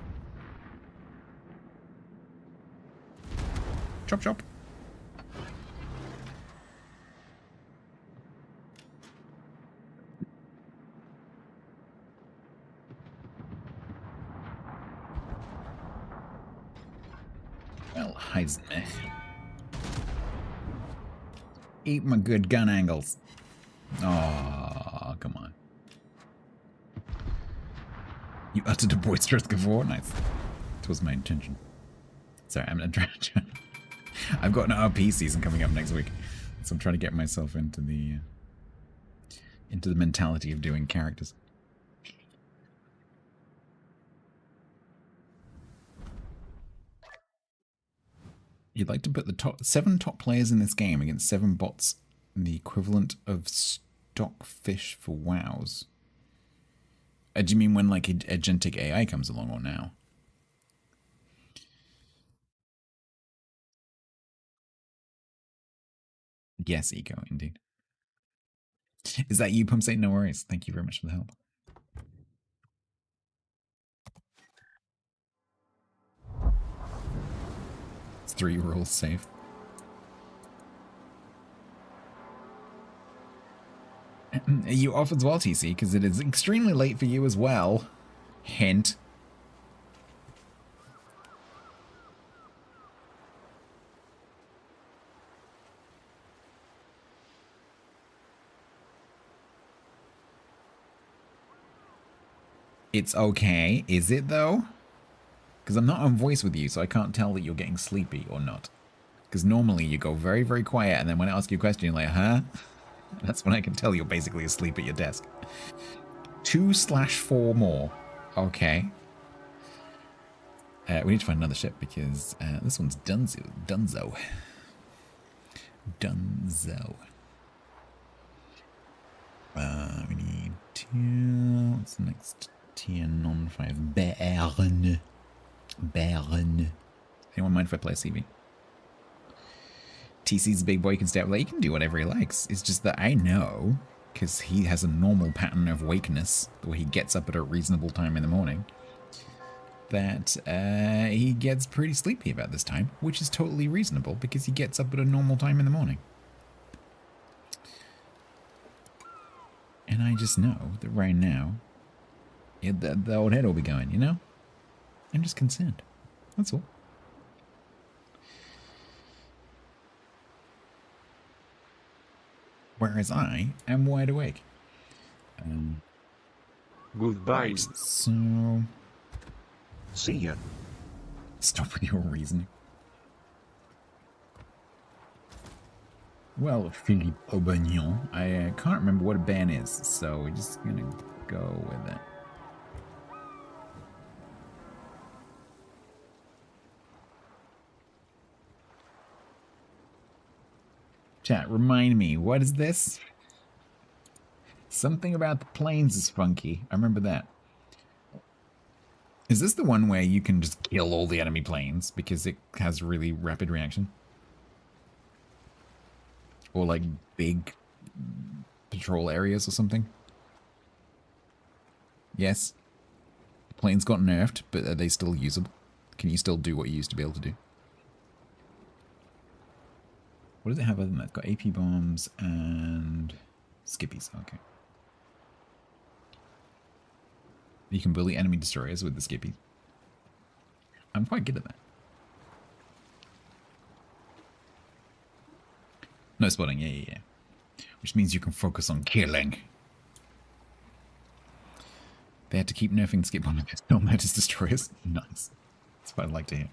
Chop chop. Well, Heisenberg. Eat my good gun angles. Oh, come on. You uttered a boisterous guffaw? Nice. It was my intention. Sorry, I'm trying to... I've got an RP season coming up next week, so I'm trying to get myself into the mentality of doing characters. You'd like to put the 7 top players in this game against 7 bots, the equivalent of stockfish for WoWs. Do you mean when like agentic AI comes along, or now? Yes, Eco, indeed. Is that you, Pump? Say no worries. Thank you very much for the help. It's 3 rules safe. Are you off as well, TC? Because it is extremely late for you as well. Hint. It's okay. Is it, though? Because I'm not on voice with you, so I can't tell that you're getting sleepy or not. Because normally you go very, very quiet, and then when I ask you a question, you're like, huh? That's when I can tell you're basically asleep at your desk. 2/4 more. Okay. We need to find another ship, because this one's Dunzo. We need 2... What's the next tier non-5? Baron. Anyone mind if I play a CV? TC's a big boy, he can stay up late. He can do whatever he likes. It's just that I know, because he has a normal pattern of wakeness, where he gets up at a reasonable time in the morning, that he gets pretty sleepy about this time, which is totally reasonable, because he gets up at a normal time in the morning. And I just know that right now, the old head will be going, you know? I'm just concerned. That's all. Whereas I am wide awake. Goodbye. Right, so... See ya. Stop with your reasoning. Well, Philippe Aubagnon, I can't remember what a ban is, so we're just gonna go with it. Chat, remind me, what is this? Something about the planes is funky. I remember that. Is this the one where you can just kill all the enemy planes because it has really rapid reaction? Or like big patrol areas or something? Yes. The planes got nerfed, but are they still usable? Can you still do what you used to be able to do? What does it have other than that? It's got AP bombs and skippies. Okay. You can bully enemy destroyers with the skippies. I'm quite good at that. No spotting, yeah. Which means you can focus on killing. They had to keep nerfing skip on because don't notice destroyers. Nice. That's what I'd like to hear.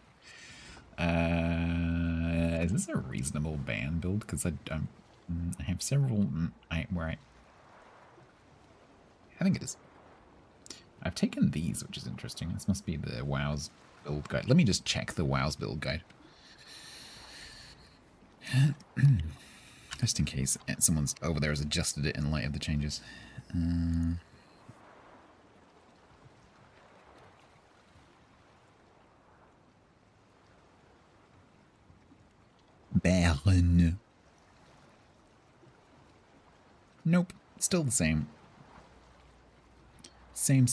Is this a reasonable ban build? Because I have several. I think it is. I've taken these, which is interesting. This must be the WoW's build guide. Let me just check the WoW's build guide. Just in case someone's over there has adjusted it in light of the changes. Baron. Nope, still the same. Same.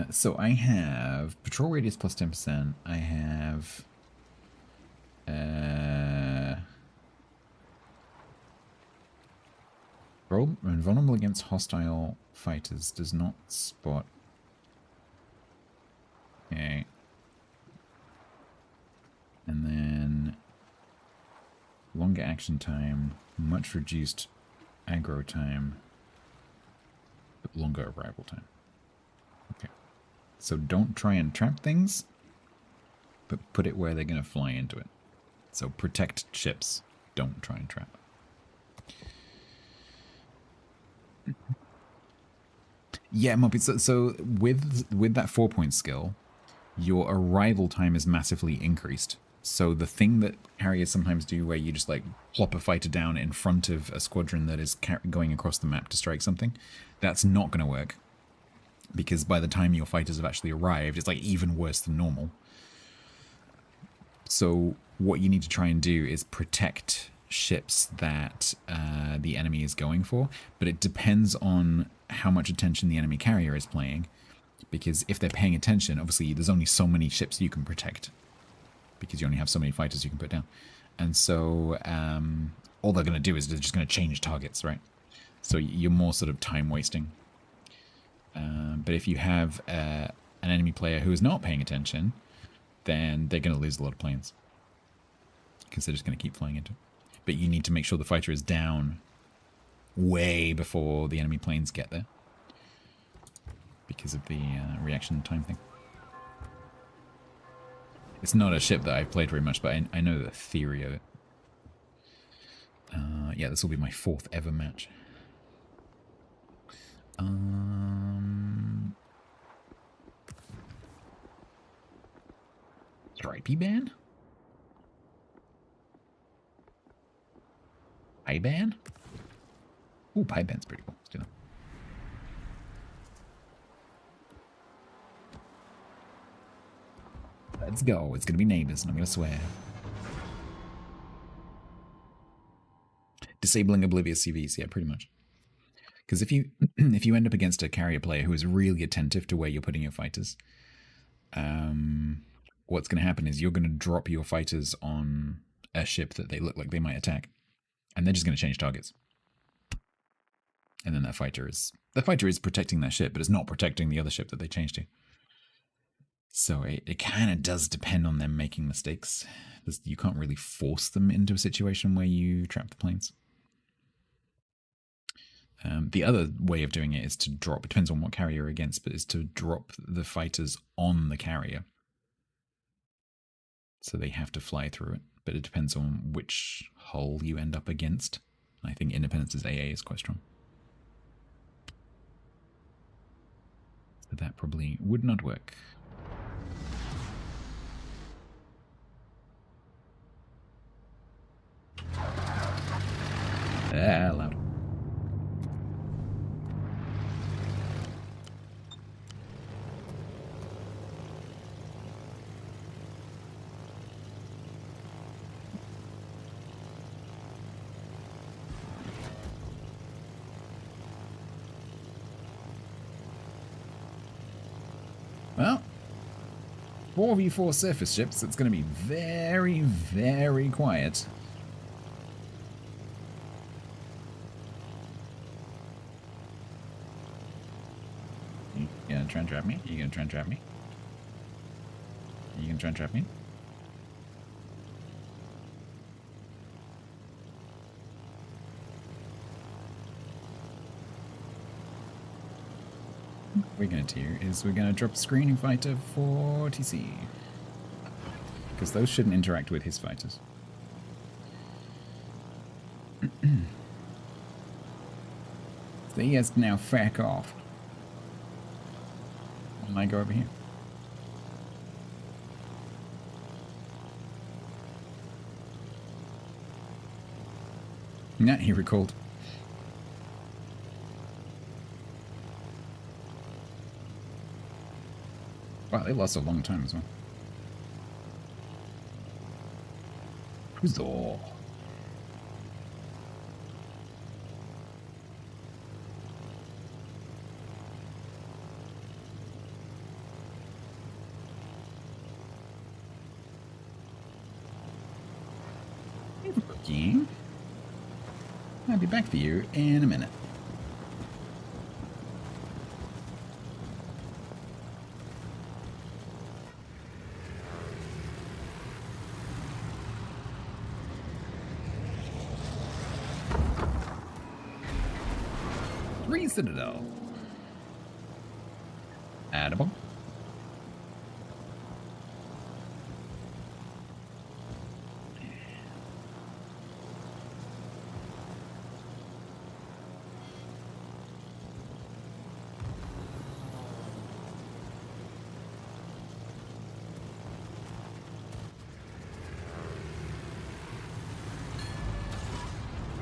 So I have patrol radius plus 10%. I have vulnerable against hostile fighters, does not spot. Okay. And then longer action time, much reduced aggro time, but longer arrival time. Okay. So don't try and trap things, but put it where they're going to fly into it. So protect ships. Don't try and trap. Yeah, Moppy, so with that 4-point skill, your arrival time is massively increased. So the thing that carriers sometimes do where you just like plop a fighter down in front of a squadron that is going across the map to strike something, that's not going to work. Because by the time your fighters have actually arrived, it's like even worse than normal. So what you need to try and do is protect ships that the enemy is going for, but it depends on how much attention the enemy carrier is paying. Because if they're paying attention, obviously there's only so many ships you can protect, because you only have so many fighters you can put down. And so all they're going to do is they're just going to change targets, right? So you're more sort of time wasting. But if you have an enemy player who is not paying attention, then they're going to lose a lot of planes, because they're just going to keep flying into it. But you need to make sure the fighter is down way before the enemy planes get there. Because of the reaction time thing. It's not a ship that I've played very much, but I know the theory of it. Yeah, this will be my 4th ever match. Stripey ban? Pie ban? Ooh, pie ban's pretty cool. Let's do that. Let's go. It's gonna be neighbors, and I'm gonna swear. Disabling oblivious CVs, yeah, pretty much. Because if you if you end up against a carrier player who is really attentive to where you're putting your fighters, what's going to happen is you're going to drop your fighters on a ship that they look like they might attack, and they're just going to change targets. And then the fighter is protecting that ship, but it's not protecting the other ship that they changed to. So it kind of does depend on them making mistakes. You can't really force them into a situation where you trap the planes. The other way of doing it is to drop, it depends on what carrier you're against, but is to drop the fighters on the carrier. So they have to fly through it, but it depends on which hull you end up against. I think Independence's AA is quite strong. So that probably would not work. Loud. Well, 4v4 surface ships, it's going to be very, very quiet. You gonna try and trap me? You gonna try and trap me? You gonna try and trap me? What we're going to do is we're going to drop a screening fighter for TC. Because those shouldn't interact with his fighters. So he has to now feck off. And I go over here. Nah, he recalled. Wow, they lost a long time as well. Huzzah. Okay. I'll be back for you in a minute. Citadel. Addable.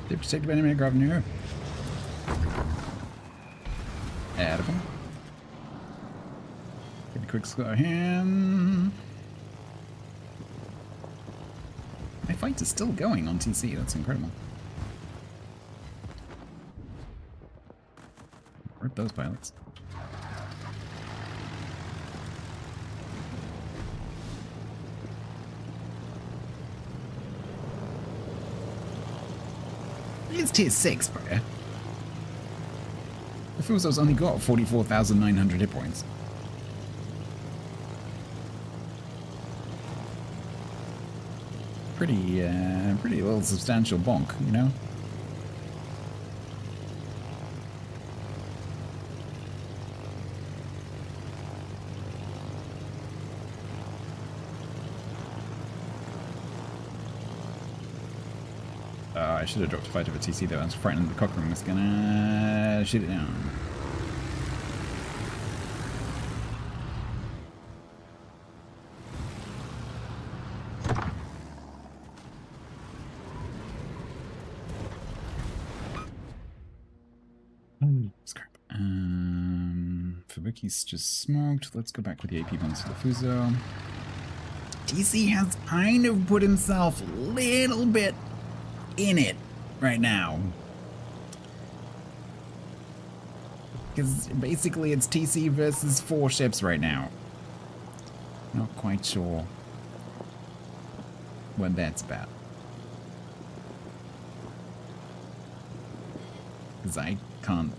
They're protected by enemy aircraft near. Addable. Get a quick slow hand. My fight is still going on TC. That's incredible. Rip those pilots. It's tier 6, bro. The Fuso's only got 44,900 hit points. Pretty little substantial bonk, you know? I should have dropped a fight over TC though. I was frightened the Cochrane was gonna shoot it down. Scrap. Fubuki's just smoked. Let's go back with the AP bombs for the Fuso. TC has kind of put himself a little bit in it right now. Because basically it's TC versus 4 ships right now. Not quite sure what that's about. Because I can't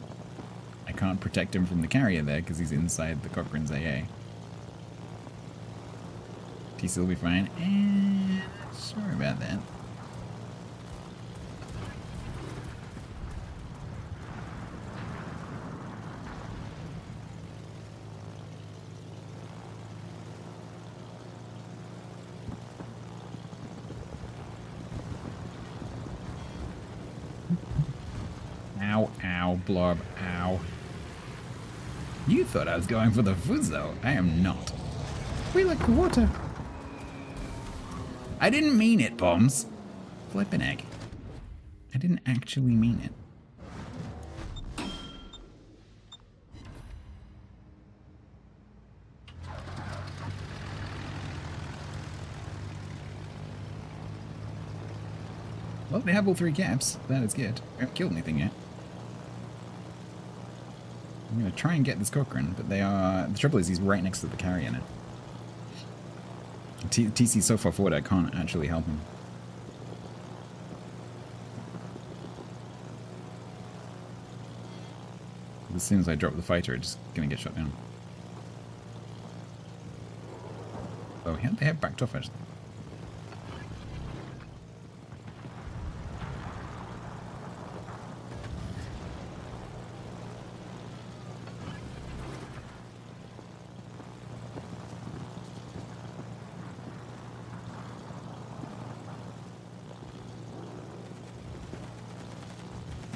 protect him from the carrier there because he's inside the Cochrane's AA. TC will be fine. Sorry about that. Ow, ow, blob, ow. You thought I was going for the Fuso. I am not. We like the water. I didn't mean it, bombs. Flippin' egg. I didn't actually mean it. Well, they have all 3 caps. That is good. I haven't killed anything yet. I'm going to try and get this Cochrane, but they are... The trouble is he's right next to the carrier now. TC's so far forward I can't actually help him. As soon as I drop the fighter, it's just going to get shot down. Oh, yeah, they have backed off actually.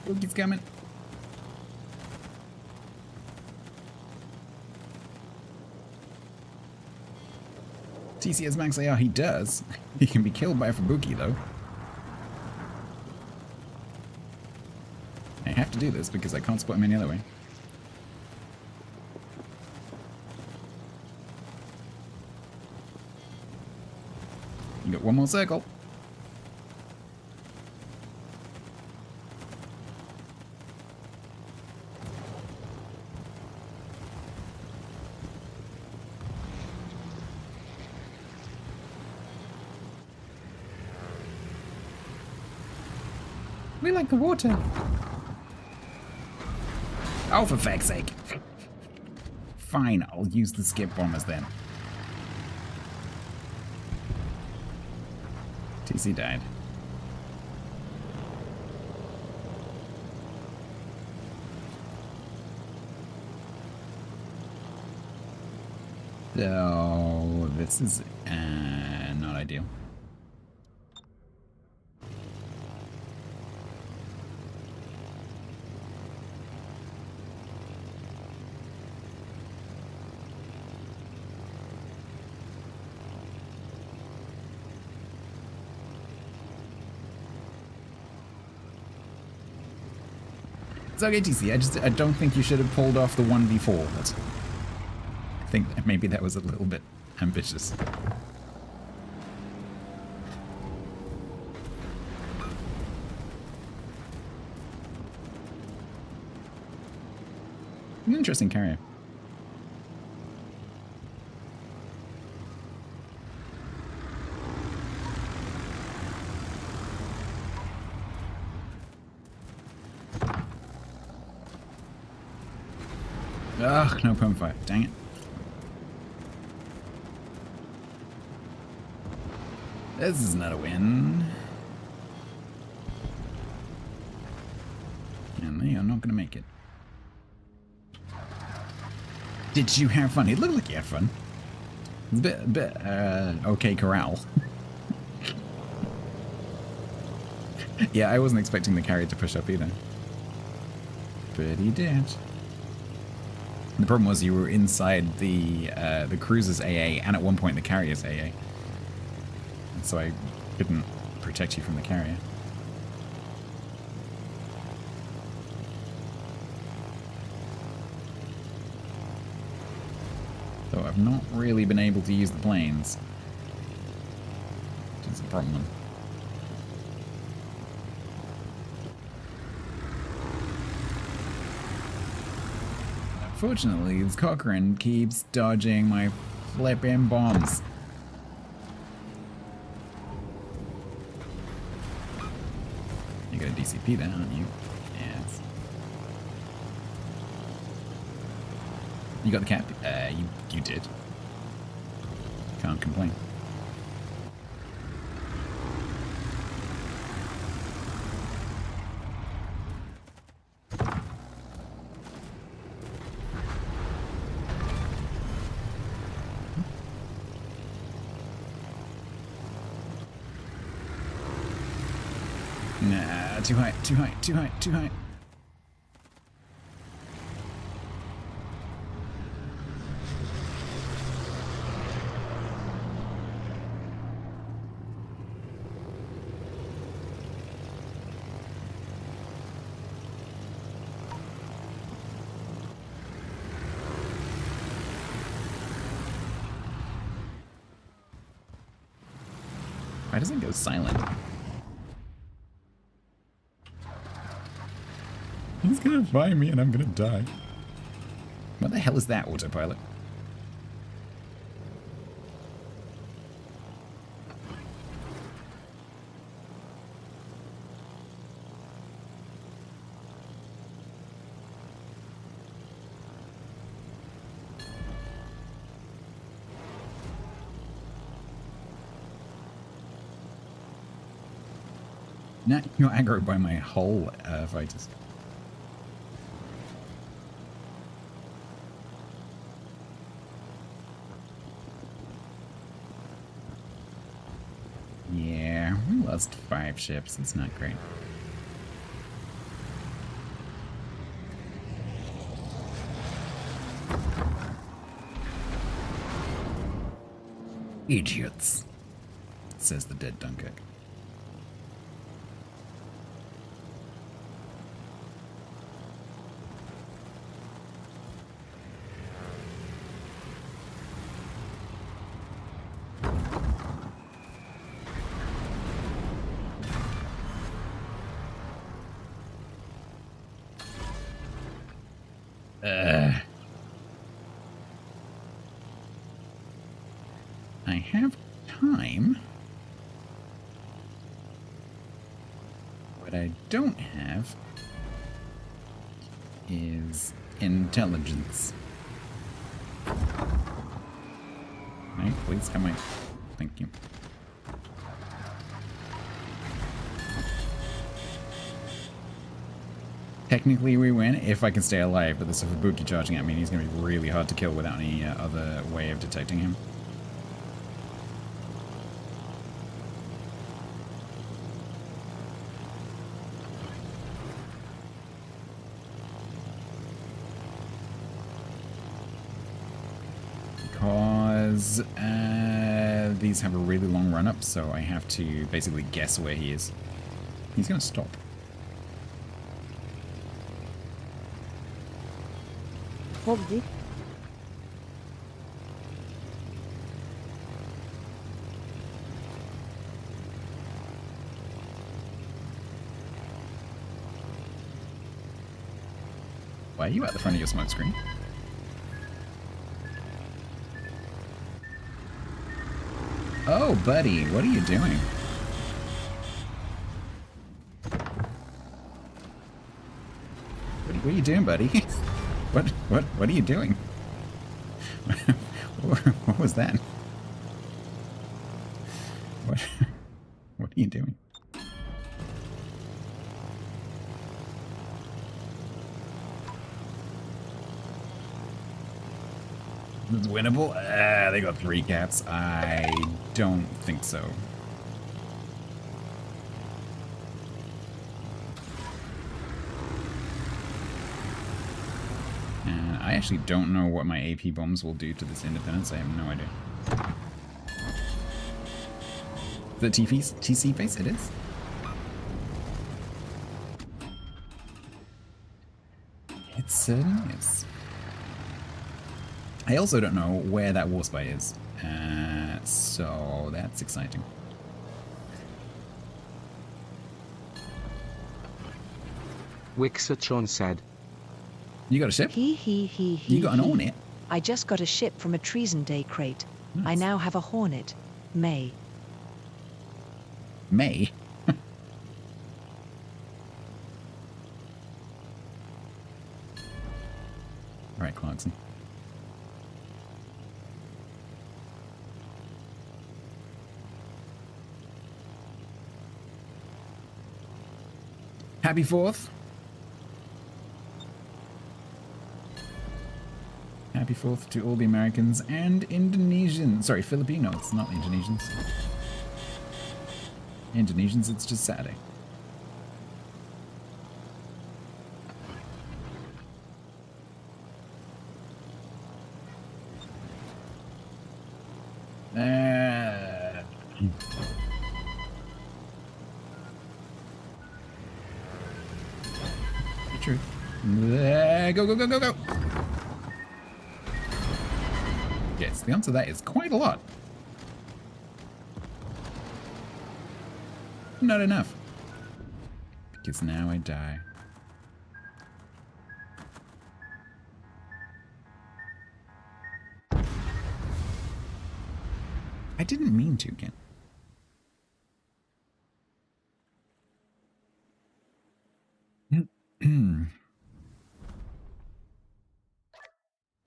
Look, he's coming. TC has max AR, he does. He can be killed by a Fubuki though. I have to do this because I can't spot him any other way. You got one more circle. We like the water. Oh, for fuck's sake. Fine, I'll use the skip bombers then. TC died. So, this is not ideal. It's okay, TC. I don't think you should have pulled off the 1v4. I think maybe that was a little bit ambitious. An interesting carrier. Ugh, no perm fire. Dang it. This is not a win. And they are not going to make it. Did you have fun? It looked like you had fun. It's a bit, okay corral. Yeah, I wasn't expecting the carrier to push up either. But he did. The problem was you were inside the cruiser's AA and at one point the carrier's AA. And so I couldn't protect you from the carrier. So I've not really been able to use the planes. Which is a problem. Unfortunately, this Cochrane keeps dodging my flipping bombs. You're gonna DCP that, aren't you? Yes. You got the cap? You did. Can't complain. Nah, too high, too high, too high, too high. Why doesn't it go silent? He's gonna find me and I'm gonna die. What the hell is that, autopilot? Nah, you're aggroed by my whole fighters. Yeah, we lost 5 ships. It's not great. Idiots, says the dead Dunkirk. I have time. What I don't have is intelligence. Right, please come on. Thank you. Technically we win if I can stay alive, but there's a Fubuki charging at me and he's going to be really hard to kill without any other way of detecting him. Because these have a really long run-up, so I have to basically guess where he is. He's going to stop. Hobby. Why are you at the front of your smoke screen? Oh, buddy, what are you doing? What are you doing, buddy? What are you doing? What was that? What are you doing? It's winnable? They got 3 caps. I don't think so. I actually don't know what my AP bombs will do to this Independence. I have no idea. The TC face? It is. It certainly is. I also don't know where that war spy is. So that's exciting. Wixachon said. You got a ship? He. You got an Hornet? I just got a ship from a Treason Day crate. Nice. I now have a Hornet. May. May? Alright, Clarkson. Happy 4th. Happy 4th to all the Americans and Indonesians. Sorry, Filipinos, not Indonesians. Indonesians, it's just Saturday. True. Go. Yes, the answer to that is quite a lot. Not enough. Because now I die. I didn't mean to, Ken.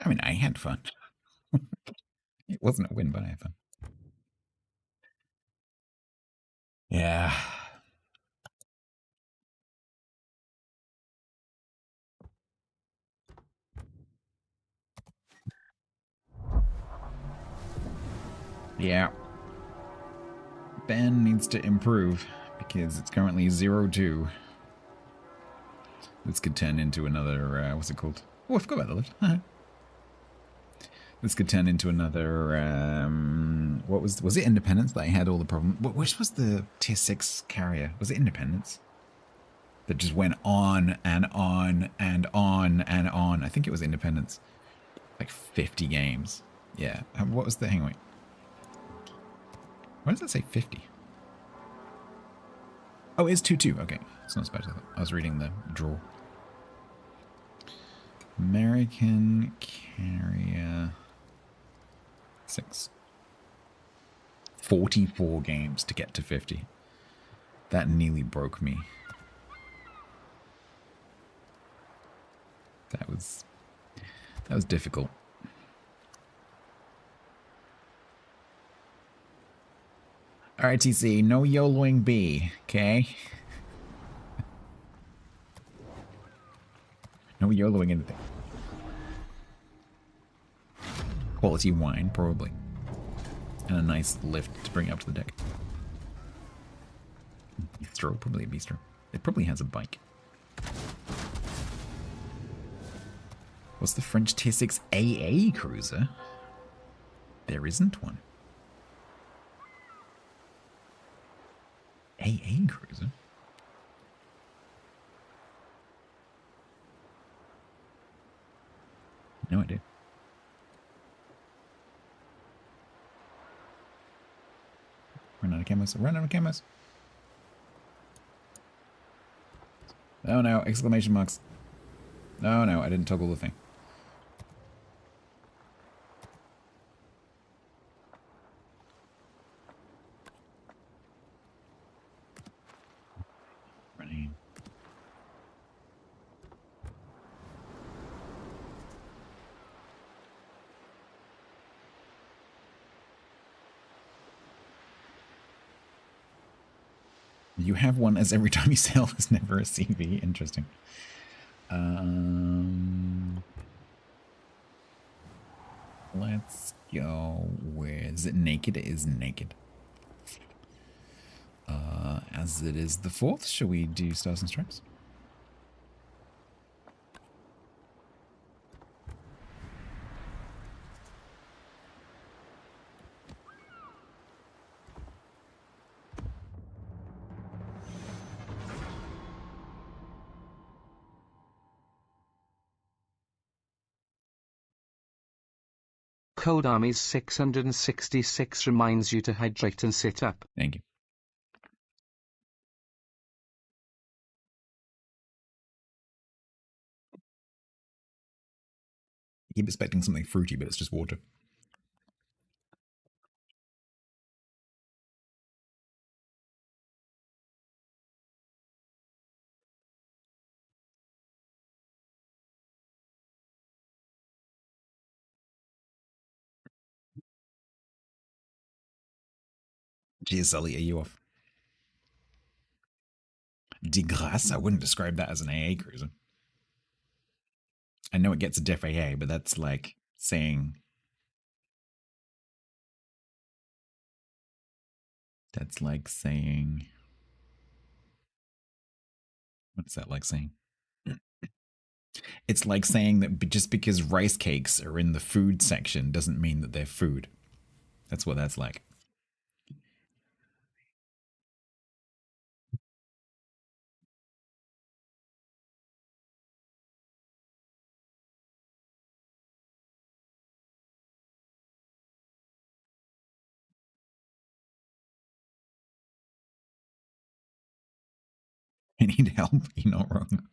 I mean, I had fun. It wasn't a win, but I had fun. Yeah. Yeah. Ben needs to improve because it's currently 0-2. This could turn into another, what's it called? Oh, I forgot about the lift. This could turn into another, what was it Independence that I had all the problem? Which was the tier 6 carrier? Was it Independence? That just went on and on and on and on. I think it was Independence. Like 50 games. Yeah. What was the, hang on, wait. Why does that say 50? Oh, it's 2-2. Okay. It's not as bad as I thought. I was reading the draw. American carrier 6. 44 games to get to 50. That nearly broke me. That was difficult. Alright, TC, no YOLOing B, okay? No YOLOing anything. Quality wine, probably. And a nice lift to bring up to the deck. Bistro, probably a bistro. It probably has a bike. What's the French tier 6 AA cruiser? There isn't one. AA cruiser? No idea. Run out of camos. Run out of camos. Oh no, exclamation marks. Oh no, I didn't toggle the thing. Running. You have one as every time you sail is never a CV. Interesting. Let's go. Where is it? Naked? It is naked. As it is the 4th, shall we do Stars and Stripes? Cold Army's 666 reminds you to hydrate and sit up. Thank you. I keep expecting something fruity, but it's just water. Geez, Sully, are you off? De grâce? I wouldn't describe that as an AA cruiser. I know it gets a diff AA, but that's like saying... That's like saying... What's that like saying? It's like saying that just because rice cakes are in the food section doesn't mean that they're food. That's what that's like. I need help. You're not wrong.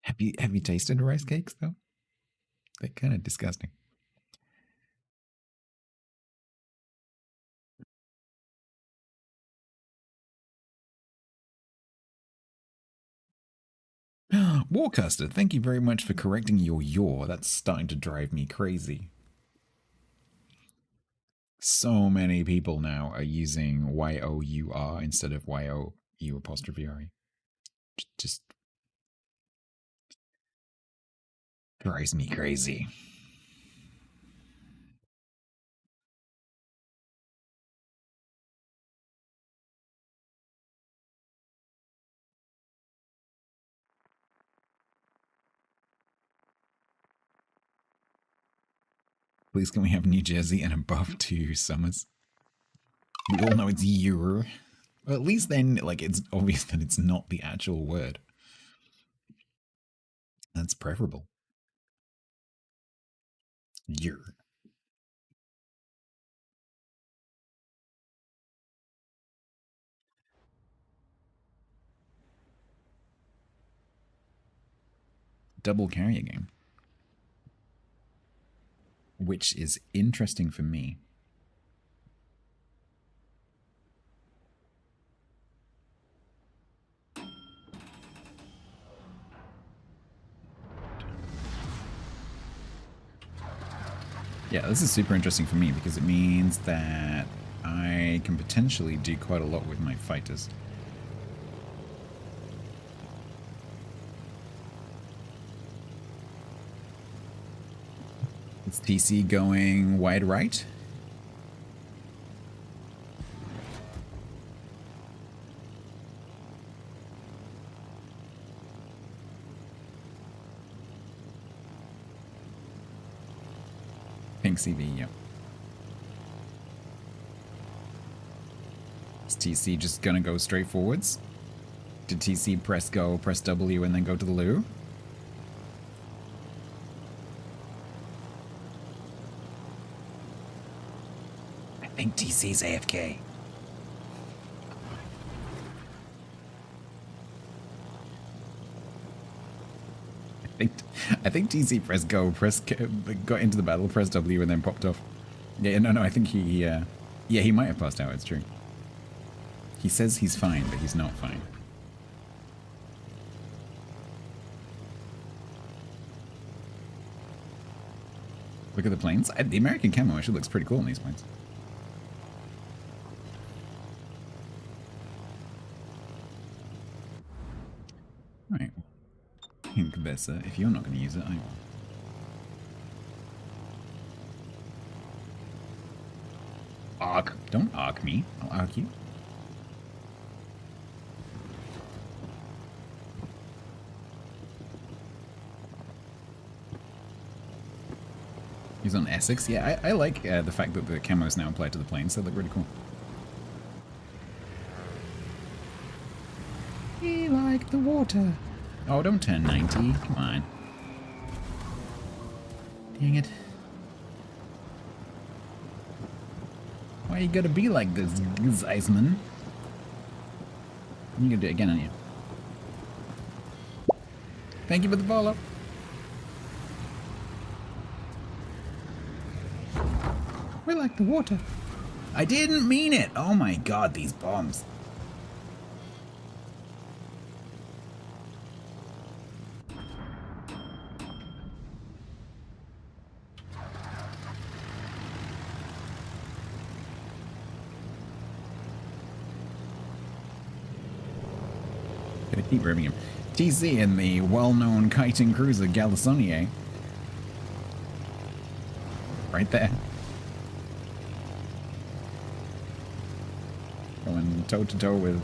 Have you tasted rice cakes though? They're kind of disgusting. Warcaster, thank you very much for correcting your yaw. That's starting to drive me crazy. So many people now are using Y-O-U-R instead of Y-O-U''. Just drives me crazy. Please can we have New Jersey and above 2 summers? We all know it's year. Well, at least then, like, it's obvious that it's not the actual word. That's preferable. Year. Double carrier game. Which is interesting for me. Yeah, this is super interesting for me because it means that I can potentially do quite a lot with my fighters. It's TC going wide right. Pink CV, yeah. Is TC just gonna go straight forwards? Did TC press go, press W, and then go to the loo? I think TC's AFK. I think TC pressed go, got into the battle, pressed W, and then popped off. Yeah, no, I think yeah, he might have passed out. It's true. He says he's fine, but he's not fine. Look at the planes. The American camo actually looks pretty cool on these planes. Right. Pink Vesa. If you're not going to use it, I will. Arc. Don't arc me. I'll arc you. He's on Essex. Yeah, I like the fact that the camo is now applied to the planes. They look really cool. We like the water. Oh, don't turn 90. Come on. Dang it. Why you gotta be like this, Zeisman? You gonna do it again, aren't you? Thank you for the follow. We like the water. I didn't mean it. Oh my god, these bombs. Gonna keep ribbing him. TC in the well-known kiting cruiser Galissonier. Right there. Going toe-to-toe with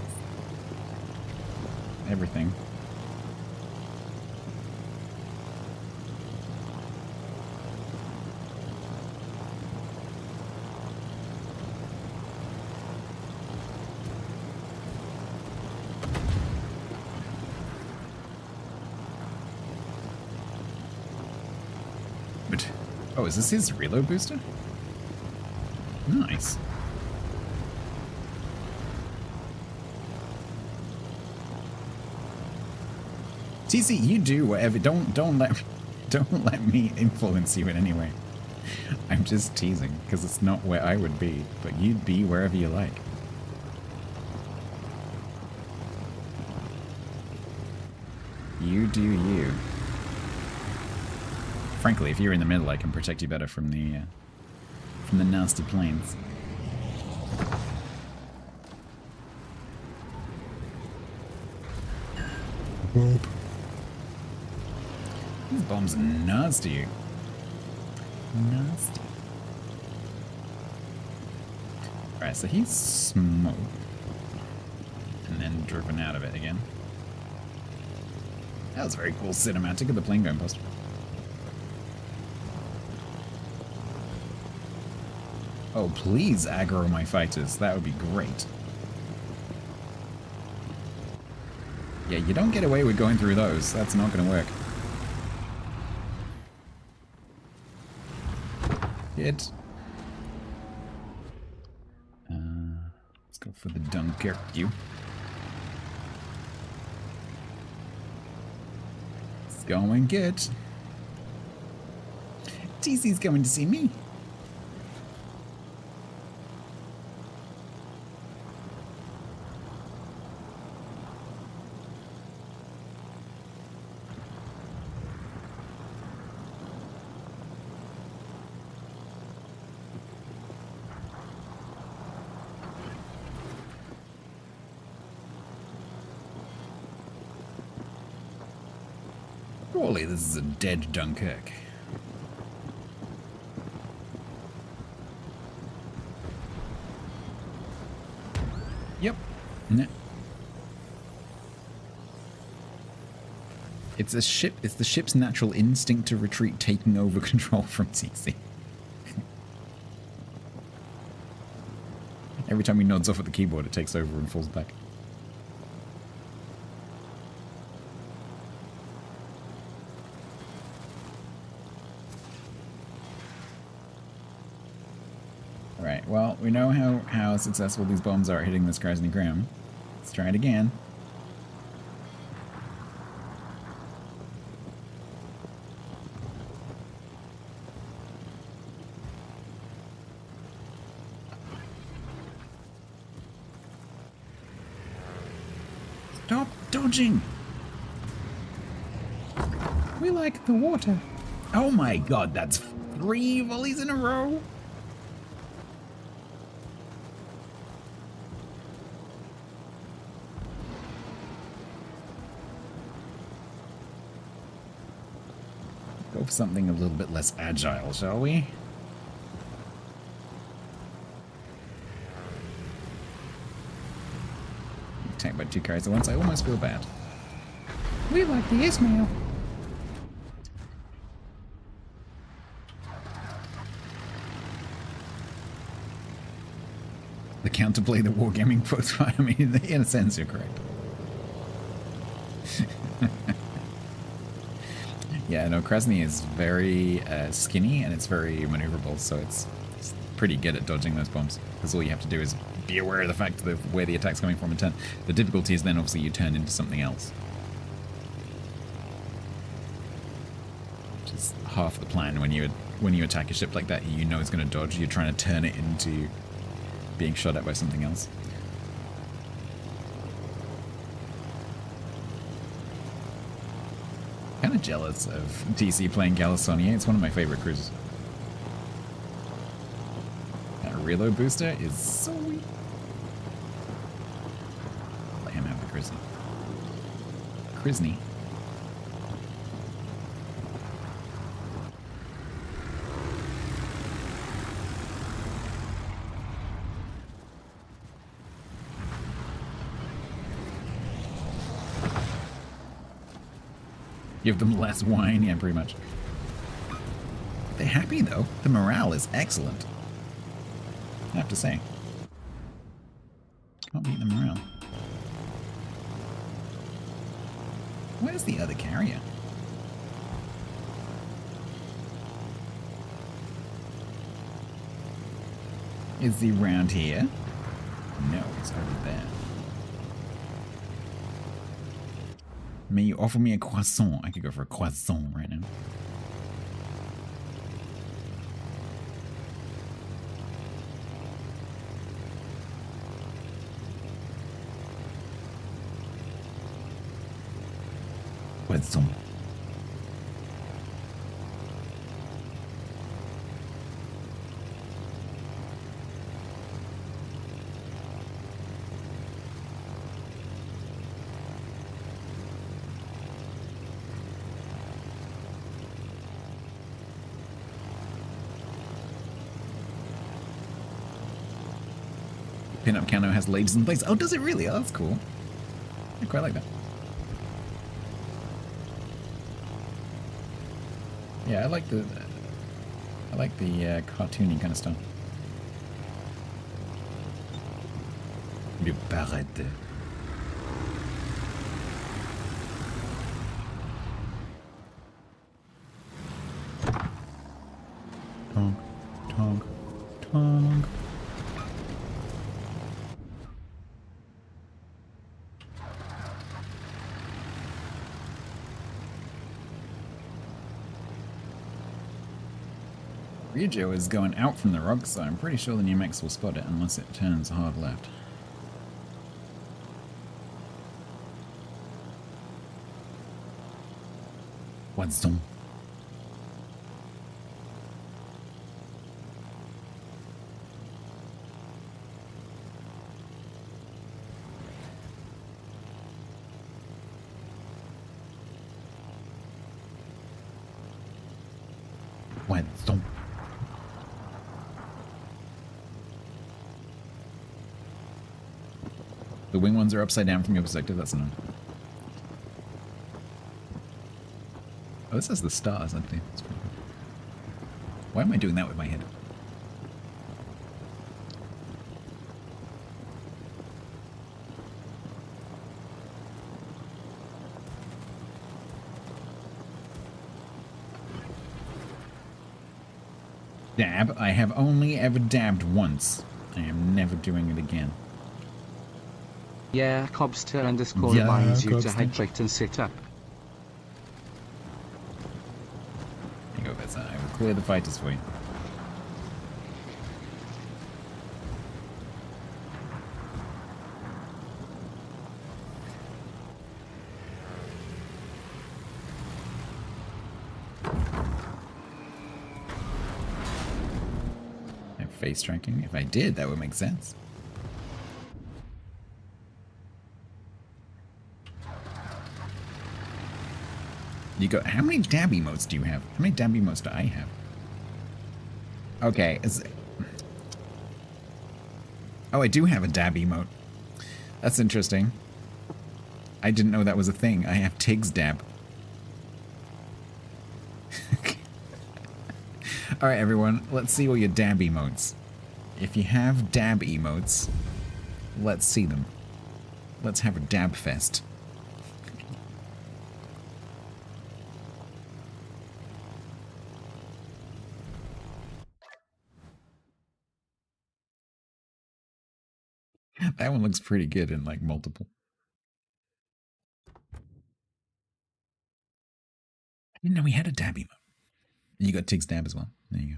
everything. But, oh, is this his reload booster? Nice. TC, you do whatever. Don't let me influence you in any way. I'm just teasing because it's not where I would be, but you'd be wherever you like. You do you. Frankly, if you're in the middle, I can protect you better from the nasty planes. Boop. These bombs are nasty. Nasty. Alright, so he's smoked. And then driven out of it again. That was a very cool cinematic of the plane going past. Oh, please aggro my fighters. That would be great. Yeah, you don't get away with going through those. That's not going to work. Hit. Let's go for the Dunkirk. You. Let's go and get. TC's coming to see me. Surely this is a dead Dunkirk. Yep. No. It's a ship. It's the ship's natural instinct to retreat taking over control from TC. Every time he nods off at the keyboard, it takes over and falls back. Alright, well, we know how successful these bombs are at hitting this Krasny ground. Let's try it again. Stop dodging! We like the water. Oh my god, that's 3 volleys in a row! Go for something a little bit less agile, shall we? Attacked by 2 cars at once, I almost feel bad. We like the Ismail. The counterplay the wargaming puts, I mean, in a sense, you're correct. Yeah, no, Krasny is very skinny and it's very maneuverable, so it's pretty good at dodging those bombs. Because all you have to do is be aware of the fact of where the attack's coming from and turn. The difficulty is then obviously you turn into something else. Which is half the plan when you attack a ship like that, you know it's going to dodge. You're trying to turn it into being shot at by something else. Kind of jealous of DC playing Gallisonier. It's one of my favorite cruises. That reload booster is sweet. Let him have the Krisny. Krisny. Give them less wine, yeah, pretty much. They're happy though. The morale is excellent. I have to say. Can't beat the morale. Where's the other carrier? Is he round here? No, he's over there. May you offer me a croissant? I could go for a croissant right now. Croissant. Pinup camo has ladies in place. Oh, does it really? Oh, that's cool. I quite like that. Yeah, I like the cartoony kind of stuff. Le barrette. Tonk, tonk, tonk. Ryujo is going out from the rocks, so I'm pretty sure the Numex will spot it unless it turns hard left. What's on? What's on? The wing ones are upside down from your perspective, that's annoying. Oh, this has the stars, I think. That's pretty good. Why am I doing that with my head? Dab? I have only ever dabbed once. I am never doing it again. Yeah, Cobster underscore reminds you to hydrate and sit up. There you go, Vesa. I will clear the fighters for you. I have face tracking. If I did, that would make sense. You go, how many dab emotes do you have? How many dab emotes do I have? Okay. Oh, I do have a dab emote. That's interesting. I didn't know that was a thing. I have Tig's dab. Alright, everyone. Let's see all your dab emotes. If you have dab emotes, let's see them. Let's have a dab fest. That one looks pretty good in like multiple. I didn't know we had a dab emote. You got Tig's dab as well. There you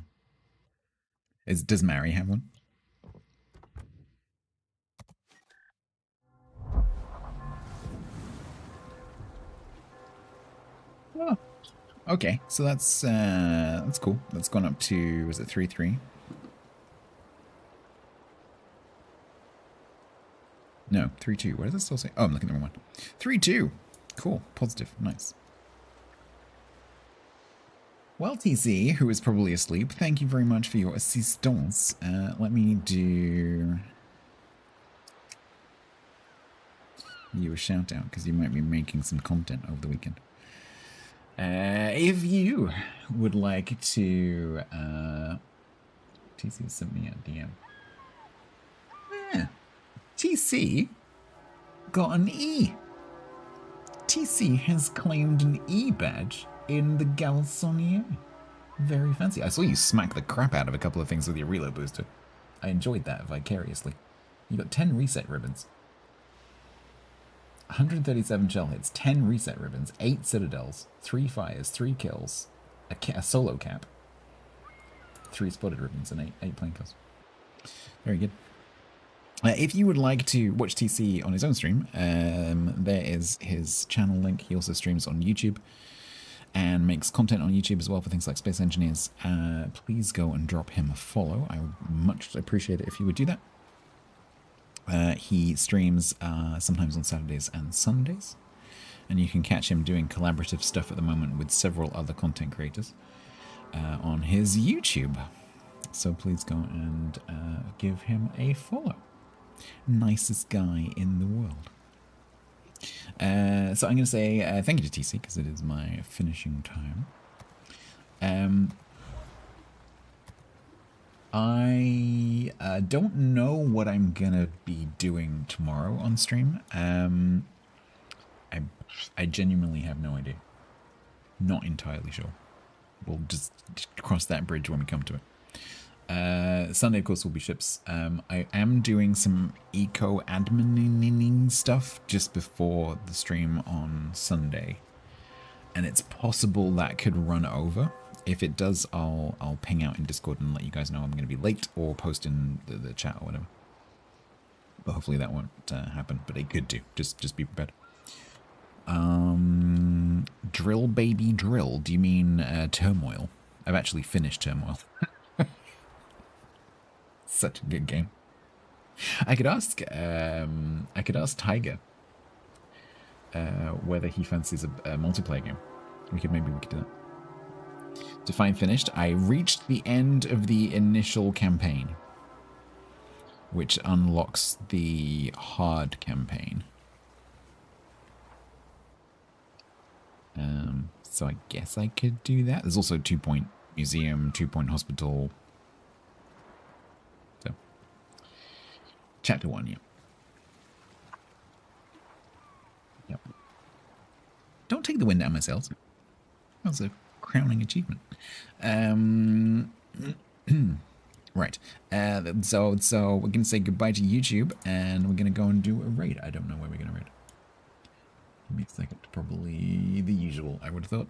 go. Does Mary have one? Oh, okay. So that's cool. That's gone up to, was it 3-3? No, 3-2. What does it still say? Oh, I'm looking at the wrong one. 3-2. Cool. Positive. Nice. Well, TC, who is probably asleep, thank you very much for your assistance. Let me do you a shout out because you might be making some content over the weekend. If you would like to, TC sent me a DM. Yeah. TC got an E. TC has claimed an E badge in the Galsonier. Very fancy. I saw you smack the crap out of a couple of things with your reload booster. I enjoyed that vicariously. You got 10 reset ribbons. 137 shell hits, 10 reset ribbons, 8 citadels, 3 fires, 3 kills, a solo cap, 3 spotted ribbons, and 8 plane kills. Very good. If you would like to watch TC on his own stream, there is his channel link. He also streams on YouTube and makes content on YouTube as well for things like Space Engineers. Please go and drop him a follow. I would much appreciate it if you would do that. He streams sometimes on Saturdays and Sundays, and you can catch him doing collaborative stuff at the moment with several other content creators on his YouTube. So please go and give him a follow. Nicest guy in the world. So I'm going to say thank you to TC because it is my finishing time. I don't know what I'm going to be doing tomorrow on stream. I genuinely have no idea. Not entirely sure. We'll just cross that bridge when we come to it. Sunday, of course, will be ships. I am doing some eco-admining stuff just before the stream on Sunday. And it's possible that could run over. If it does, I'll ping out in Discord and let you guys know I'm going to be late or post in the chat or whatever. But hopefully that won't happen, but it could do. Just be prepared. Drill baby drill. Do you mean Turmoil? I've actually finished Turmoil. Such a good game. I could ask Tiger whether he fancies a multiplayer game. Maybe we could do that. Define finished. I reached the end of the initial campaign, which unlocks the hard campaign. So I guess I could do that. There's also 2-point museum, 2-point hospital. So, chapter 1, yeah. Yep. Don't take the wind out of my sails. That was a crowning achievement. Right. So we're going to say goodbye to YouTube, and we're going to go and do a raid. I don't know where we're going to raid. Give me a second. Probably the usual, I would have thought.